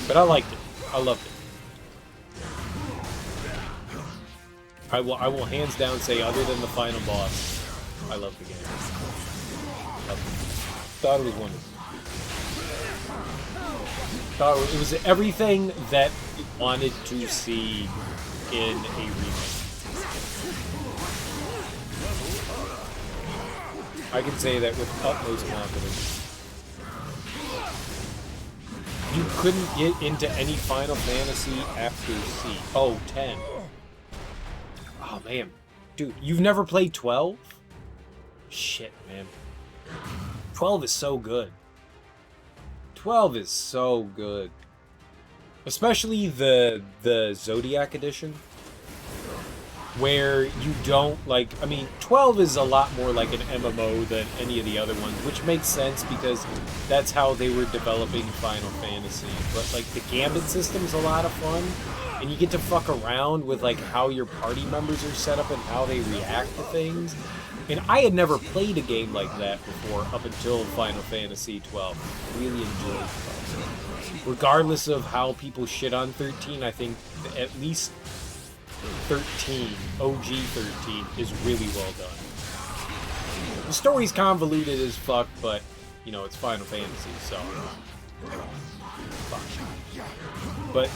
But I liked it. I loved it. I will hands down say, other than the final boss, I love the game. Thought it was wonderful. Thought it was everything that we wanted to see in a remake. I can say that with utmost confidence. You couldn't get into any Final Fantasy after C. Oh, 10. Oh, man. Dude, you've never played 12? Shit, man. 12 is so good. 12 is so good. Especially the Zodiac edition. Where you don't, like, I mean, 12 is a lot more like an MMO than any of the other ones, which makes sense because that's how they were developing Final Fantasy. But, like, the Gambit system's a lot of fun, and you get to fuck around with, like, how your party members are set up and how they react to things. And I had never played a game like that before up until Final Fantasy 12. Really enjoyed 12. Regardless of how people shit on 13, I think at least 13, OG 13, is really well done. The story's convoluted as fuck, but, you know, it's Final Fantasy, so... Fuck. But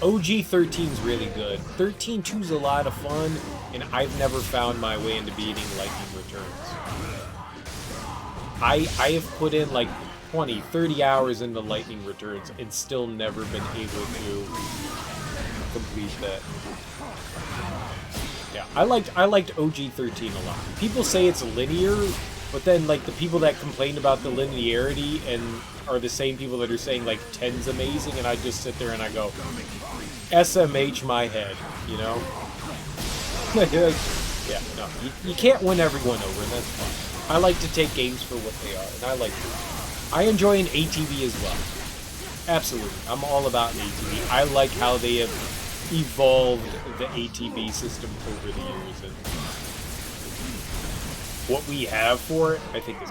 OG 13's really good. 13-2's a lot of fun, and I've never found my way into beating Lightning Returns. I have put in like 20, 30 hours into Lightning Returns and still never been able to complete that. Yeah, I liked OG 13 a lot. People say it's linear, but then like the people that complain about the linearity and are the same people that are saying like 10's amazing, and I just sit there and I go, SMH my head, you know? Yeah, no, you can't win everyone over, and that's fine. I like to take games for what they are, and I enjoy an ATV as well. Absolutely, I'm all about an ATV. I like how they have evolved the ATV system over the years, and what we have for it, I think is...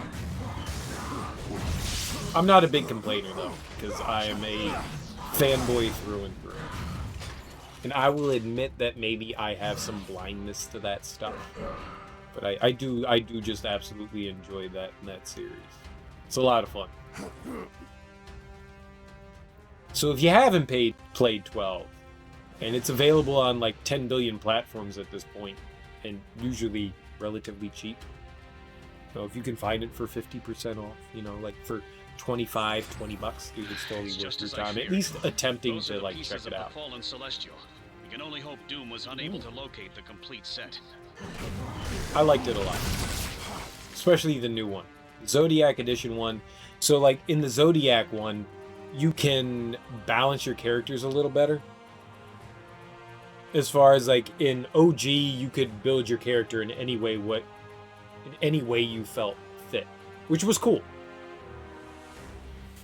I'm not a big complainer, though, because I am a fanboy through and through. And I will admit that maybe I have some blindness to that stuff. But I do just absolutely enjoy that in that series. It's a lot of fun. So if you haven't played 12, and it's available on like 10 billion platforms at this point, and usually relatively cheap. So if you can find it for 50% off, you know, like for 25, 20 bucks, dude, it's totally worth your time. At least attempting to like check it out. Fallen Celestial. You can only hope Doom was unable to locate the complete set. I liked it a lot. Especially the new one. Zodiac Edition one. So like in the Zodiac one, you can balance your characters a little better. As far as like in OG, you could build your character in any way you felt fit, which was cool.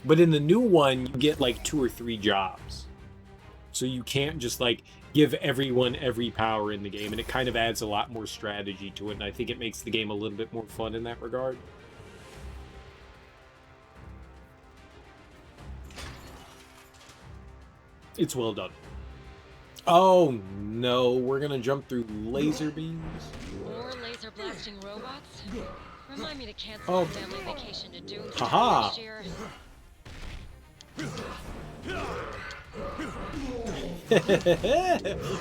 But in the new one, you get like 2 or 3 jobs. So you can't just like give everyone every power in the game, and it kind of adds a lot more strategy to it, and I think it makes the game a little bit more fun in that regard. It's well done. Oh no, we're gonna jump through laser beams? More laser blasting robots? Remind me to cancel my family vacation to Doom Haha. next year.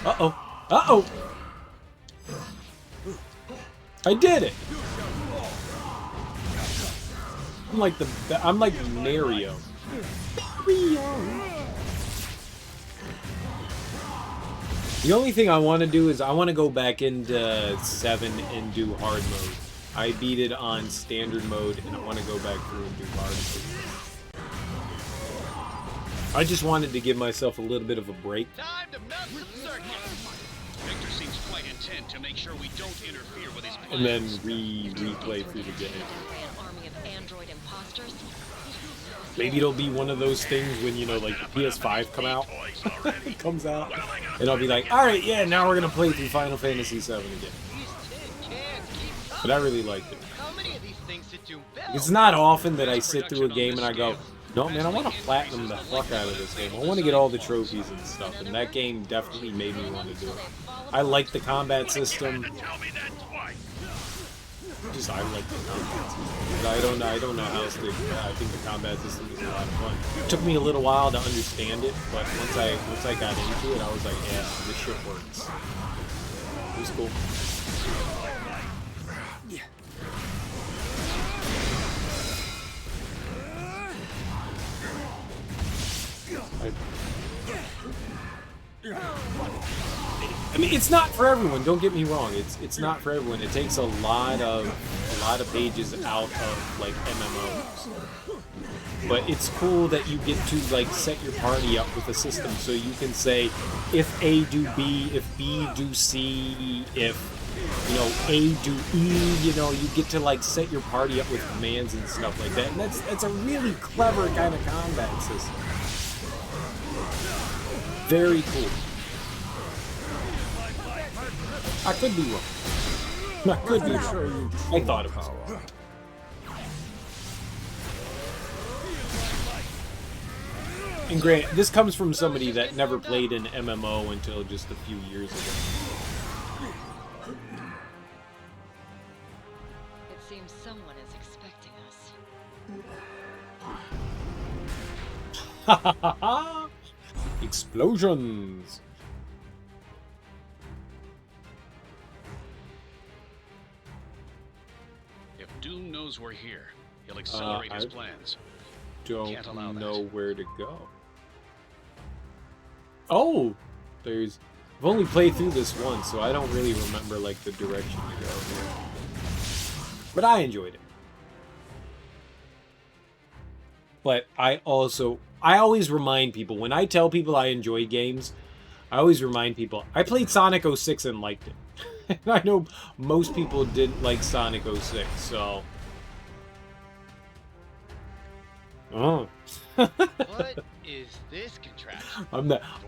Uh-oh. Uh-oh. I did it. I'm like Mario. The only thing I want to do is I want to go back into 7 and do hard mode. I beat it on standard mode, and I want to go back through and do hard mode. I just wanted to give myself a little bit of a break. Time to melt some circuits. Victor seems quite intent to make sure we don't interfere with his plans. And then replay through the game. An army of android imposters. Maybe it'll be one of those things when, you know, like the PS5 comes out, and I'll be like, alright, yeah, now we're gonna play through Final Fantasy VII again. But I really liked it. How many of these things did you build? It's not often that I sit through a game and I go, no, man, I want to platinum the fuck out of this game. I want to get all the trophies and stuff, and that game definitely made me want to do it. I like the combat system. I like the combat system. But I don't know how else to. I think the combat system is a lot of fun. It took me a little while to understand it, but once I got into it, I was like, yeah, this shit works. It was cool. I mean, it's not for everyone. Don't get me wrong. It's not for everyone. It takes a lot of pages out of like MMOs. But it's cool that you get to like set your party up with a system, so you can say, if A do B, if B do C, if A do E. You get to like set your party up with commands and stuff like that. And that's a really clever kind of combat system. Very cool. I could be wrong. I could be wrong. I thought it was. And Grant, this comes from somebody that never played an MMO until just a few years ago. It seems someone is expecting us. Ha ha ha ha! Explosions! If Doom knows we're here, he'll accelerate his plans. Don't know where to go. Oh! I've only played through this once, so I don't really remember like the direction to go. But I enjoyed it. But I always remind people, when I tell people I enjoy games, I always remind people, I played Sonic 06 and liked it. And I know most people didn't like Sonic 06, so... Oh. What is this contraption?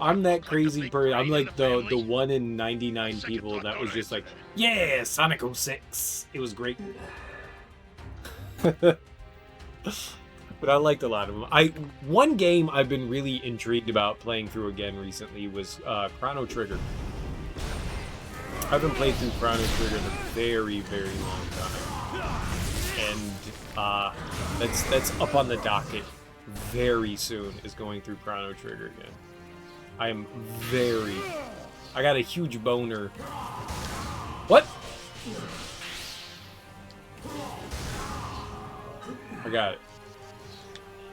I'm that crazy person. I'm like the 1 in 99 people that was just like, yeah, Sonic 06. It was great. But I liked a lot of them. One game I've been really intrigued about playing through again recently was Chrono Trigger. I haven't played through Chrono Trigger in a very, very long time. And that's up on the docket very soon, is going through Chrono Trigger again. I got a huge boner. What? I got it.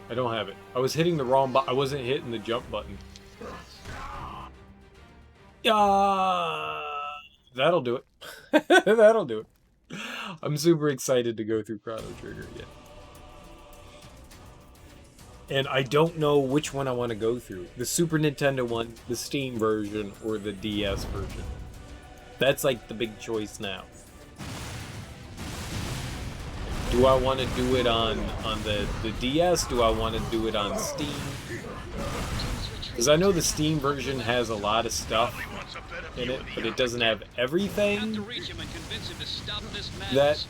I don't have it. I was hitting the wrong button. I wasn't hitting the jump button. That'll do it. That'll do it. I'm super excited to go through Chrono Trigger again. And I don't know which one I want to go through. The Super Nintendo one, the Steam version, or the DS version. That's like the big choice now. Do I want to do it on the DS? Do I want to do it on Steam? Because I know the Steam version has a lot of stuff in it, but it doesn't have everything that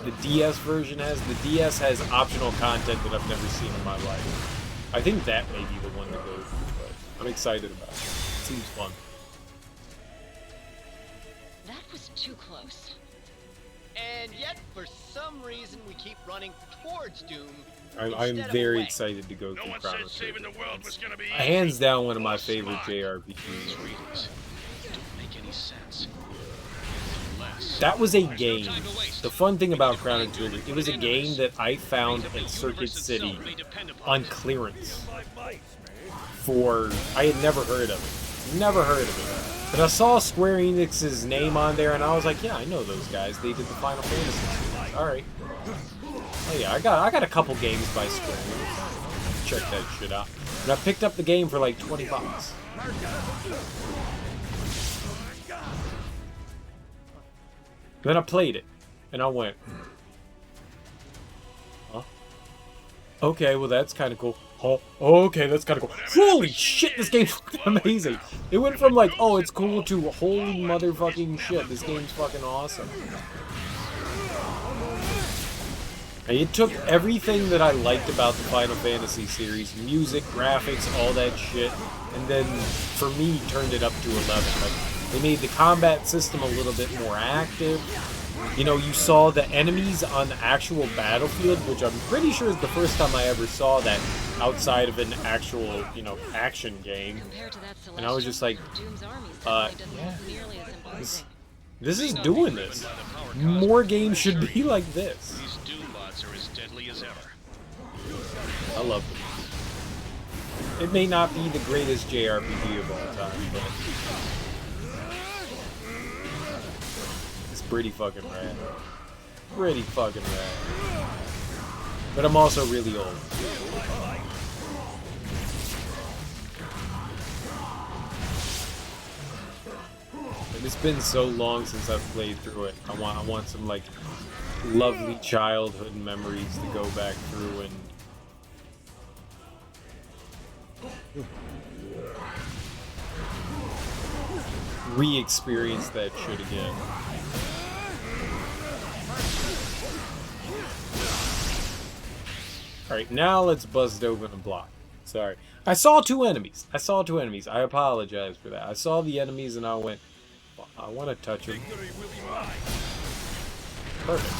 the DS version has. The DS has optional content that I've never seen in my life. I think that may be the one to go through, but I'm excited about it. It seems fun. That was too close. And yet, for some reason, we keep running towards Doom. I'm very excited to go through Chrono Trigger. Hands down one of my favorite JRPGs. That was a game. The fun thing about Chrono Trigger, it was a game that I found at Circuit City on clearance. I had never heard of it. Never heard of it. But I saw Square Enix's name on there, and I was like, yeah, I know those guys. They did the Final Fantasy series. Alright. Oh yeah, I got a couple games by Square Enix. Check that shit out. And I picked up the game for like $20. Then I played it, and I went, huh? Okay, well that's kind of cool. Oh, okay, that's kind of cool. Holy shit, this game's fucking amazing. It went from like, oh, it's cool to holy motherfucking shit, this game's fucking awesome. And it took everything that I liked about the Final Fantasy series, music, graphics, all that shit, and then, for me, turned it up to 11. Like, they made the combat system a little bit more active. You know, you saw the enemies on the actual battlefield, which I'm pretty sure is the first time I ever saw that outside of an actual, you know, action game. And I was just like, yeah, this is doing this. More games should be like this. These Doom bots are as deadly as ever. I love them. It may not be the greatest JRPG of all time, but it's pretty fucking rad. Pretty fucking rad. But I'm also really old. And it's been so long since I've played through it. I want some like lovely childhood memories to go back through and re-experience that shit again. Alright, now let's bust open a block. Sorry. I saw two enemies. I apologize for that. I saw the enemies and I went, well, I want to touch them. Perfect.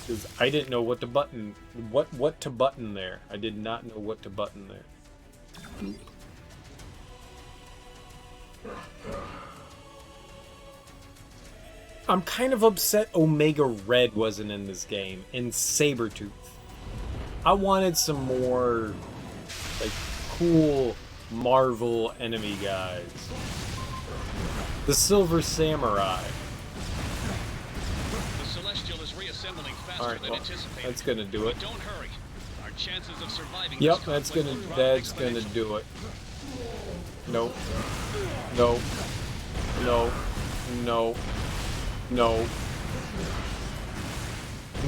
Because I didn't know what to button. What to button there. I did not know what to button there. I'm kind of upset Omega Red wasn't in this game, and Sabretooth. I wanted some more, like, cool Marvel enemy guys. The Silver Samurai. The Celestial is reassembling faster Alright, than well, anticipated. that's gonna do it. Don't hurry. Our chances of surviving Yep, this that's conflict gonna will drop do it. Nope. Nope. No. No. No.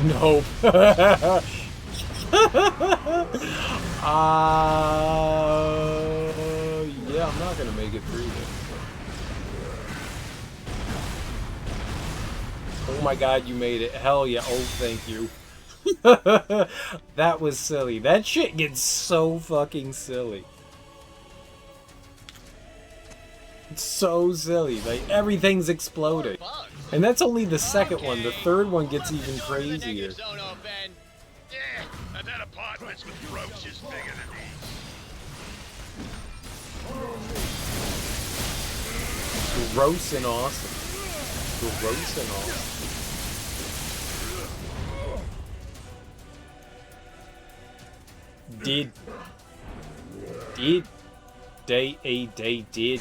No. Yeah, I'm not gonna make it through this. Oh my god, you made it. Hell yeah. Oh, thank you. That was silly. That shit gets so fucking silly. It's so silly. Like, everything's exploding. And that's only the second one. The third one gets even crazier. Yeah, I've had apartments with roaches bigger than these. Gross and awesome. Gross and awesome. They did.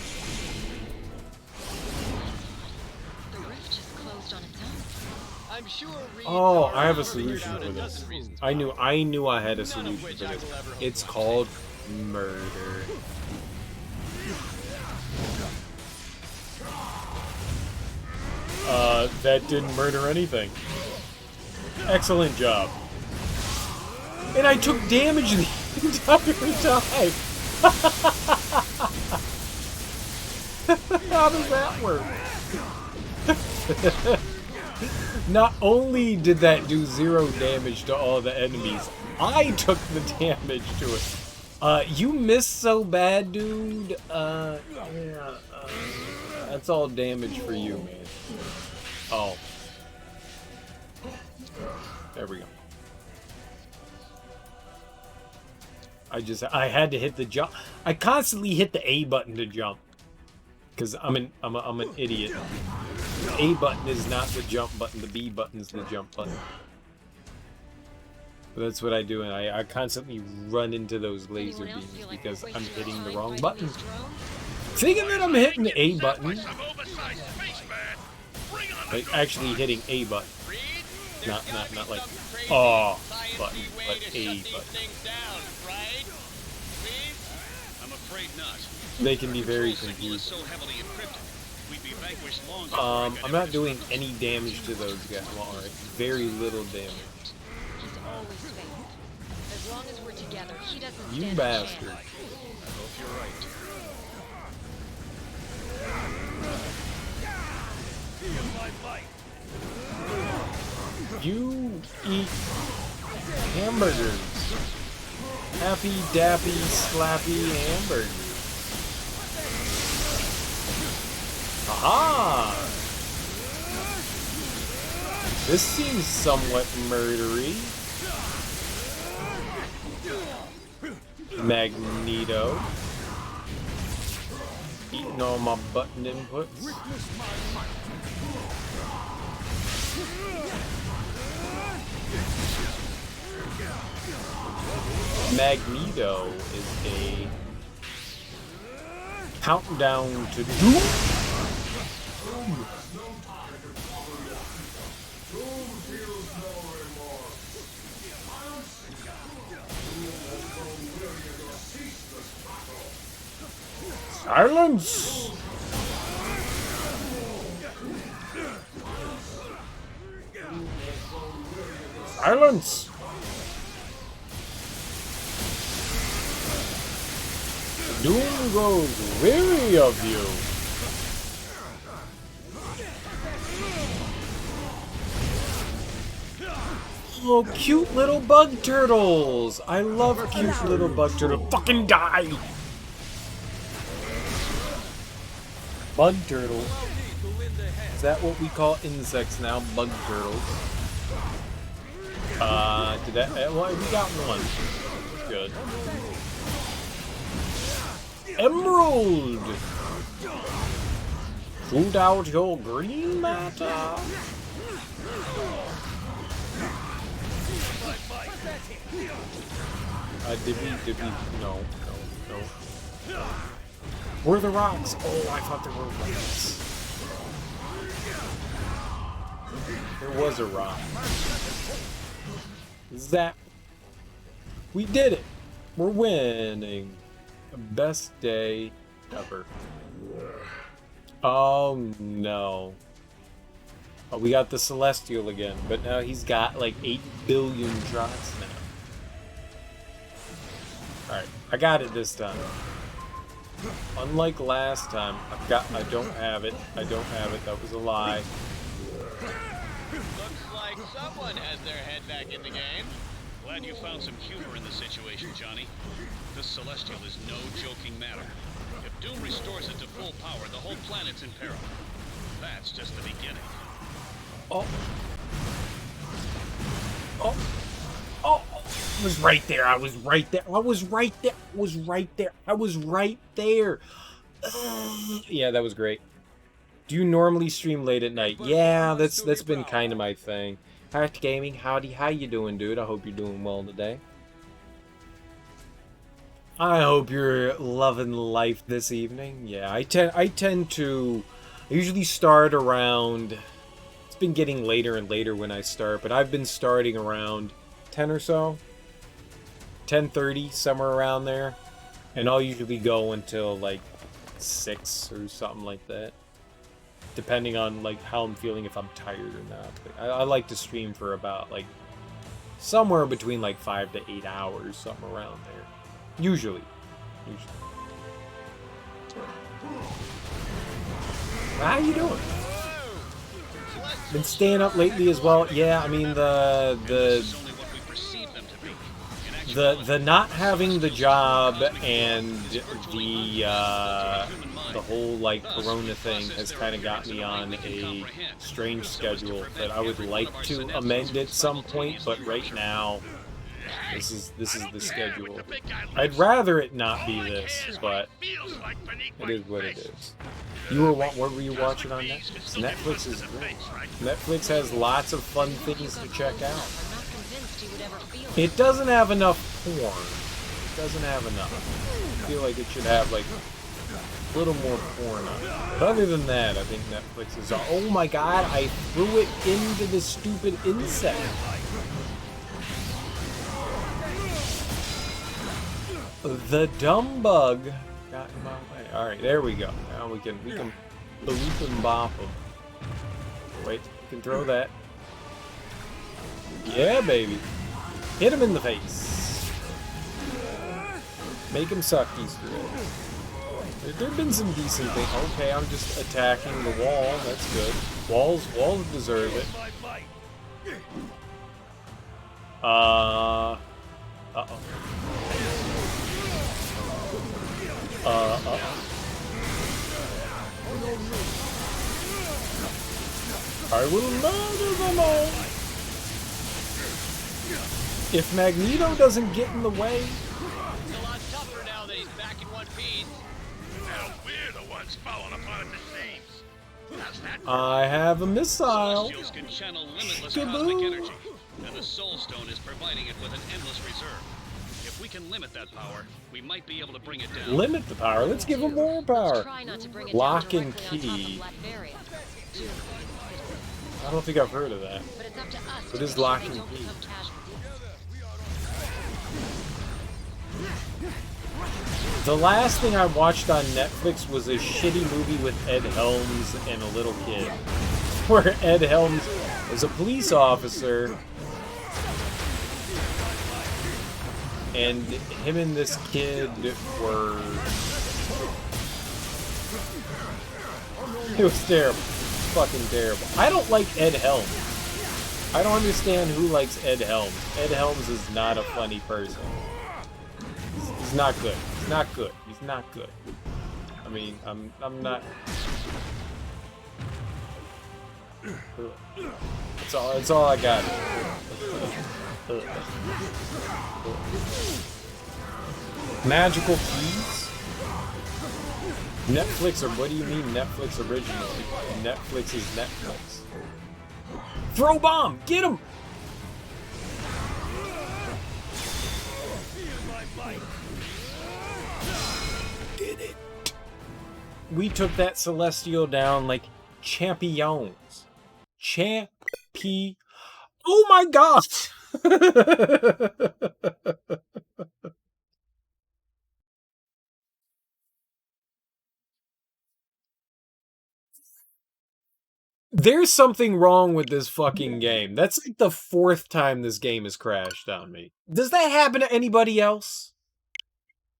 The rift just closed on its own. I'm sure Oh, I have a solution for this. I knew I had a solution for this. It's called murder. That didn't murder anything. Excellent job. And I took damage the entire time. How does that work? Not only did that do 0 damage to all the enemies, I took the damage to it. You missed so bad, dude. That's all damage for you, man. Oh. There we go. I had to hit the jump. I constantly hit the A button to jump. Because I'm an idiot. The A button is not the jump button, the B button is the jump button. But that's what I do, and I constantly run into those laser beams because I'm hitting the wrong button. Thinking that I'm hitting the A button. Like actually hitting A button. Not like button, but A button. I'm afraid not. They can be very confusing. I'm not doing any damage to those guys. Well, alright, very little damage. He's always faithful. As long as we're together, he doesn't You stand a bastard. chance. I hope you're right. You eat hamburgers. Happy, dappy, slappy hamburgers. Aha! This seems somewhat murdery. Magneto. Eating all my button inputs. Magneto is a countdown to doom. Silence! Silence! Doom grows weary of you. Oh, cute little bug turtles! I love cute little bug turtles. Fucking die! Bug turtles. Is that what we call insects now? Bug turtles. Did that? Well, we got one. Good. Emerald! Shoot out your green matter. Did we? No. Where are the rocks? Oh, I thought there were rocks. There was a rock. Zap. We did it. We're winning. Best day ever. Oh no. Oh, we got the Celestial again, but now he's got like 8 billion shots now. Alright, I got it this time. Unlike last time, I don't have it. That was a lie. Looks like someone has their head back in the game. Glad you found some humor in the situation, Johnny. This Celestial is no joking matter. If Doom restores it to full power, the whole planet's in peril. That's just the beginning. Oh. I was right there. Yeah, that was great. Do you normally stream late at night? Yeah, that's been kind of my thing. Heart Gaming, howdy, how you doing, dude? I hope you're doing well today. I hope you're loving life this evening. Yeah, I tend to usually start around. It's been getting later and later when I start, but I've been starting around 10 or so, 10:30, somewhere around there, and I'll usually go until like 6 or something like that, depending on like how I'm feeling, if I'm tired or not. But I like to stream for about like somewhere between like 5 to 8 hours, something around there. Usually. How you doing? Been staying up lately as well. Yeah, I mean the not having the job and the whole like Corona thing has kind of got me on a strange schedule that I would like to amend at some point, but right now this is the schedule. I'd rather it not be this, but it is what it is. What were you watching on Netflix? Netflix is great. Netflix has lots of fun things to check out. It doesn't have enough porn. It doesn't have enough. I feel like it should have like a little more porn on it. But other than that, I think Netflix is... Oh my god, I threw it into the stupid insect. The dumb bug got in my way. Alright, there we go. Now we can boop and bop him. Wait, we can throw that. Yeah, baby. Hit him in the face. Make him suck these threads. There have been some decent things. Okay, I'm just attacking the wall. That's good. Walls deserve it. Uh-oh. I will murder them all. If Magneto doesn't get in the way... It's a lot tougher now that he's back in one piece. Now we're the ones falling apart at the seams. How's that? I have a missile. Celestials can channel limitless cosmic energy. and the Soul Stone is providing it with an endless reserve. If we can limit that power, we might be able to bring it down. Limit the power. Let's give him more power. Try not to bring it Lock down and directly on top of key. Latveria. I don't think I've heard of that. But it's up to us What to is make sure lock they and don't key? become casualties. The last thing I watched on Netflix was a shitty movie with Ed Helms and a little kid. Where Ed Helms is a police officer and him and this kid were... It was terrible. Fucking terrible. I don't like Ed Helms. I don't understand who likes Ed Helms. Ed Helms is not a funny person. He's not good. He's not good. He's not good. I mean, I'm not... It's all I got. Magical keys? Netflix, or what do you mean Netflix original? Netflix is Netflix. Throw bomb! Get him! Did it. We took that Celestial down like champions. Oh my god! There's something wrong with this fucking game. That's like the 4th time this game has crashed on me. Does that happen to anybody else?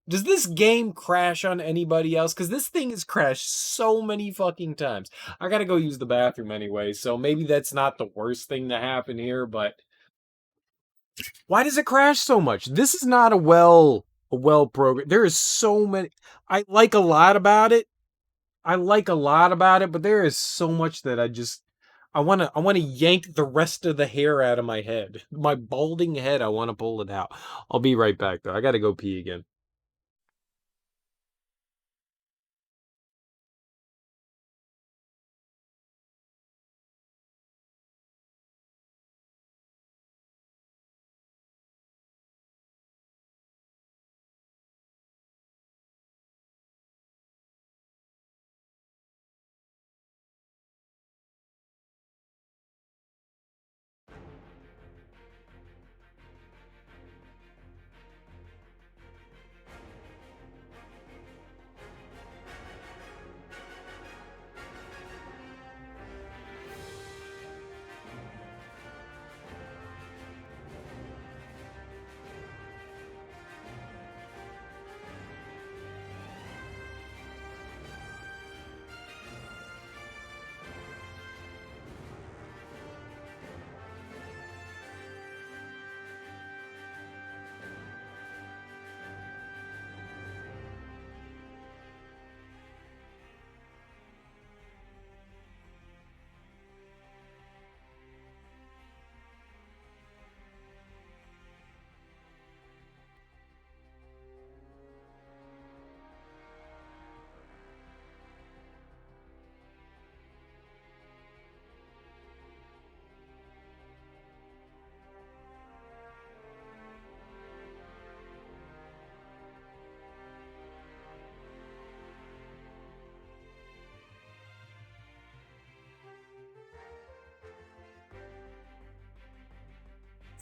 Does this game crash on anybody else? Because this thing has crashed so many fucking times. I gotta go use the bathroom anyway, so maybe that's not the worst thing to happen here, but... Why does it crash so much? This is not a well programmed... There is so many... I like a lot about it, but there is so much that I want to yank the rest of the hair out of my head. My balding head, I want to pull it out. I'll be right back, though. I gotta go pee again.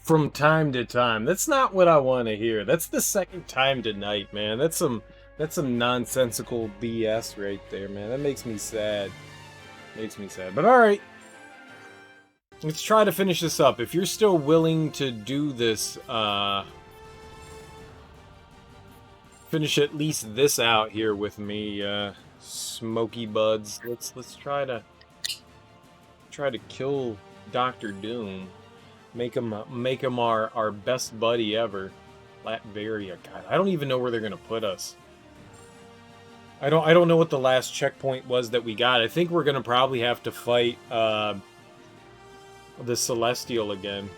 From time to time. That's not what I want to hear. That's the second time tonight, man. That's some nonsensical BS right there, man. That makes me sad. Makes me sad. But alright. Let's try to finish this up. If you're still willing to do this, finish at least this out here with me, Smoky Buds. Let's try to kill Dr. Doom. Make him our best buddy ever. Latveria. God, I don't even know where they're gonna put us. I don't know what the last checkpoint was that we got. I think we're gonna probably have to fight the Celestial again.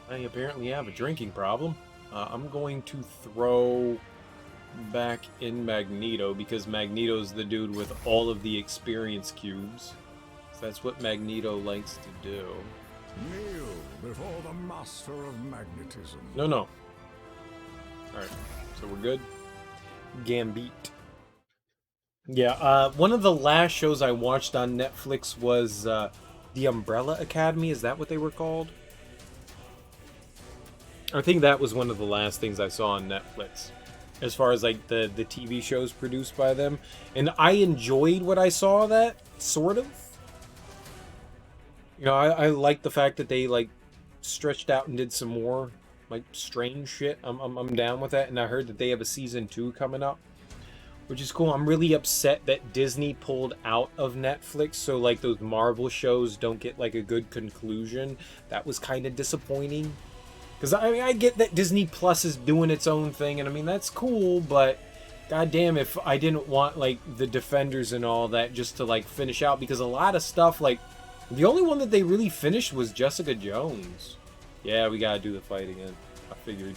I apparently have a drinking problem. I'm going to throw back in Magneto because Magneto's the dude with all of the experience cubes. So that's what Magneto likes to do. Kneel before the master of magnetism. No, no. Alright, so we're good. Gambit. Yeah, one of the last shows I watched on Netflix was The Umbrella Academy. Is that what they were called? I think that was one of the last things I saw on Netflix. As far as, like, the TV shows produced by them. And I enjoyed what I saw of that, sort of. You know, I like the fact that they, like, stretched out and did some more, like, strange shit. I'm down with that. And I heard that they have a season 2 coming up, which is cool. I'm really upset that Disney pulled out of Netflix, so, like, those Marvel shows don't get, like, a good conclusion. That was kind of disappointing. Because, I mean, I get that Disney Plus is doing its own thing, and, I mean, that's cool, but goddamn if I didn't want, like, the Defenders and all that just to, like, finish out. Because a lot of stuff, like, the only one that they really finished was Jessica Jones. Yeah, we gotta do the fight again. I figured.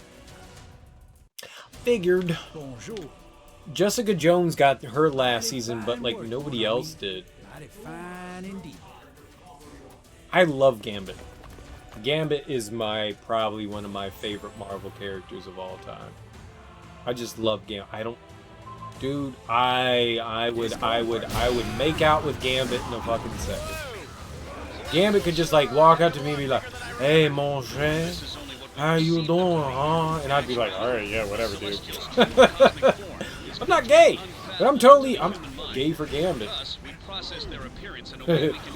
Bonjour. Jessica Jones got her last season, but, like, nobody else did. Mighty fine indeed. I love Gambit. Gambit is probably one of my favorite Marvel characters of all time. I just love Gambit. Dude, I would make out with Gambit in a fucking second. Gambit could just, like, walk up to me and be like, "Hey, mon cher, how you doing, huh?" And I'd be like, "Alright, yeah, whatever, dude." I'm not gay, but I'm gay for Gambit.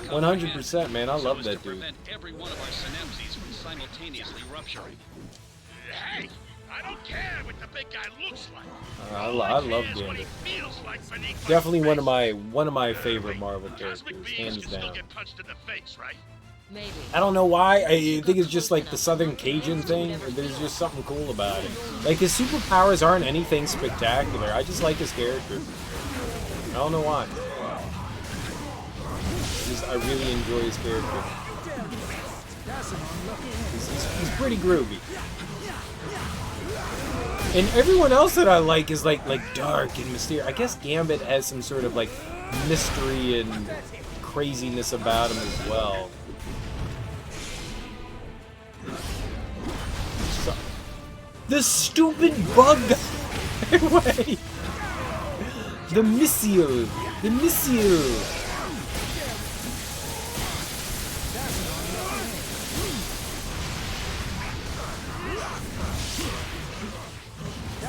100%, man. I love that dude. Every one of our synapses from simultaneously rupturing. Hey, I don't care what the big guy looks like. I love Gambit. Definitely one of my favorite Marvel characters, hands down. Maybe. I don't know why. I think it's just like the Southern Cajun thing. There's just something cool about it. Like, his superpowers aren't anything spectacular. I just like his character. I don't know why. I really enjoy his character. He's pretty groovy. And everyone else that I like is like dark and mysterious. I guess Gambit has some sort of like mystery and craziness about him as well. So, the stupid bug guy. The missile. The missile.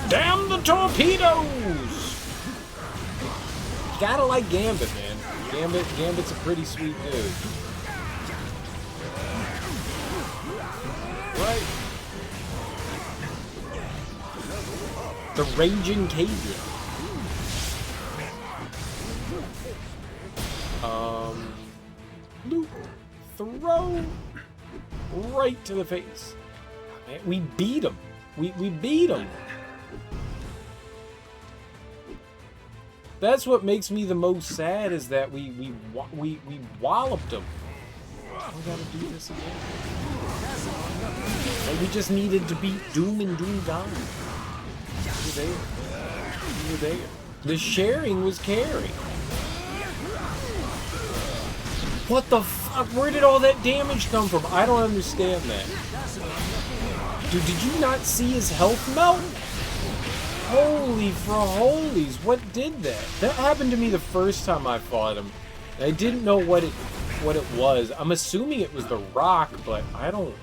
Damn the torpedoes! Gotta like Gambit, man. Gambit's a pretty sweet dude. Right. The Raging Cajun. Loop. Throw. Right to the face. Man, we beat him. We beat him. That's what makes me the most sad, is that we walloped him. We gotta do this again. Like, we just needed to beat Doom and Doom Gone. We were there. The sharing was caring. What the fuck? Where did all that damage come from? I don't understand that. Dude, did you not see his health melt? Holy holies, what did that? That happened to me the first time I fought him. I didn't know what it was. I'm assuming it was the rock, but I don't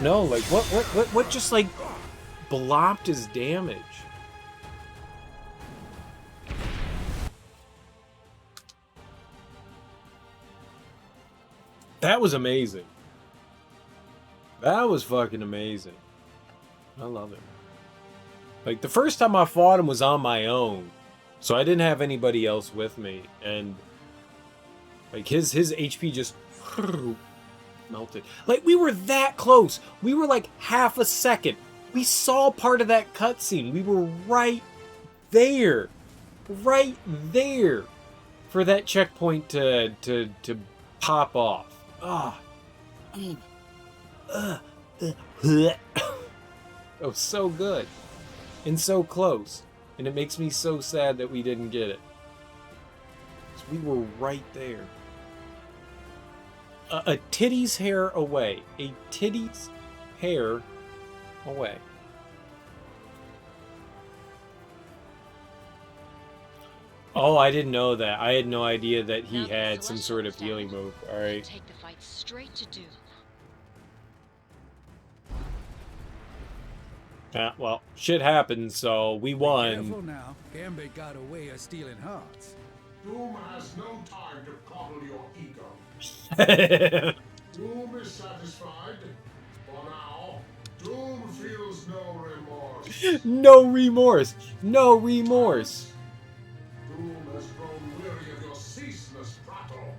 know. Like, what just, like, blocked his damage? That was amazing. That was fucking amazing. I love it. Like, the first time I fought him was on my own, so I didn't have anybody else with me, and like his HP just melted. Like, we were that close. We were like half a second. We saw part of that cutscene. We were right there for that checkpoint to pop off. That was so good. And so close. And it makes me so sad that we didn't get it. 'Cause we were right there. A titty's hair away. A titty's hair away. Oh, I didn't know that. I had no idea that he had some sort of healing move. Alright. Take the fight straight to Doom. Well, shit happened, so we Careful won. now. Gambit got a way of stealing hearts. Doom has no time to coddle your ego. Doom is satisfied. For now, Doom feels no remorse. No remorse. No remorse. Doom has grown weary of your ceaseless prattle.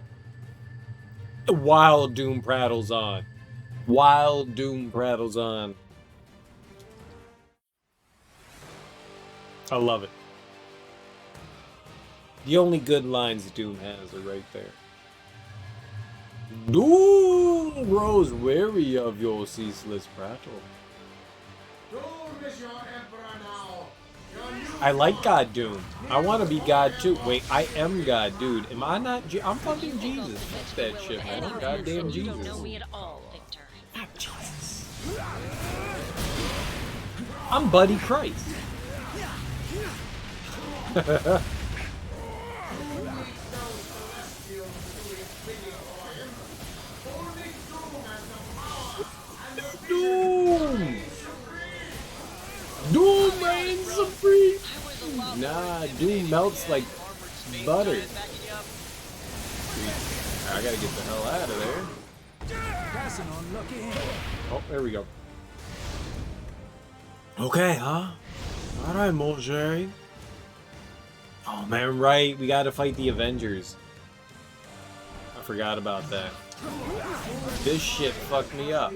Wild Doom prattles on. Wild Doom prattles on. I love it. The only good lines Doom has are right there. Doom grows weary of your ceaseless prattle. Doom is your emperor now. I like God Doom. I want to be God too. Wait, I am God, dude. Am I not? I'm fucking Jesus. Fuck that shit, man. I'm goddamn You don't know Jesus. me at all, Victor. I'm Jesus. I'm Buddy Christ. Doom! Doom reigns supreme! Nah, Doom melts like butter. I gotta get the hell out of there. That's an unlucky hand. Oh, there we go. Okay, huh? Alright, Molger. Oh man, right, we gotta fight the Avengers. I forgot about that. This shit fucked me up.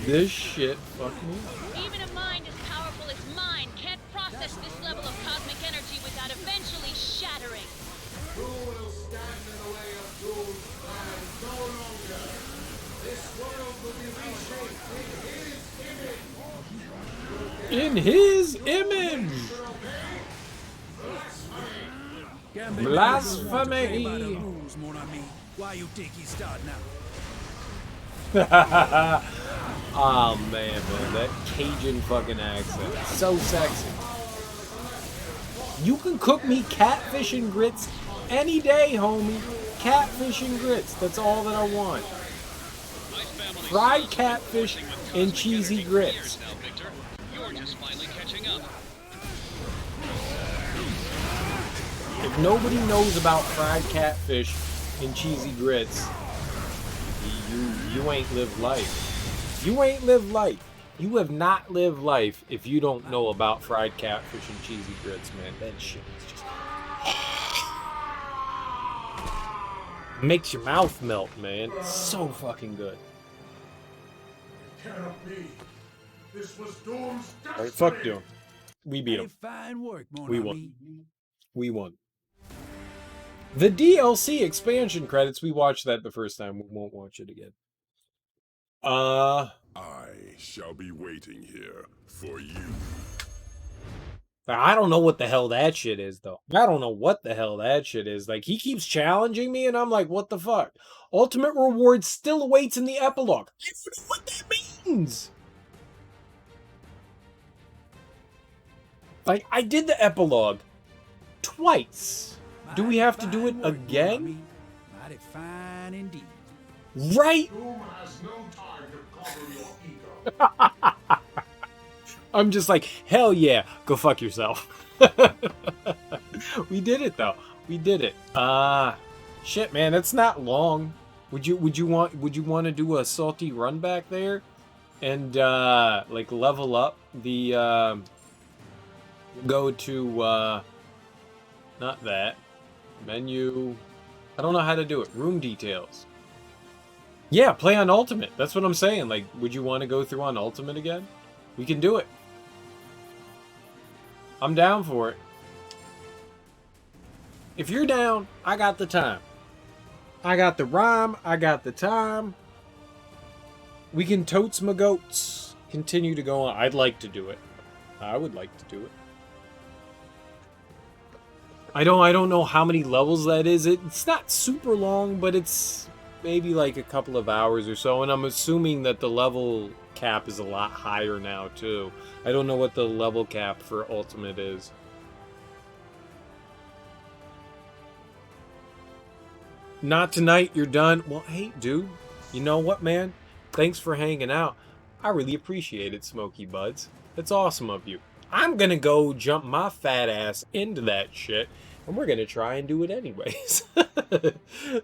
This shit fucked me up. Even a mind as powerful as mine can't process this level of cosmic energy without eventually shattering. Who will stand in the way of Doom's plan no longer? This world will be reshaped in his image. In his image! Gambit Blasphemy. never wants to play by the rules, mon ami. Why you think he's starting out? Oh man, that Cajun fucking accent. So sexy. You can cook me catfish and grits any day, homie. Catfish and grits. That's all that I want. Fried catfish and cheesy grits. Now, Victor, you're just finally catching up. If nobody knows about fried catfish and cheesy grits, you ain't lived life. You ain't lived life. You have not lived life if you don't know about fried catfish and cheesy grits, man. That shit is just makes your mouth melt, man. It's so fucking good. Cannot be. This was Doom's destiny. Alright, fuck Doom. We beat him. Fine work, mon We ami. won. We won. The DLC expansion credits, we watched that the first time. We won't watch it again. I shall be waiting here for you. I don't know what the hell that shit is, though. I don't know what the hell that shit is. Like, he keeps challenging me, and I'm like, what the fuck? Ultimate reward still awaits in the epilogue. I don't know what that means. Like, I did the epilogue twice. Do we have to do it again? Mighty fine indeed. Right? Doom has no time to coddle your ego. I'm just like, hell yeah, go fuck yourself. We did it though. We did it. Shit, man, that's not long. Would you want to do a salty run back there and like level up the go to not that menu. I don't know how to do it. Room details. Yeah, play on Ultimate. That's what I'm saying. Like, would you want to go through on Ultimate again? We can do it. I'm down for it. If you're down, I got the time. I got the rhyme. I got the time. We can totes my goats. Continue to go on. I'd like to do it. I would like to do it. I don't know how many levels that is. It's not super long, but it's maybe like a couple of hours or so. And I'm assuming that the level cap is a lot higher now too. I don't know what the level cap for Ultimate is. Not tonight, you're done. Well, hey, dude. You know what, man? Thanks for hanging out. I really appreciate it, Smokey Buds. That's awesome of you. I'm gonna go jump my fat ass into that shit, and we're gonna try and do it anyways.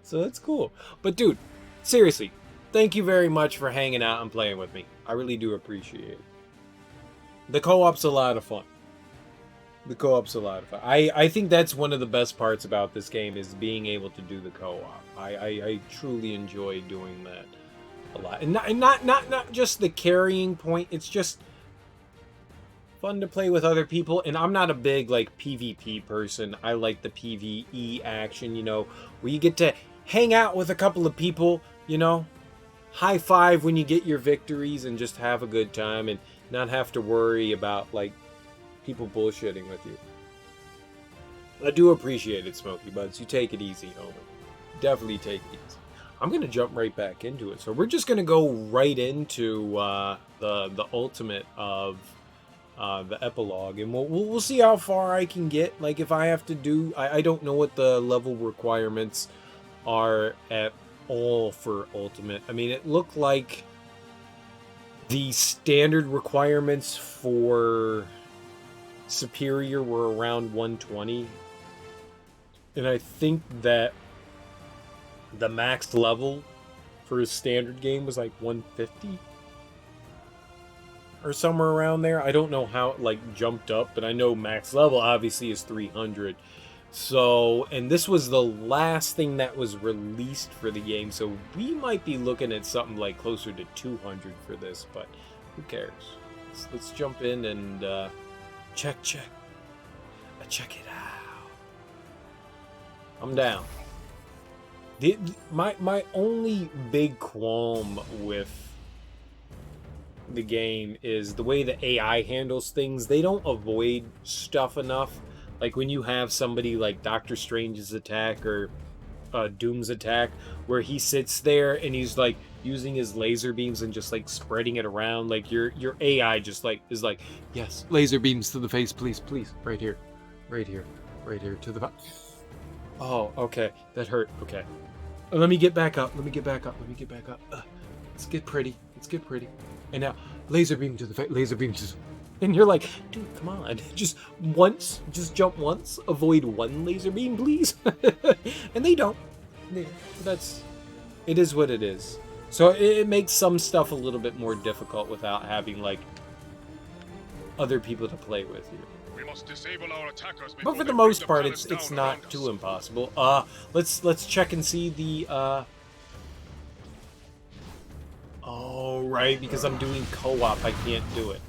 So that's cool. But dude, seriously, thank you very much for hanging out and playing with me. I really do appreciate it. The co-op's a lot of fun. The co-op's a lot of fun. I think that's one of the best parts about this game is being able to do the co-op. I truly enjoy doing that a lot. And not just the carrying point, it's just fun to play with other people. And I'm not a big like PvP person. I like the PvE action, you know, where you get to hang out with a couple of people, you know, high five when you get your victories and just have a good time and not have to worry about like people bullshitting with you. I do appreciate it, Smokey Buds. You take it easy, homie. Definitely take it easy. I'm going to jump right back into it. So we're just going to go right into the ultimate of the epilogue. And we'll see how far I can get. Like, if I have to do... I don't know what the level requirements are at all for ultimate. I mean, it looked like the standard requirements for superior were around 120. And I think that the max level for a standard game was like 150 or somewhere around there. I don't know how it like jumped up, but I know max level obviously is 300. So, and this was the last thing that was released for the game, so we might be looking at something like closer to 200 for this, but who cares? Let's jump in and check it out. I'm down. My only big qualm with the game is the way the AI handles things. They don't avoid stuff enough. Like when you have somebody like Doctor Strange's attack or Doom's attack, where he sits there and he's like using his laser beams and just like spreading it around. Like your AI just like is like, yes, laser beams to the face, please, right here, to the. Oh, okay, that hurt. Okay. Let me get back up. Let's get pretty. And now, laser beam to the face. Laser beam to... And you're like, dude, come on. Just jump once. Avoid one laser beam, please. And they don't. It is what it is. So it makes some stuff a little bit more difficult without having, like, other people to play with you. We must disable our attackers. But for the most part, it's not too impossible. Let's check and see the oh, right, because I'm doing co-op, I can't do it.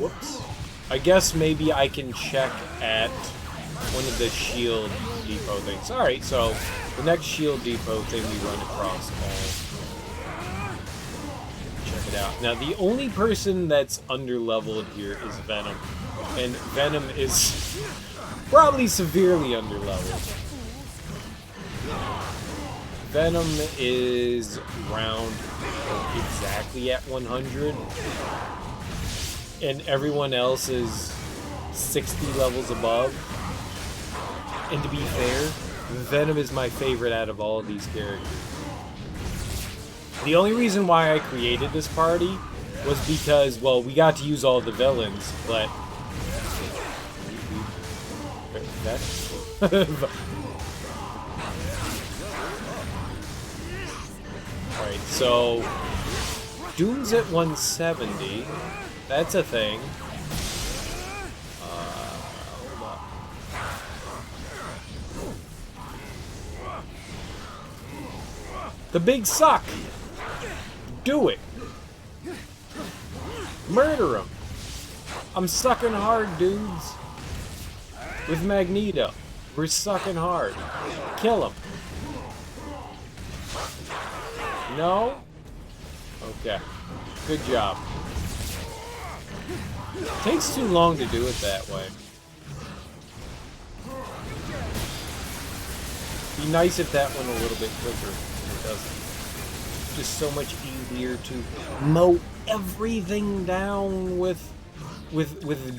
Whoops. I guess maybe I can check at one of the shield depot things. Alright, so the next shield depot thing we run across all. Check it out. Now, the only person that's under-leveled here is Venom. And Venom is probably severely under-leveled. Venom is round exactly at 100. And everyone else is 60 levels above. And to be fair, Venom is my favorite out of all of these characters. The only reason why I created this party was because, well, we got to use all the villains, but... Alright, so... Doom's at 170. That's a thing. Hold up. The big suck! Do it! Murder him! I'm sucking hard, dudes! With Magneto. We're sucking hard. Kill him. No? Okay. Good job. Takes too long to do it that way. Be nice if that went a little bit quicker. It doesn't. Just so much easier to mow everything down with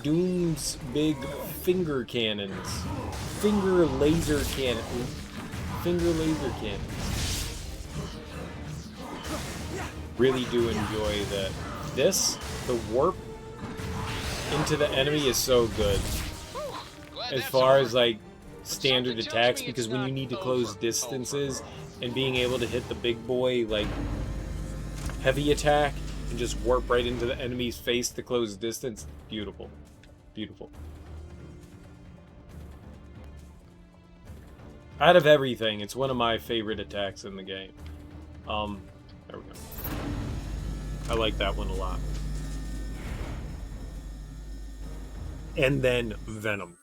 Doom's big finger cannons. Finger laser cannons. Really do enjoy that. The warp into the enemy is so good. As far as like standard attacks, because when you need to close distances and being able to hit the big boy like heavy attack and just warp right into the enemy's face to close distance, beautiful. Beautiful. Out of everything, it's one of my favorite attacks in the game. There we go. I like that one a lot. And then Venom.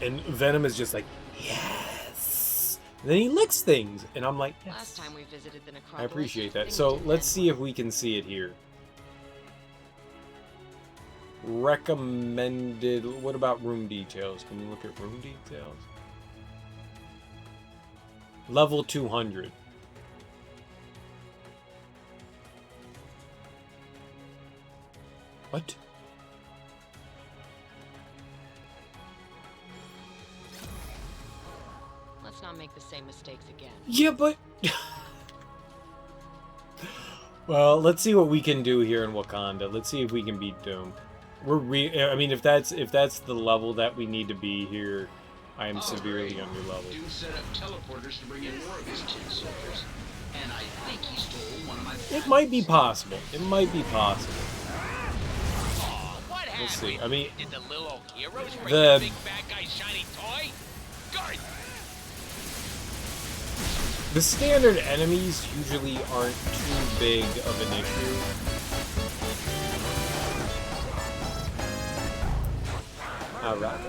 And Venom is just like, yes! And then he licks things, and I'm like, yes. Last time we visited the necropolis, I appreciate that. So let's see if we can see it here. Recommended. What about room details? Can we look at room details? Level 200. What? Let's not make the same mistakes again. Yeah, but... Well, let's see what we can do here in Wakanda. Let's see if we can beat Doom. I mean, if that's the level that we need to be here, I am severely underleveled. Doom set up teleporters to bring in more of his tin soldiers, and I think he stole one of my. It might be possible. It might be possible. Oh, what happened? We'll see. I mean, Did the little old heroes bring the the big bad guy's shiny toy? Good. The standard enemies usually aren't too big of an issue. Alright.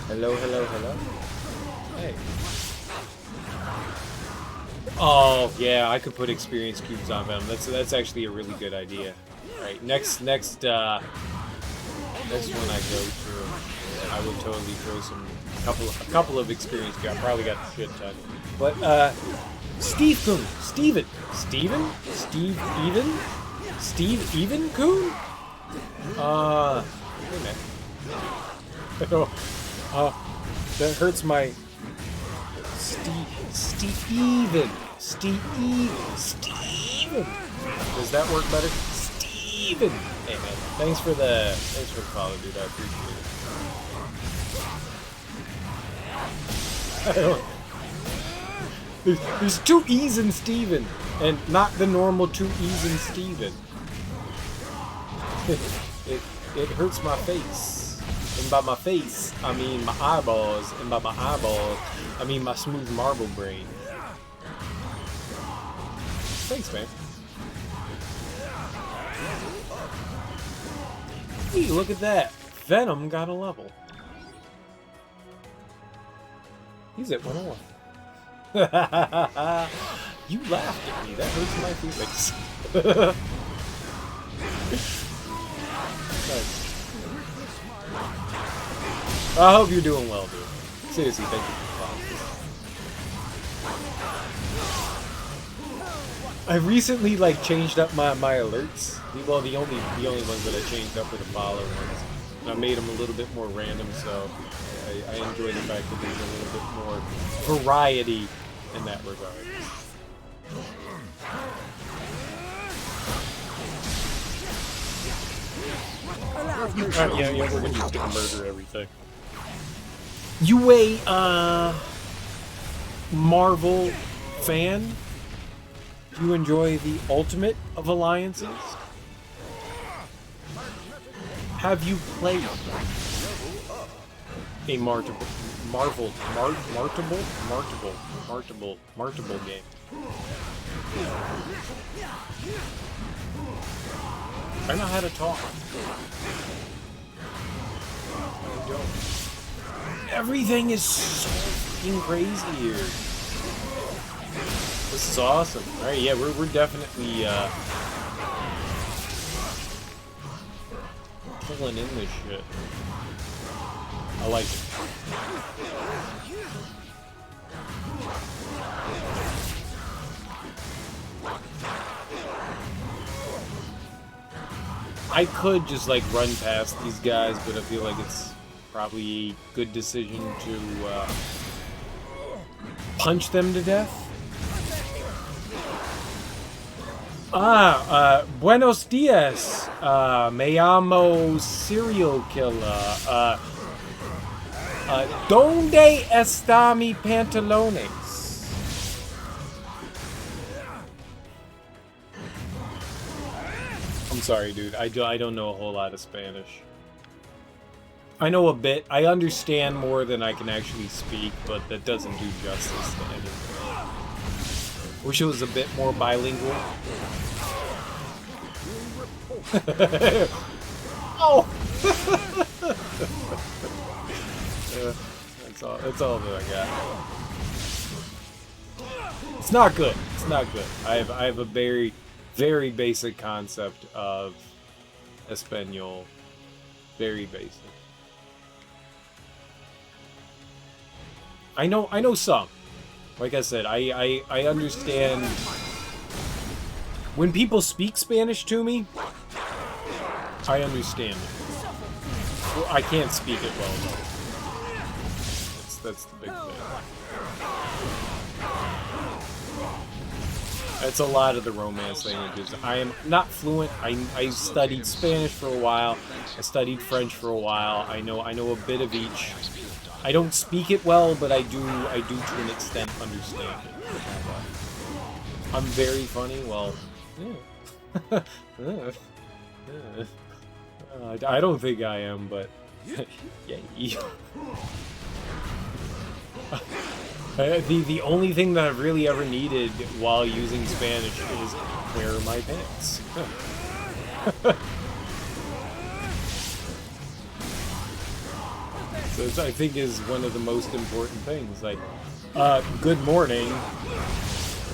Hello, hello, hello. Hey. Oh, yeah, I could put experience cubes on Venom. That's actually a really good idea. Alright, next one I go to, I would totally throw a couple of experience cubes. I probably got a shit ton. But, Steve Coon. Steve Even Coon? Wait a minute. That hurts my... Steven. Does that work better? Steven. Hey man, thanks for the follow, dude. I appreciate it. There's two E's in Steven, and not the normal two E's in Steven. It hurts my face. And by my face, I mean my eyeballs. And by my eyeballs, I mean my smooth marble brain. Thanks, man. Hey, look at that. Venom got a level. He's at 101. You laughed at me. That hurts my feelings. Nice. I hope you're doing well, dude. Seriously, thank you for following. I recently changed up my alerts. Well, the only ones that I changed up were the follow ones. And I made them a little bit more random, so I enjoy the fact that there's a little bit more variety in that regard. Yeah, we're gonna just gonna murder everything. You a Marvel fan? Do you enjoy the ultimate of alliances? Have you played a Martable game? I know how to talk. I don't. Everything is so fucking crazy here. This is awesome. All right, yeah, we're definitely pulling in this shit. I like it. I could just like run past these guys, but I feel like it's probably a good decision to punch them to death. Buenos dias. Me llamo serial killer. ¿Dónde está mi pantalones? I'm sorry, dude. I don't know a whole lot of Spanish. I know a bit. I understand more than I can actually speak, but that doesn't do justice to anything. Wish it was a bit more bilingual. Oh! That's all that I got. It's not good. It's not good. I have a very, very basic concept of Espanol. Very basic. I know some. Like I said, I understand when people speak Spanish to me. I understand it. Well, I can't speak it well though. That's the big thing. That's a lot of the Romance languages. I am not fluent. I studied Spanish for a while. I studied French for a while. I know a bit of each. I don't speak it well, but I do to an extent understand it. I'm very funny. Well, yeah. I don't think I am, but yeah. The only thing that I've really ever needed while using Spanish is where are my pants? So this, I think, is one of the most important things. Like, good morning.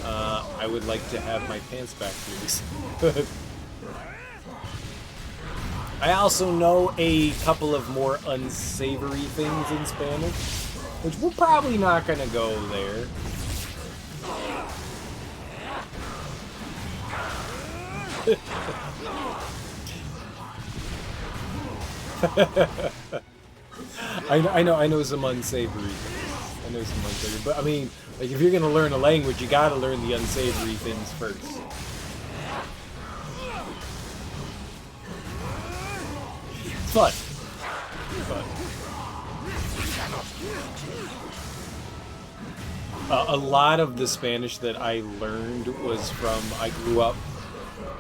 I would like to have my pants back, please. I also know a couple of more unsavory things in Spanish, which we're probably not gonna go there. I know some unsavory things. But I mean, like, if you're gonna learn a language, you gotta learn the unsavory things first. Fun. A lot of the Spanish that I learned was from, I grew up,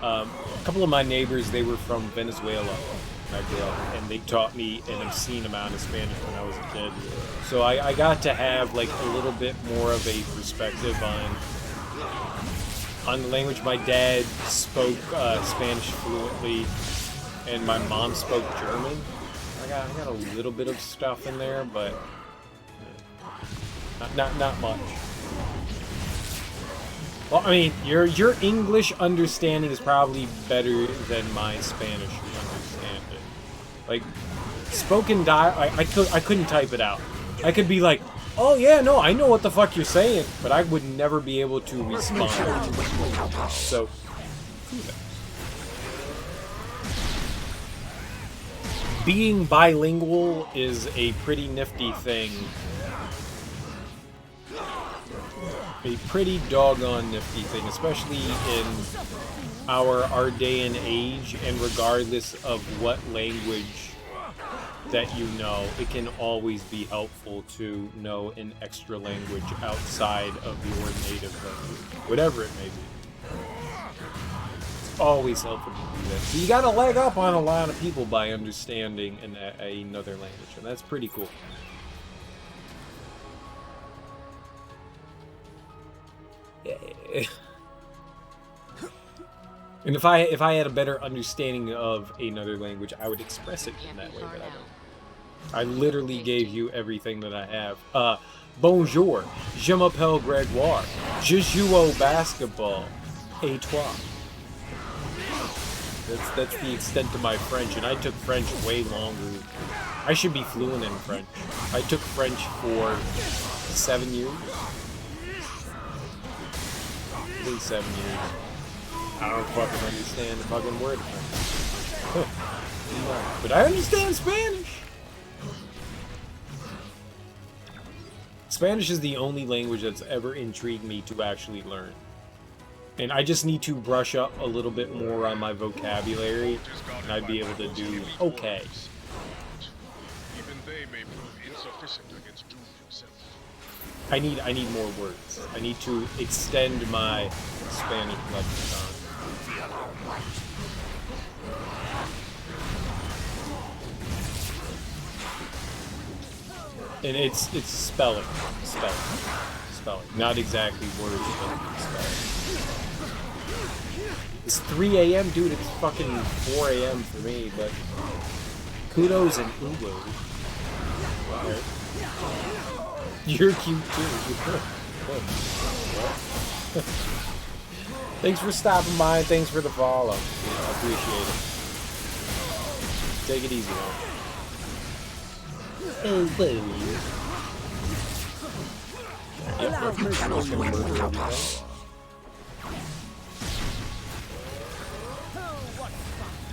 a couple of my neighbors, they were from Venezuela when I grew up, and they taught me an obscene amount of Spanish when I was a kid. So I got to have like a little bit more of a perspective on the language. My dad spoke Spanish fluently, and my mom spoke German. I got a little bit of stuff in there, but not much. Well, I mean, your English understanding is probably better than my Spanish understanding. Like, spoken I couldn't type it out. I could be like, oh yeah, no, I know what the fuck you're saying, but I would never be able to respond. So, who knows? Being bilingual is a pretty nifty thing. A pretty doggone nifty thing, especially in our day and age, and regardless of what language that you know, it can always be helpful to know an extra language outside of your native language, whatever it may be. It's always helpful to do that. So you got a leg up on a lot of people by understanding another language, and that's pretty cool. Yeah. And if I had a better understanding of another language, I would express it in that way, but I don't. I literally gave you everything that I have. Bonjour, je m'appelle Gregoire. Je joue au basketball. Et toi? That's the extent of my French, and I took French way longer. I should be fluent in French. I took French for 7 years. I think 7 years. I don't fucking understand a fucking word of French. But I understand Spanish! Spanish is the only language that's ever intrigued me to actually learn. And I just need to brush up a little bit more on my vocabulary, and I'd be able to do okay. Even they may prove insufficient against Doom himself. I need more words. I need to extend my Spanish lexicon. And it's spelling. Not exactly words, but spelling. It's 3 a.m., dude. It's fucking 4 a.m. for me, but kudos and uwu. Right. You're cute too. Thanks for stopping by and thanks for the follow. I appreciate it. Take it easy, man. Oh, baby.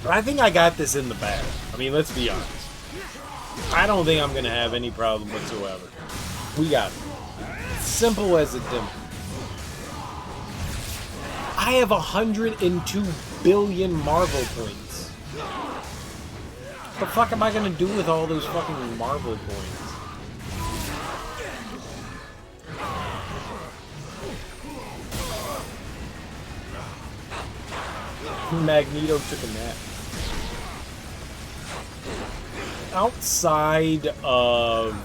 But I think I got this in the bag. I mean, let's be honest. I don't think I'm going to have any problem whatsoever. We got it. Simple as a dimple. I have 102 billion Marvel points. What the fuck am I going to do with all those fucking Marvel points? Magneto took a nap. Outside of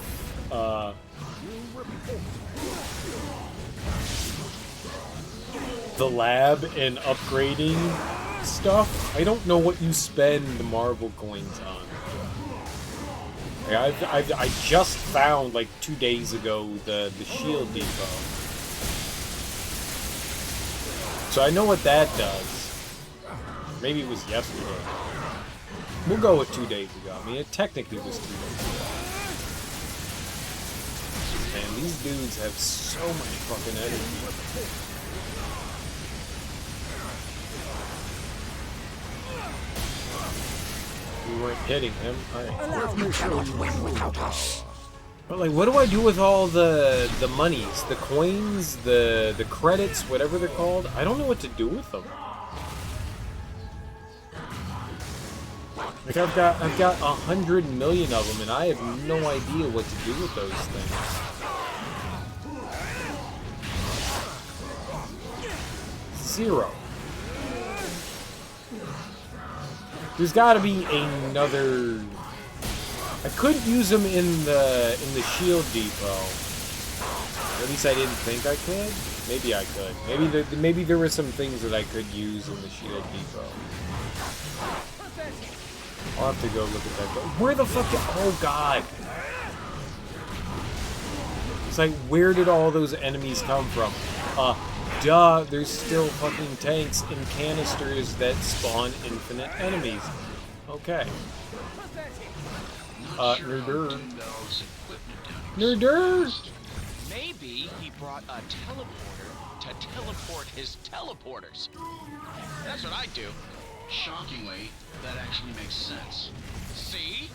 the lab and upgrading stuff, I don't know what you spend the Marvel coins on. Like, I just found like 2 days ago the Shield Depot, so I know what that does. Maybe it was yesterday. We'll go with 2 days ago. I mean, it technically was 2 days ago. Man, these dudes have so much fucking energy. We weren't hitting him. Alright. But like, what do I do with all the monies? The coins? The credits? Whatever they're called? I don't know what to do with them. Like, I've got 100 million of them, and I have no idea what to do with those things. Zero. There's got to be another. I couldn't use them in the Shield Depot. At least I didn't think I could. Maybe I could. Maybe there were some things that I could use in the Shield Depot. I'll have to go look at that. Where the fuck? Oh god! It's like, where did all those enemies come from? Duh. There's still fucking tanks and canisters that spawn infinite enemies. Okay. Nerder. Nerder. Maybe he brought a teleporter to teleport his teleporters. That's what I do. Shockingly, that actually makes sense. See?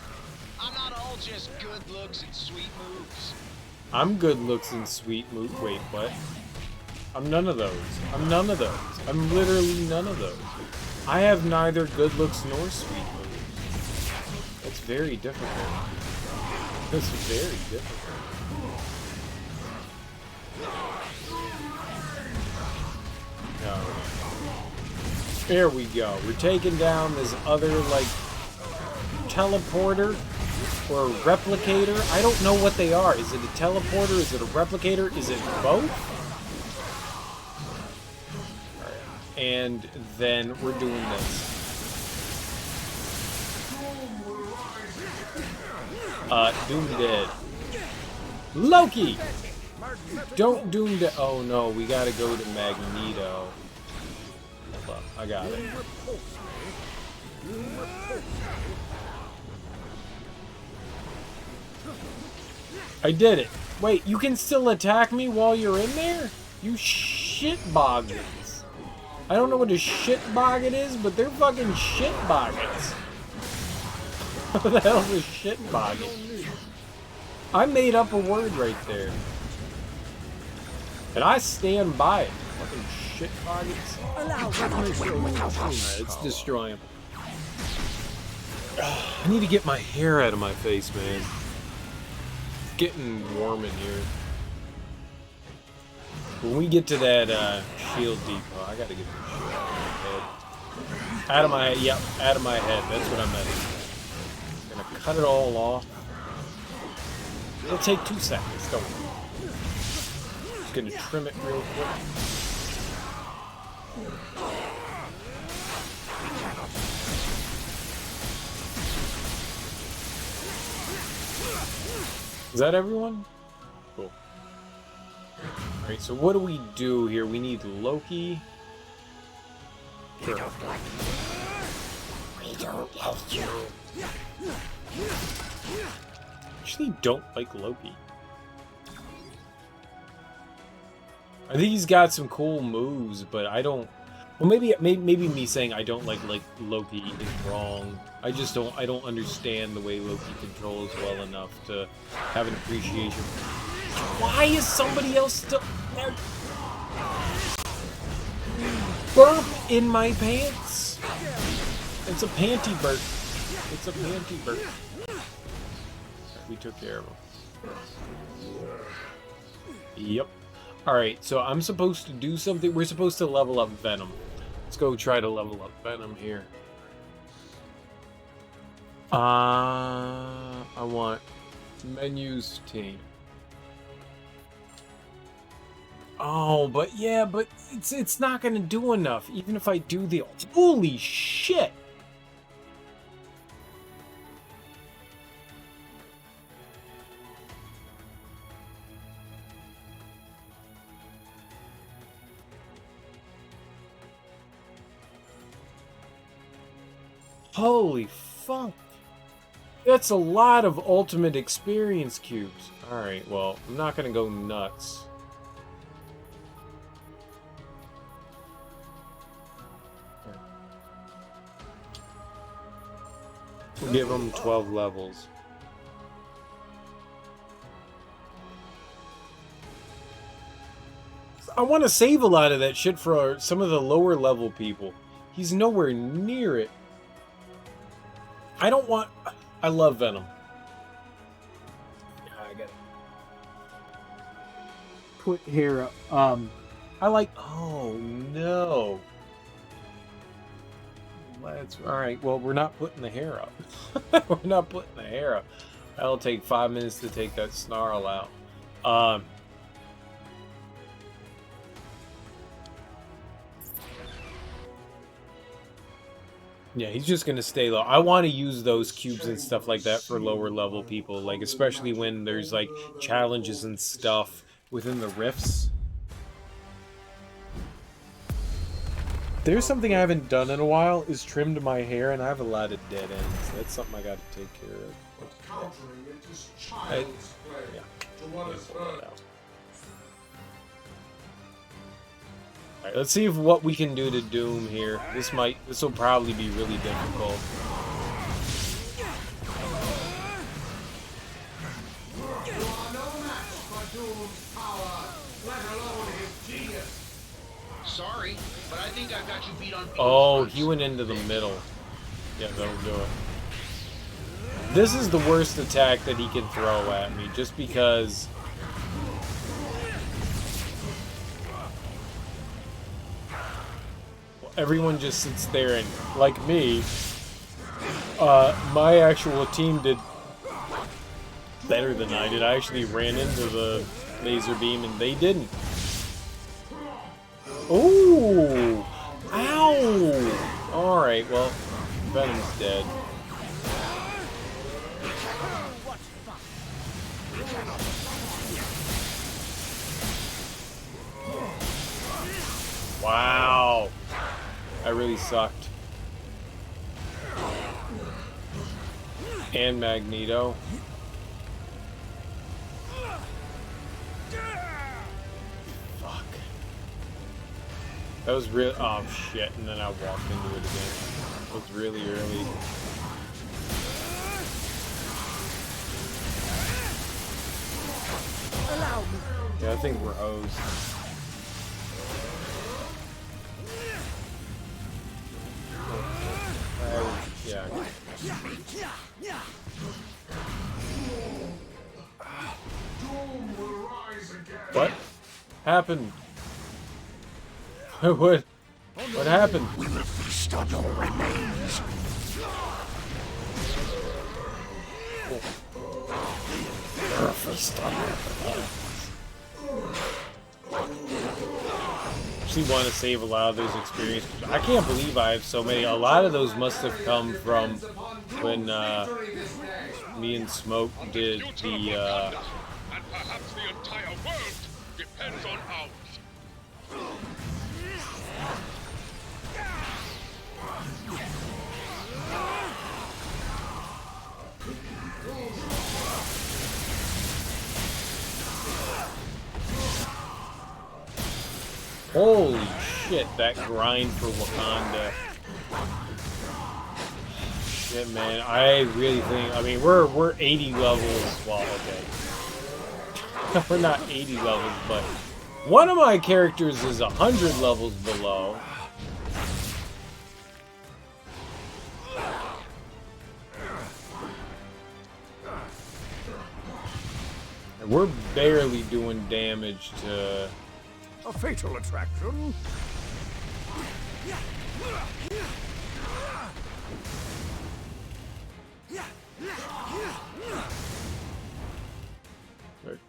I'm not all just good looks and sweet moves. I'm good looks and sweet moves. Wait, what? I'm none of those. I'm none of those. I'm literally none of those. I have neither good looks nor sweet moves. That's very difficult. That's very difficult. No. There we go. We're taking down this other, like, teleporter or replicator. I don't know what they are. Is it a teleporter? Is it a replicator? Is it both? And then we're doing this. Doom dead. Loki! Don't Doom to... Oh no, we gotta go to Magneto. Hold up, I got it. I did it. Wait, you can still attack me while you're in there? You shitboggins. I don't know what a shitboggin is, but they're fucking shitboggins. What the hell is a shitboggin? I made up a word right there. And I stand by it. Fucking shitboggins. Alright, let's destroy him. I need to get my hair out of my face, man. It's getting warm in here. When we get to that shield depot, I gotta get this shit out of my head. Yep, out of my head. That's what I meant. Gonna cut it all off. It'll take 2 seconds, don't worry. Just gonna trim it real quick. Is that everyone? Cool. Alright, so what do we do here? We need Loki. Sure. We don't like you. Actually don't like Loki. I think he's got some cool moves, but I don't... Well, maybe me saying I don't like Loki is wrong. I don't understand the way Loki controls well enough to have an appreciation. Why is somebody else still... Burp in my pants! It's a panty burp. It's a panty burp. We took care of him. Yep. Alright, so I'm supposed to do something. We're supposed to level up Venom. Let's go try to level up Venom here. I want menus team. Oh, but yeah, but it's not gonna do enough, even if I do the... Holy shit! Holy fuck! That's a lot of ultimate experience cubes. Alright, well, I'm not gonna go nuts. We'll give them 12 levels. I want to save a lot of that shit for some of the lower level people. He's nowhere near it. I don't want... I love Venom. I gotta put here... I like... Oh, no. Let's... Alright, well, we're not putting the hair up. We're not putting the hair up. That'll take 5 minutes to take that snarl out. Yeah, he's just gonna stay low. I want to use those cubes and stuff like that for lower level people, like especially when there's like challenges and stuff within the rifts. There's something I haven't done in a while is trimmed my hair, and I have a lot of dead ends. That's something I got to take care of. Countering it is child's play to what is hurt. Alright, let's see if what we can do to Doom here. This will probably be really difficult. You are no match for Doom's power, let alone his genius. Sorry, but I think I've got you beat on both Oh, fronts. he went into the middle. Yeah, that'll do it. This is the worst attack that he can throw at me, just because... Everyone just sits there and, like me, my actual team did better than I did. I actually ran into the laser beam and they didn't. Ooh! Ow! Alright, well, Venom's dead. Wow. That really sucked. And Magneto. Fuck. That was real. Oh shit! And then I walked into it again. It was really early. Yeah, I think we're hosed. Yeah. What happened? What happened? We will feast on your remains. Feast on your remains. Actually want to save a lot of those experiences. I can't believe I have so many. A lot of those must have come from when me and Smoke did the And perhaps the entire world depends on ours. holy shit, that grind for Wakanda. Shit, man, I really think, I mean, we're 80 levels, well, okay. We're not 80 levels, but one of my characters is 100 levels below. And we're barely doing damage to... A fatal attraction.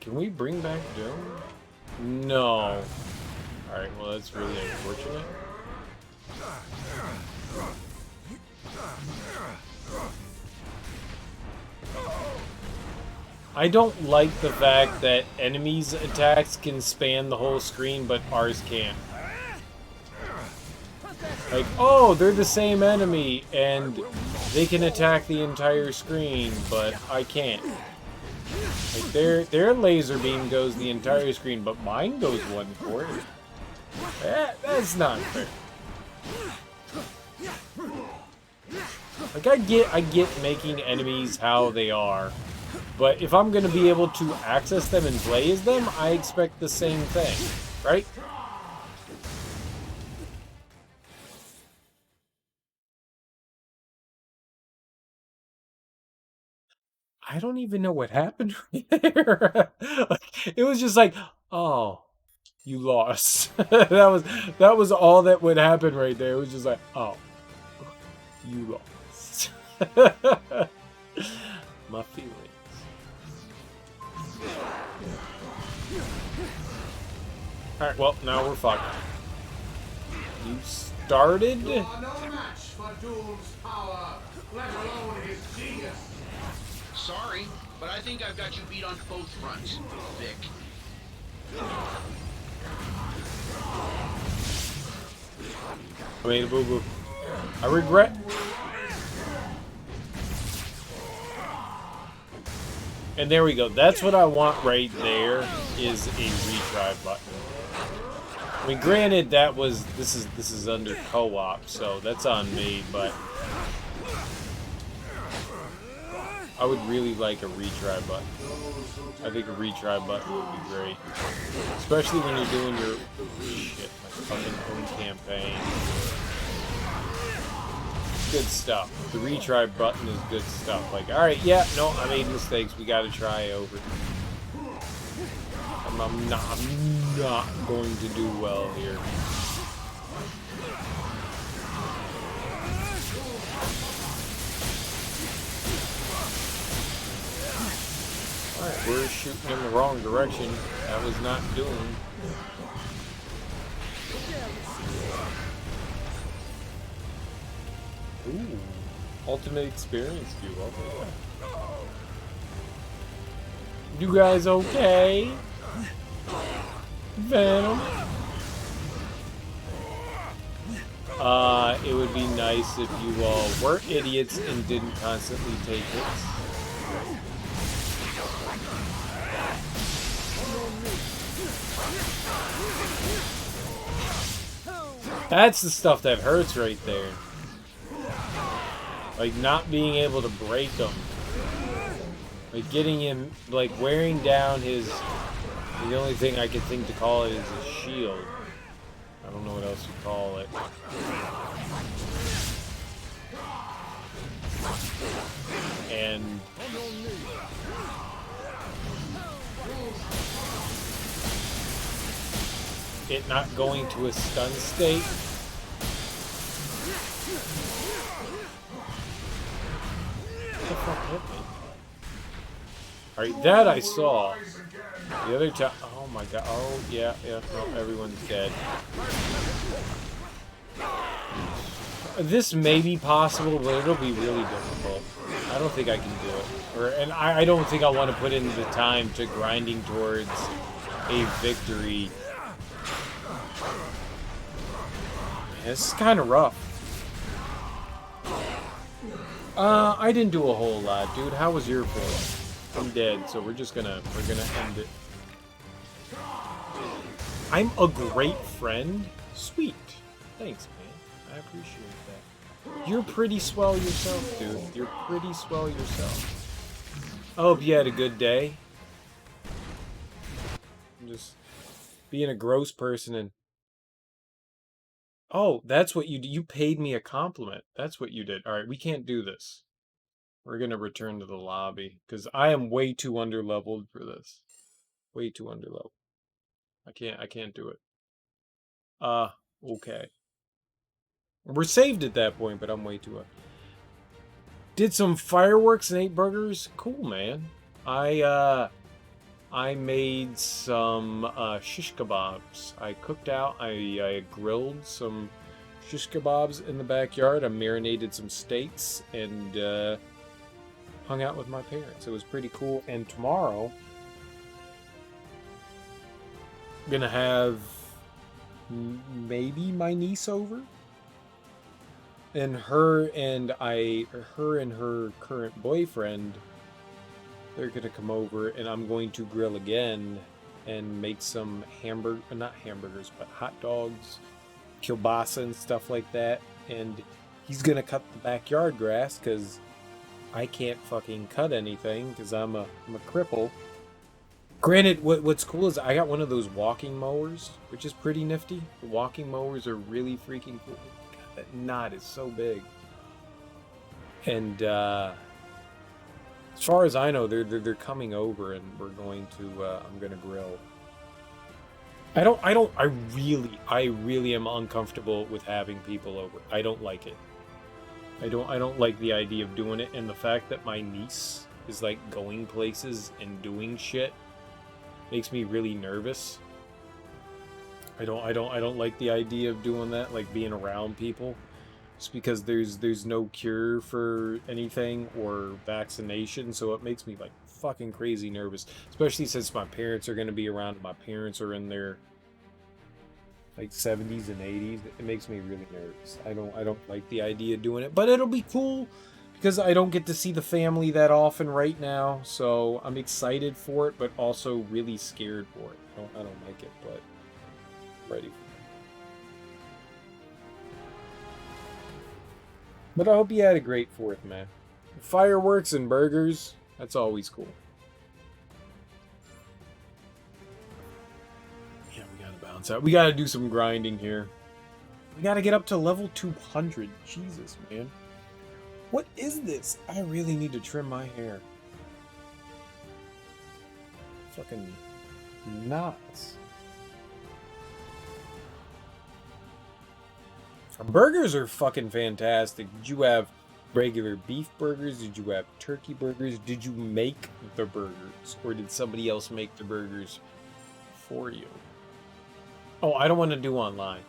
Can we bring back Doom? No. Alright, well that's really unfortunate. I don't like the fact that enemies' attacks can span the whole screen, but ours can't. Like, oh, they're the same enemy, and they can attack the entire screen, but I can't. Like, their laser beam goes the entire screen, but mine goes 1/4. That's not fair. Like, I get making enemies how they are. But if I'm going to be able to access them and play as them, I expect the same thing, right? I don't even know what happened right there. Like, it was just like, oh, you lost. that was all that would happen right there. It was just like, oh, you lost. My feelings. Alright, well, now we're fucked. You started? You are no match for Doom's power, let alone his genius. Sorry, but I think I've got you beat on both fronts, Vic. I made a boo-boo. I regret... And there we go. That's what I want right there, is a retry button. I mean, granted, this is under co-op, so that's on me, but I would really like a retry button. I think a retry button would be great, especially when you're doing your shit, my fucking own campaign. Good stuff. The retry button is good stuff. Like, alright, yeah, no, I made mistakes. We gotta try over. I'm not going to do well here. Alright, we're shooting in the wrong direction. That was not doing. Ooh, ultimate experience view. Okay. You guys okay? Venom? It would be nice if you all weren't idiots and didn't constantly take hits. That's the stuff that hurts right there. Like not being able to break them. Like getting him, like wearing down his, the only thing I can think to call it is his shield. I don't know what else you call it. And it not going to a stun state. What the fuck hit me? Alright, that I saw. The other time, oh my god, oh yeah, no, everyone's dead. This may be possible, but it'll be really difficult. I don't think I can do it. And I don't think I want to put in the time to grinding towards a victory. Man, this is kind of rough. I didn't do a whole lot, dude. How was your fall? I'm dead, so we're gonna end it. I'm a great friend? Sweet. Thanks, man. I appreciate that. You're pretty swell yourself, dude. You're pretty swell yourself. I hope you had a good day. I'm just being a gross person and... Oh, that's what you did. You paid me a compliment. That's what you did. Alright, we can't do this. We're gonna return to the lobby, because I am way too underleveled for this. Way too underleveled. I can't do it. Okay. We're saved at that point, but I'm way too... Did some fireworks and ate burgers? Cool, man. I made some shish kebabs. I cooked out, I grilled some shish kebabs in the backyard. I marinated some steaks and hung out with my parents. It was pretty cool. And tomorrow, I'm gonna have maybe my niece over. And her and her current boyfriend, they're gonna come over, and I'm going to grill again and make some not hamburgers, but hot dogs, kielbasa and stuff like that. And he's gonna cut the backyard grass because I can't fucking cut anything because I'm a cripple. Granted, what's cool is I got one of those walking mowers, which is pretty nifty. The walking mowers are really freaking cool. God, that knot is so big. And as far as I know, they're coming over, and we're going to I'm gonna grill. I really am uncomfortable with having people over. I don't like it. I don't like the idea of doing it, and the fact that my niece is like going places and doing shit makes me really nervous. I don't like the idea of doing that, like being around people, just because there's no cure for anything or vaccination, so it makes me like fucking crazy nervous, especially since my parents are going to be around. My parents are in their like 70s and 80s. It makes me really nervous. I don't like the idea of doing it, but it'll be cool because I don't get to see the family that often right now, so I'm excited for it, but also really scared for it. I don't like it, but ready for it. But I hope you had a great 4th, man. Fireworks and burgers, that's always cool. Yeah, we gotta bounce out. We gotta do some grinding here. We gotta get up to level 200. Jesus, man. What is this? I really need to trim my hair. Fucking knots. Burgers are fucking fantastic. Did you have regular beef burgers? Did you have turkey burgers? Did you make the burgers? Or did somebody else make the burgers for you? Oh, I don't want to do online.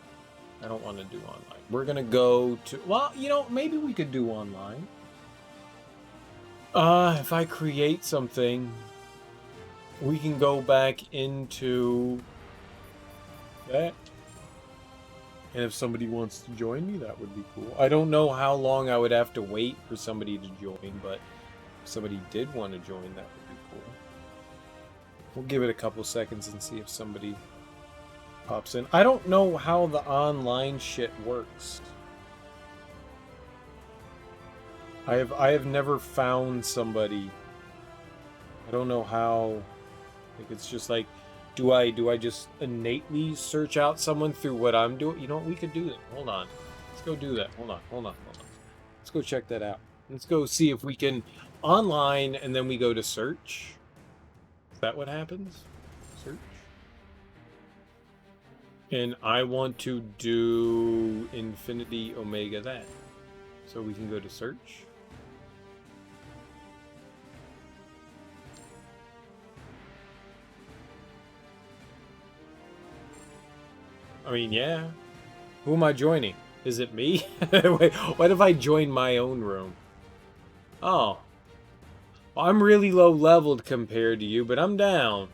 I don't want to do online. We're going to go to... Well, you know, maybe we could do online. If I create something, we can go back into that. And if somebody wants to join me, that would be cool. I don't know how long I would have to wait for somebody to join, but if somebody did want to join, that would be cool. We'll give it a couple seconds and see if somebody pops in. I don't know how the online shit works. I have never found somebody. I don't know how. Like, it's just like, do I just innately search out someone through what I'm doing? You know what? We could do that. Hold on. Let's go do that. Hold on. Let's go check that out. Let's go see if we can online, and then we go to search. Is that what happens? Search. And I want to do Infinity Omega that. So we can go to search. I mean, yeah. Who am I joining? Is it me? Wait, what if I join my own room? Oh. Well, I'm really low leveled compared to you, but I'm down.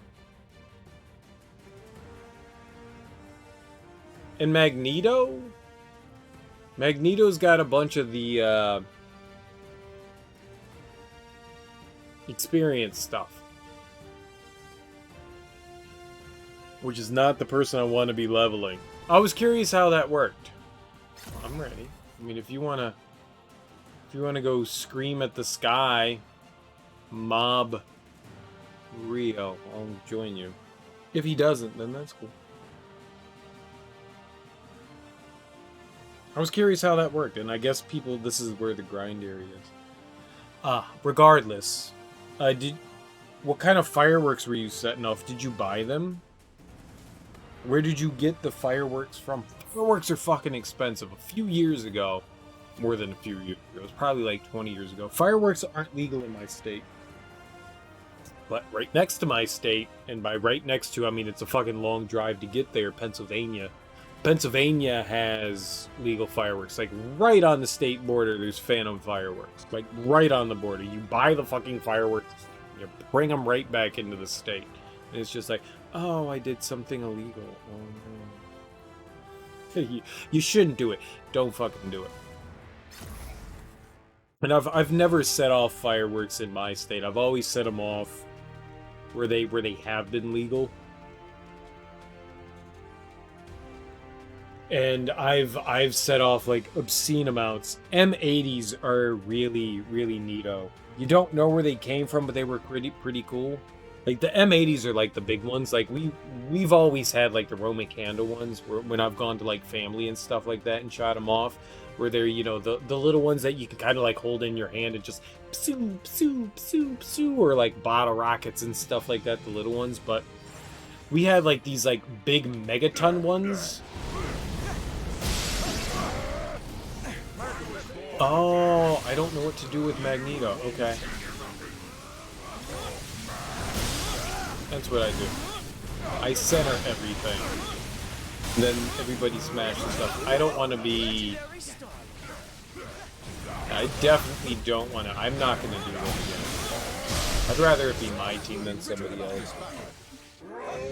And Magneto? Magneto's got a bunch of the experience stuff. Which is not the person I want to be leveling. I was curious how that worked. I'm ready. I mean, if you wanna go scream at the sky, mob Rio, I'll join you. If he doesn't, then that's cool. I was curious how that worked, and I guess people, this is where the grind area is. Regardless, what kind of fireworks were you setting off? Did you buy them? Where did you get the fireworks from? Fireworks are fucking expensive. A few years ago, more than a few years ago, it was probably like 20 years ago, fireworks aren't legal in my state. But right next to my state, and by right next to, I mean it's a fucking long drive to get there, Pennsylvania. Pennsylvania has legal fireworks. Like right on the state border, there's Phantom fireworks. Like right on the border. You buy the fucking fireworks, you bring them right back into the state. And it's just like, oh, I did something illegal. Oh, no. You shouldn't do it. Don't fucking do it. And I've never set off fireworks in my state. I've always set them off where they have been legal. And I've set off like obscene amounts. M80s are really, really neato. You don't know where they came from, but they were pretty cool. Like the M80s are like the big ones. Like we've always had like the Roman candle ones when I've gone to like family and stuff like that and shot them off, where they're, you know, the little ones that you can kind of like hold in your hand and just psoo, psoo, psoo, psoo, or like bottle rockets and stuff like that, the little ones. But we had like these like big megaton ones. Oh, I don't know what to do with Magneto. Okay. That's what I do. I center everything. And then everybody smashes stuff. I don't want to be... I definitely don't want to... I'm not going to do that again. I'd rather it be my team than somebody else.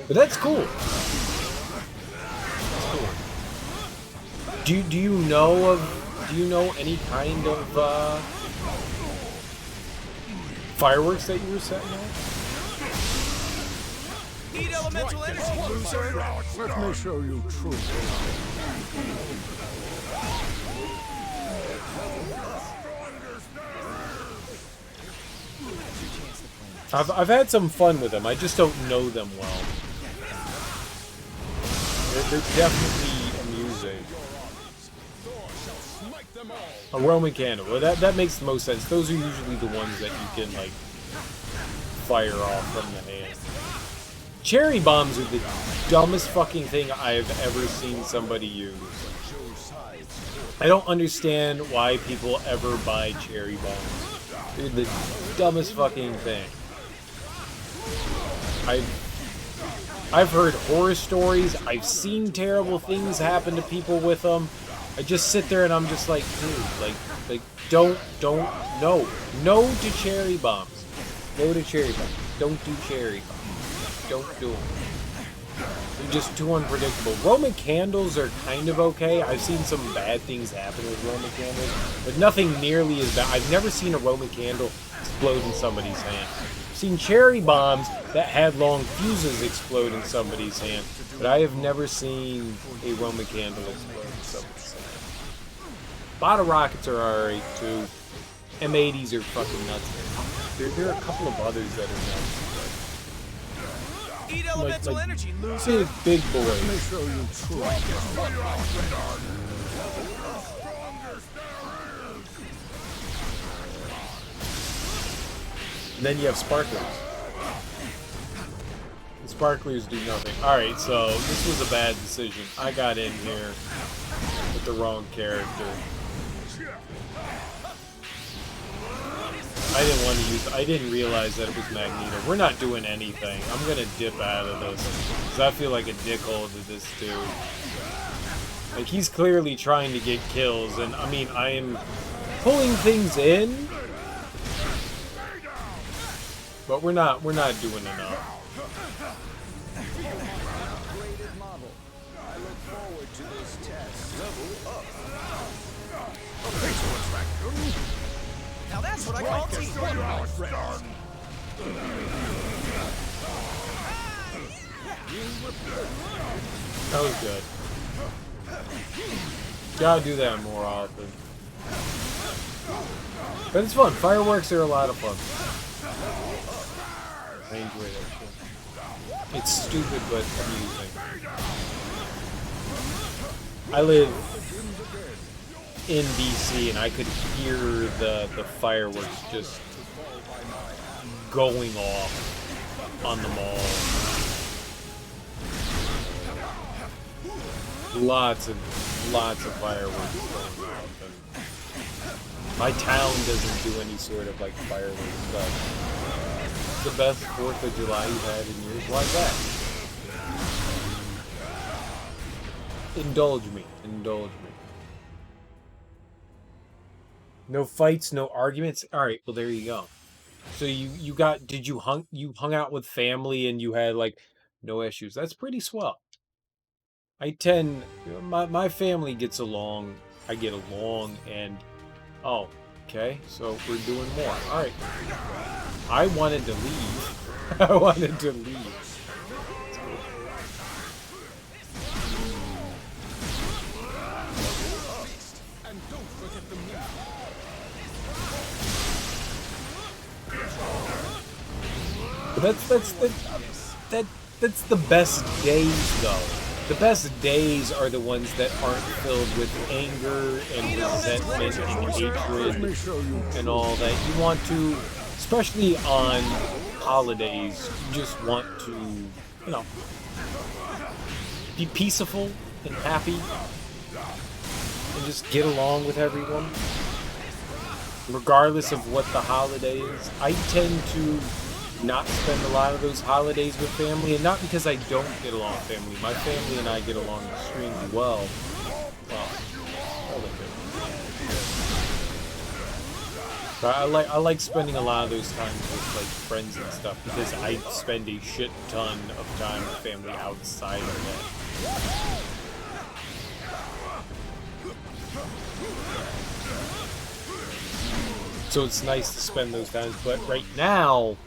But that's cool. That's cool. Do you know of... Do you know any kind of fireworks that you were setting off? Need elemental energy, loser! Let me show you truth. I've had some fun with them. I just don't know them well. They're definitely amusing. A Roman candle. Well, that makes the most sense. Those are usually the ones that you can like fire off from the hand. Cherry bombs are the dumbest fucking thing I've ever seen somebody use. I don't understand why people ever buy cherry bombs. They're the dumbest fucking thing. I've heard horror stories. I've seen terrible things happen to people with them. I just sit there and I'm just like, dude, like, don't, no to cherry bombs. No to cherry bombs. Don't do cherry bombs. Don't do them. just too unpredictable. Roman candles are kind of okay. I've seen some bad things happen with Roman candles, but nothing nearly as bad. I've never seen a Roman candle explode in somebody's hand. I've seen cherry bombs that had long fuses explode in somebody's hand, but I have never seen a Roman candle explode in somebody's hand. Bottle rockets are alright too. M80s are fucking nuts. There are a couple of others that are nuts. Eat elemental energy, loser. Big boys. Let me show you true. And then you have sparklers. The sparklers do nothing. Alright, so this was a bad decision. I got in here with the wrong character. I didn't want to use. I didn't realize that it was Magneto. We're not doing anything. I'm gonna dip out of this because I feel like a dickhole to this dude. Like he's clearly trying to get kills, and I mean I am pulling things in, but we're not doing enough. Upgraded model. I look forward to this test. Level up. Now that's what I call teamwork. That was good. Gotta do that more often. But it's fun. Fireworks are a lot of fun. I enjoy that shit. It's stupid but amusing. I live in DC and I could hear the fireworks just going off on the mall. Lots of fireworks going off. And my town doesn't do any sort of like fireworks stuff. It's the best 4th of July you've had in years. Why's that? Indulge me. Indulge me. No fights, no arguments. All right, well there you go. So you hung out with family and you had like no issues. That's pretty swell. My family gets along. I get along, and oh, okay. So we're doing more. All right. I wanted to leave. I wanted to leave. That's the best days, though. The best days are the ones that aren't filled with anger and resentment and hatred and all that. You want to, especially on holidays, you just want to, you know, be peaceful and happy and just get along with everyone, regardless of what the holiday is. I tend to not spend a lot of those holidays with family, and not because I don't get along with family. My family and I get along extremely well. Well, but I like spending a lot of those times with like friends and stuff because I spend a shit ton of time with family outside of that. So it's nice to spend those times, but right now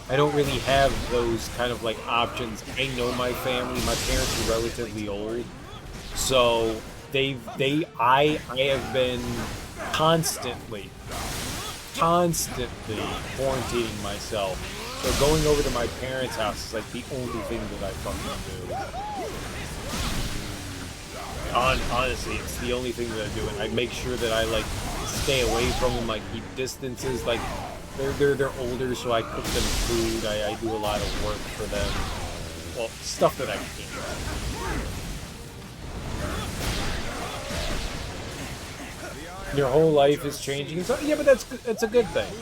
I don't really have those kind of like options. I know my family. My parents are relatively old, so I have been constantly quarantining myself. So going over to my parents' house is like the only thing that I fucking do. Honestly, it's the only thing that I do, and I make sure that I like stay away from them, like keep distances, like. They're older, so I cook them food. I do a lot of work for them. Well, stuff that I can. Your whole life is changing. So, yeah, but that's a good thing.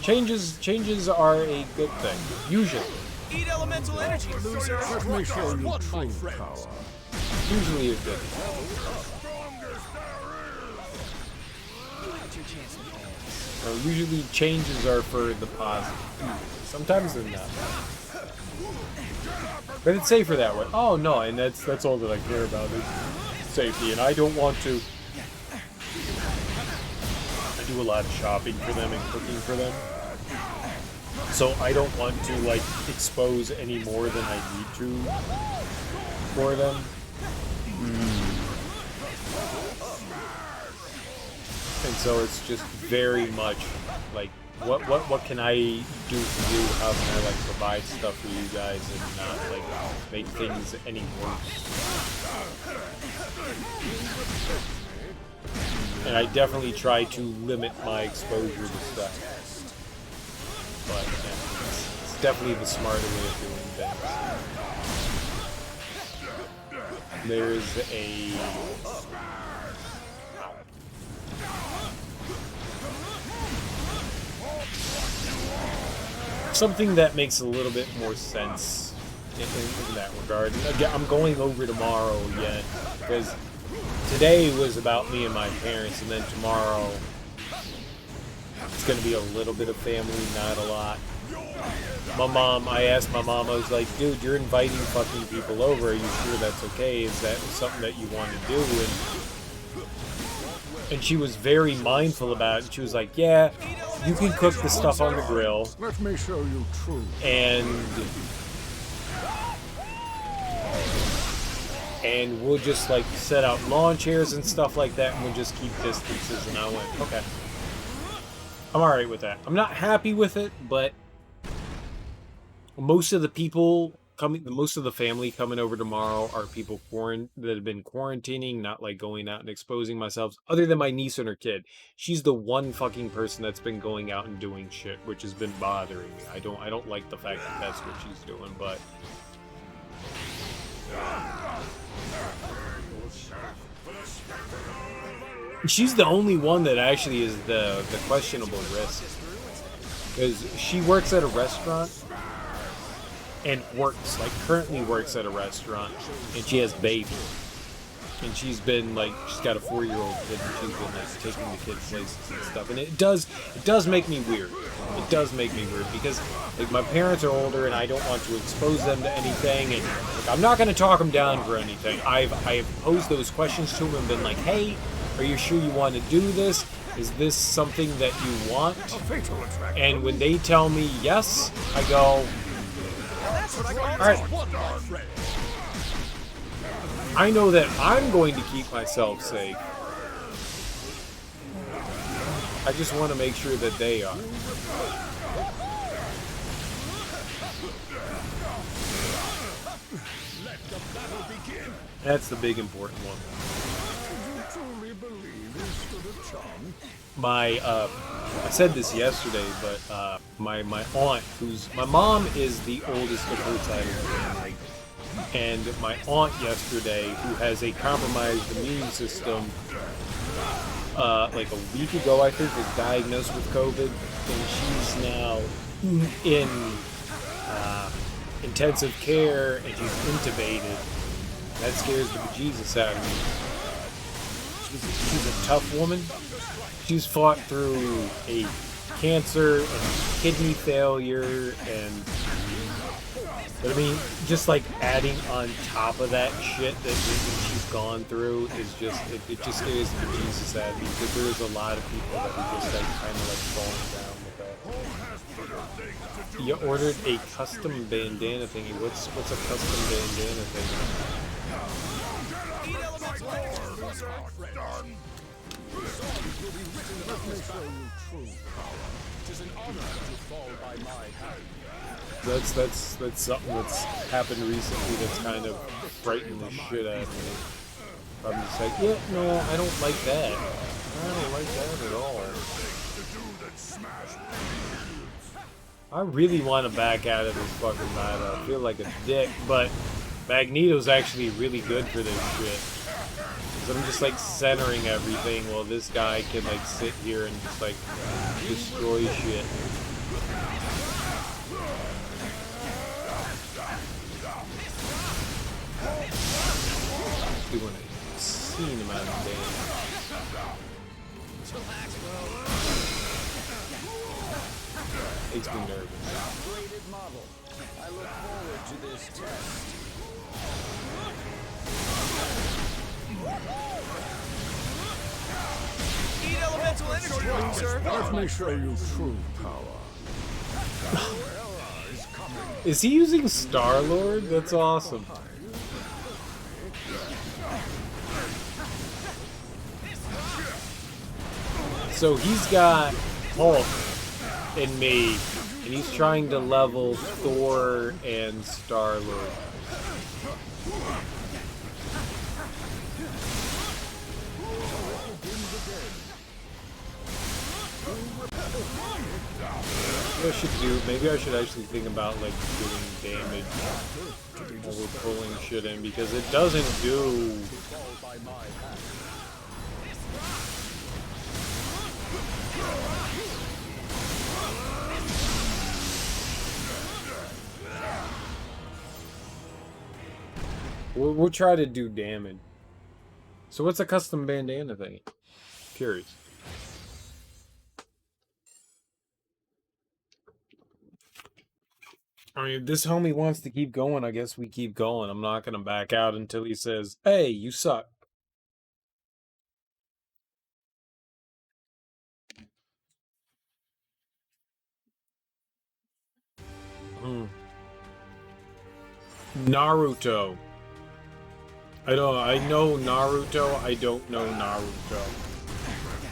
Changes are a good thing. Usually. Eat elemental energy, loser. Let me show you true power. Usually a good thing. Usually changes are for the positive. Sometimes they're not. But it's safer that way. Oh no, and that's all that I care about is safety, and I don't want to. I do a lot of shopping for them and cooking for them, so I don't want to like expose any more than I need to for them. And so it's just very much like, what can I do for you? How can I like provide stuff for you guys and not like make things any worse? And I definitely try to limit my exposure to stuff. But yeah, it's definitely the smarter way of doing things. There's a something that makes a little bit more sense in that regard. And again, I'm going over tomorrow yet, because today was about me and my parents, and then tomorrow it's going to be a little bit of family, not a lot. My mom, I asked my mom, I was like, dude, you're inviting fucking people over, are you sure that's okay? Is that something that you want to do? And she was very mindful about it. She was like, yeah, you can cook the stuff on the grill. Let me show you truth. And we'll just like set out lawn chairs and stuff like that, and we'll just keep distances. And I went, okay, I'm all right with that. I'm not happy with it, but most of the people coming, most of the family coming over tomorrow are people that have been quarantining, not like going out and exposing myself, other than my niece and her kid. She's the one fucking person that's been going out and doing shit, which has been bothering me. I don't like the fact that that's what she's doing, but she's the only one that actually is the questionable risk, because she works at a restaurant and currently works at a restaurant, and she has babies, and she's been like, she's got a 4-year-old kid, and she's been like taking the kid places and stuff, and it does make me weird. It does make me weird, because like my parents are older, and I don't want to expose them to anything, and like, I'm not going to talk them down for anything. I have posed those questions to them and been like, hey, are you sure you want to do this? Is this something that you want? And when they tell me yes, I go, alright, I know that I'm going to keep myself safe. I just want to make sure that they are. That's the big important one. I said this yesterday, but my aunt, my mom is the oldest of her side of the family, and my aunt yesterday, who has a compromised immune system, like a week ago, I think, was diagnosed with COVID, and she's now in intensive care, and she's intubated. That scares the bejesus out of me. She's a tough woman. She's fought through a cancer and kidney failure, but I mean, just like adding on top of that shit that she's gone through is just, it just scares the bejesus out of me, because there's a lot of people that are just like kind of like falling down with that. You ordered a custom bandana thingy. What's a custom bandana thingy? That's something that's happened recently that's kind of frightened the shit out of me. I'm just like, yeah, no, I don't like that. I don't like that at all. I really want to back out of this fucking battle. I feel like a dick, but Magneto's actually really good for this shit. So I'm just like centering everything while this guy can like sit here and just like destroy shit. Doing an obscene amount of damage. Makes me nervous. Upgraded model. I look forward to this test. Eat elemental energy, loser. Let me show you true power. Is he using Star-Lord? That's awesome. So he's got Hulk and me, and he's trying to level Thor and Star-Lord. Maybe I should actually think about like doing damage while we're pulling shit in, because it doesn't do. We'll try to do damage. So what's a custom bandana thing? Curious. I mean, if this homie wants to keep going, I guess we keep going. I'm not gonna back out until he says, "Hey, you suck." Naruto. I know Naruto. I don't know Naruto.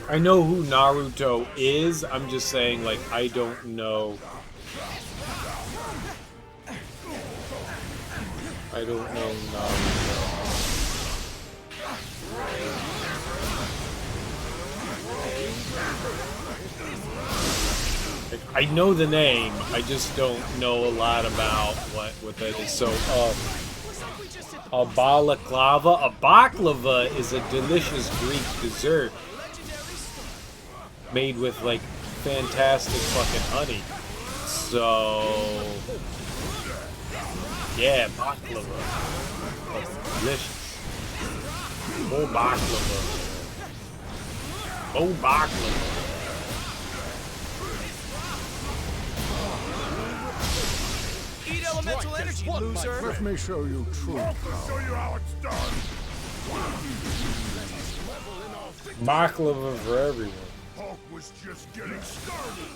I know who Naruto is. I'm just saying, like, I don't know. I don't know Naruto. Like, I know the name. I just don't know a lot about what that is. So, a balaclava. A baklava is a delicious Greek dessert made with like fantastic fucking honey. So, yeah, baklava. That's delicious. Oh, baklava. Oh, baklava. Eat elemental energy, loser. Let me show you true power. Show you how it's done. Baklava for everyone. Hulk was just getting started.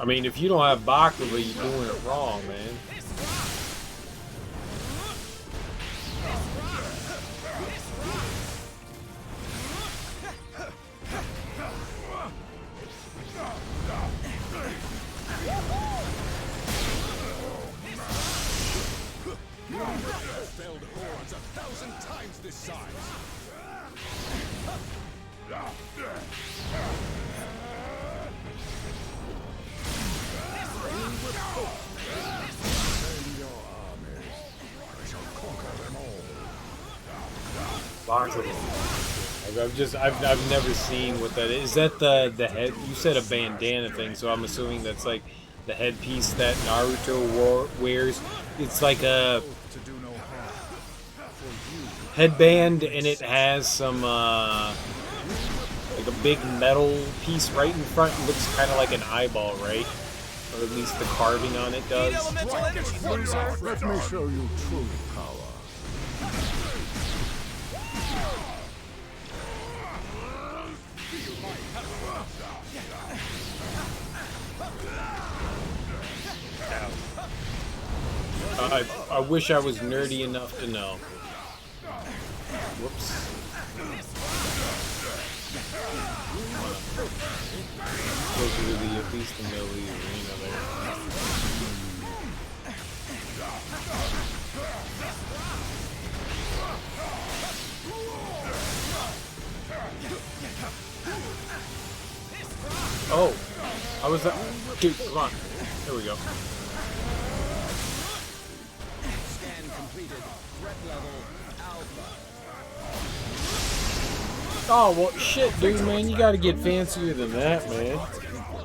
I mean, if you don't have baklava, you're doing it wrong, man. Felled hordes 1,000 times this size. I've never seen what that is. Is that the head? You said a bandana thing, so I'm assuming that's like the headpiece that Naruto wears. It's like a headband, and it has some like a big metal piece right in front. It looks kind of like an eyeball, right? Or at least the carving on it does. Elemental energy, loser. Let me show you true power. I wish I was nerdy enough to know. Whoops. Closer to the, at least the middle of the arena there. Oh, I was that. Dude, come on. There we go. Scan completed. Threat level alpha. Oh, well, shit, dude, man. You gotta get fancier than that, man.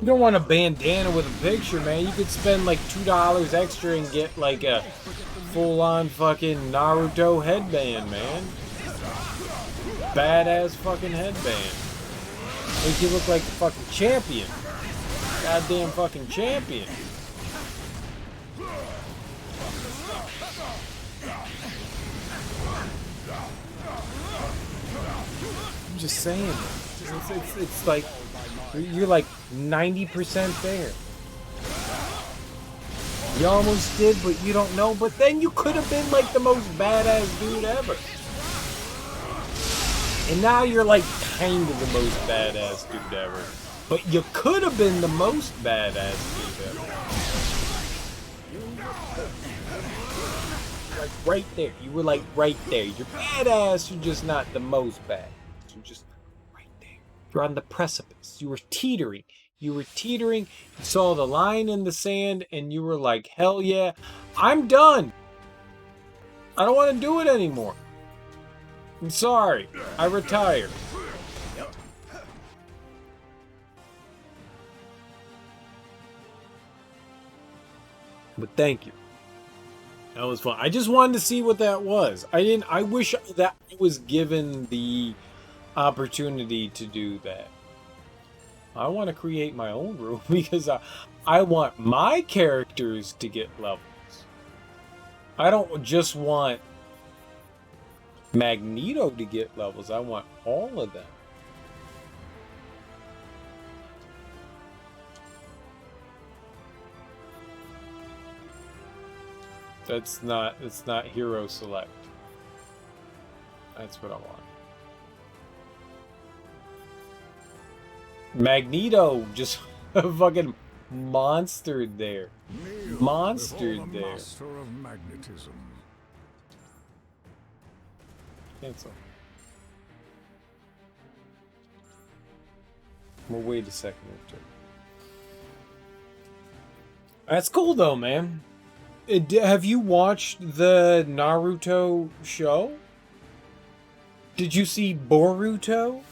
You don't want a bandana with a picture, man. You could spend like $2 extra and get like a full-on fucking Naruto headband, man. Badass fucking headband. Make you look like the fucking champion. goddamn fucking champion. I'm just saying. It's like you're like 90% there. You almost did, but you don't know. But then you could have been like the most badass dude ever. And now you're like kind of the most badass dude ever. But you could have been the most badass dude ever. Like right there. You were like right there. You're badass, you're just not the most badass. You're just right there. You're on the precipice. You were teetering. You were teetering. You saw the line in the sand and you were like, hell yeah, I'm done. I don't want to do it anymore. I'm sorry. I retire. But thank you. That was fun. I just wanted to see what that was. I wish that I was given the opportunity to do that. I want to create my own room because I want my characters to get levels. I don't just want Magneto to get levels. I want all of them. It's not hero select. That's what I want. Magneto just fucking monstered there. Monstered there. Master of magnetism. Cancel. We'll wait a second or two. That's cool though, man. Have you watched the Naruto show? Did you see Boruto?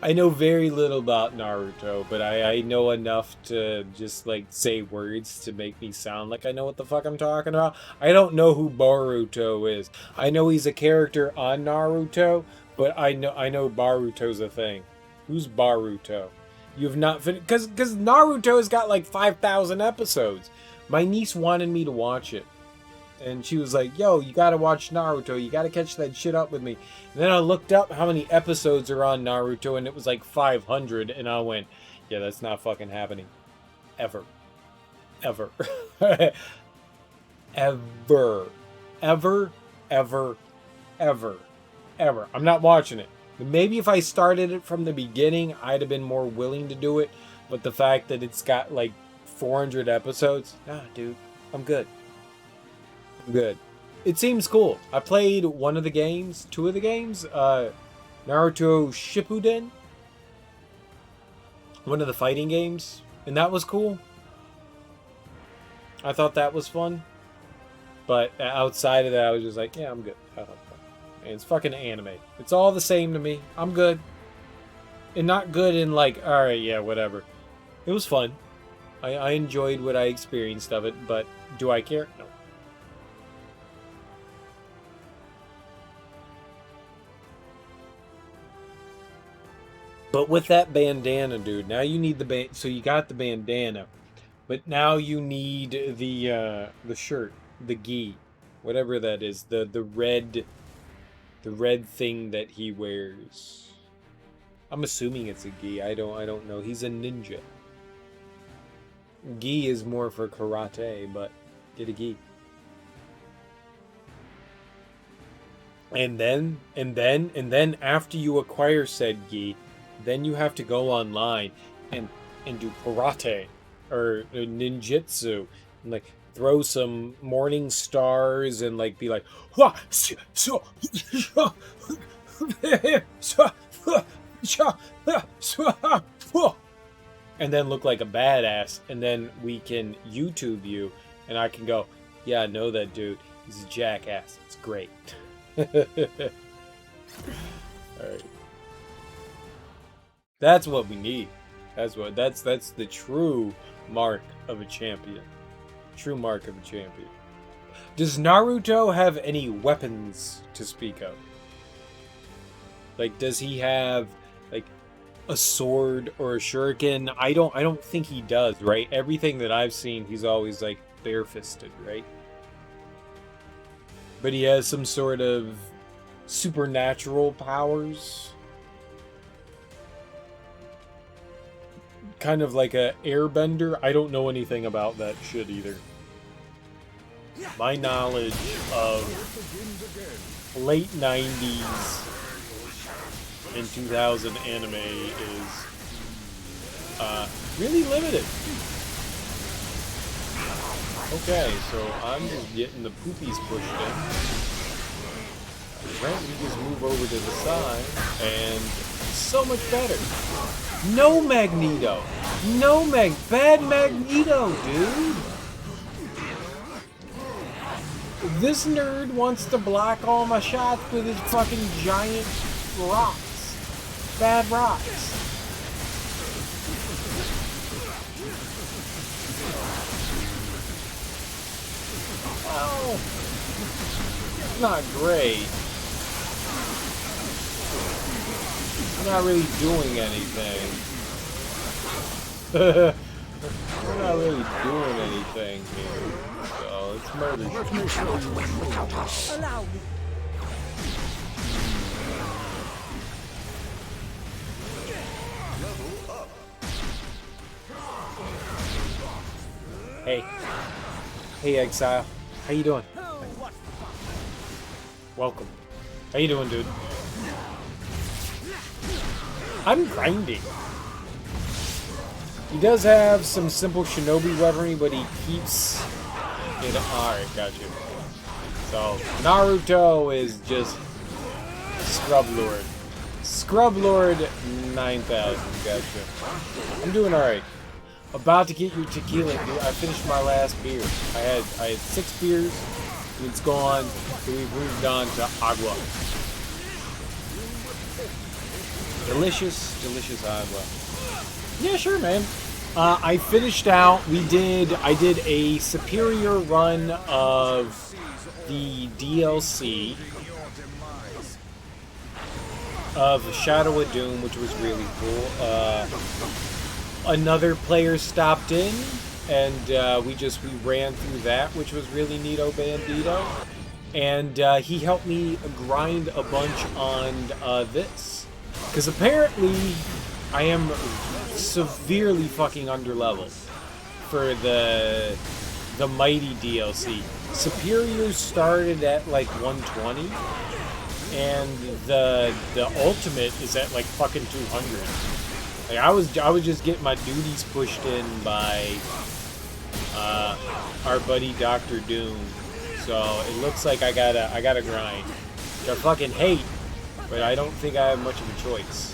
I know very little about Naruto, but I know enough to just like say words to make me sound like I know what the fuck I'm talking about. I don't know who Boruto is. I know he's a character on Naruto, but I know Boruto's a thing. Who's Boruto? You have not finished because Naruto has got like 5,000 episodes. My niece wanted me to watch it. And she was like, yo, you gotta watch Naruto. You gotta catch that shit up with me. And then I looked up how many episodes are on Naruto, and it was like 500. And I went, yeah, that's not fucking happening. Ever. Ever. Ever. Ever. Ever. Ever. Ever. I'm not watching it. Maybe if I started it from the beginning, I'd have been more willing to do it. But the fact that it's got like 400 episodes, nah, dude, I'm good. Good. It seems cool. I played two of the games, Naruto Shippuden, one of the fighting games, and that was cool. I thought that was fun, but outside of that, I was just like, yeah, I'm good. And it's fucking anime. It's all the same to me. I'm good. And not good in like, alright, yeah, whatever. It was fun. I enjoyed what I experienced of it, but do I care? No. But with that bandana, dude, now you need the so you got the bandana, but now you need the shirt, the gi, whatever that is, the red thing that he wears. I'm assuming it's a gi. I don't know. He's a ninja. Gi is more for karate, but get a gi. And then after you acquire said gi, then you have to go online and do karate or ninjutsu and like throw some morning stars and like be like and then look like a badass, and then we can YouTube you and I can go, yeah, I know that dude. He's a jackass. It's great. Alright. That's what we need. That's the true mark of a champion. True mark of a champion. Does Naruto have any weapons to speak of? Like, does he have, like, a sword or a shuriken. I don't think he does, right? Everything that I've seen, he's always like bare-fisted, right? But he has some sort of supernatural powers. Kind of like a airbender. I don't know anything about that shit either. My knowledge of late 90s and 2000 anime is really limited. Okay, so I'm just getting the poopies pushed in. Apparently just move over to the side, and so much better. No Magneto! No Bad Magneto, dude! This nerd wants to block all my shots with his fucking giant rocks. Bad rocks. Oh, it's not great. I'm not really doing anything. We're not really doing anything here. So let's murder. Allow me. Hey. Hey, Exile. How you doing? Welcome. How you doing, dude? I'm grinding. He does have some simple shinobi weaponry, but he keeps it. Alright, got you. So, Naruto is just Scrub Lord. Scrub Lord 9000, gotcha. I'm doing alright. About to get your tequila, dude. I finished my last beer. I had 6 beers. It's gone. So we've moved on to agua. Delicious, delicious agua. Yeah, sure, man. I finished out. I did a superior run of the DLC of Shadow of Doom, which was really cool. Another player stopped in, and we ran through that, which was really neato bandito. And he helped me grind a bunch on this. Because apparently I am severely fucking underleveled for the Mighty DLC. Superior started at like 120, and the Ultimate is at like fucking 200. Like I was just getting my duties pushed in by our buddy Dr. Doom. So it looks like I gotta grind. Which I fucking hate, but I don't think I have much of a choice.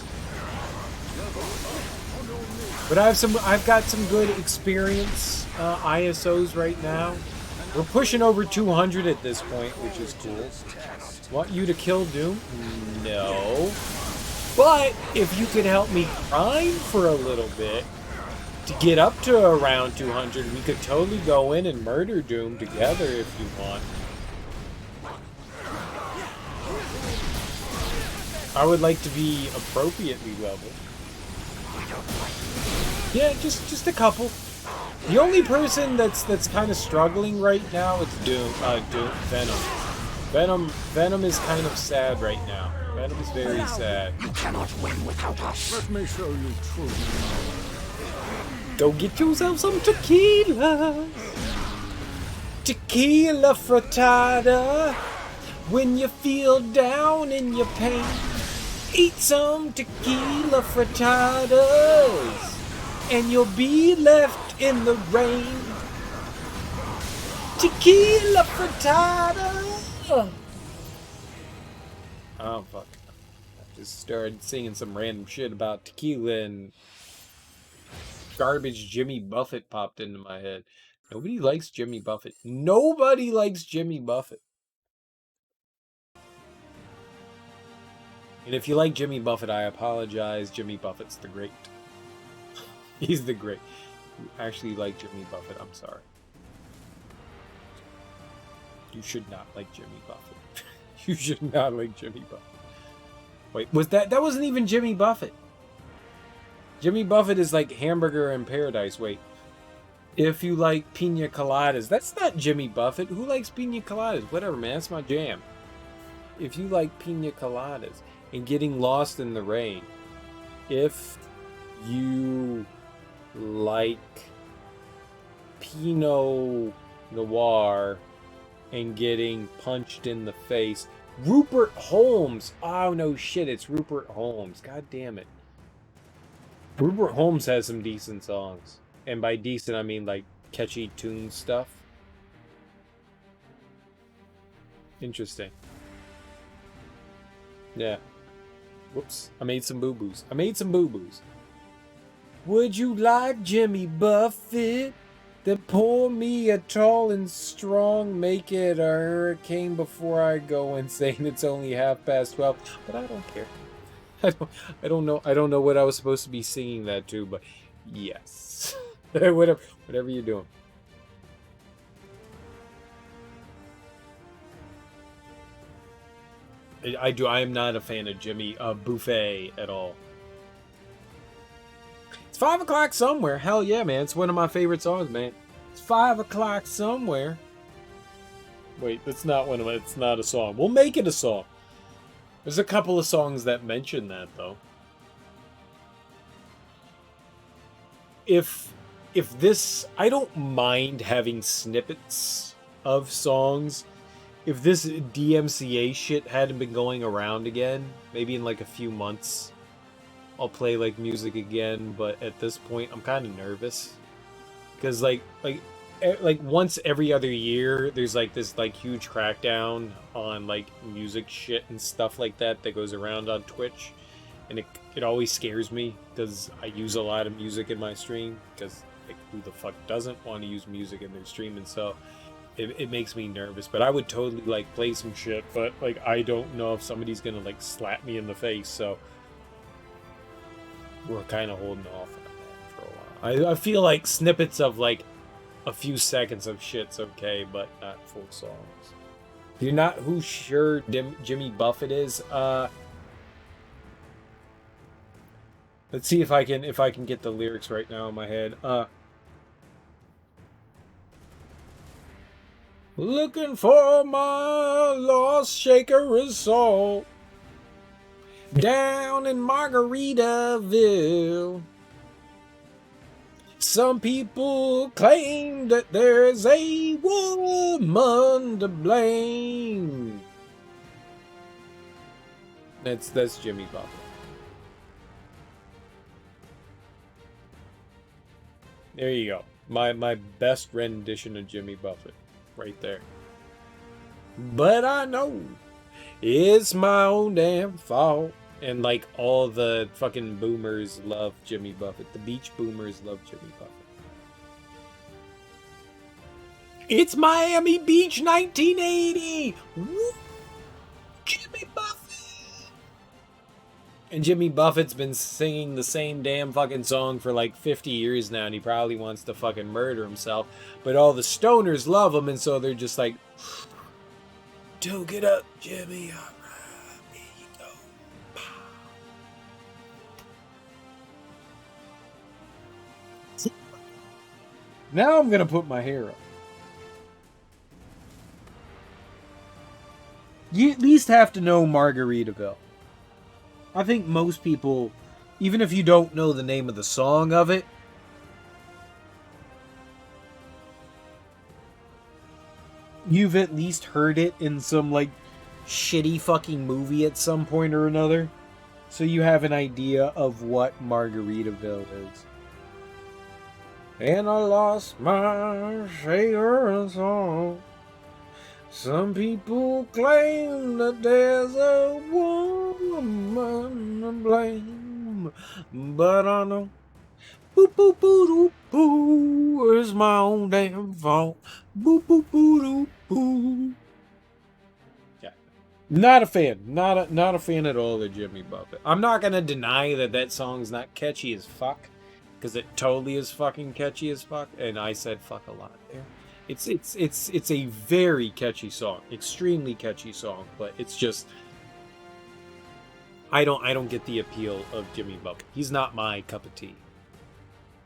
But I've got some good experience ISOs right now. We're pushing over 200 at this point, which is cool. Want you to kill Doom? No. But if you could help me grind for a little bit to get up to around 200, we could totally go in and murder Doom together if you want. I would like to be appropriately leveled. Yeah, just a couple. The only person that's kind of struggling right now is Venom. Venom is kind of sad right now. Venom is very sad. You cannot win without us. Let me show you truth. Go get yourself some tequila. Tequila frittata. When you feel down in your pain, eat some tequila frittatas, and you'll be left in the rain. Tequila frittata. Oh, fuck. I just started singing some random shit about tequila, and garbage Jimmy Buffett popped into my head. Nobody likes Jimmy Buffett. Nobody likes Jimmy Buffett. And if you like Jimmy Buffett, I apologize. Jimmy Buffett's the great. He's the great. You actually like Jimmy Buffett, I'm sorry. You should not like Jimmy Buffett. You should not like Jimmy Buffett. Wait, that wasn't even Jimmy Buffett. Jimmy Buffett is like Hamburger in Paradise. Wait. If you like pina coladas, that's not Jimmy Buffett. Who likes pina coladas? Whatever, man. That's my jam. If you like pina coladas and getting lost in the rain, if you like Pinot Noir and getting punched in the face, Rupert Holmes. Oh, no shit. It's Rupert Holmes. God damn it. Rupert Holmes has some decent songs. And by decent, I mean like catchy tune stuff. Interesting. Yeah. Whoops. I made some boo-boos. Would you like Jimmy Buffett? Then pour me a tall and strong, make it a hurricane before I go insane. It's only 12:30, but I don't care. I don't know what I was supposed to be singing that to, but yes. whatever you're doing. I am not a fan of Jimmy Buffett at all. It's 5 o'clock somewhere. Hell yeah, man. It's one of my favorite songs, man. It's 5 o'clock somewhere. Wait, that's not one of my, it's not a song. We'll make it a song. There's a couple of songs that mention that, though. If this, I don't mind having snippets of songs. If this DMCA shit hadn't been going around again, maybe in like a few months, I'll play like music again. But at this point, I'm kind of nervous because like once every other year, there's like this like huge crackdown on like music shit and stuff like that goes around on Twitch, and it always scares me because I use a lot of music in my stream because like who the fuck doesn't want to use music in their stream, and so it makes me nervous. But I would totally like play some shit, but like I don't know if somebody's gonna like slap me in the face, so we're kind of holding off on that for a while. I feel like snippets of like a few seconds of shit's okay, but not full songs. You're not who sure Jimmy Buffett is? Let's see if I can get the lyrics right now in my head. Looking for my lost shaker of salt down in Margaritaville. Some people claim that there's a woman to blame. That's Jimmy Buffett. There you go. My best rendition of Jimmy Buffett. Right there. But I know it's my own damn fault. And like all the fucking boomers love Jimmy Buffett. The beach boomers love Jimmy Buffett. It's Miami Beach 1980! Woo! Jimmy Buffett! And Jimmy Buffett's been singing the same damn fucking song for like 50 years now, and he probably wants to fucking murder himself. But all the stoners love him, and so they're just like, toke it up, Jimmy. All right, here you go. Pow. Now I'm gonna put my hair up. You at least have to know Margaritaville. I think most people, even if you don't know the name of the song of it, you've at least heard it in some like shitty fucking movie at some point or another. So you have an idea of what Margaritaville is. And I lost my shaker of salt. Some people claim that there's a woman to blame, but I know, boo boo boo doo boo, it's my own damn fault. Boo boo boo doo boo. Yeah, not a fan, not a fan at all of Jimmy Buffett. I'm not gonna deny that song's not catchy as fuck, because it totally is fucking catchy as fuck, and I said fuck a lot there. It's a very catchy song, extremely catchy song, but it's just I don't get the appeal of Jimmy Buffett. He's not my cup of tea.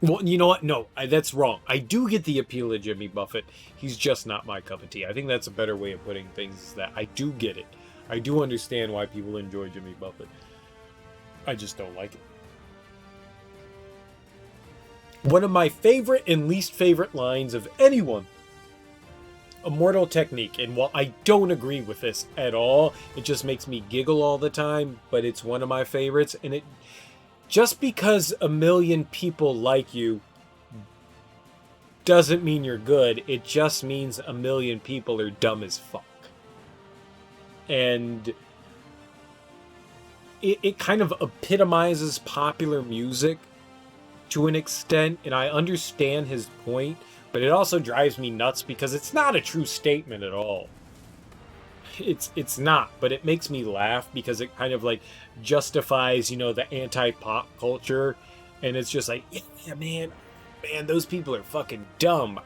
Well, you know what? No, that's wrong. I do get the appeal of Jimmy Buffett. He's just not my cup of tea. I think that's a better way of putting things, is that I do get it. I do understand why people enjoy Jimmy Buffett. I just don't like it. One of my favorite and least favorite lines of anyone. Immortal Technique. And while I don't agree with this at all, it just makes me giggle all the time, but it's one of my favorites. And it just because a million people like you doesn't mean you're good. It just means a million people are dumb as fuck. And it kind of epitomizes popular music to an extent, and I understand his point, but it also drives me nuts because it's not a true statement at all. It's not, but it makes me laugh because it kind of like justifies, you know, the anti-pop culture, and it's just like, yeah, man, those people are fucking dumb.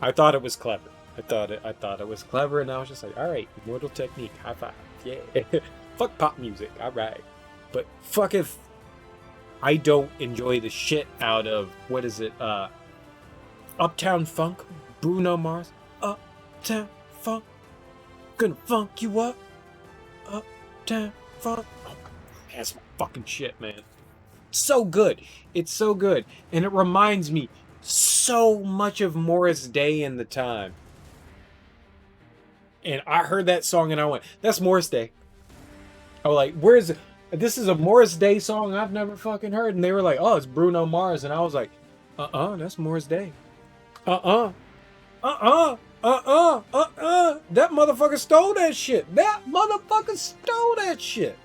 I thought it was clever. I thought it was clever, and I was just like, all right, Immortal Technique, high five, yeah. Fuck pop music, all right. But fuck if I don't enjoy the shit out of, what is it, Uptown Funk, Bruno Mars, Uptown Funk, gonna funk you up, Uptown Funk. Oh, that's my fucking shit, man. So good. It's so good. And it reminds me so much of Morris Day in the time. And I heard that song and I went, that's Morris Day. I was like, where's it? This is a Morris Day song I've never fucking heard. And they were like, oh, it's Bruno Mars. And I was like, that's Morris Day. That motherfucker stole that shit. That motherfucker stole that shit.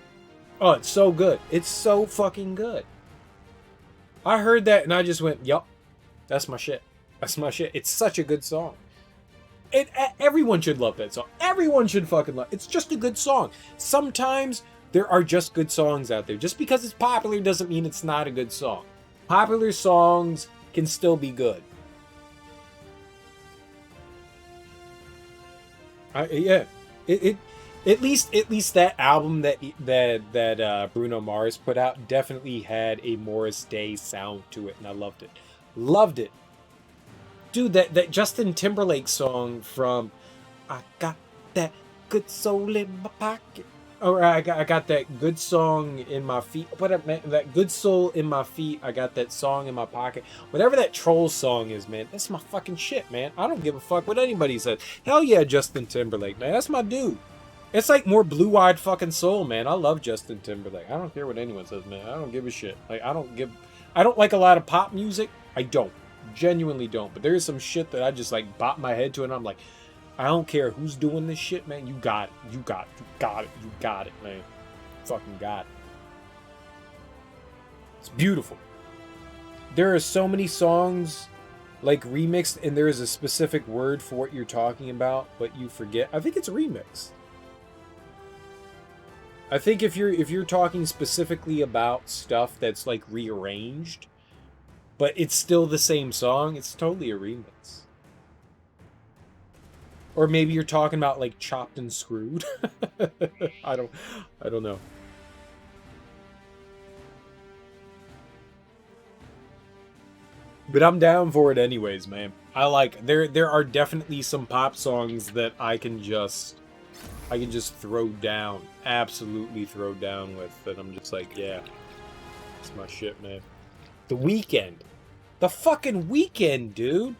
Oh, it's so good. It's so fucking good. I heard that and I just went, yup, that's my shit. That's my shit. It's such a good song. Everyone should love that song. Everyone should fucking love it. It's just a good song. Sometimes there are just good songs out there. Just because it's popular doesn't mean it's not a good song. Popular songs can still be good. At least that album that Bruno Mars put out definitely had a Morris Day sound to it, and I loved it. Loved it. Dude, that Justin Timberlake song from I Got That Good Soul in My Pocket. Or I got that good song in my feet. That good soul in my feet. I got that song in my pocket. Whatever that troll song is, man, that's my fucking shit, man. I don't give a fuck what anybody says. Hell yeah, Justin Timberlake, man. That's my dude. It's like more blue-eyed fucking soul, man. I love Justin Timberlake. I don't care what anyone says, man. I don't give a shit. Like, I don't like a lot of pop music. I don't. Genuinely don't. But there is some shit that I just like bop my head to, and I'm like, I don't care who's doing this shit, man. You got it. You got it. You got it. You got it, man. Fucking got it. It's beautiful. There are so many songs like remixed, and there is a specific word for what you're talking about, but you forget. I think it's remixed. I think if you're talking specifically about stuff that's like rearranged, but it's still the same song, it's totally a remix. Or maybe you're talking about like Chopped and Screwed. I don't know. But I'm down for it anyways, man. I like there are definitely some pop songs that I can just throw down. Absolutely throw down with, that I'm just like, yeah. It's my shit, man. The Weeknd. The fucking Weeknd, dude.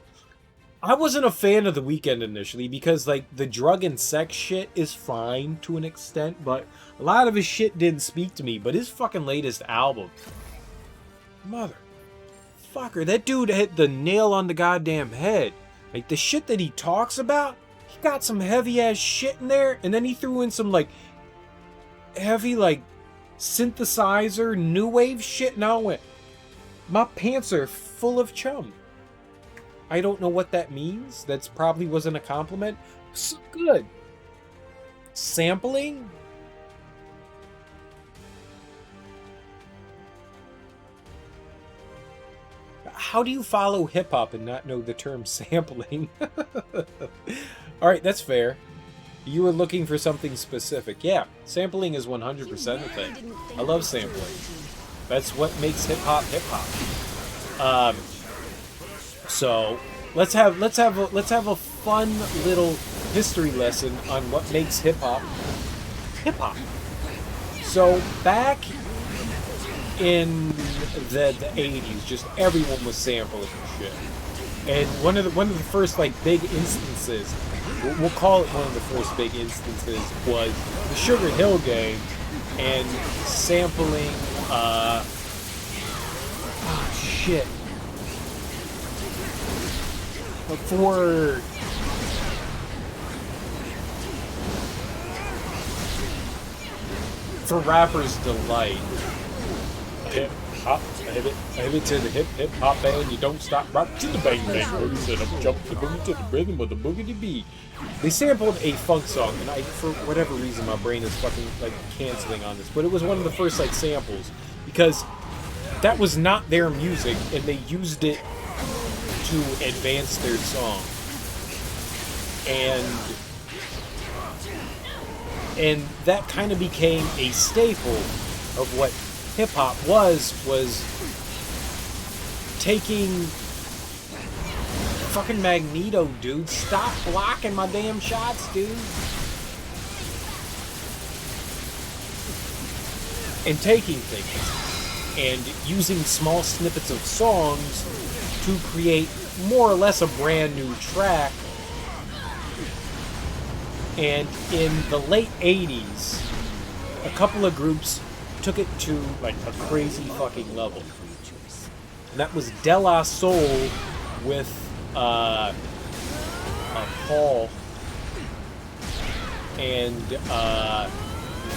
I wasn't a fan of The Weeknd initially because, like, the drug and sex shit is fine to an extent, but a lot of his shit didn't speak to me. But his fucking latest album, motherfucker, that dude hit the nail on the goddamn head. Like, the shit that he talks about, he got some heavy ass shit in there, and then he threw in some, like, heavy, like, synthesizer, new wave shit, and I went, my pants are full of chum. I don't know what that means. That's probably wasn't a compliment. So good. Sampling? How do you follow hip-hop and not know the term sampling? Alright, that's fair. You were looking for something specific. Yeah, sampling is 100% a thing. I love sampling. That's what makes hip hop hip hop. So let's have a fun little history lesson on what makes hip hop hip hop. So back in the 80s, just everyone was sampling shit. And one of the first like big instances, we'll call it one of the first big instances, was the Sugar Hill Gang and sampling shit. For Rapper's Delight. Hip hop, I hit it to the hip hop band. You don't stop, rock to the bang bang. Sit up, jump the boogie to the rhythm of the boogity beat. They sampled a funk song, and for whatever reason, my brain is fucking like canceling on this. But it was one of the first like samples because that was not their music, and they used it to advance their song. And that kind of became a staple of what hip-hop was taking fucking Magneto, dude. Stop blocking my damn shots, dude. And taking things and using small snippets of songs to create more or less a brand new track. And in the late 80s, a couple of groups took it to like a crazy fucking level. And that was De La Soul with Paul and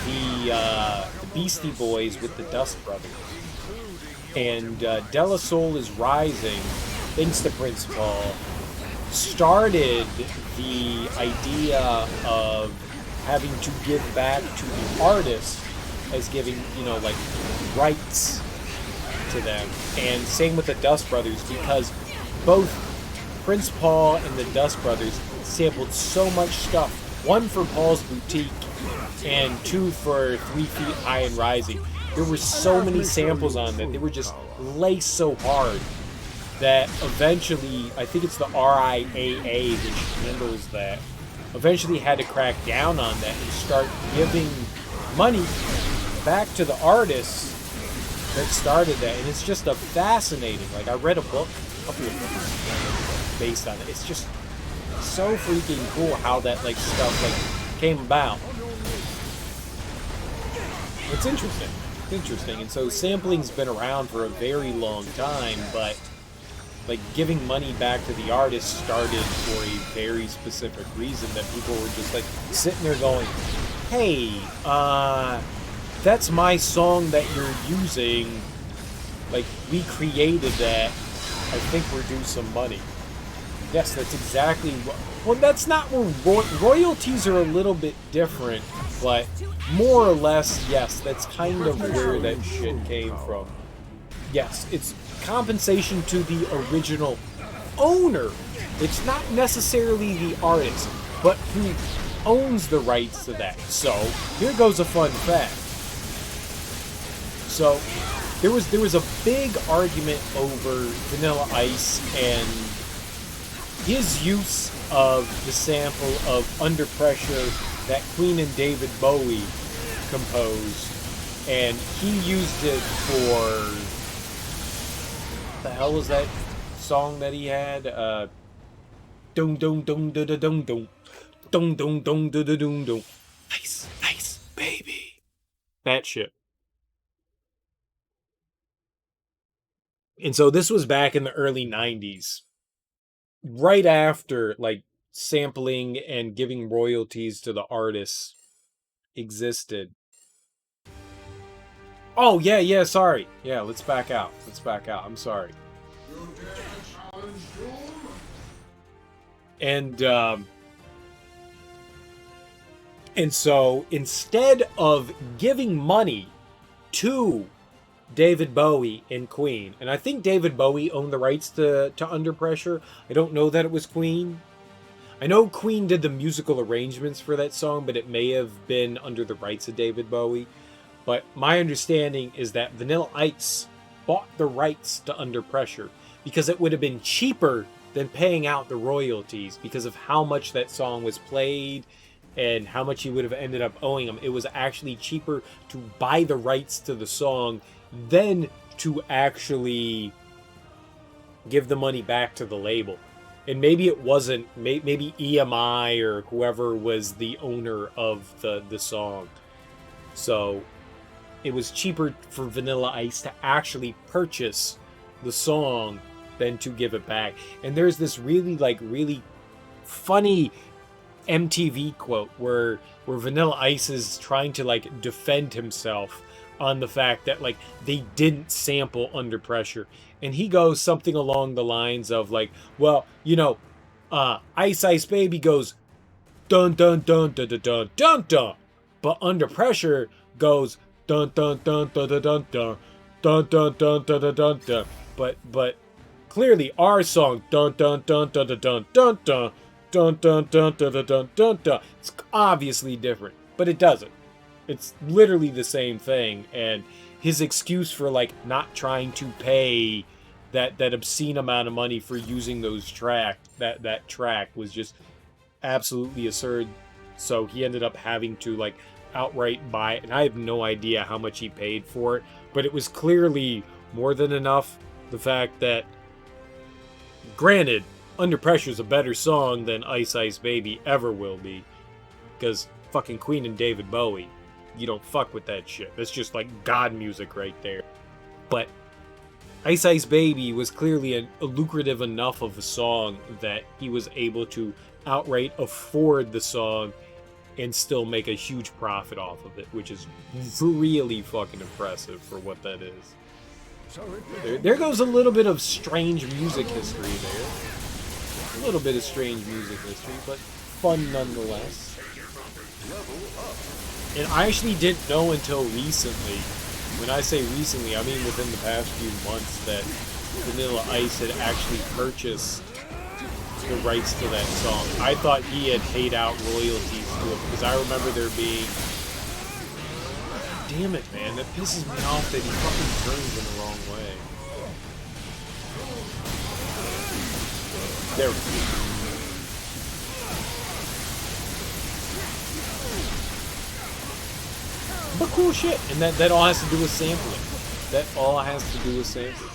the Beastie Boys with the Dust Brothers. And De La Soul is Rising, thanks to Prince Paul, started the idea of having to give back to the artist as giving, you know, like, rights to them. And same with the Dust Brothers, because both Prince Paul and the Dust Brothers sampled so much stuff. One for Paul's Boutique, and two for 3 Feet High and Rising. There were so many samples on that. They were just laced so hard that eventually, I think it's the RIAA which handles that, eventually had to crack down on that and start giving money back to the artists that started that. And it's just a fascinating, like, I read a book, a couple of books based on it. It's just so freaking cool how that, like, stuff, like, came about. It's interesting. It's interesting. And so sampling's been around for a very long time, but like giving money back to the artist started for a very specific reason that people were just like sitting there going, hey, that's my song that you're using. Like, we created that. I think we're due some money. Yes, that's exactly what... Well, that's not where... royalties are a little bit different, but more or less, yes, that's kind of where that shit came from. Yes, it's compensation to the original owner. It's not necessarily the artist, but who owns the rights to that. So, here goes a fun fact. So, there was a big argument over Vanilla Ice and his use of the sample of Under Pressure that Queen and David Bowie composed, and he used it for... What the hell was that song that he had? Dum dum dum da da dum dum. Dum dum dum da da dum dum. Nice, nice, baby. That shit. And so this was back in the early 90s. Right after, like, sampling and giving royalties to the artists existed. Oh, yeah, sorry. Yeah, let's back out. I'm sorry. And so, instead of giving money to David Bowie and Queen, and I think David Bowie owned the rights to Under Pressure. I don't know that it was Queen. I know Queen did the musical arrangements for that song, but it may have been under the rights of David Bowie. But my understanding is that Vanilla Ice bought the rights to Under Pressure because it would have been cheaper than paying out the royalties because of how much that song was played and how much he would have ended up owing him. It was actually cheaper to buy the rights to the song than to actually give the money back to the label. And maybe it wasn't, maybe EMI or whoever was the owner of the song. So it was cheaper for Vanilla Ice to actually purchase the song than to give it back. And there's this really funny MTV quote where Vanilla Ice is trying to like defend himself on the fact that like they didn't sample Under Pressure, and he goes something along the lines of like, well, you know, Ice Ice Baby goes dun dun dun dun dun dun dun dun, but Under Pressure goes dun dun dun dun dun dun dun dun dun dun dun dun dun dun. But clearly our song dun dun dun dun dun dun dun dun dun dun dun dun dun dun dun, it's obviously different, but it doesn't. It's literally the same thing, and his excuse for like not trying to pay that obscene amount of money for using those track was just absolutely absurd. So he ended up having to like outright buy it, and I have no idea how much he paid for it, but it was clearly more than enough. The fact that, granted, Under Pressure is a better song than Ice Ice Baby ever will be, because fucking Queen and David Bowie, you don't fuck with that shit. That's just like God music right there. But Ice Ice Baby was clearly a lucrative enough of a song that he was able to outright afford the song and still make a huge profit off of it, which is really fucking impressive for what that is. There goes a little bit of strange music history there. A little bit of strange music history, but fun nonetheless. And I actually didn't know until recently, when I say recently, I mean within the past few months, that Vanilla Ice had actually purchased the rights to that song. I thought he had paid out royalties to it, because I remember there being... Damn it, man, that pisses me off that he fucking turns in the wrong way. There we go. But cool shit, and that all has to do with sampling. That all has to do with sampling.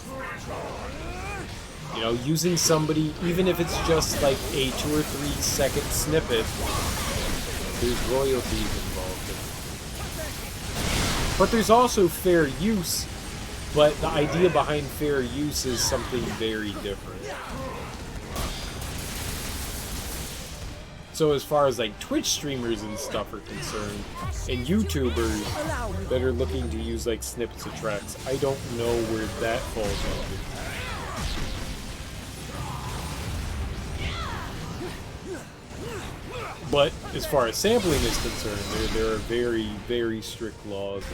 You know, using somebody, even if it's just like a 2 or 3 second snippet, there's royalties involved in it. But there's also fair use, but the idea behind fair use is something very different. So as far as like Twitch streamers and stuff are concerned, and YouTubers that are looking to use like snippets of tracks, I don't know where that falls under. But as far as sampling is concerned, there are very, very strict laws.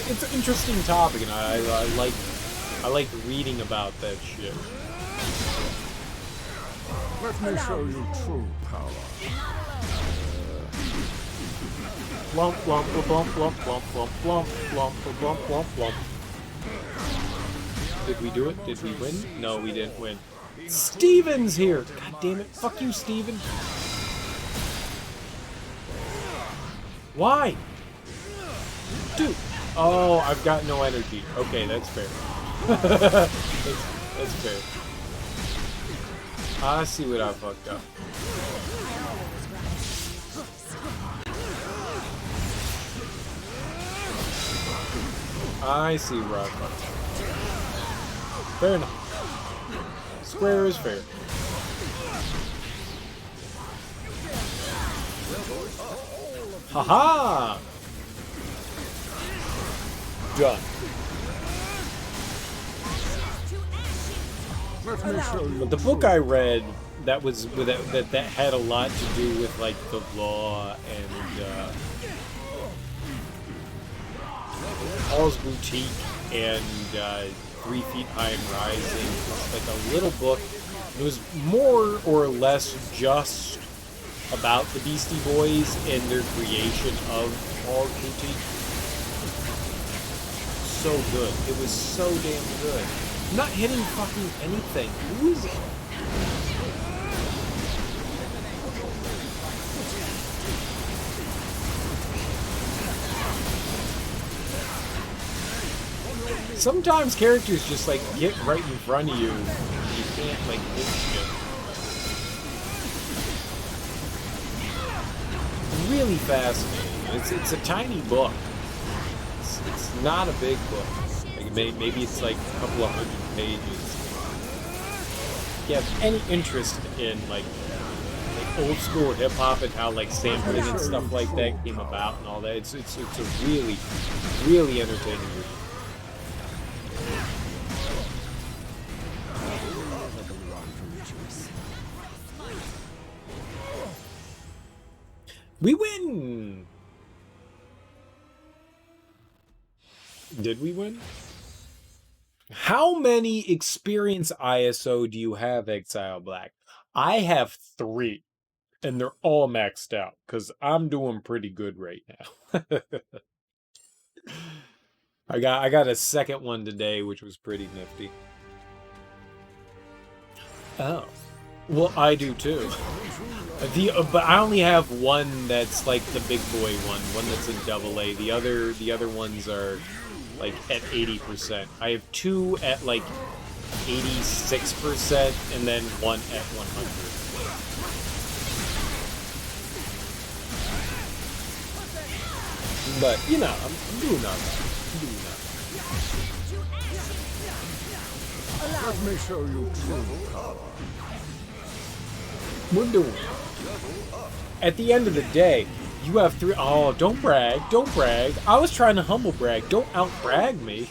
It's an interesting topic, and I like reading about that shit. Let me show you true power. Blump, blump, blump, blump, blump, blump, blump, blump, blump, blump, blump. Did we do it? Did we win? No, we didn't win. Steven's here! God damn it. Fuck you, Steven. Why? Dude. Oh, I've got no energy. Okay, that's fair. that's fair. I see what I fucked up. I see where I fucked up. Fair enough. Square is fair. Haha! Done. Let me show you. But the book I read that was with that had a lot to do with like the law and Paul's Boutique and 3 Feet High and Rising. It's like a little book. It was more or less just about the Beastie Boys and their creation of Paul's Boutique. So good. It was so damn good. I'm not hitting fucking anything. Who is it? Sometimes characters just like get right in front of you and you can't like hit shit. Really fascinating. It's a tiny book. It's not a big book. Like maybe it's like a couple of 100 pages. If you have any interest in like old school hip hop and how like sampling and stuff like that came about and all that, it's a really, really entertaining read. We win! Did we win? How many experience ISO do you have, Exile Black? I have 3, and they're all maxed out, because I'm doing pretty good right now. I got a second one today, which was pretty nifty. Oh. Well, I do too. But I only have one that's like the big boy one that's in AA. The other ones are like at 80%. I have 2 at like 86% and then 1 at 100. But you know, I'm doing all right. Let me show you true power. We're doing. At the end of the day, you have 3. Oh, don't brag. Don't brag. I was trying to humble brag. Don't out brag me.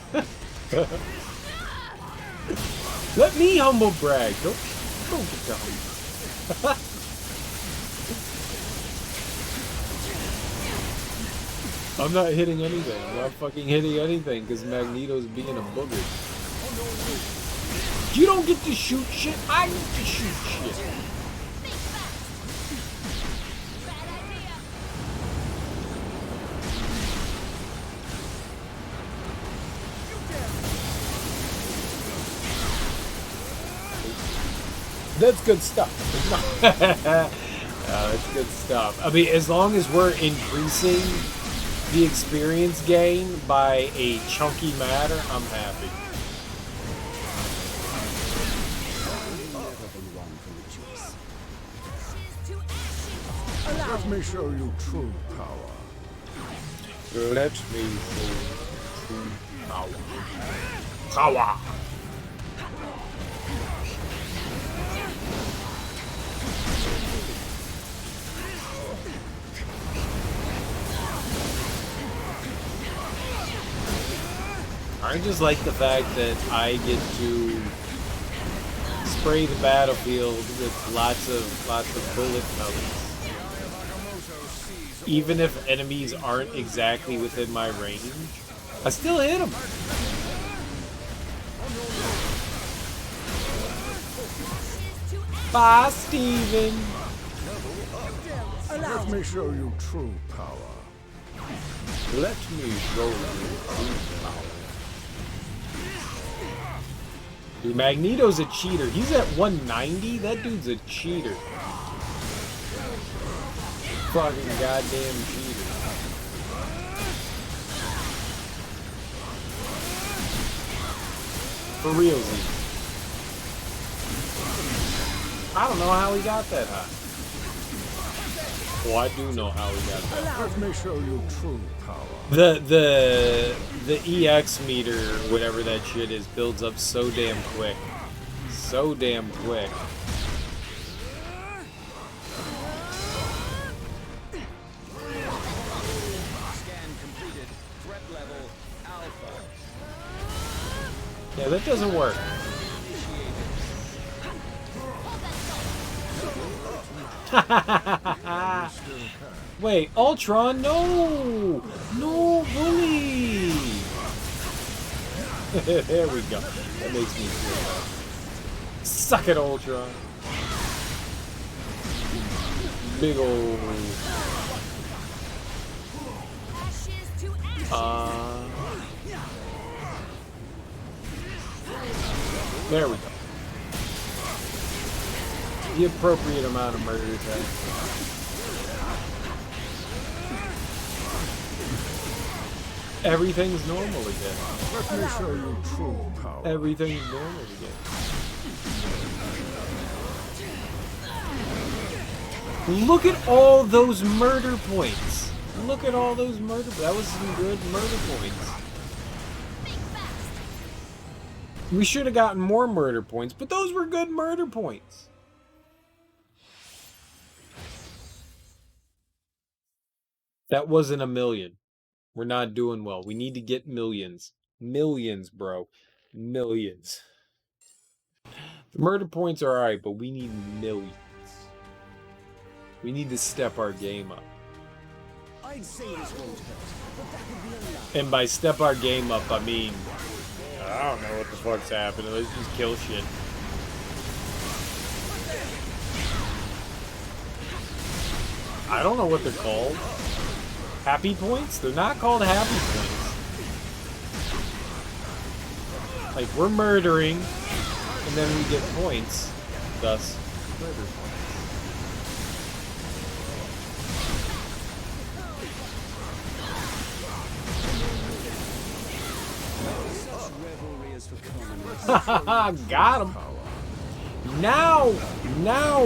Let me humble brag. Don't get to humble. I'm not hitting anything. I'm not fucking hitting anything because Magneto's being a booger. You don't get to shoot shit. I get to shoot shit. That's good stuff. That's good stuff. I mean, as long as we're increasing the experience gain by a chunky matter, I'm happy. Let me show you true power. Let me show you true power. Power! I just like the fact that I get to spray the battlefield with lots of bullet pellets. Even if enemies aren't exactly within my range, I still hit them. Bye, Steven. Let me show you true power. Let me show you true power. Dude, Magneto's a cheater. He's at 190? That dude's a cheater. Fucking goddamn cheater. For realsies. I don't know how he got that high. Well, I do know how he got that high. Let me show you true power. The EX meter, whatever that shit is, builds up so damn quick. So damn quick. Yeah, that doesn't work. Wait, Ultron, no! No, bully! There we go. That makes me feel better. Suck it, Ultron. Big ol'... There we go. The appropriate amount of murder attack. Everything's normal again. Let me show you true power. Everything's normal again. Look at all those murder points. Look at all those murder. That was some good murder points. We should have gotten more murder points, but those were good murder points. That wasn't a million. We're not doing well. We need to get millions. Millions, bro. Millions. The murder points are alright, but we need millions. We need to step our game up. I'd say this won't hurt, but that would be a lot. And by step our game up, I mean... I don't know what the fuck's happening. Let's just kill shit. I don't know what they're called. Happy points? They're not called happy points. Like, we're murdering, and then we get points. Thus, murder points. Got him. Now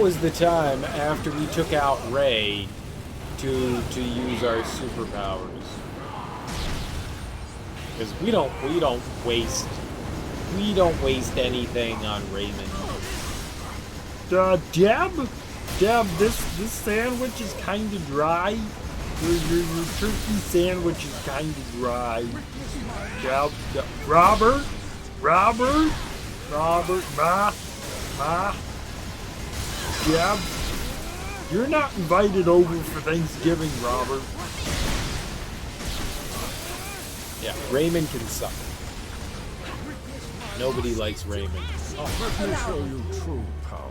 is the time after we took out Ray to use our superpowers, because we don't waste anything on Raymond. Deb, this sandwich is kind of dry. Your turkey sandwich is kind of dry. Deb, Robert, Ma. Deb, you're not invited over for Thanksgiving, Robert. Yeah, Raymond can suck. Nobody likes Raymond. Let me show you true power.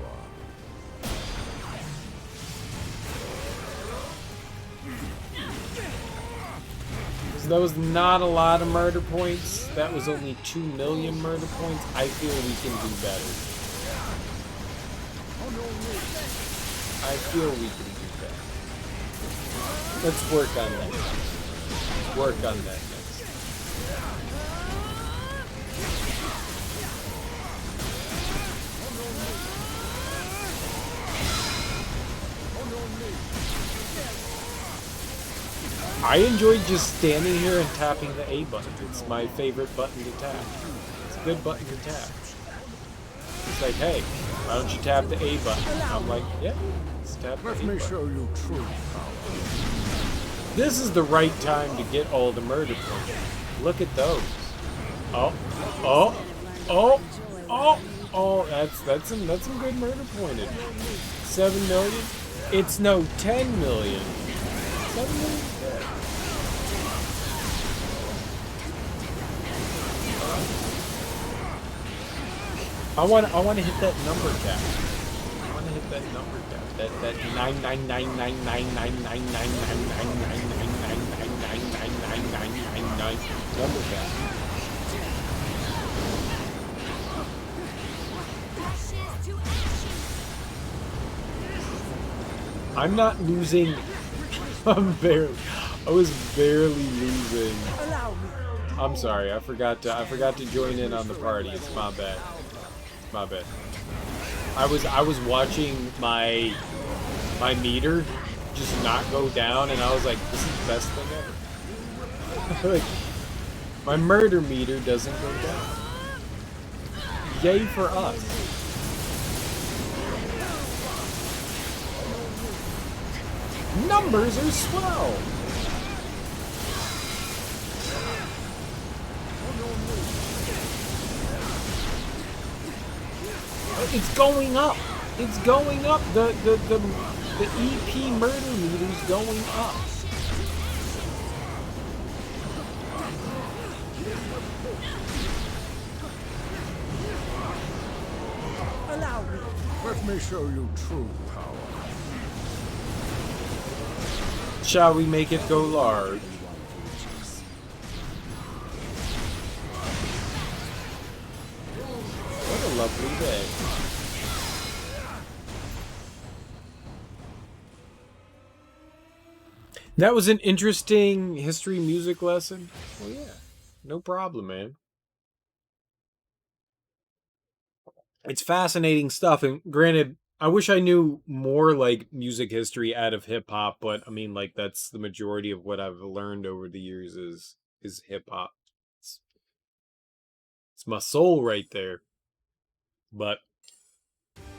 So that was not a lot of murder points. That was only 2 million murder points. I feel we can do better. I feel we can do better. Let's work on that. Work on that next. I enjoy just standing here and tapping the A button. It's my favorite button to tap. It's a good button to tap. It's like, hey, why don't you tap the A button? I'm like, yeah, let's tap the A button. Let me show you true power. This is the right time to get all the murder points. Look at those. That's some good murder pointed. 7 million? It's no 10 million. 7 million is dead. I want to hit that number cap. I want to hit that number cap. That 99999999999999999 number cap. I'm not losing. I was barely losing. I'm sorry. I forgot to join in on the party. It's my bad. My bad. I was watching my meter just not go down, and I was like, this is the best thing ever. Like, my murder meter doesn't go down. Yay for us. Numbers are swell. It's going up. It's going up. The The EP murder meter's going up. Allow me. Let me show you true power. Shall we make it go large? What a lovely day. That was an interesting history music lesson. Well, yeah, no problem, man. It's fascinating stuff, and granted, I wish I knew more like music history out of hip hop, but I mean, like that's the majority of what I've learned over the years is hip hop. It's my soul right there. But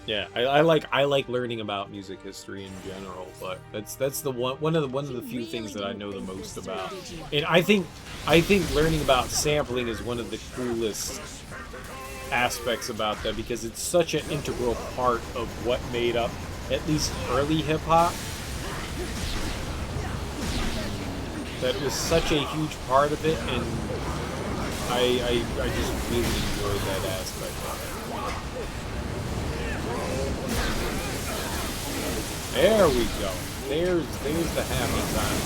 yeah, I like learning about music history in general, but that's the one of the few things that I know the most about. And I think learning about sampling is one of the coolest aspects about that, because it's such an integral part of what made up at least early hip hop. That it was such a huge part of it, and I just really enjoyed that aspect of it. There we go. There's the happy time.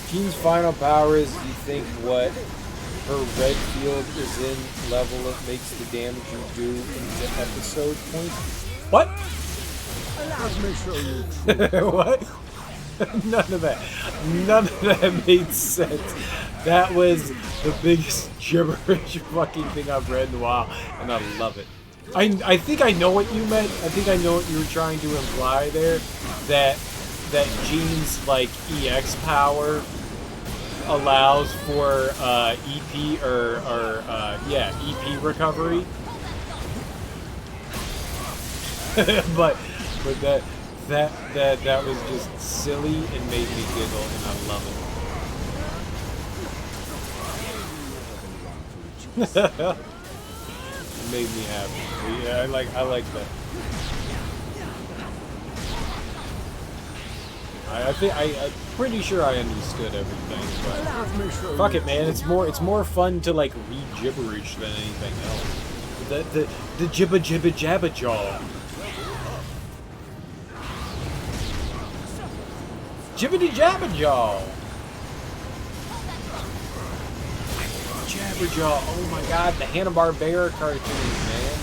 Team's final power is, you think what her red field is in level that makes the damage you do in the episode point? What? Let me show you true. What? None of that made sense. That was the biggest gibberish fucking thing I've read in a while, and I love it. I think I know what you meant. I think I know what you were trying to imply there. That Jean's like EX power allows for EP EP recovery. but that was just silly and made me giggle, and I love it. It made me happy. Yeah, I like that. I'm pretty sure I understood everything, but fuck it, man. It's more fun to like read gibberish than anything else. The jibba jibba jabba jaw. Jibbity jabba jaw. Jabberjaw, oh my god, the Hanna-Barbera cartoons, man.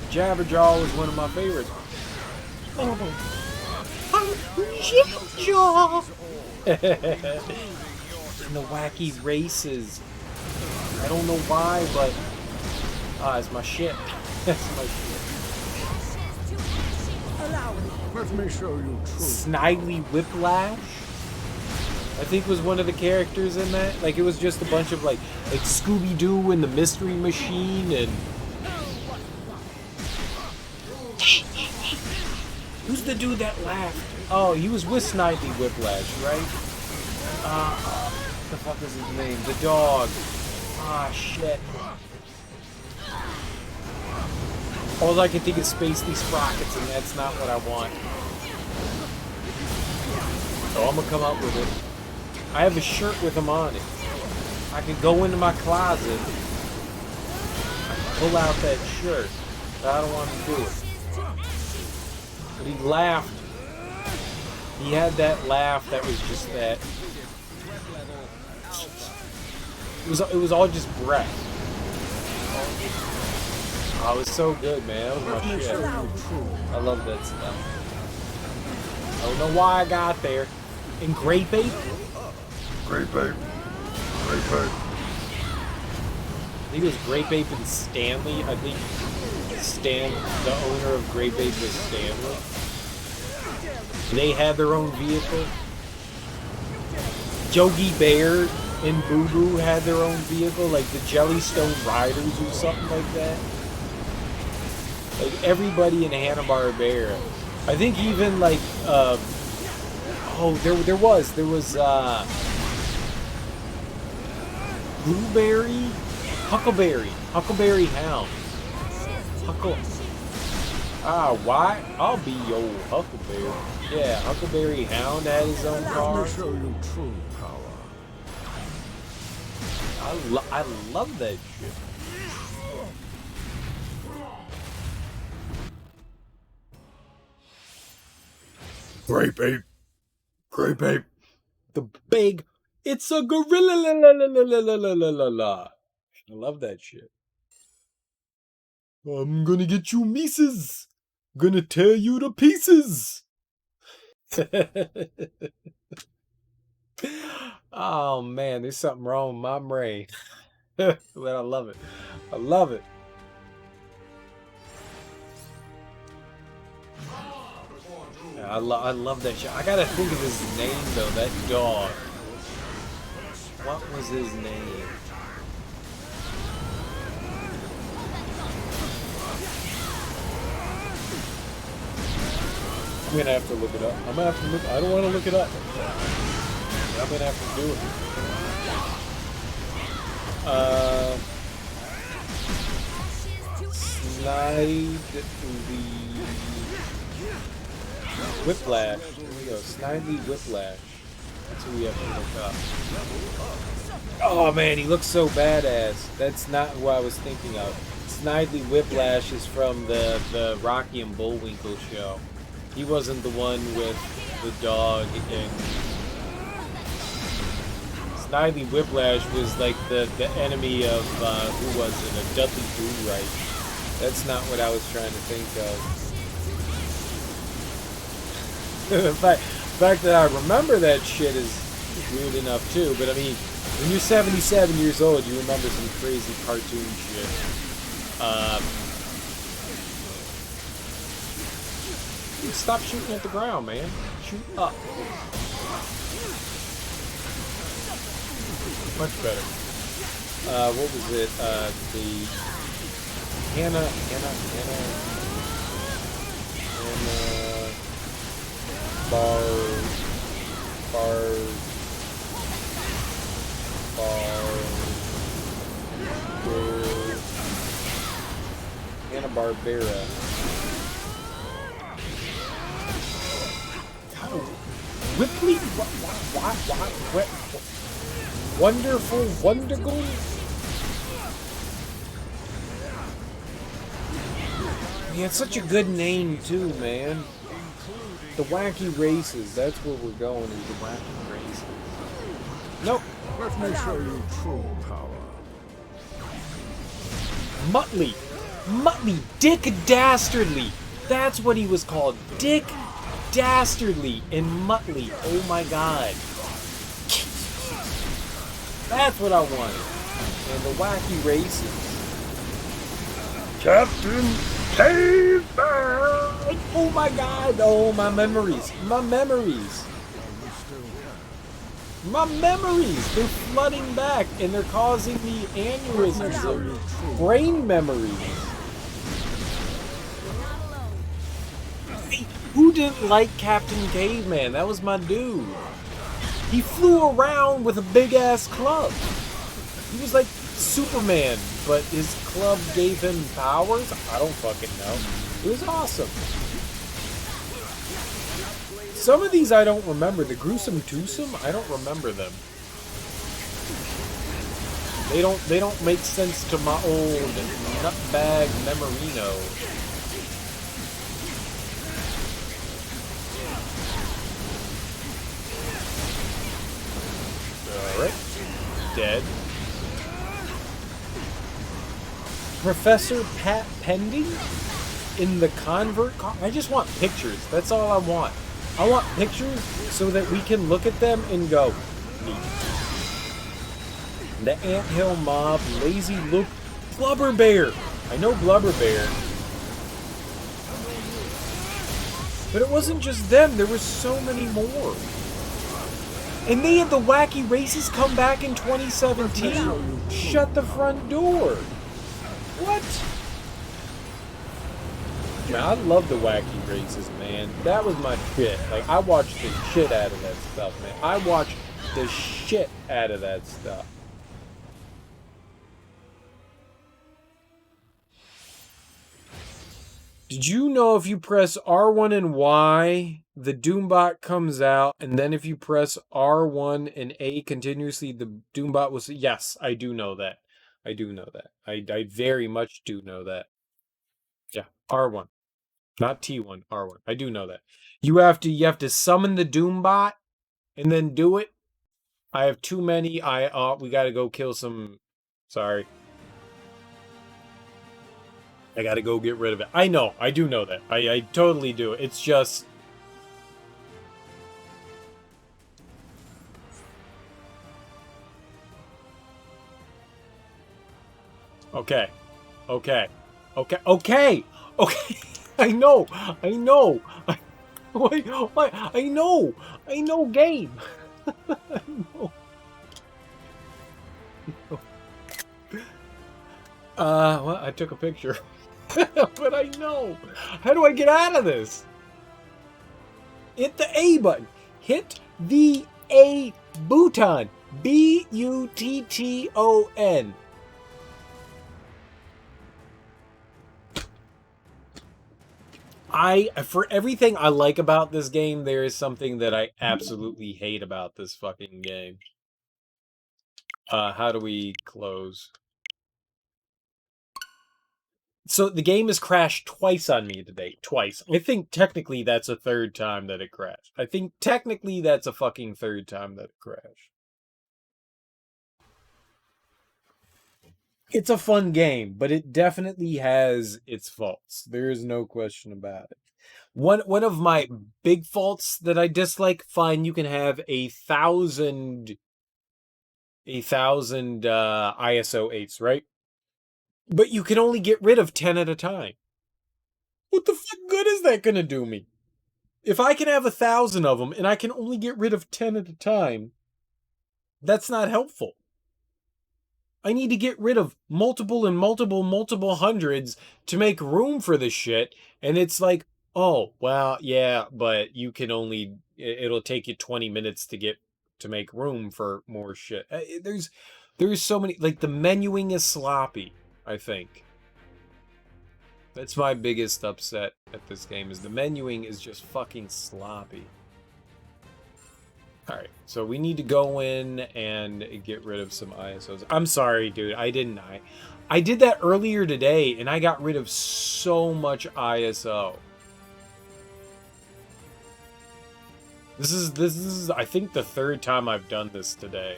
Jabberjaw was one of my favorites. Jabberjaw! And the wacky races. I don't know why, but it's my shit. That's my shit. Let me show you true. Snidely Whiplash, I think, was one of the characters in that. Like, it was just a bunch of like Scooby-Doo and the Mystery Machine and... Who's the dude that laughed? Oh, he was with Snidely Whiplash, right? What the fuck is his name? The dog. Ah, shit. All I can think is Spacely Sprockets, and that's not what I want. So I'm gonna come up with it. I have a shirt with him on it. I can go into my closet, I can pull out that shirt, but I don't want to do it. But he laughed. He had that laugh that was just that. It was all just breath. Oh, it was so good, man. That was my shit. I love that stuff. I don't know why I got there. And Grape Ape? Grape Ape. Grape Ape. I think it was Grape Ape and Stanley. I think the owner of Grape Ape was Stanley. They had their own vehicle. Yogi Bear and Boo Boo had their own vehicle, like the Jellystone Riders or something like that. Like everybody in Hanna-Barbera. I think even like there was Blueberry, Huckleberry Hounds. Ah, why? I'll be your Huckleberry. Yeah, Huckleberry Hound had his own car. Let me show you true power. I love that shit. Grape ape. Grape ape. The big, it's a gorilla la la la la la la la la la. I love that shit. I'm gonna get you Mises. Gonna tear you to pieces. Oh man, there's something wrong with my brain. But I love it. I love it. Yeah, I love that shit. I gotta think of his name though, that dog. What was his name? I'm gonna have to look it up. I'm gonna have to look. I don't want to look it up. I'm gonna have to do it. Snidely Whiplash. There we go. Snidely Whiplash. That's who we have to look up. Oh man, he looks so badass. That's not who I was thinking of. Snidely Whiplash is from the Rocky and Bullwinkle show. He wasn't the one with the dog in... Snidely Whiplash was like the enemy of, who was it? A Dudley Do-Right. That's not what I was trying to think of. The fact that I remember that shit is weird enough too, but I mean, when you're 77 years old, you remember some crazy cartoon shit. Stop shooting at the ground, man. Shoot up. Much better. What was it? The Hannah Hanna-Barbera. Ripley? What? Wonderful Wondergoal? He had such a good name too, man. The Wacky Races. That's where we're going, is the Wacky Races. Nope. Let me show you true power. Muttley. Dick Dastardly. That's what he was called. Dick Dastardly and Muttley. Oh my god. That's what I wanted. And the Wacky Races. Captain Caveman! Oh my god. Oh, my memories. My memories. My memories. They're flooding back and they're causing me aneurysms of brain memories. Who didn't like Captain Caveman? That was my dude. He flew around with a big-ass club. He was like Superman, but his club gave him powers? I don't fucking know. It was awesome. Some of these I don't remember. The Gruesome Twosome, I don't remember them. They don't make sense to my old nutbag memorino. Alright. Dead. Professor Pat Pending in the Convert car. I just want pictures. That's all I want. I want pictures so that we can look at them and go, neat. The Anthill Mob, Lazy Look, Blubber Bear. I know Blubber Bear. But it wasn't just them. There were so many more. And they had the Wacky Races come back in 2017. Shut the front door. What? Man, I love the Wacky Races, man. That was my shit. Like, I watched the shit out of that stuff, man. I watched the shit out of that stuff. Did you know if you press R1 and Y, the Doombot comes out, and then if you press R1 and A continuously, the Doombot will say, yes, I do know that. I do know that. I very much do know that. Yeah, R1. Not T1, R1. I do know that. You have to summon the Doombot and then do it. I have too many. We gotta go kill some. Sorry. I gotta go get rid of it. I know. I do know that. I totally do. It's just... Okay. Okay. Okay. Okay! Okay! I know! I know! Why? I know! I know game! I know. Well, I took a picture. But I know. How do I get out of this? Hit the A button. Hit the A button. B-U-T-T-O-N. For everything I like about this game, there is something that I absolutely hate about this fucking game. How do we close? So the game has crashed twice on me today. Twice. I think technically that's a third time that it crashed. I think technically that's a fucking third time that it crashed. It's a fun game, but it definitely has its faults. There is no question about it. One of my big faults that I dislike, fine, you can have 1,000 ISO 8s, right? But you can only get rid of 10 at a time. What the fuck good is that gonna do me? If I can have 1,000 of them and I can only get rid of 10 at a time, that's not helpful. I need to get rid of multiple hundreds to make room for this shit. And it's like, oh, well, yeah, but you can only, it'll take you 20 minutes to make room for more shit. There's so many, like the menuing is sloppy, I think. That's my biggest upset at this game, is the menuing is just fucking sloppy. Alright, so we need to go in and get rid of some ISOs. I'm sorry, dude. I did that earlier today, and I got rid of so much ISO. This is I think the third time I've done this today.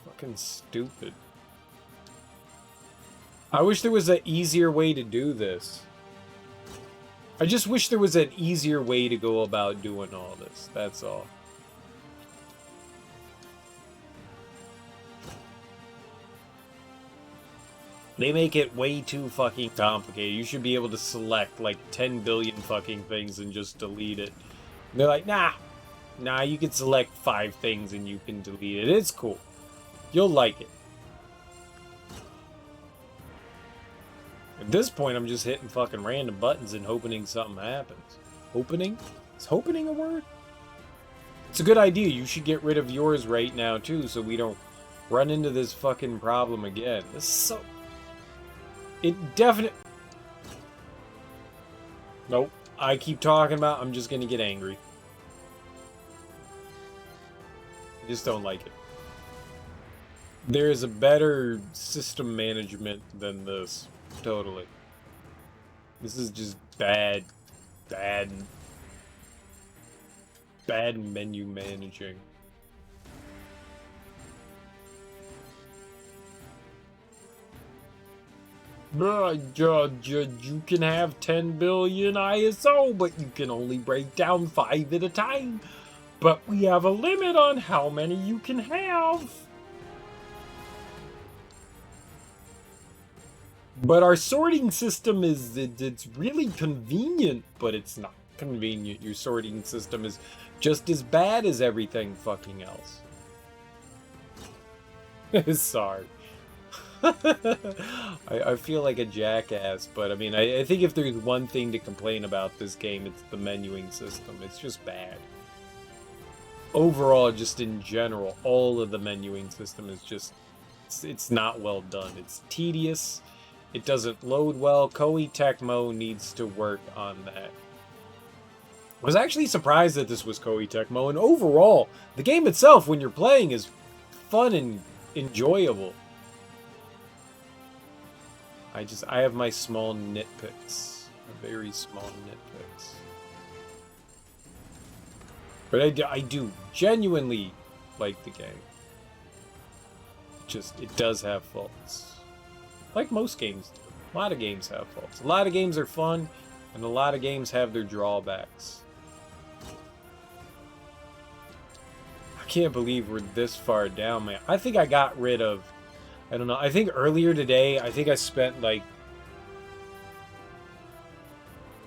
Fucking stupid. I wish there was an easier way to do this. I just wish there was an easier way to go about doing all this. That's all. They make it way too fucking complicated. You should be able to select like 10 billion fucking things and just delete it. And they're like, nah, you can select 5 things and you can delete it. It's cool. You'll like it. At this point, I'm just hitting fucking random buttons and hoping something happens. Hoping? Is hoping a word? It's a good idea. You should get rid of yours right now, too, so we don't run into this fucking problem again. This is so... It definitely... Nope. I keep talking about I'm just gonna get angry. I just don't like it. There is a better system management than this. Totally. This is just bad menu managing. You can have 10 billion ISO, but you can only break down 5 at a time. But we have a limit on how many you can have. But our sorting system it's really convenient, but it's not convenient. Your sorting system is just as bad as everything fucking else. Sorry. I feel like a jackass, but I mean, I think if there's one thing to complain about this game, it's the menuing system. It's just bad. overall, just in general, all of the menuing system is just, it's not well done. It's tedious. It doesn't load well. Koei Tecmo needs to work on that. I was actually surprised that this was Koei Tecmo, and overall, the game itself, when you're playing, is fun and enjoyable. I have my small nitpicks. Very small nitpicks. But I do genuinely like the game. Just, it does have faults. Like most games do. A lot of games have faults. A lot of games are fun, and a lot of games have their drawbacks. I can't believe we're this far down, man. I think I got rid of... I don't know. I think earlier today, I think I spent, like...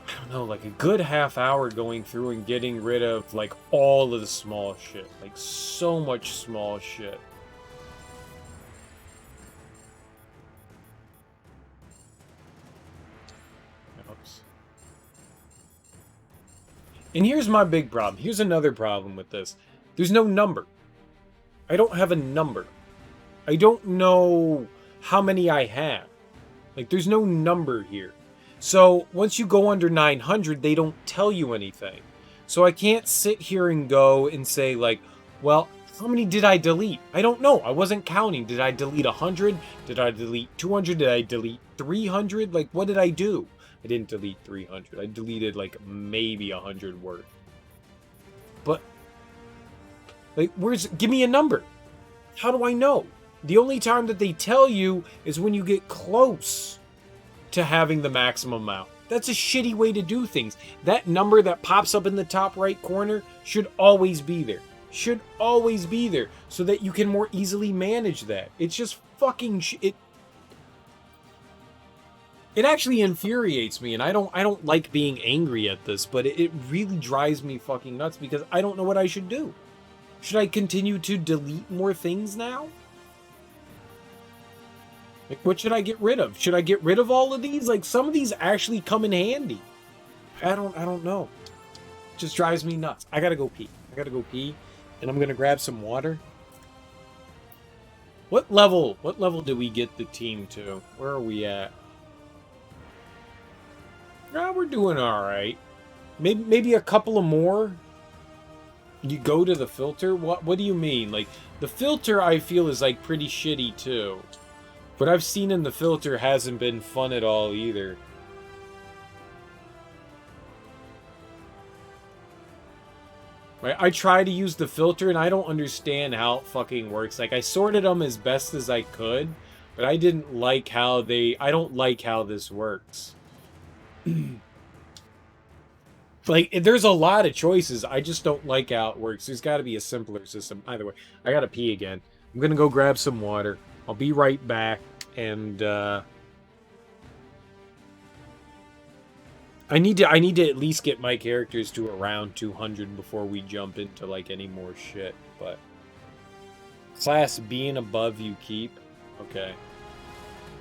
I don't know, like a good half hour going through and getting rid of, like, all of the small shit. Like, so much small shit. Oops. And here's my big problem. Here's another problem with this. There's no number. I don't have a number. I don't know how many I have. Like, there's no number here. So, once you go under 900, they don't tell you anything. So I can't sit here and go and say, like, well, how many did I delete? I don't know. I wasn't counting. Did I delete 100? Did I delete 200? Did I delete 300? Like, what did I do? I didn't delete 300. I deleted, like, maybe 100 worth. But, like, give me a number. How do I know? The only time that they tell you is when you get close to having the maximum amount. That's a shitty way to do things. That number that pops up in the top right corner should always be there. Should always be there so that you can more easily manage that. It's just fucking it actually infuriates me, and I don't like being angry at this, but it really drives me fucking nuts because I don't know what I should do. Should I continue to delete more things now? Like, what should I get rid of? Should I get rid of all of these? Like, some of these actually come in handy. I don't know. It just drives me nuts. I gotta go pee. And I'm gonna grab some water. What level do we get the team to? Where are we at? No, we're doing alright. Maybe a couple of more. You go to the filter? What do you mean? Like, the filter I feel is, like, pretty shitty too. What I've seen in the filter hasn't been fun at all either. Right? I try to use the filter and I don't understand how it fucking works. Like, I sorted them as best as I could, but I didn't like how I don't like how this works. Like, there's a lot of choices. I just don't like how it works. There's got to be a simpler system. Either way, I gotta pee again. I'm gonna go grab some water. I'll be right back, and I need to at least get my characters to around 200 before we jump into, like, any more shit, but... Class B and above you keep? Okay.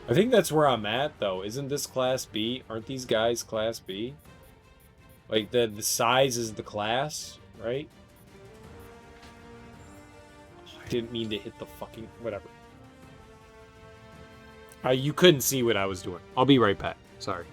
I think that's where I'm at, though. Isn't this Class B? Aren't these guys Class B? Like, the size is the class, right? I didn't mean to hit the fucking... whatever. You couldn't see what I was doing. I'll be right back. Sorry.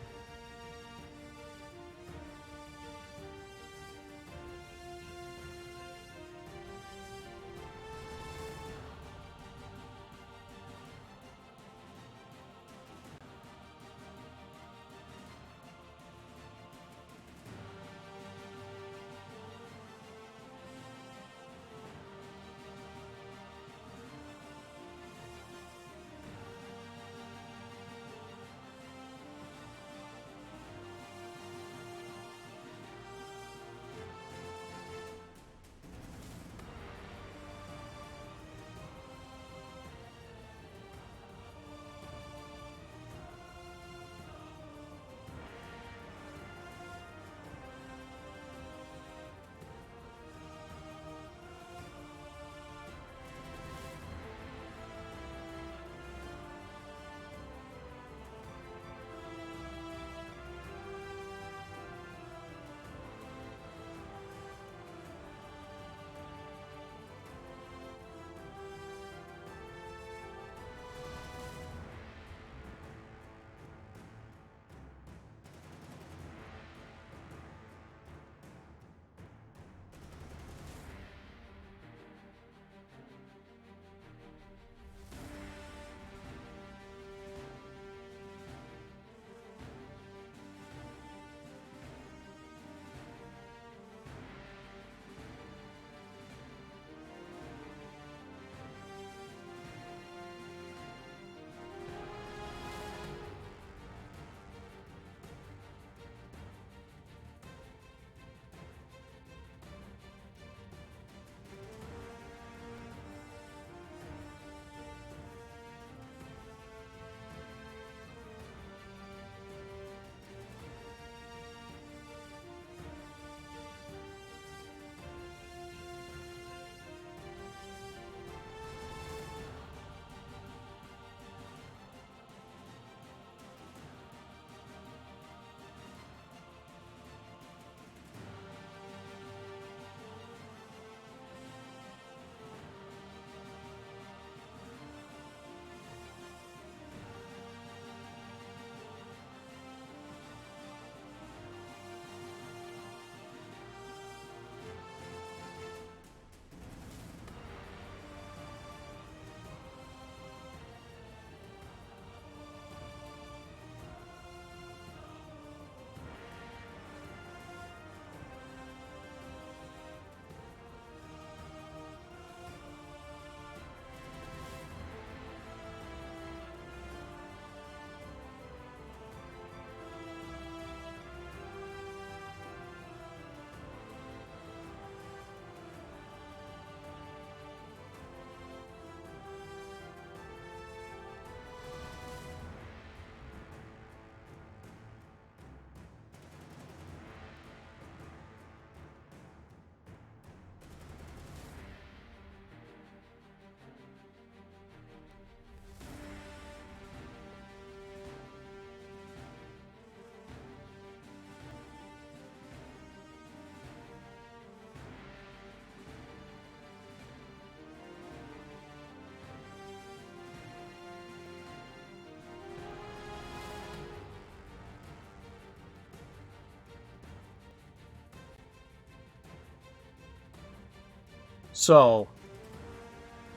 So,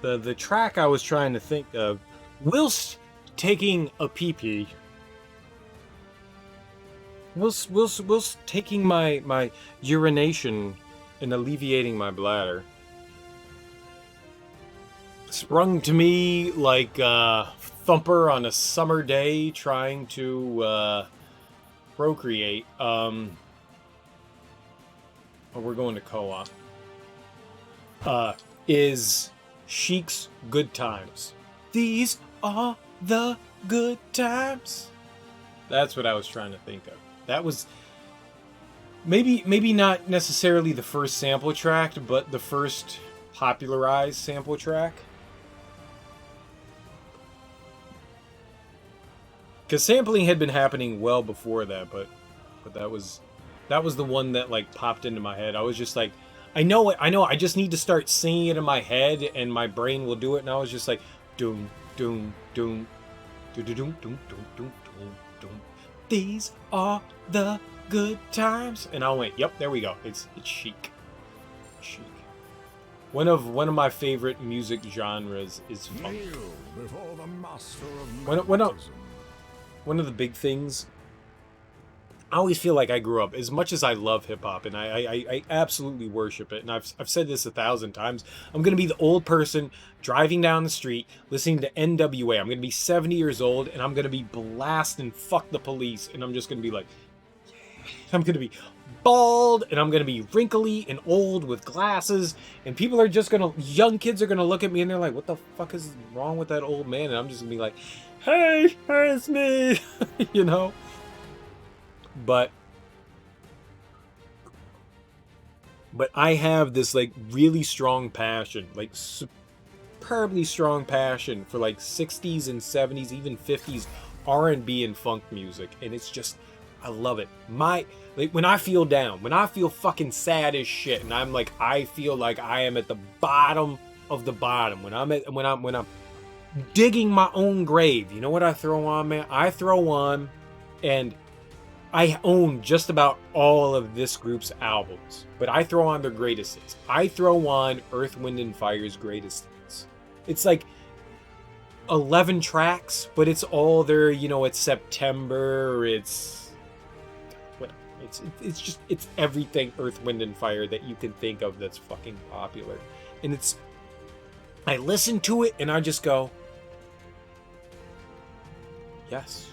the track I was trying to think of, whilst taking a pee-pee, whilst taking my urination and alleviating my bladder, sprung to me like a thumper on a summer day trying to procreate. Oh, we're going to co-op. Is Chic's Good Times. These are the good times. That's what I was trying to think of. That was maybe not necessarily the first sample track, but the first popularized sample track. Because sampling had been happening well before that, but that was the one that like popped into my head. I was just like, I know, I just need to start singing it in my head and my brain will do it. And I was just like, doom, doom, doom, doom, doom, doom, doom, doom, doom. These are the good times. And I went, yep, there we go. It's chic. Chic. One of my favorite music genres is funk. One of the big things, I always feel like I grew up, as much as I love hip-hop, and I absolutely worship it, and I've said this 1,000 times, I'm going to be the old person driving down the street, listening to NWA. I'm going to be 70 years old, and I'm going to be blasting Fuck the Police, and I'm just going to be like, yeah. I'm going to be bald, and I'm going to be wrinkly and old with glasses, and people are just going to, young kids are going to look at me, and they're like, what the fuck is wrong with that old man? And I'm just going to be like, hey, it's me, you know? But I have this like really strong passion, like superbly strong passion for like 60s and 70s, even 50s R&B and funk music, and it's just, I love it. Like when I feel down, when I feel fucking sad as shit, and I'm like, I feel like I am at the bottom of the bottom, when I'm digging my own grave, you know what I throw on, man? I throw on, and I own just about all of this group's albums, but I throw on their greatest hits. I throw on Earth, Wind, and Fire's greatest hits. It's like 11 tracks, but it's all their, you know, it's September, it's everything Earth, Wind, and Fire that you can think of that's fucking popular. And I listen to it and I just go, yes.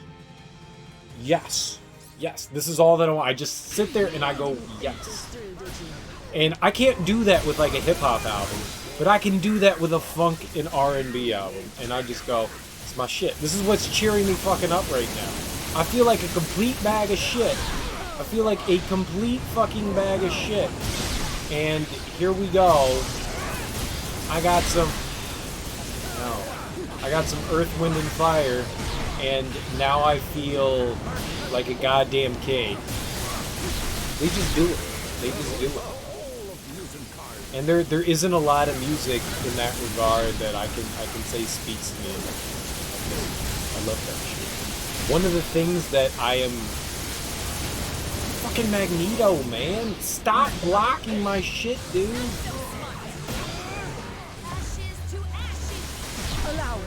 Yes. Yes, this is all that I want. I just sit there and I go, yes. And I can't do that with like a hip-hop album, but I can do that with a funk and R&B album. And I just go, it's my shit. This is what's cheering me fucking up right now. I feel like a complete bag of shit. I feel like a complete fucking bag of shit. And here we go. I got some Earth, Wind, and Fire, and now I feel like a goddamn king. They just do it. They just do it. And there isn't a lot of music in that regard that I can say speaks to me. I love that shit. One of the things that I am fucking Magneto, man. Stop blocking my shit, dude.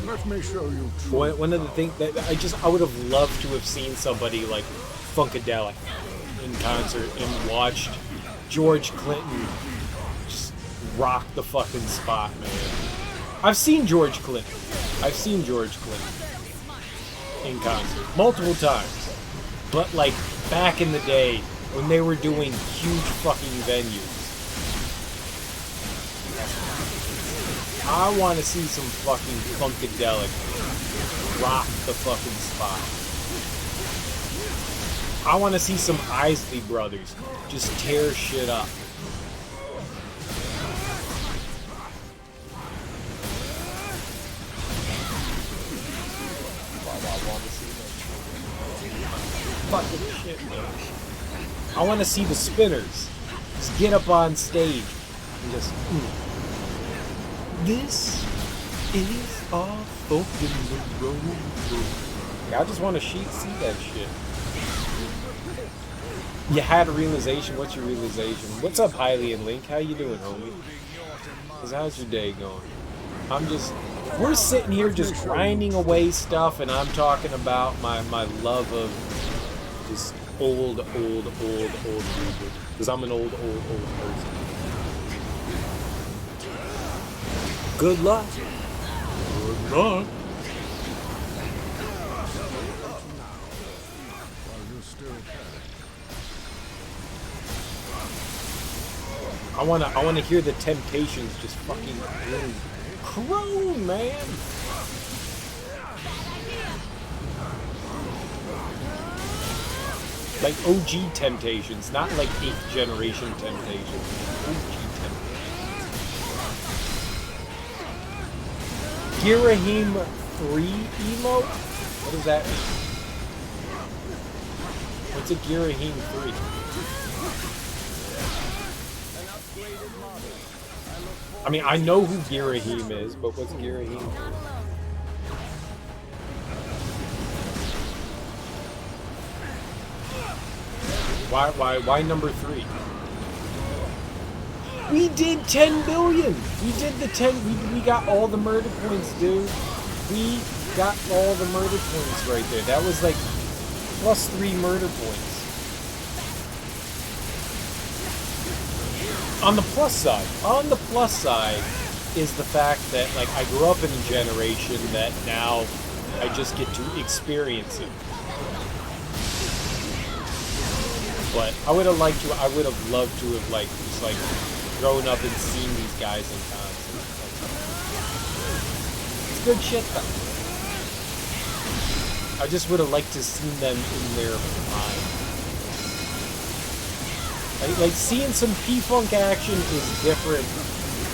Let me show you. One of the things that I would have loved to have seen somebody like Funkadelic in concert and watched George Clinton just rock the fucking spot, man. I've seen George Clinton in concert multiple times, but like back in the day when they were doing huge fucking venues. I want to see some fucking Funkadelic rock the fucking spot. I want to see some Isley Brothers just tear shit up. Fucking shit, man. I want to see the Spinners just get up on stage and just... This is our fucking road. I just want to see that shit. You had a realization. What's your realization? What's up, Hylian Link? How you doing, homie? 'Cause how's your day going? We're sitting here just grinding away stuff, and I'm talking about my love of just old music. Because I'm an old person. Good luck. Good luck. I wanna hear the Temptations just fucking croon, man. Like OG Temptations, not like 8th generation Temptations. OG Temptations. Girahim 3 emote? What does that mean? What's a Girahim 3? I mean, I know who Girahim is, but what's Girahim 3? Why number 3? We did 10 billion! We did the 10, we got all the murder points, dude. We got all the murder points right there. That was like +3 murder points. On the plus side is the fact that, like, I grew up in a generation that now I just get to experience it. But I would have loved to have, like, just, like, grown up and seen these guys in concert. It's good shit, though. I just would have liked to see them in their prime. Like, seeing some P-Funk action is different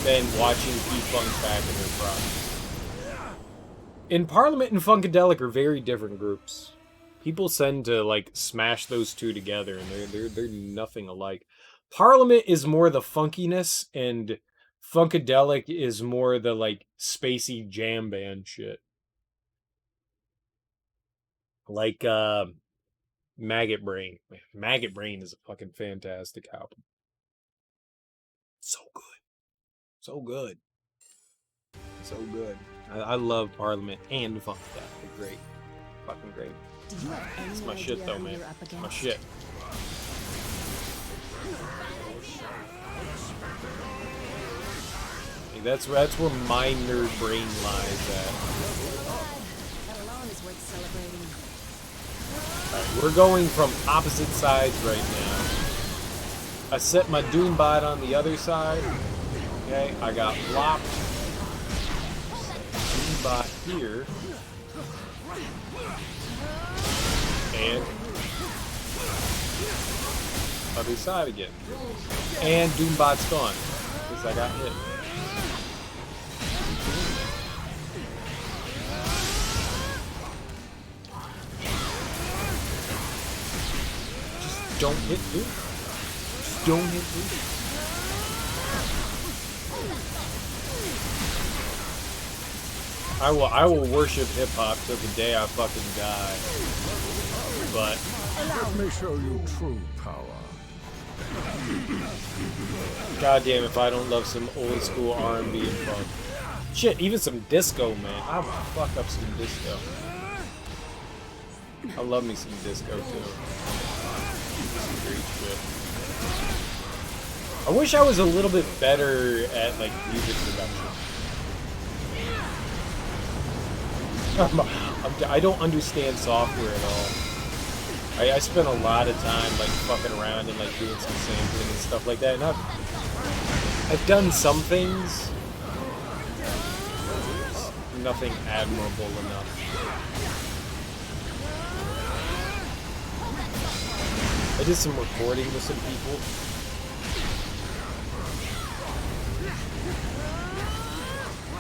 than watching P-Funk back in their prime. In Parliament and Funkadelic are very different groups. People tend to, like, smash those two together, and they're nothing alike. Parliament is more the funkiness, and Funkadelic is more the, like, spacey jam band shit. Like, Maggot Brain. Maggot Brain is a fucking fantastic album. So good. So good. So good. I love Parliament and Funkadelic. They're great. Fucking great. It's my shit though, man. My shit. Hey, that's where my nerd brain lies at. That alone is worth celebrating. Alright, we're going from opposite sides right now. I set my Doombot on the other side. Okay, I got blocked. Doombot here. And other side again. And Doombot's gone. Because I got hit. Just don't hit Doom. Just don't hit Doom. I will worship hip hop till the day I fucking die. But let me show you true power. Goddamn if I don't love some old school R&B and funk. Shit, even some disco, man. I will fuck up some disco. I love me some disco too. Some great shit. I wish I was a little bit better at like music production. I don't understand software at all. I spent a lot of time like fucking around and like doing some sampling and stuff like that, and I've done some things. Nothing admirable enough. I did some recording with some people.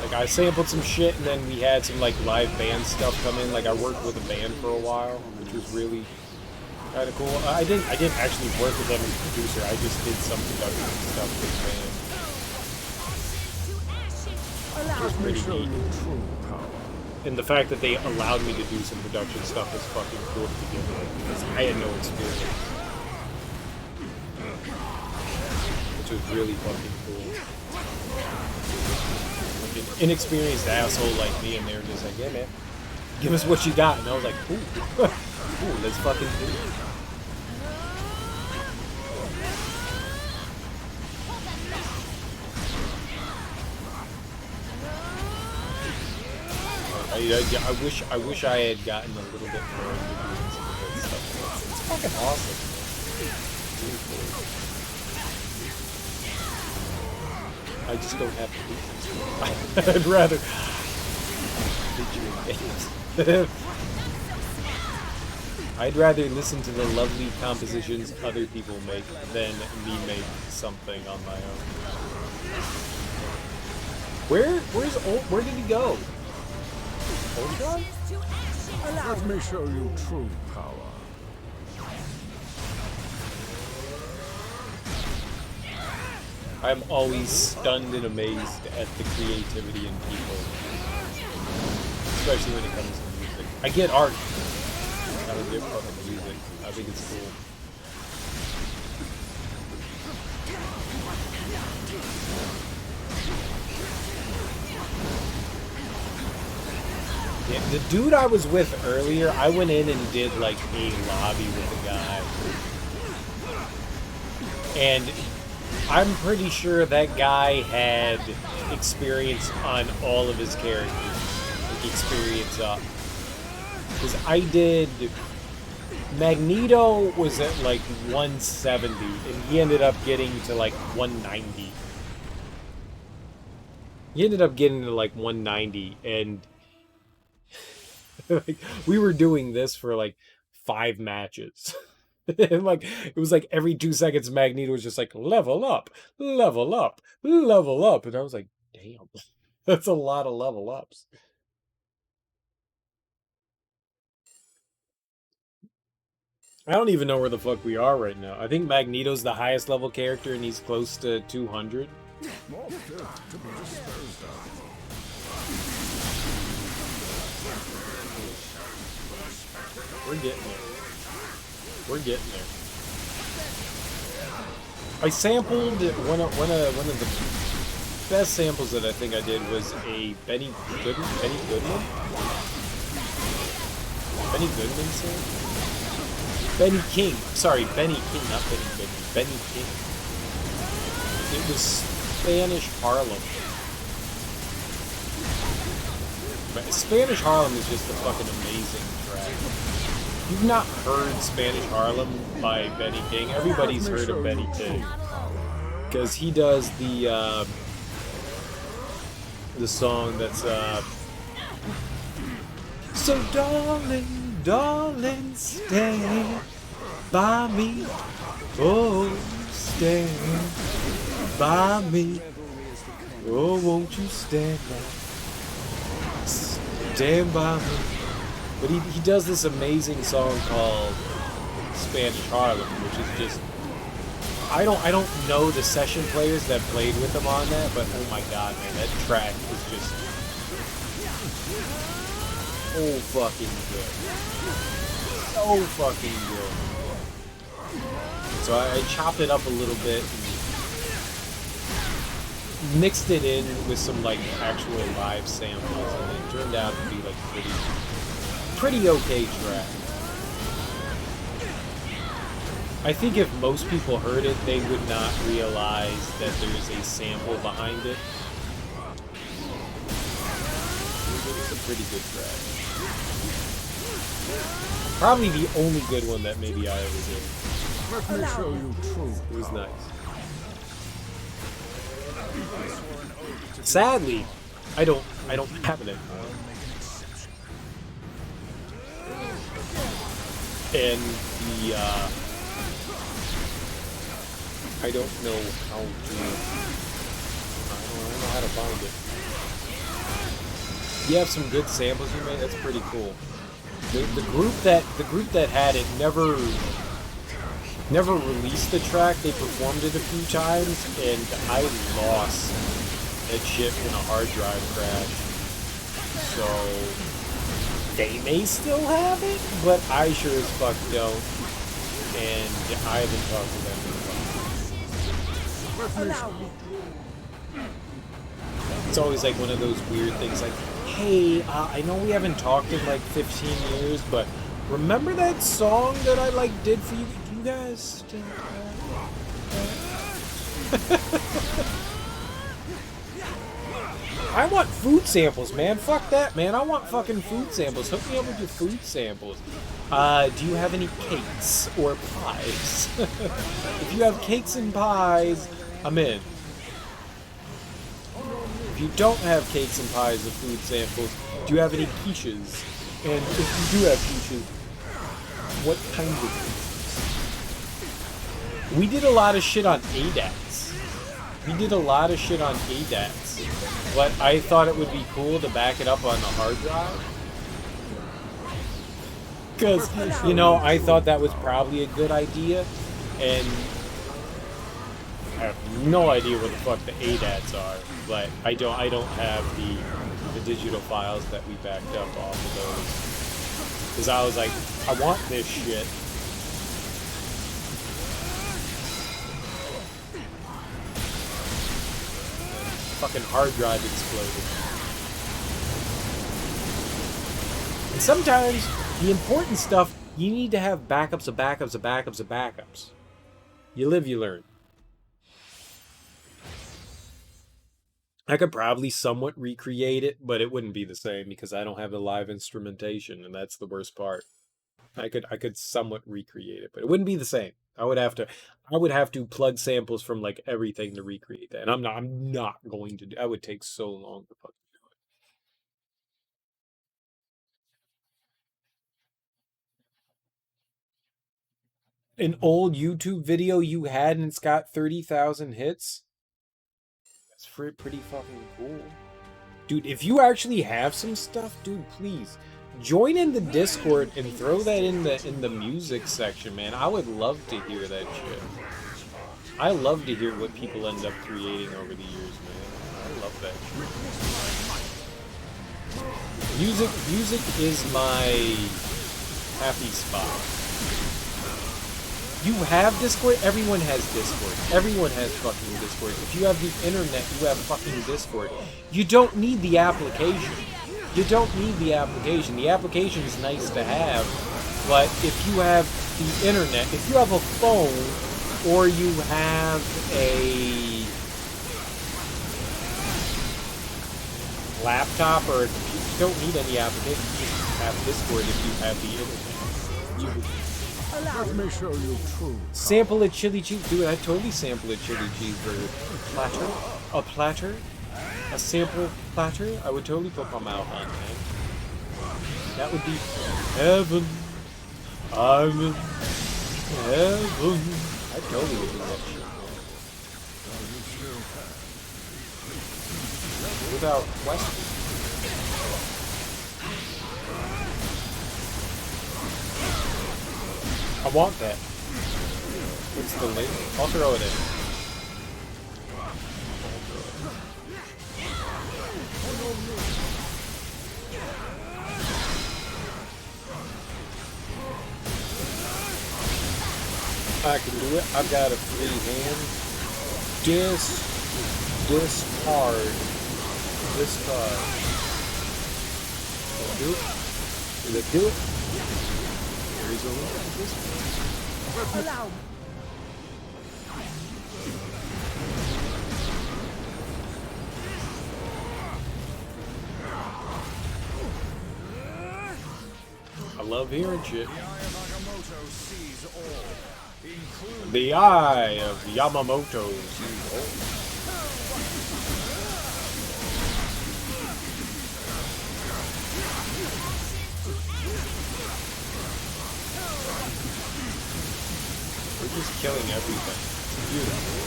Like, I sampled some shit, and then we had some, like, live band stuff come in. Like, I worked with a band for a while, which was really kind of cool. I didn't actually work with them as a producer. I just did some production stuff with the band. It was pretty neat. And the fact that they allowed me to do some production stuff was fucking cool to begin with, because I had no experience. Which was really fucking cool. inexperienced asshole like me, and they were just like, "Yeah, man, give us what you got," and I was like, "Ooh, ooh, let's fucking do it." I wish I had gotten a little bit more into doing some of that stuff. It's fucking awesome. Really cool. I just don't have to do this. I'd rather I'd rather listen to the lovely compositions other people make than me make something on my own. Where did he go? Ultron? Let me show you true power. I'm always stunned and amazed at the creativity in people. Especially when it comes to music. I get art. I don't get fucking music. I think it's cool. Yeah, the dude I was with earlier, I went in and did like a lobby with a guy. And I'm pretty sure that guy had experience on all of his characters. Like experience up. Because I did... Magneto was at like 170 and he ended up getting to like 190. He ended up getting to like 190 and... like, we were doing this for like 5 matches. And like it was like every 2 seconds Magneto was just like level up, level up, level up, and I was like, damn, that's a lot of level ups. I don't even know where the fuck we are right now. I think Magneto's the highest level character and he's close to 200. More filth to be disposed of. We're getting there. We're getting there. I sampled one of the best samples that I think I did was a Benny Goodman sample? Benny King. Sorry, Benny King, not Benny Goodman. Benny King. It was Spanish Harlem. Spanish Harlem is just a fucking amazing track. You've not heard Spanish Harlem by Benny King. Everybody's heard of Benny King. Because he does the song that's, so darling, darling, stay by me. Oh, stay by me. Oh, won't you stand by? Stand by me. But he does this amazing song called Spanish Harlem, which is just... I don't know the session players that played with him on that, but oh my god, man, that track is just so fucking good. So fucking good. So I chopped it up a little bit and mixed it in with some like actual live samples, and it turned out to be like pretty okay track. I think if most people heard it, they would not realize that there's a sample behind it. It's a pretty good track. Probably the only good one that maybe I ever did. Let me show you true. It was nice. Sadly, I don't have it anymore. And the I don't know how to find it. You have some good samples you made. That's pretty cool. The group that had it never released the track. They performed it a few times, and I lost that shit in a hard drive crash. So they may still have it, but I sure as fuck don't. And I haven't talked to them in a while. It's always like one of those weird things like, hey, I know we haven't talked in like 15 years, but remember that song that I like did for you? Do you guys still I want food samples, man. Fuck that, man. I want fucking food samples. Hook me up with your food samples. Do you have any cakes or pies? If you have cakes and pies, I'm in. If you don't have cakes and pies or food samples, do you have any quiches? And if you do have quiches, what kind of quiches? We did a lot of shit on ADATs. But I thought it would be cool to back it up on the hard drive. Because, you know, I thought that was probably a good idea. And I have no idea what the fuck the ADATs are. But I don't have the digital files that we backed up off of those. Because I was like, I want this shit. Fucking hard drive exploded. And sometimes the important stuff, you need to have backups of backups of backups of backups. You live, you learn. I could probably somewhat recreate it, but it wouldn't be the same because I don't have the live instrumentation, and that's the worst part. I could somewhat recreate it, but it wouldn't be the same. I would have to plug samples from like everything to recreate that, and I'm not going to do. That would take so long to fucking do it. An old YouTube video you had and it's got 30,000 hits. That's pretty fucking cool, dude. If you actually have some stuff, dude, please join in the Discord and throw that in the music section, man. I would love to hear that shit. I love to hear what people end up creating over the years, man. I love that shit. Music is my happy spot. You have Discord? Everyone has Discord. Everyone has fucking Discord. If you have the internet, you have fucking Discord. You don't need the application. You don't need the application. The application is nice to have, but if you have the internet, if you have a phone, or you have a laptop or a computer, you don't need any application. You just have Discord if you have the internet. Let me show you true. Sample a chili cheese. Dude, I totally sample a chili cheeseburger. A platter? A sample platter? I would totally put my mouth on that. That would be heaven. I'm in heaven. I totally would do that shit. Without question. I want that. What's the link? I'll throw it in. I can do it. I've got a free hand. Discard. Do it. Did it do it? Here's a look at this. Allow. I love hearing shit. The eye of Yamamoto sees all. We're just killing everything. It's beautiful.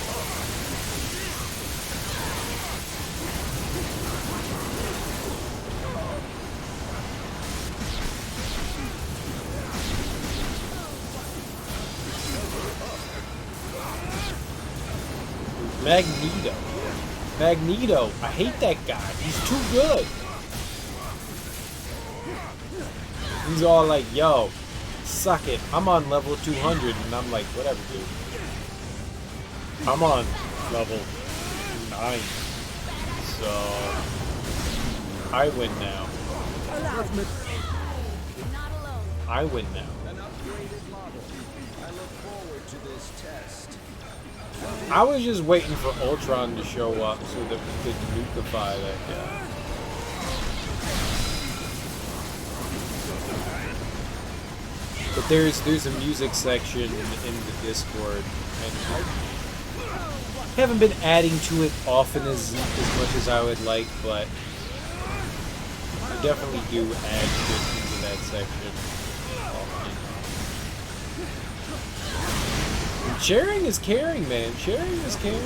Magneto. I hate that guy. He's too good. He's all like, yo, suck it. I'm on level 200. And I'm like, whatever, dude. I'm on level 9. So I win now. I win now. An upgraded model. I look forward to this test. I was just waiting for Ultron to show up so that we could nukify that guy. But there's a music section in the Discord, and I haven't been adding to it often as much as I would like, but I definitely do add shit into that section often. And sharing is caring, man. Sharing is caring.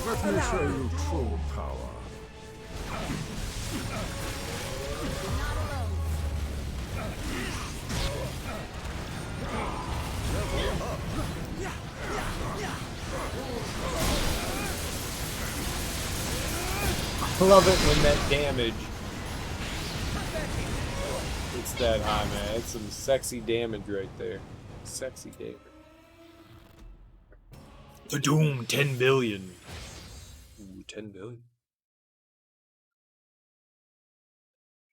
Let me show you true power. I love it when that damage, it's that high, man. It's some sexy damage right there. Sexy damage. The Doom, 10 billion. Ooh, 10 billion.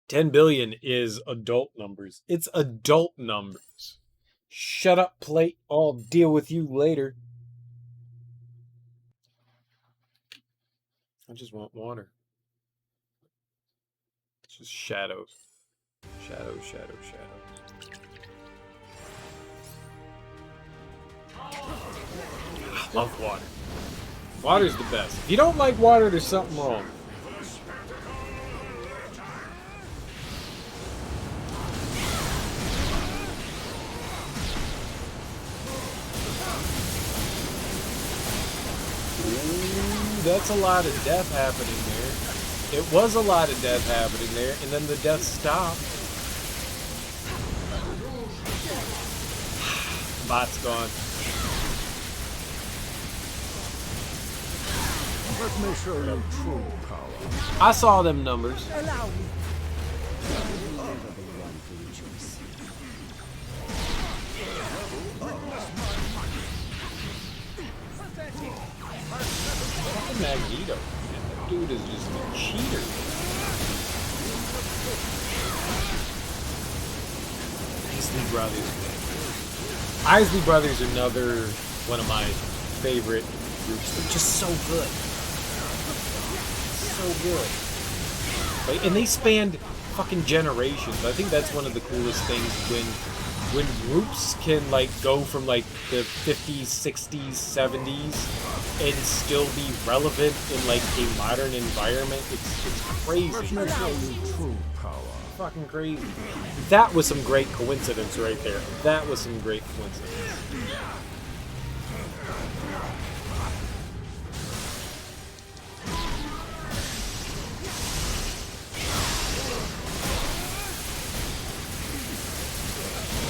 10 billion is adult numbers. It's adult numbers. Shut up, plate. I'll deal with you later. I just want water. It's just shadows. Shadows, shadows, shadows. I love water. Water's the best. If you don't like water, there's something wrong. Ooh, that's a lot of death happening there. It was a lot of death happening there, and then the death stopped. Bot's gone. Let me show you true power. I saw them numbers. Allow me. Fucking Magneto. Man, that dude is just a cheater. Isley Brothers. Isley Brothers are another one of my favorite groups. They're just so good. So good. Like, and they spanned fucking generations. I think that's one of the coolest things when groups can like go from like the 50s, 60s, 70s and still be relevant in like a modern environment. It's crazy. Let me show you true power. Fucking crazy. That was some great coincidence right there. That was some great coincidence.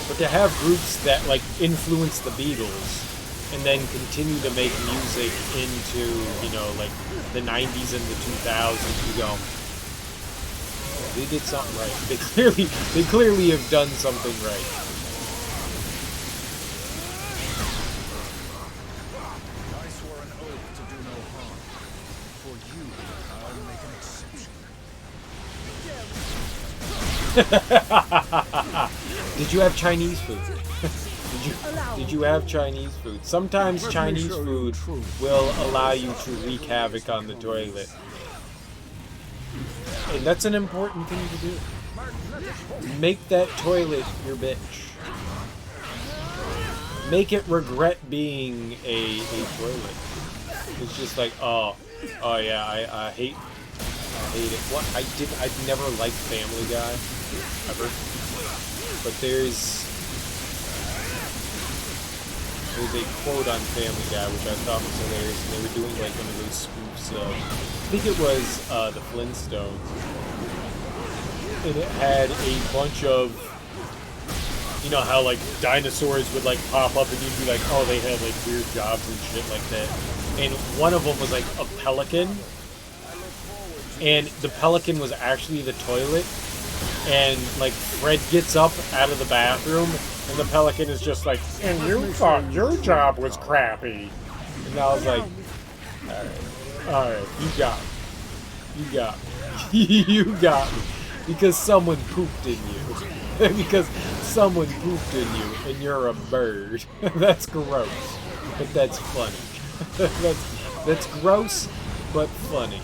But to have groups that like influence the Beatles and then continue to make music into, you know, like the 90s and the 2000s, you go, they did something right. They clearly have done something right. I swore an oath to do no harm. For you, I'll make an exception. Did you have Chinese food? Did you have Chinese food? Sometimes Chinese food will allow you to wreak havoc on the toilet. And that's an important thing to do. Make that toilet your bitch. Make it regret being a toilet. It's just like, oh yeah, I hate it. What I've never liked Family Guy ever. But there's a quote on Family Guy which I thought was hilarious, and they were doing like one of those spoofs of, I think it was the Flintstones, and it had a bunch of, you know how like dinosaurs would like pop up and you'd be like, oh, they had like weird jobs and shit like that, and one of them was like a pelican, and the pelican was actually the toilet, and like Fred gets up out of the bathroom, and the Pelican is just like, and you thought your job was crappy. And I was like, alright, you got me. You got me. You got me. Because someone pooped in you. Because someone pooped in you, and you're a bird. That's gross. But that's funny. That's gross, but funny.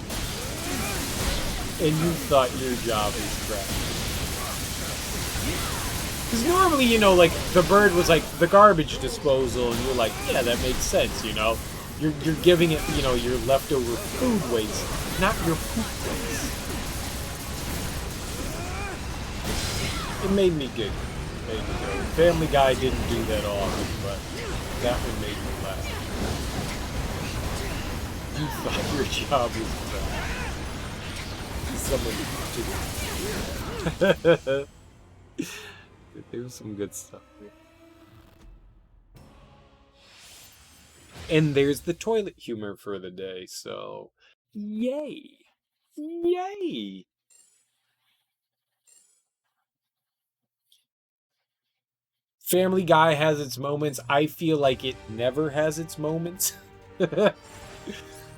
And you thought your job was crappy. Because normally, you know, like, the bird was like the garbage disposal, and you're like, yeah, that makes sense, you know? You're giving it, you know, your leftover food waste, not your poop waste. It made me giggle. Family Guy didn't do that often, but that one made me laugh. You thought your job was someone. There was some good stuff there. And there's the toilet humor for the day, so yay! Yay! Family Guy has its moments. I feel like it never has its moments.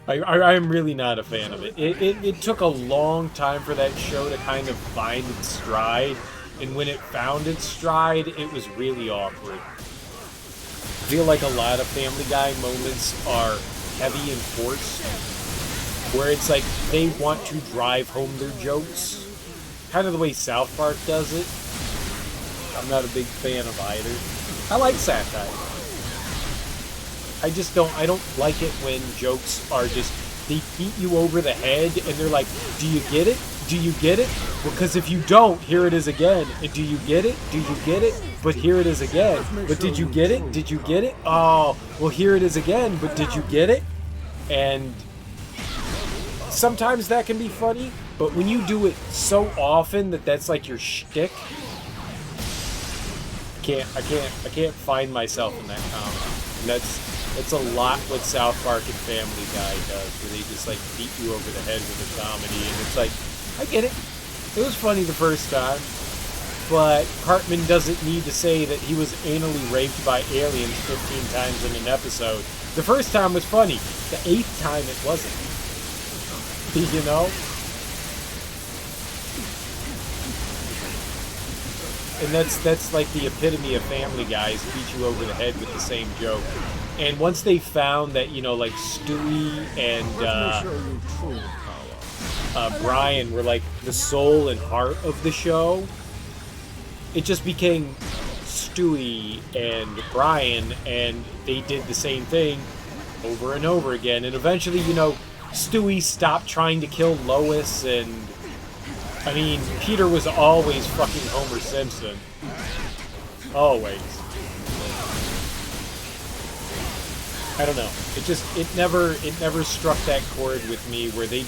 I'm really not a fan of it. It took a long time for that show to kind of find its stride, and when it found its stride, it was really awkward. I feel like a lot of Family Guy moments are heavy and forced, where it's like they want to drive home their jokes, kind of the way South Park does it. I'm not a big fan of either. I like satire. I don't like it when jokes are just, they beat you over the head and they're like, do you get it? Do you get it? Because if you don't, here it is again. And do you get it? Do you get it? But here it is again. But did you get it? Did you get it? Oh, well, here it is again. But did you get it? And sometimes that can be funny, but when you do it so often that that's like your shtick, I can't find myself in that comedy. And that's a lot what South Park and Family Guy does, where they just like beat you over the head with the comedy, and it's like, I get it. It was funny the first time, but Cartman doesn't need to say that he was anally raped by aliens 15 times in an episode. The first time was funny. The 8th time it wasn't. You know? And that's like the epitome of Family Guys, beat you over the head with the same joke. And once they found that, you know, like Stewie and Brian were like the soul and heart of the show, it just became Stewie and Brian, and they did the same thing over and over again. And eventually, you know, Stewie stopped trying to kill Lois, and I mean, Peter was always fucking Homer Simpson. Always. I don't know. It never struck that chord with me where they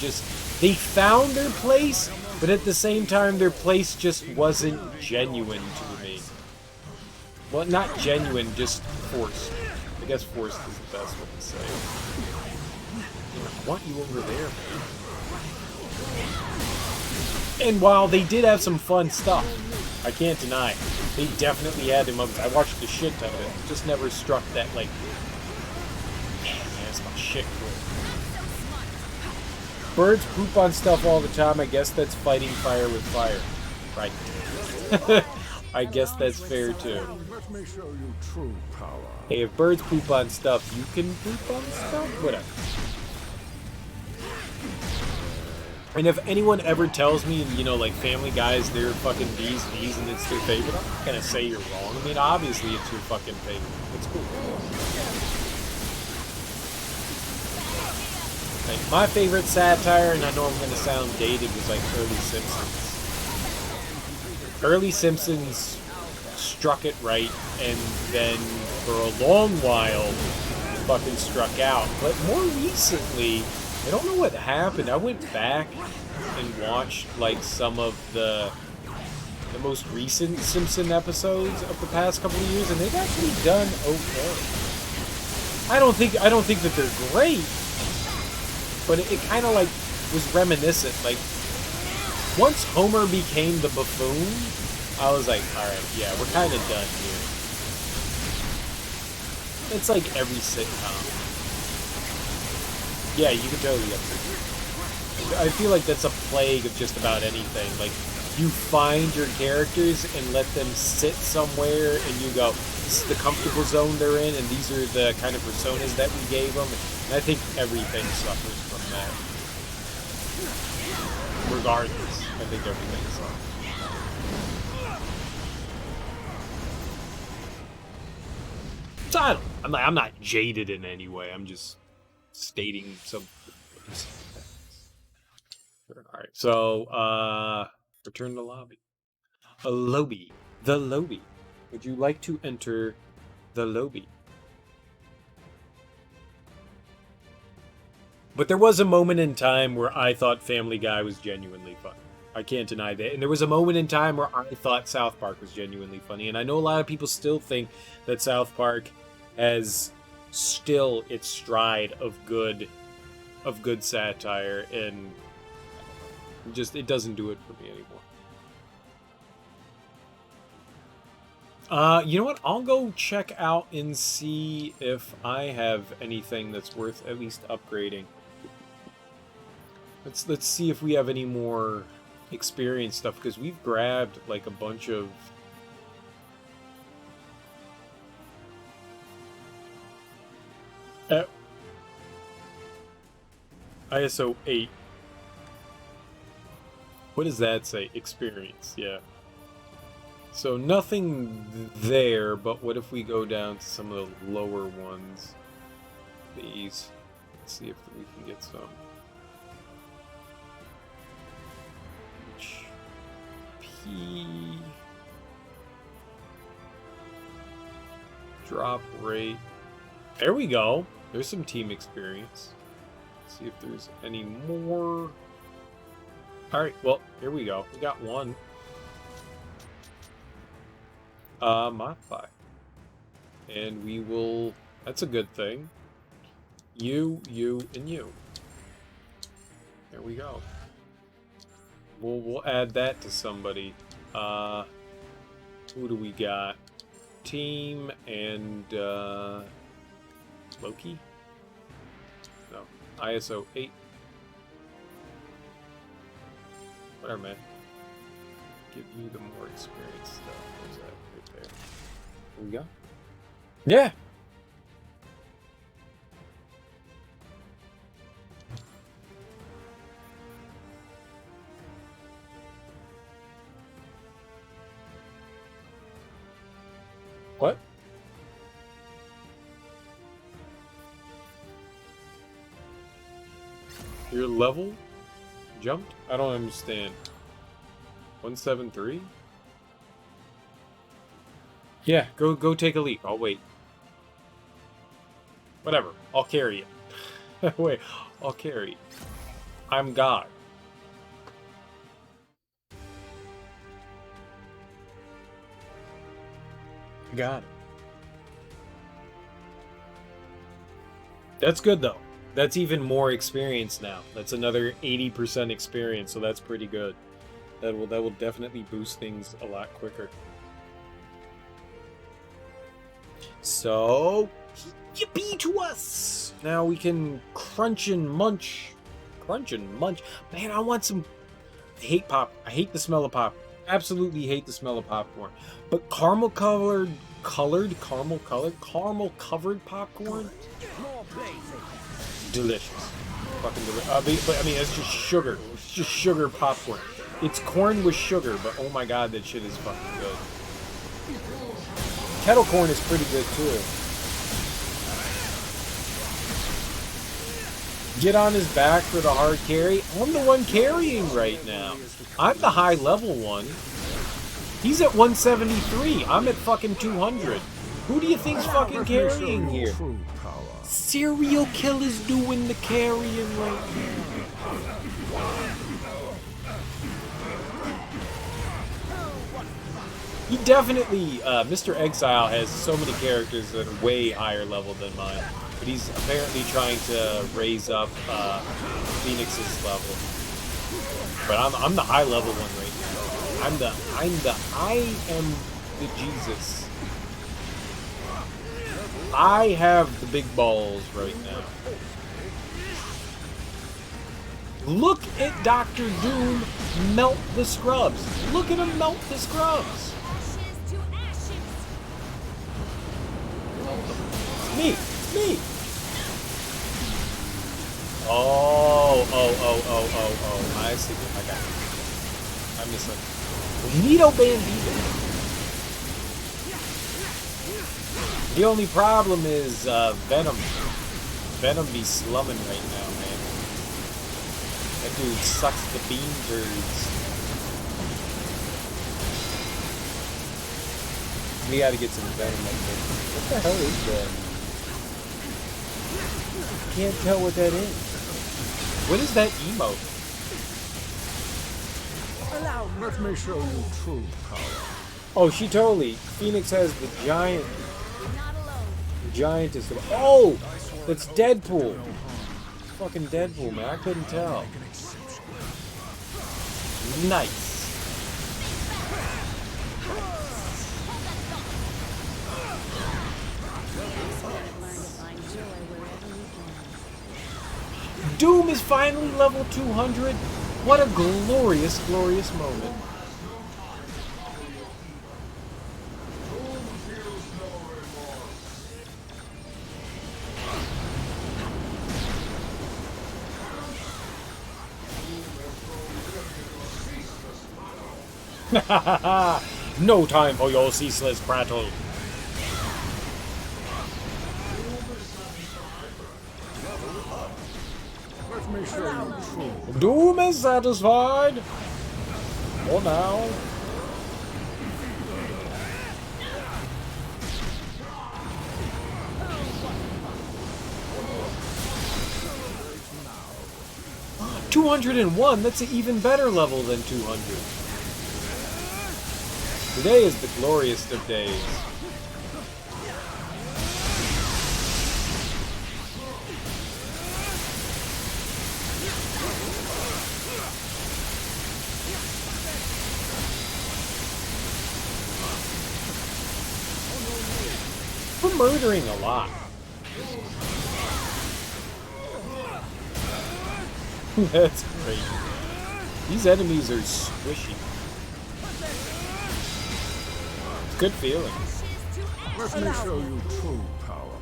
found their place, but at the same time their place just wasn't genuine to me. Well, not genuine, just forced. I guess forced is the best way to say it. I want you over there, man. And while they did have some fun stuff, I can't deny it. They definitely had their moments. I watched the shit ton of it. It just never struck that, like, man, that's my shit cool. Birds poop on stuff all the time. I guess that's fighting fire with fire. Right. I guess that's fair, too. Let me show you true power. Hey, if birds poop on stuff, you can poop on stuff? Whatever. And if anyone ever tells me, you know, like, Family Guy's their fucking B's and it's their favorite, I'm not gonna say you're wrong. I mean, obviously it's your fucking favorite. It's cool. Like, my favorite satire, and I know I'm gonna sound dated, was like early Simpsons. Early Simpsons struck it right, and then for a long while, fucking struck out. But more recently, I don't know what happened. I went back and watched like some of the most recent Simpson episodes of the past couple of years, and they've actually done okay. I don't think that they're great, but it kind of like was reminiscent. Like Once Homer became the buffoon, I was like, alright, yeah, we're kind of done here. It's like every sitcom. Yeah, you can totally get it. I feel like that's a plague of just about anything. Like, you find your characters and let them sit somewhere, and you go, this is the comfortable zone they're in, and these are the kind of personas that we gave them. And I think everything suffers from that. Regardless, I think everything suffers. So I'm not jaded in any way. I'm just stating some. Alright, so, return to lobby. A lobby. The lobby. Would you like to enter the lobby? But there was a moment in time where I thought Family Guy was genuinely funny. I can't deny that. And there was a moment in time where I thought South Park was genuinely funny. And I know a lot of people still think that South Park has still its stride of good satire, and just it doesn't do it for me anymore. You know what? I'll go check out and see if I have anything that's worth at least upgrading. Let's see if we have any more experience stuff, because we've grabbed like a bunch of ISO 8. What does that say? Experience, yeah. So nothing there, but what if we go down to some of the lower ones? These. Let's see if we can get some. HP. Drop rate. There we go. There's some team experience. Let's see if there's any more. Alright, well, here we go. We got one. Modify. And we will... That's a good thing. You, and you. There we go. We'll add that to somebody. Who do we got? Team and, Loki? No. ISO 8. Whatever, man. Give you the more experience stuff. Where's that? Right there. Here we go. Yeah! What? Your level jumped? I don't understand. 173? Yeah, go take a leap. I'll wait. Whatever. I'll carry it. Wait, I'll carry it. I'm God. Got it. That's good though. That's even more experience now. That's another 80% experience, so that's pretty good. That will definitely boost things a lot quicker. So, yippee to us! Now we can crunch and munch. Crunch and munch. Man, I want some... I hate pop. I hate the smell of pop. Absolutely hate the smell of popcorn. But caramel covered popcorn? Delicious. Fucking delicious. But I mean, it's just sugar. It's just sugar popcorn. It's corn with sugar, but oh my god, that shit is fucking good. Kettle corn is pretty good too. Get on his back for the hard carry. I'm the one carrying right now. I'm the high level one. He's at 173. I'm at fucking 200. Who do you think's fucking carrying here? Serial killer's doing the carrying right now. He definitely, Mr. Exile has so many characters that are way higher level than mine. But he's apparently trying to raise up Phoenix's level. But I'm the high level one right now. I am the Jesus. I have the big balls right now. Look at Dr. Doom melt the scrubs. Look at him melt the scrubs. It's me. It's me. Oh. I see. I got it. I misunderstood. Nito Bandito. The only problem is Venom. Venom be slumming right now, man. That dude sucks the bean turds. We gotta get some Venom up there. What the hell is that? Can't tell what that is. What is that emote? Let me show you true power. Oh, she totally. Phoenix has the giant. The giant is the. Oh! That's Deadpool. It's fucking Deadpool, man. I couldn't tell. Nice. Doom is finally level 200. What a glorious, glorious moment. No time for your ceaseless prattle. Let me show you true. Doom is satisfied. For now. $201. That's an even better level than 200. Today is the glorious of days. We're murdering a lot. That's great. These enemies are squishy. Good feeling. Let me show you true power.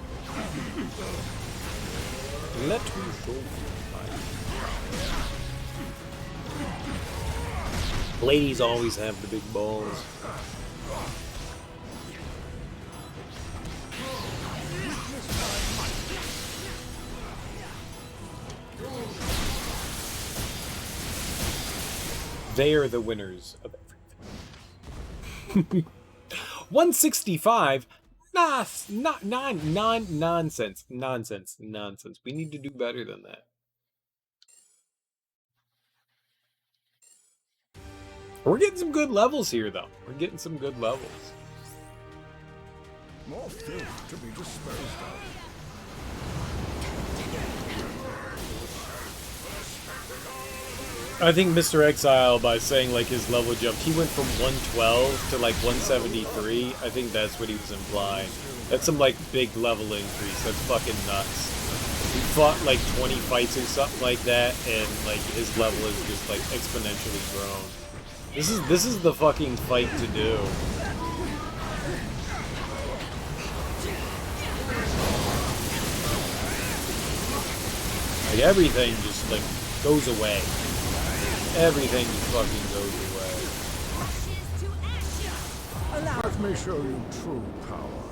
Let me show you my. Ladies always have the big balls. They are the winners of everything. 165? Nonsense. We need to do better than that. We're getting some good levels here, though. We're getting some good levels. More filth to be disposed of. I think Mr. Exile, by saying like his level jumped, he went from 112 to like 173. I think that's what he was implying. That's some like big level increase. That's fucking nuts. He fought like 20 fights or something like that, and like his level is just like exponentially grown. This is the fucking fight to do. Like everything just like goes away. Everything just fucking goes away. Let me show you true power.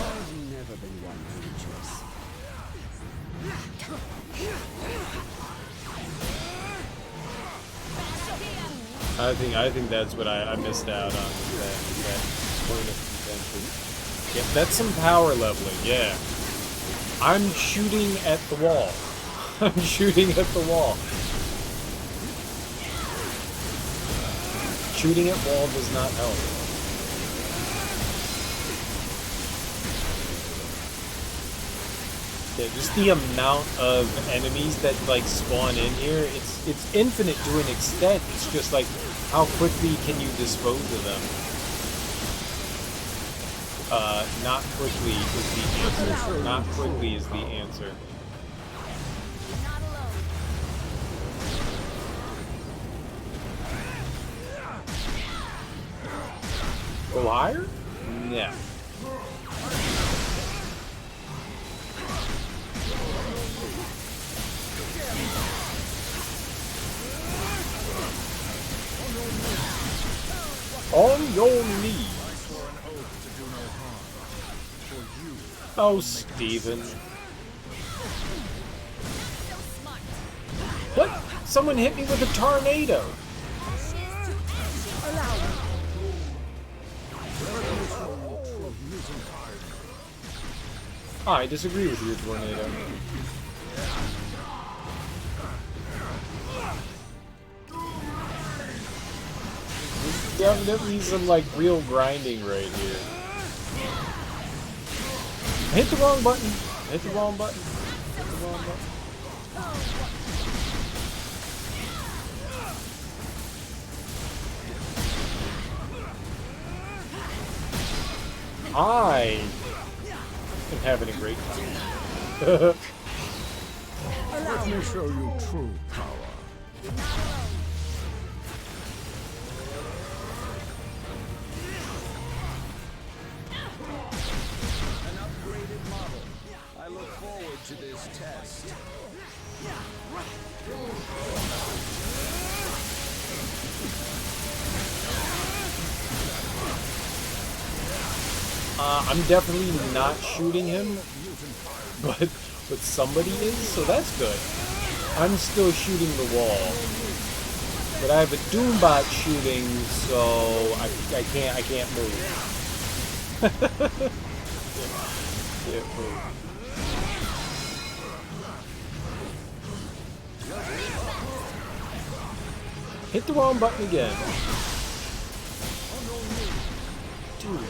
I've never been one to I think that's what I missed out on. That point of contention. Yeah, that's some power leveling. Yeah. I'm shooting at the wall. I'm shooting at the wall. Shooting at wall does not help. Yeah, just the amount of enemies that like spawn in here, it's infinite to an extent. It's just like, how quickly can you dispose of them? Not quickly is the answer. Not quickly is the answer. Go higher? Yeah. On your knees. Oh, Steven. What? Someone hit me with a tornado. I disagree with your tornado. Definitely some like real grinding right here. I hit the wrong button. I hit the wrong button. I hit the wrong button. I am having a great time. Let me show you true power. An upgraded model. I look forward to this test. I'm definitely not shooting him, but somebody is, so that's good. I'm still shooting the wall, but I have a Doombot shooting, so I can't move. Can't move. Hit the wrong button again. Dude.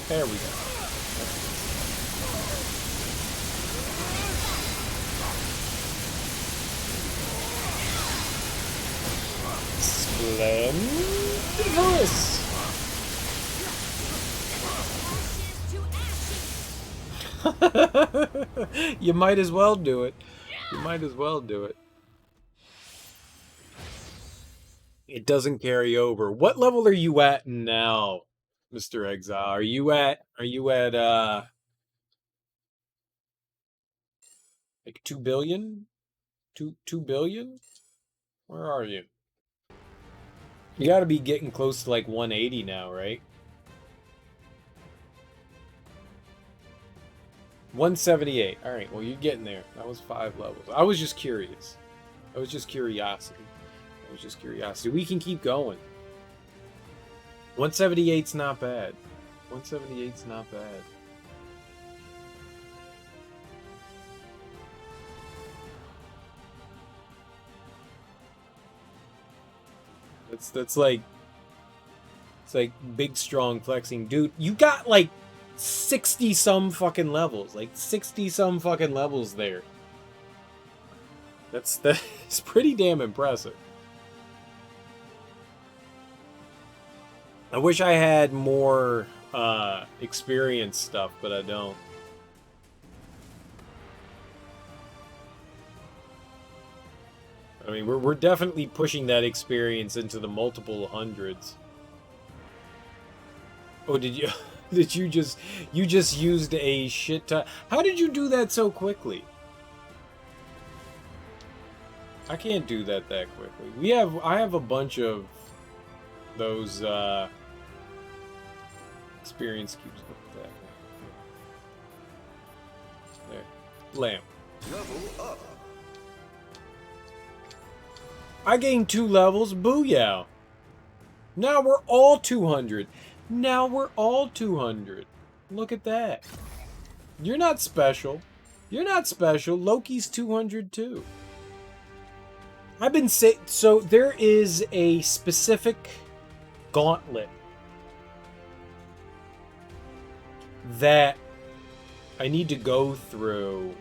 There we go. Splendiferous. You might as well do it. You might as well do it. It doesn't carry over. What level are you at now, Mr. Exile? Are you at like 2 billion? 2 billion? Where are you? You gotta be getting close to like 180 now, right? 178. Alright, well you're getting there. That was 5 levels. I was just curious. I was just curiosity. We can keep going. 178's not bad. 178's not bad. That's like, it's like big strong flexing, dude. You got like 60 some fucking levels, like 60 some fucking levels there. That's pretty damn impressive. I wish I had more experience stuff, but I don't. I mean, we're definitely pushing that experience into the multiple hundreds. Oh, did you just used a shit ton? How did you do that so quickly? I can't do that quickly. I have a bunch of those experience cubes. Look at that. There. Lamp. Level up. I gained 2 levels. Booyah. Now we're all 200. Now we're all 200. Look at that. You're not special. You're not special. Loki's 200 too. I've been saying, so there is a specific gauntlet that I need to go through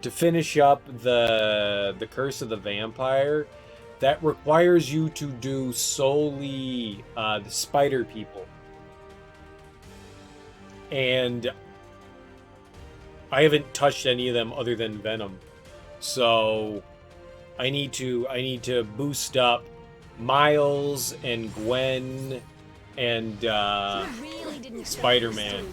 to finish up the Curse of the Vampire that requires you to do solely the spider people. And I haven't touched any of them other than Venom. So I need to boost up Miles and Gwen and Spider-Man.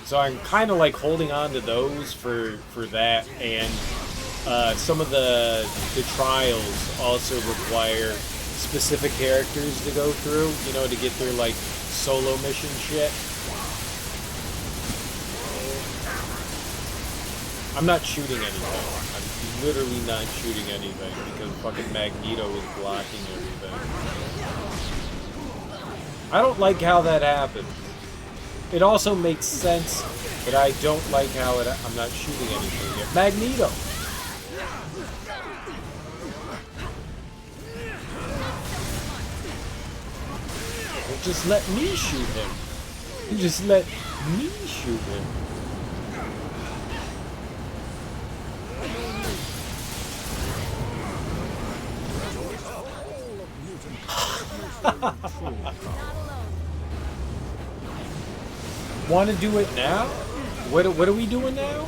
So I'm kind of like holding on to those for that, and some of the trials also require specific characters to go through, you know, to get their like solo mission shit. I'm not shooting anything. I'm literally not shooting anything because fucking Magneto is blocking everything. I don't like how that happened. It also makes sense, but I don't like how I'm not shooting anything yet. Magneto! Just let me shoot him. Just let me shoot him. Want to do it now? What are we doing now?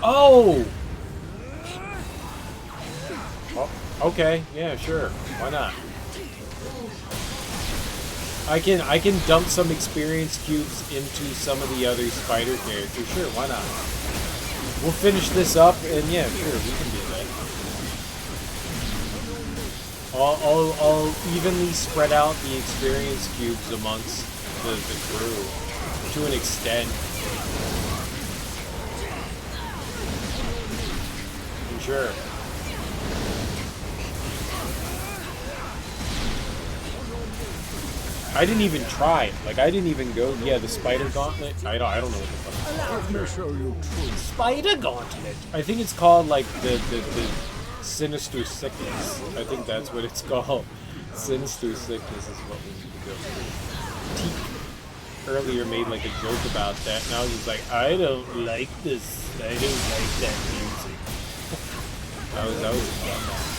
Oh! Oh, okay, yeah, sure. Why not? I can dump some experience cubes into some of the other spider characters. Sure, why not? We'll finish this up, and yeah, sure, we can do that. I'll evenly spread out the experience cubes amongst the crew to an extent. Sure. I didn't even try it. Like, I didn't even go. Yeah, the spider gauntlet. I don't know what the fuck. Let me show you truth. Spider gauntlet. I think it's called like the sinister sickness. I think that's what it's called. Sinister sickness is what we need to go through. Teak earlier made like a joke about that, and I was just like, I don't like this. I don't like that music. that was fun.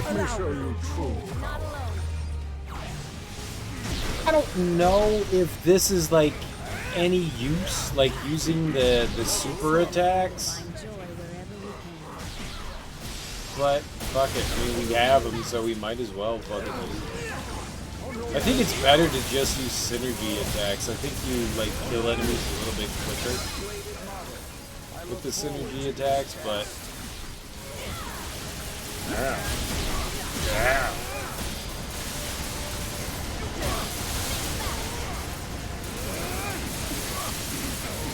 Let me show you truth. I don't know if this is like any use, like using the super attacks. But fuck it, I mean we have them, so we might as well fucking use them. I think it's better to just use synergy attacks. I think you like kill enemies a little bit quicker with the synergy attacks, but yeah.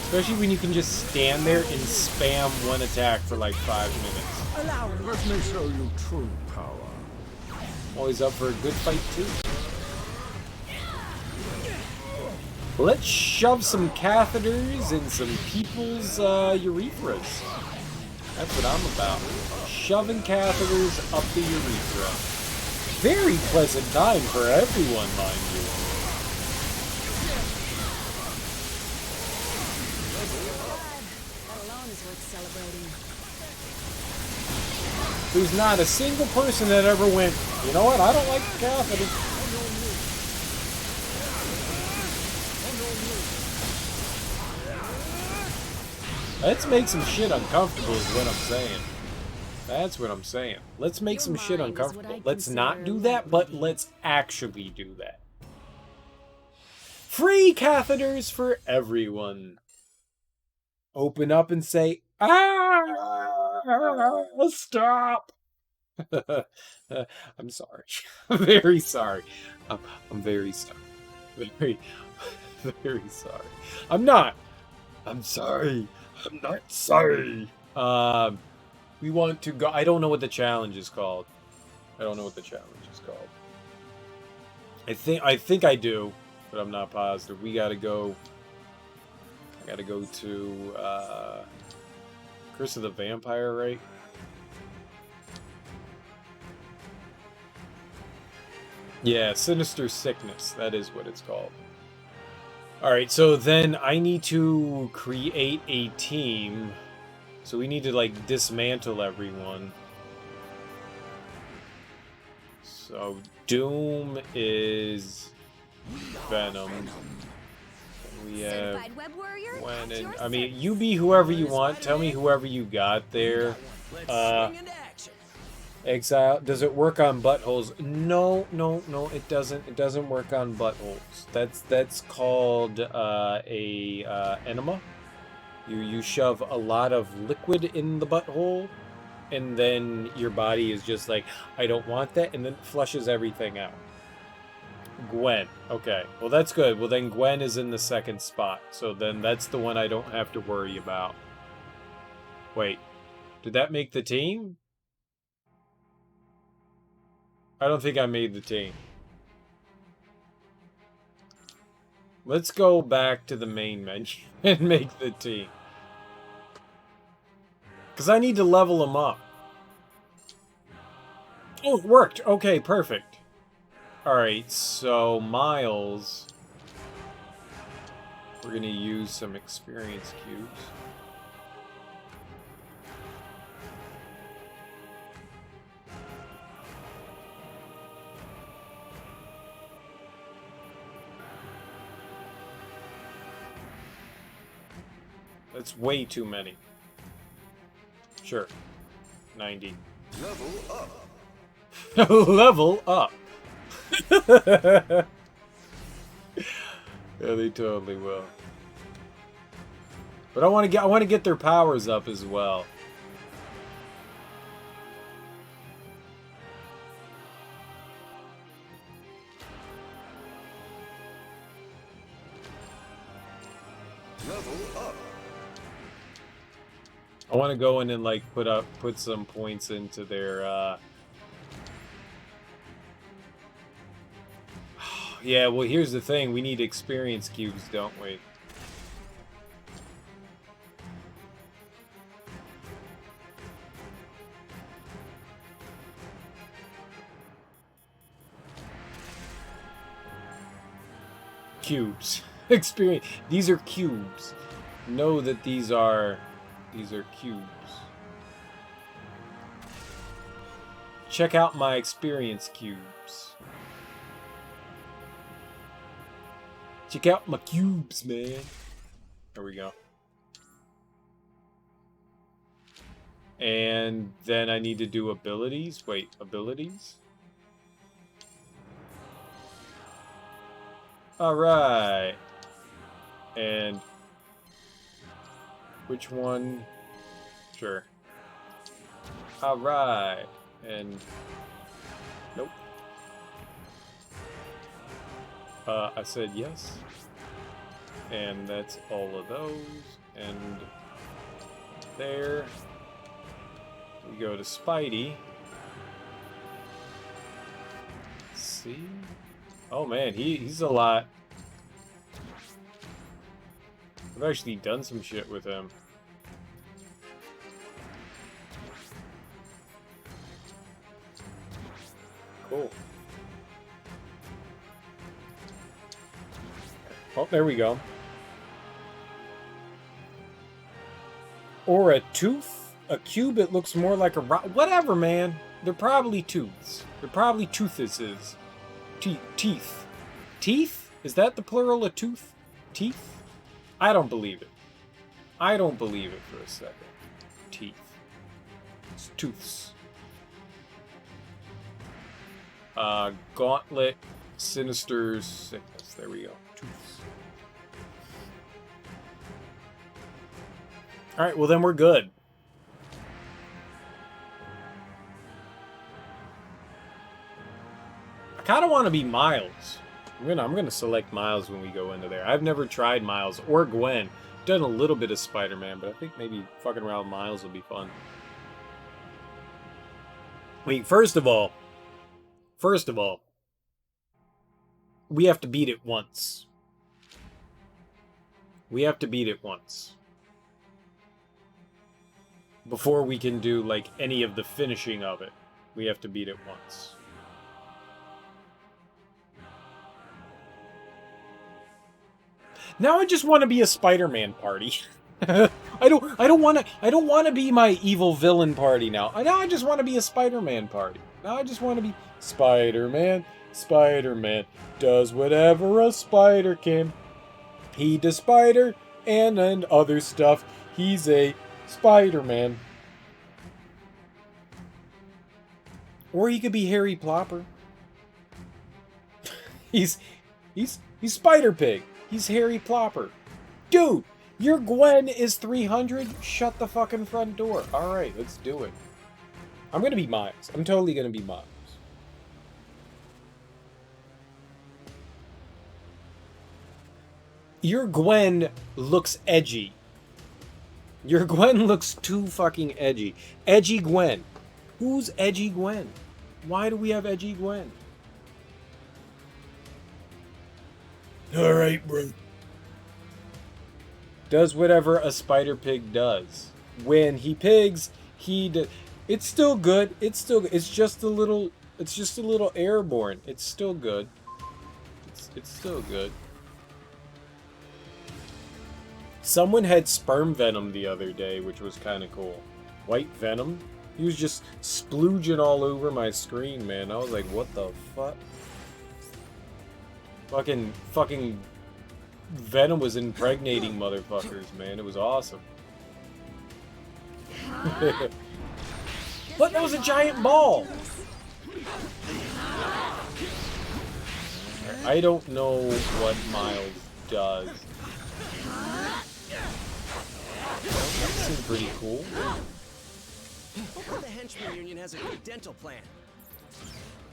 Especially when you can just stand there and spam one attack for like 5 minutes. Let me show you true power. Always up for a good fight too. Let's shove some catheters in some people's urethras. That's what I'm about. Shoving catheters up the urethra. Very pleasant time for everyone, mind you. There's not a single person that ever went, you know what, I don't like the catheter. Let's make some shit uncomfortable is what I'm saying. That's what I'm saying. Let's make some shit uncomfortable. Let's not do that, but let's actually do that. Free catheters for everyone. Open up and say, stop. I'm sorry. I'm very sorry. I'm very sorry. Very Very sorry. I'm not. I'm sorry. I'm not sorry. We want to go. I don't know what the challenge is called. I don't know what the challenge is called. I think I do, but I'm not positive. We gotta go. I gotta go to Curse of the Vampire, right? Yeah, Sinister Sickness. That is what it's called. Alright, so then I need to create a team. So we need to, like, dismantle everyone. So Doom is Venom. We have Gwen and... I mean, you be whoever you want. Tell me whoever you got there. Exile. Does it work on buttholes? No, it doesn't. It doesn't work on buttholes. That's called a enema. You shove a lot of liquid in the butthole, and then your body is just like, I don't want that, and then it flushes everything out. Gwen. Okay. Well, that's good. Well, then Gwen is in the second spot. So then that's the one I don't have to worry about. Wait. Did that make the team? I don't think I made the team. Let's go back to the main menu and make the team. Because I need to level them up. Oh, it worked. Okay, perfect. Alright, so Miles. We're going to use some experience cubes. That's way too many. Sure. 90. Level up. Level up. Yeah, they totally will. But I want to get their powers up as well. Level up. I want to go in and like put some points into their yeah, well here's the thing, we need experience cubes, don't we? Cubes. Experience. These are cubes. Know that these are cubes. Check out my experience cubes. Check out my cubes, man. There we go. And then I need to do abilities. Wait, abilities? Alright. And which one? Sure. Alright. And nope. I said yes. And that's all of those. And there. We go to Spidey. See? Oh man, he's a lot. I've actually done some shit with him. Cool. Oh, there we go. Or a tooth? A cube, it looks more like a rock. Whatever, man. They're probably tooths. They're probably toothuses. Teeth. Teeth? Is that the plural of tooth? Teeth? I don't believe it. I don't believe it for a second. Teeth. It's tooths. Gauntlet, Sinister Sickness. There we go. Tooths. Alright, well then we're good. I kind of want to be Miles. I'm gonna select Miles when we go into there. I've never tried Miles or Gwen. Done a little bit of Spider-Man, but I think maybe fucking around Miles will be fun. Wait, first of all, we have to beat it once. We have to beat it once. Before we can do, like, any of the finishing of it. We have to beat it once. Now I just want to be a Spider-Man party. I don't want to be my evil villain party now. Now I just want to be a Spider-Man party. Now I just want to be Spider-Man. Spider-Man does whatever a spider can. He does spider and other stuff. He's a Spider-Man. Or he could be Harry Plopper. He's Spider-Pig. He's Harry Plopper. Dude, your Gwen is 300? Shut the fucking front door. Alright, let's do it. I'm gonna be Miles. I'm totally gonna be Miles. Your Gwen looks edgy. Your Gwen looks too fucking edgy. Edgy Gwen. Who's Edgy Gwen? Why do we have Edgy Gwen? Alright, bro. Does whatever a Spider-Pig does. When he pigs, it's still good. It's just a little airborne. It's still good. It's still good. Someone had sperm venom the other day, which was kind of cool. White venom? He was just splooging all over my screen, man. I was like, what the fuck? Fucking venom was impregnating motherfuckers, man. It was awesome. But that was a giant ball! I don't know what Miles does. That seems pretty cool. Hopefully the Henchman Union has a good dental plan.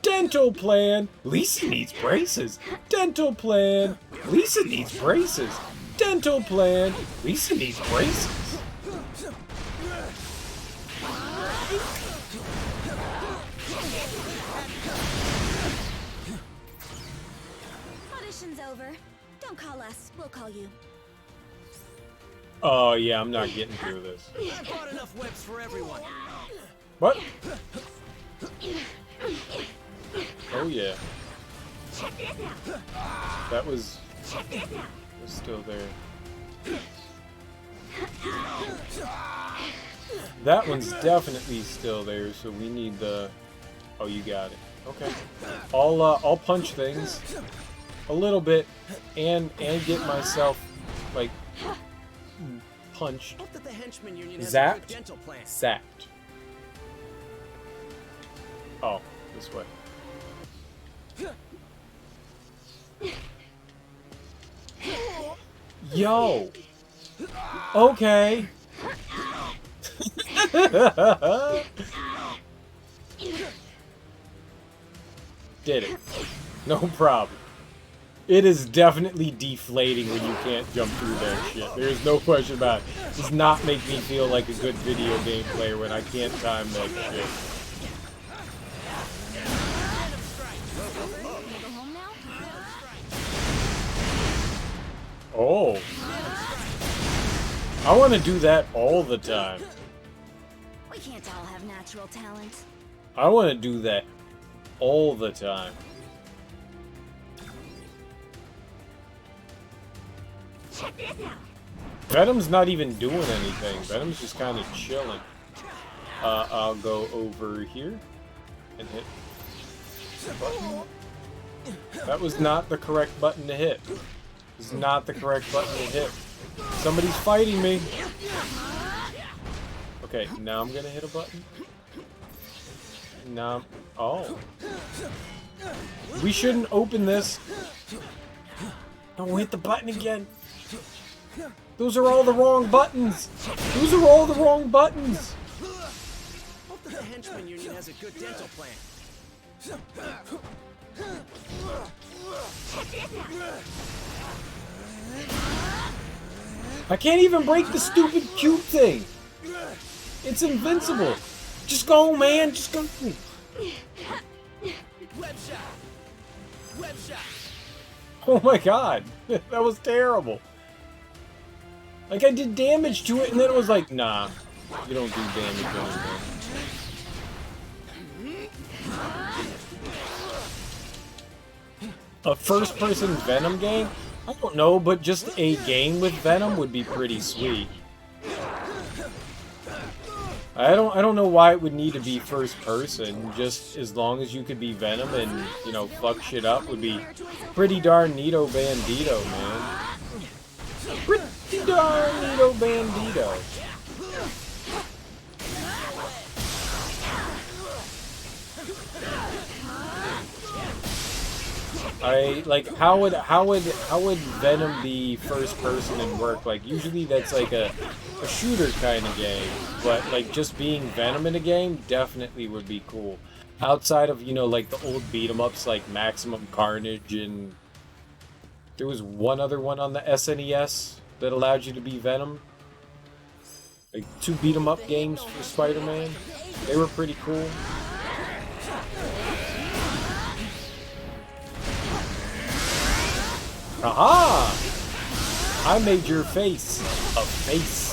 Dental plan! Lisa needs braces. Dental plan! Lisa needs braces. Dental plan! Lisa needs braces. Audition's over. Don't call us. We'll call you. Oh yeah, I'm not getting through this. I bought enough webs for everyone. What? Oh yeah. That was still there. That one's definitely still there, so we need the... Oh, you got it. Okay. I'll punch things a little bit and get myself like punched. Zapped. Sacked. Oh, this way. Yo. Okay. Did it. No problem. It is definitely deflating when you can't jump through that shit. There's no question about it. It does not make me feel like a good video game player when I can't time that shit. Oh. I want to do that all the time. We can't all have natural talent. I want to do that all the time. Venom's not even doing anything. Venom's just kind of chilling. I'll go over here and hit the button. That was not the correct button to hit. This is not the correct button to hit. Somebody's fighting me. Okay, now I'm gonna hit a button. Now, oh. We shouldn't open this. Don't hit the button again. Those are all the wrong buttons. Those are all the wrong buttons. Hope that the Henchman Union has a good dental plan. I can't even break the stupid cube thing. It's invincible. Just go, man. Just go. Web shot. Web shot. Oh my god. That was terrible. Like, I did damage to it, and then it was like, nah. You don't do damage anymore. A first-person Venom game? I don't know, but just a game with Venom would be pretty sweet. I don't know why it would need to be first person. Just as long as you could be Venom and, you know, fuck shit up would be pretty darn neato bandito, man. Pretty darn neato bandito. How would Venom be first person and work? Like, usually that's like a shooter kind of game, but like just being Venom in a game definitely would be cool. Outside of, you know, like the old beat 'em ups like Maximum Carnage, and there was one other one on the SNES that allowed you to be Venom. Like 2 beat 'em up games for Spider-Man. They were pretty cool. Aha! I made your face a face.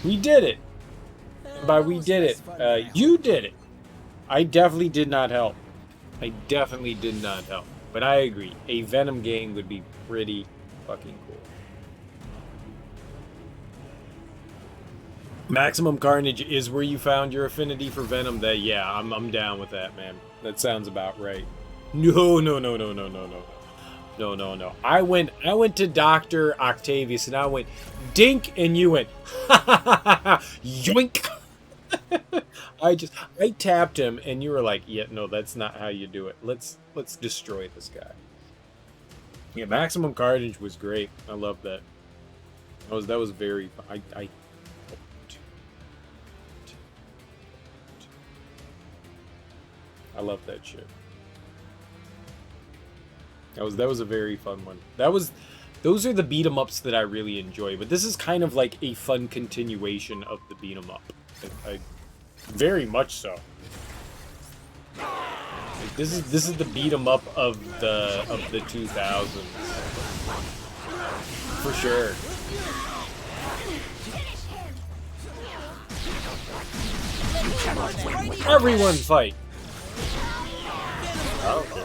We did it. And by we did it, you did it. I definitely did not help. I definitely did not help. But I agree. A Venom game would be pretty fucking cool. Maximum Carnage is where you found your affinity for Venom. That, yeah, I'm down with that, man. That sounds about right. No. I went to Dr. Octavius and I went dink, and you went yoink. I tapped him and you were like, yeah, no, that's not how you do it. Let's destroy this guy. Yeah, Maximum Carnage was great. I love that. That was very I love that shit. That was a very fun one. Those are the beat 'em ups that I really enjoy, but this is kind of like a fun continuation of the beat 'em up. I very much so. Like, this is the beat 'em up of the 2000s. For sure. Everyone fight. Oh, okay.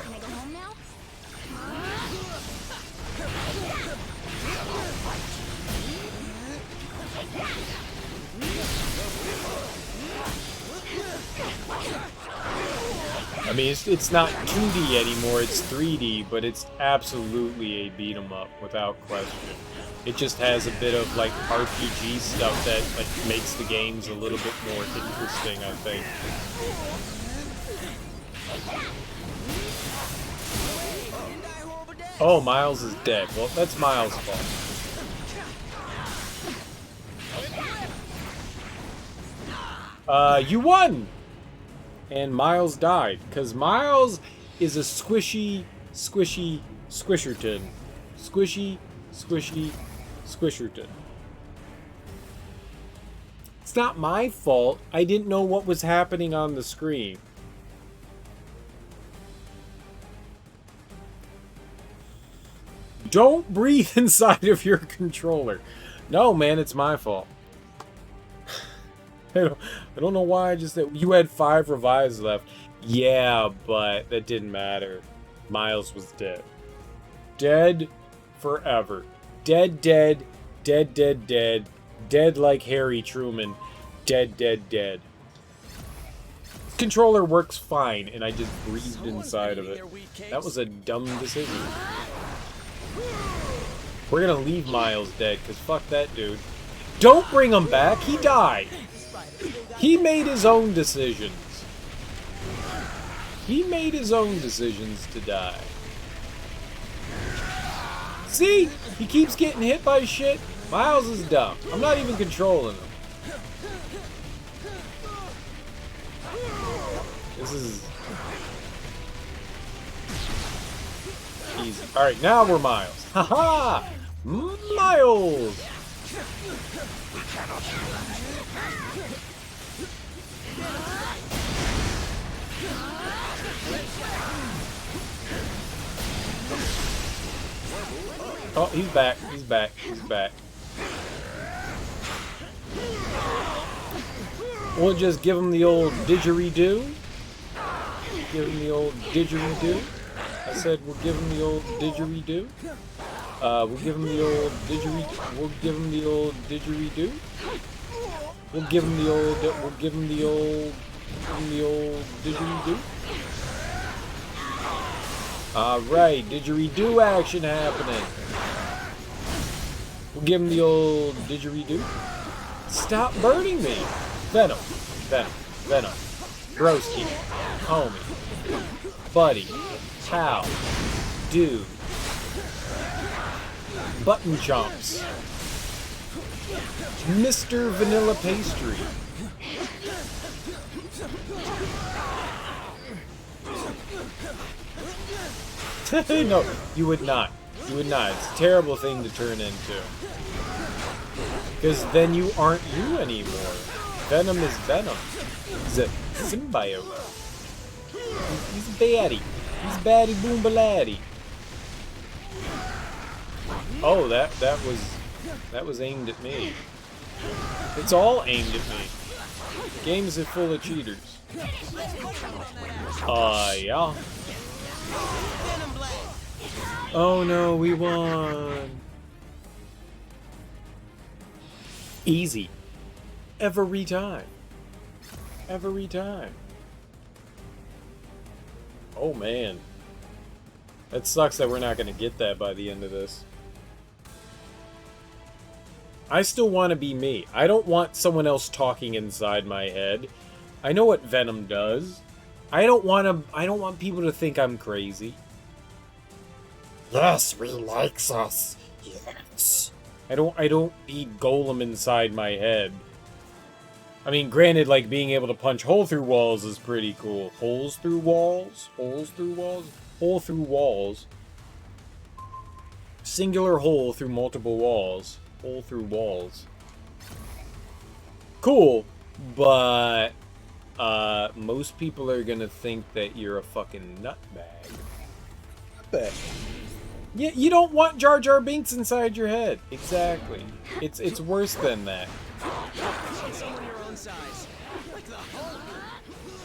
I mean, it's not 2D anymore, it's 3D, but it's absolutely a beat 'em up, without question. It just has a bit of, like, RPG stuff that, like, makes the games a little bit more interesting, I think. Oh, Miles is dead. Well, that's Miles' fault. You won! And Miles died, because Miles is a squishy squisherton. Squishy squisherton. It's not my fault. I didn't know what was happening on the screen. Don't breathe inside of your controller. No, man, it's my fault. I don't know why I just said you had 5 revives left. Yeah, but that didn't matter. Miles was dead. Dead forever. Dead. Dead like Harry Truman. Dead. Controller works fine, and I just breathed inside of it. That was a dumb decision. We're gonna leave Miles dead, because fuck that dude. Don't bring him back, he died. He made his own decisions. He made his own decisions to die. See? He keeps getting hit by shit. Miles is dumb. I'm not even controlling him. This is easy. Alright, now we're Miles. Haha! Miles! Oh, he's back. He's back. He's back. We'll just give him the old didgeridoo. Give him the old didgeridoo. I said we'll give him the old didgeridoo. We'll give him the old didgeridoo. We'll give him the old didgeridoo. We'll give him the old. We'll give him the old. The old didgeridoo. All right, didgeridoo action happening. We'll give him the old didgeridoo. Stop burning me. Venom. Venom. Venom. Broski. Homie. Buddy. Pal. Dude. Button chomps. Mr. Vanilla Pastry. No, you would not. You would not. It's a terrible thing to turn into. Because then you aren't you anymore. Venom is Venom. He's a symbiote. He's a baddie. He's baddie boombaladdy. Oh, that was aimed at me. It's all aimed at me. Games are full of cheaters. Yeah. Oh no, we won. Easy. Every time. Every time. Oh man. That sucks that we're not going to get that by the end of this. I still want to be me. I don't want someone else talking inside my head. I know what Venom does. I don't want people to think I'm crazy. Yes, we likes us. Yes. I don't need Golem inside my head. I mean, granted, like, being able to punch hole through walls is pretty cool. Holes through walls? Holes through walls? Hole through walls. Singular hole through multiple walls. Hole through walls. Cool, but most people are gonna think that you're a fucking nutbag. Nutbag. Yeah, you don't want Jar Jar Binks inside your head. Exactly. It's worse than that.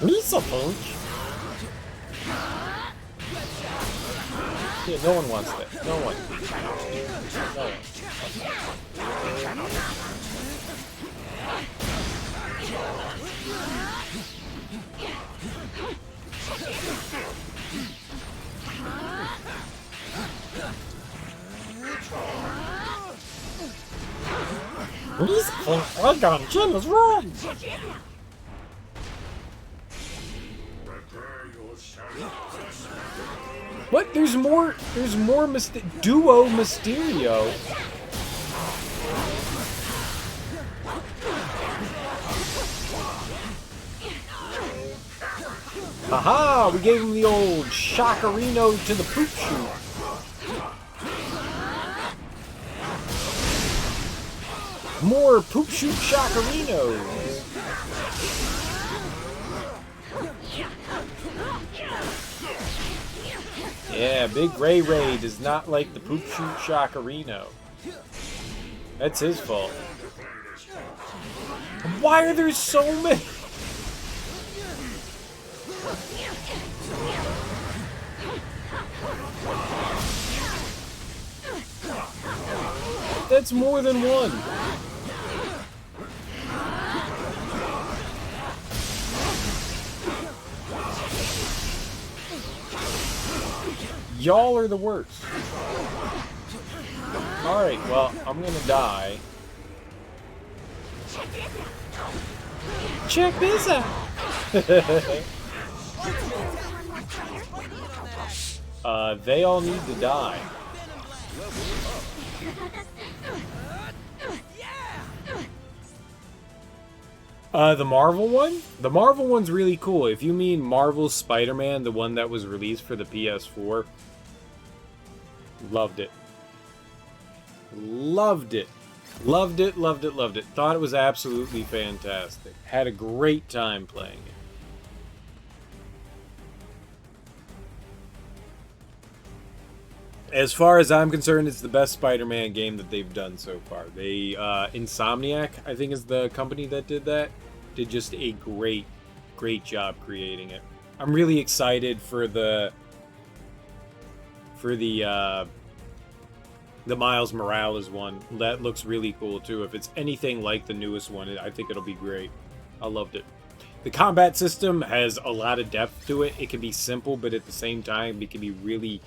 Lisa Punch. Yeah, no one wants that. No one. No one. Lisa Punch, I got Jenna's wrong. What? There's more Duo Mysterio. Haha, we gave him the old Shockerino to the poop shoot. More poop shoot Shockerinos. Yeah, Big Ray Ray does not like the poop shoot Shockerino. That's his fault. Why are there so many? That's more than one. Y'all are the worst. Alright, well, I'm gonna die. Check this out! They all need to die. The Marvel one? The Marvel one's really cool. If you mean Marvel's Spider-Man, the one that was released for the PS4, loved it. Loved it. Loved it, loved it, loved it. Thought it was absolutely fantastic. Had a great time playing it. As far as I'm concerned, it's the best Spider-Man game that they've done so far. They, Insomniac, I think is the company that did that, did just a great, great job creating it. I'm really excited for the Miles Morales one. That looks really cool too. If it's anything like the newest one, I think it'll be great. I loved it. The combat system has a lot of depth to it. It can be simple, but at the same time, it can be really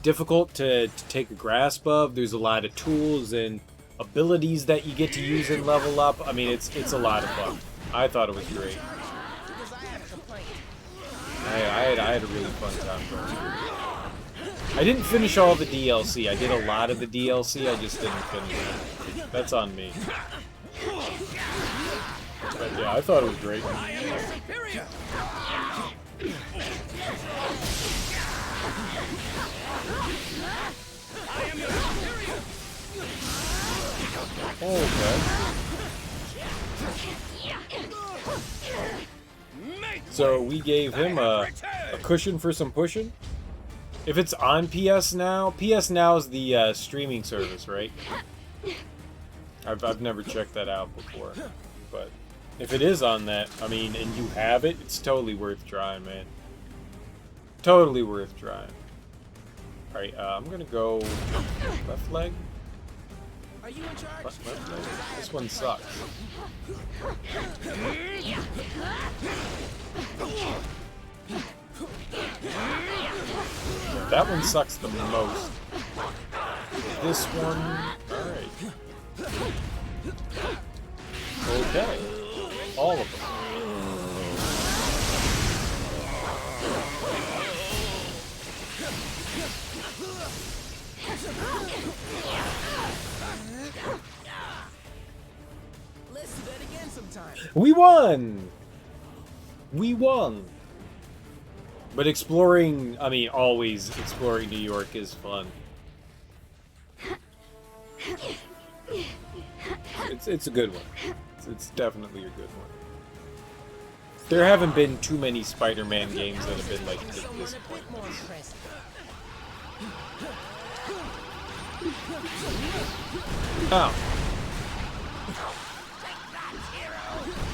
difficult to take a grasp of. There's a lot of tools and abilities that you get to use and level up. I mean, it's a lot of fun. I thought it was great. I had a really fun time playing it. I didn't finish all the DLC. I did a lot of the DLC. I just didn't finish it. That's on me. But yeah, I thought it was great. Okay. So we gave him a cushion for some pushing. If it's on PS Now is the streaming service, right? I've never checked that out before, but if it is on that, I mean, and you have it, it's totally worth trying, man. Totally worth trying. All right, I'm gonna go left leg. Are you in charge? Left leg. This one sucks. That one sucks the most. This one, alright. Okay. All of them. Let's do that again sometime. We won! We won! But exploring, I mean, always exploring New York is fun. It's a good one. It's definitely a good one. There haven't been too many Spider-Man games that have been like this point. Oh.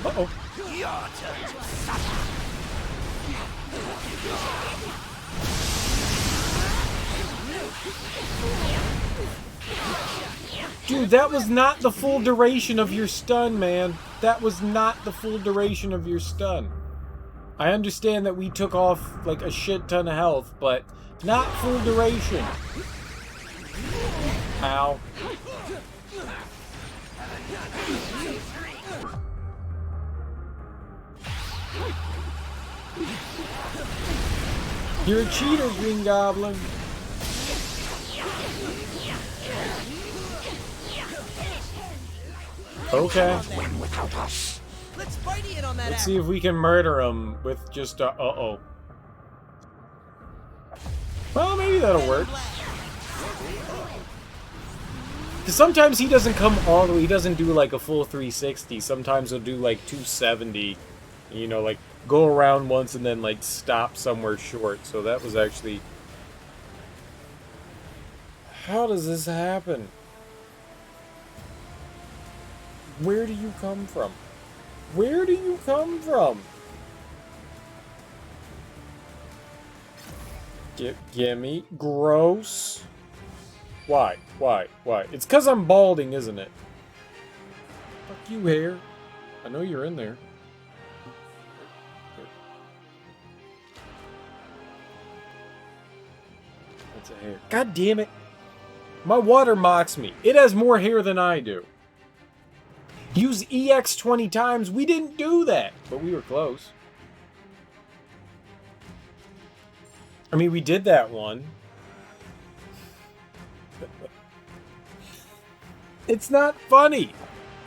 Uh-oh. Dude, that was not the full duration of your stun, man. That was not the full duration of your stun. I understand that we took off like a shit ton of health, but not full duration. Ow. You're a cheater, Green Goblin. Okay. Let's see if we can murder him with just a uh-oh. Well, maybe that'll work. Because sometimes he doesn't come all the way, he doesn't do like a full 360. Sometimes he'll do like 270. You know, like go around once and then like stop somewhere short. So that was actually... How does this happen? Where do you come from? Where do you come from? Gimme. Gross. Why? Why? Why? It's because I'm balding, isn't it? Fuck you, hair. I know you're in there. That's a hair. God damn it. My water mocks me. It has more hair than I do. Use EX 20 times. We didn't do that, but we were close. I mean, we did that one. It's not funny.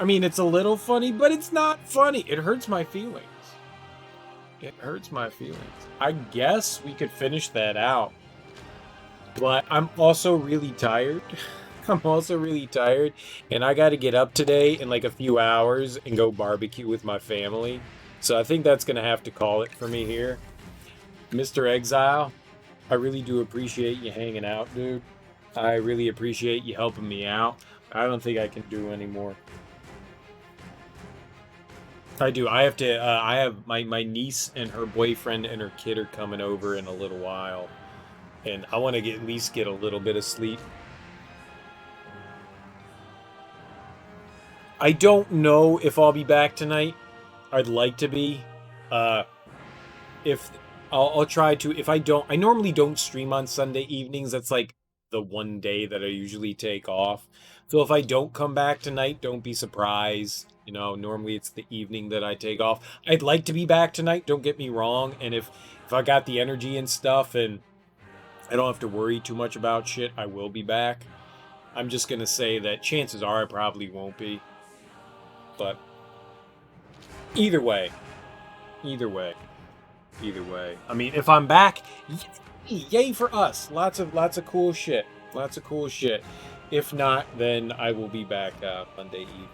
I mean, it's a little funny, but it's not funny. It hurts my feelings. It hurts my feelings. I guess we could finish that out. But I'm also really tired. I'm also really tired. And I got to get up today in like a few hours and go barbecue with my family. So I think that's going to have to call it for me here. Mr. Exile, I really do appreciate you hanging out, dude. I really appreciate you helping me out. I don't think I can do anymore. I do. I have to. I have my niece and her boyfriend and her kid are coming over in a little while, and I want to at least get a little bit of sleep. I don't know if I'll be back tonight. I'd like to be. If I'll try to. If I don't, I normally don't stream on Sunday evenings. That's like the one day that I usually take off. So if I don't come back tonight, don't be surprised. You know, normally it's the evening that I take off. I'd like to be back tonight, don't get me wrong. And if I got the energy and stuff and I don't have to worry too much about shit, I will be back. I'm just going to say that chances are I probably won't be. But either way. Either way. Either way. I mean, if I'm back, yay for us. Lots of cool shit. Lots of cool shit. If not, then I will be back Monday evening.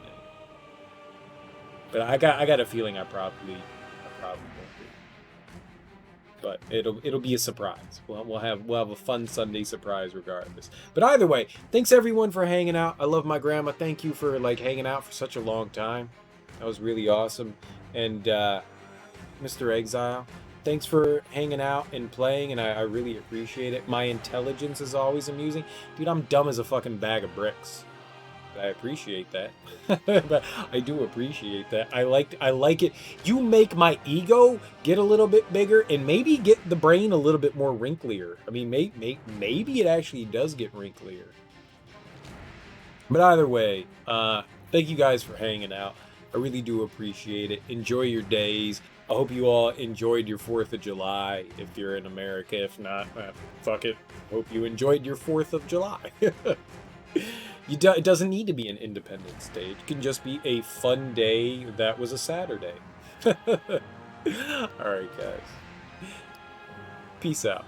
But I got a feeling I probably won't be. But it'll be a surprise. We'll have a fun Sunday surprise regardless. But either way, thanks everyone for hanging out. I love my grandma. Thank you for like hanging out for such a long time. That was really awesome. And Mr. Exile, thanks for hanging out and playing, and I really appreciate it. My intelligence is always amusing. Dude, I'm dumb as a fucking bag of bricks. I appreciate that. But I do appreciate that. I like it. You make my ego get a little bit bigger and maybe get the brain a little bit more wrinklier. I mean, maybe it actually does get wrinklier. But either way, thank you guys for hanging out. I really do appreciate it. Enjoy your days. I hope you all enjoyed your 4th of July if you're in America. If not, fuck it. Hope you enjoyed your 4th of July. It doesn't need to be an Independence Day. It can just be a fun day that was a Saturday. Alright, guys. Peace out.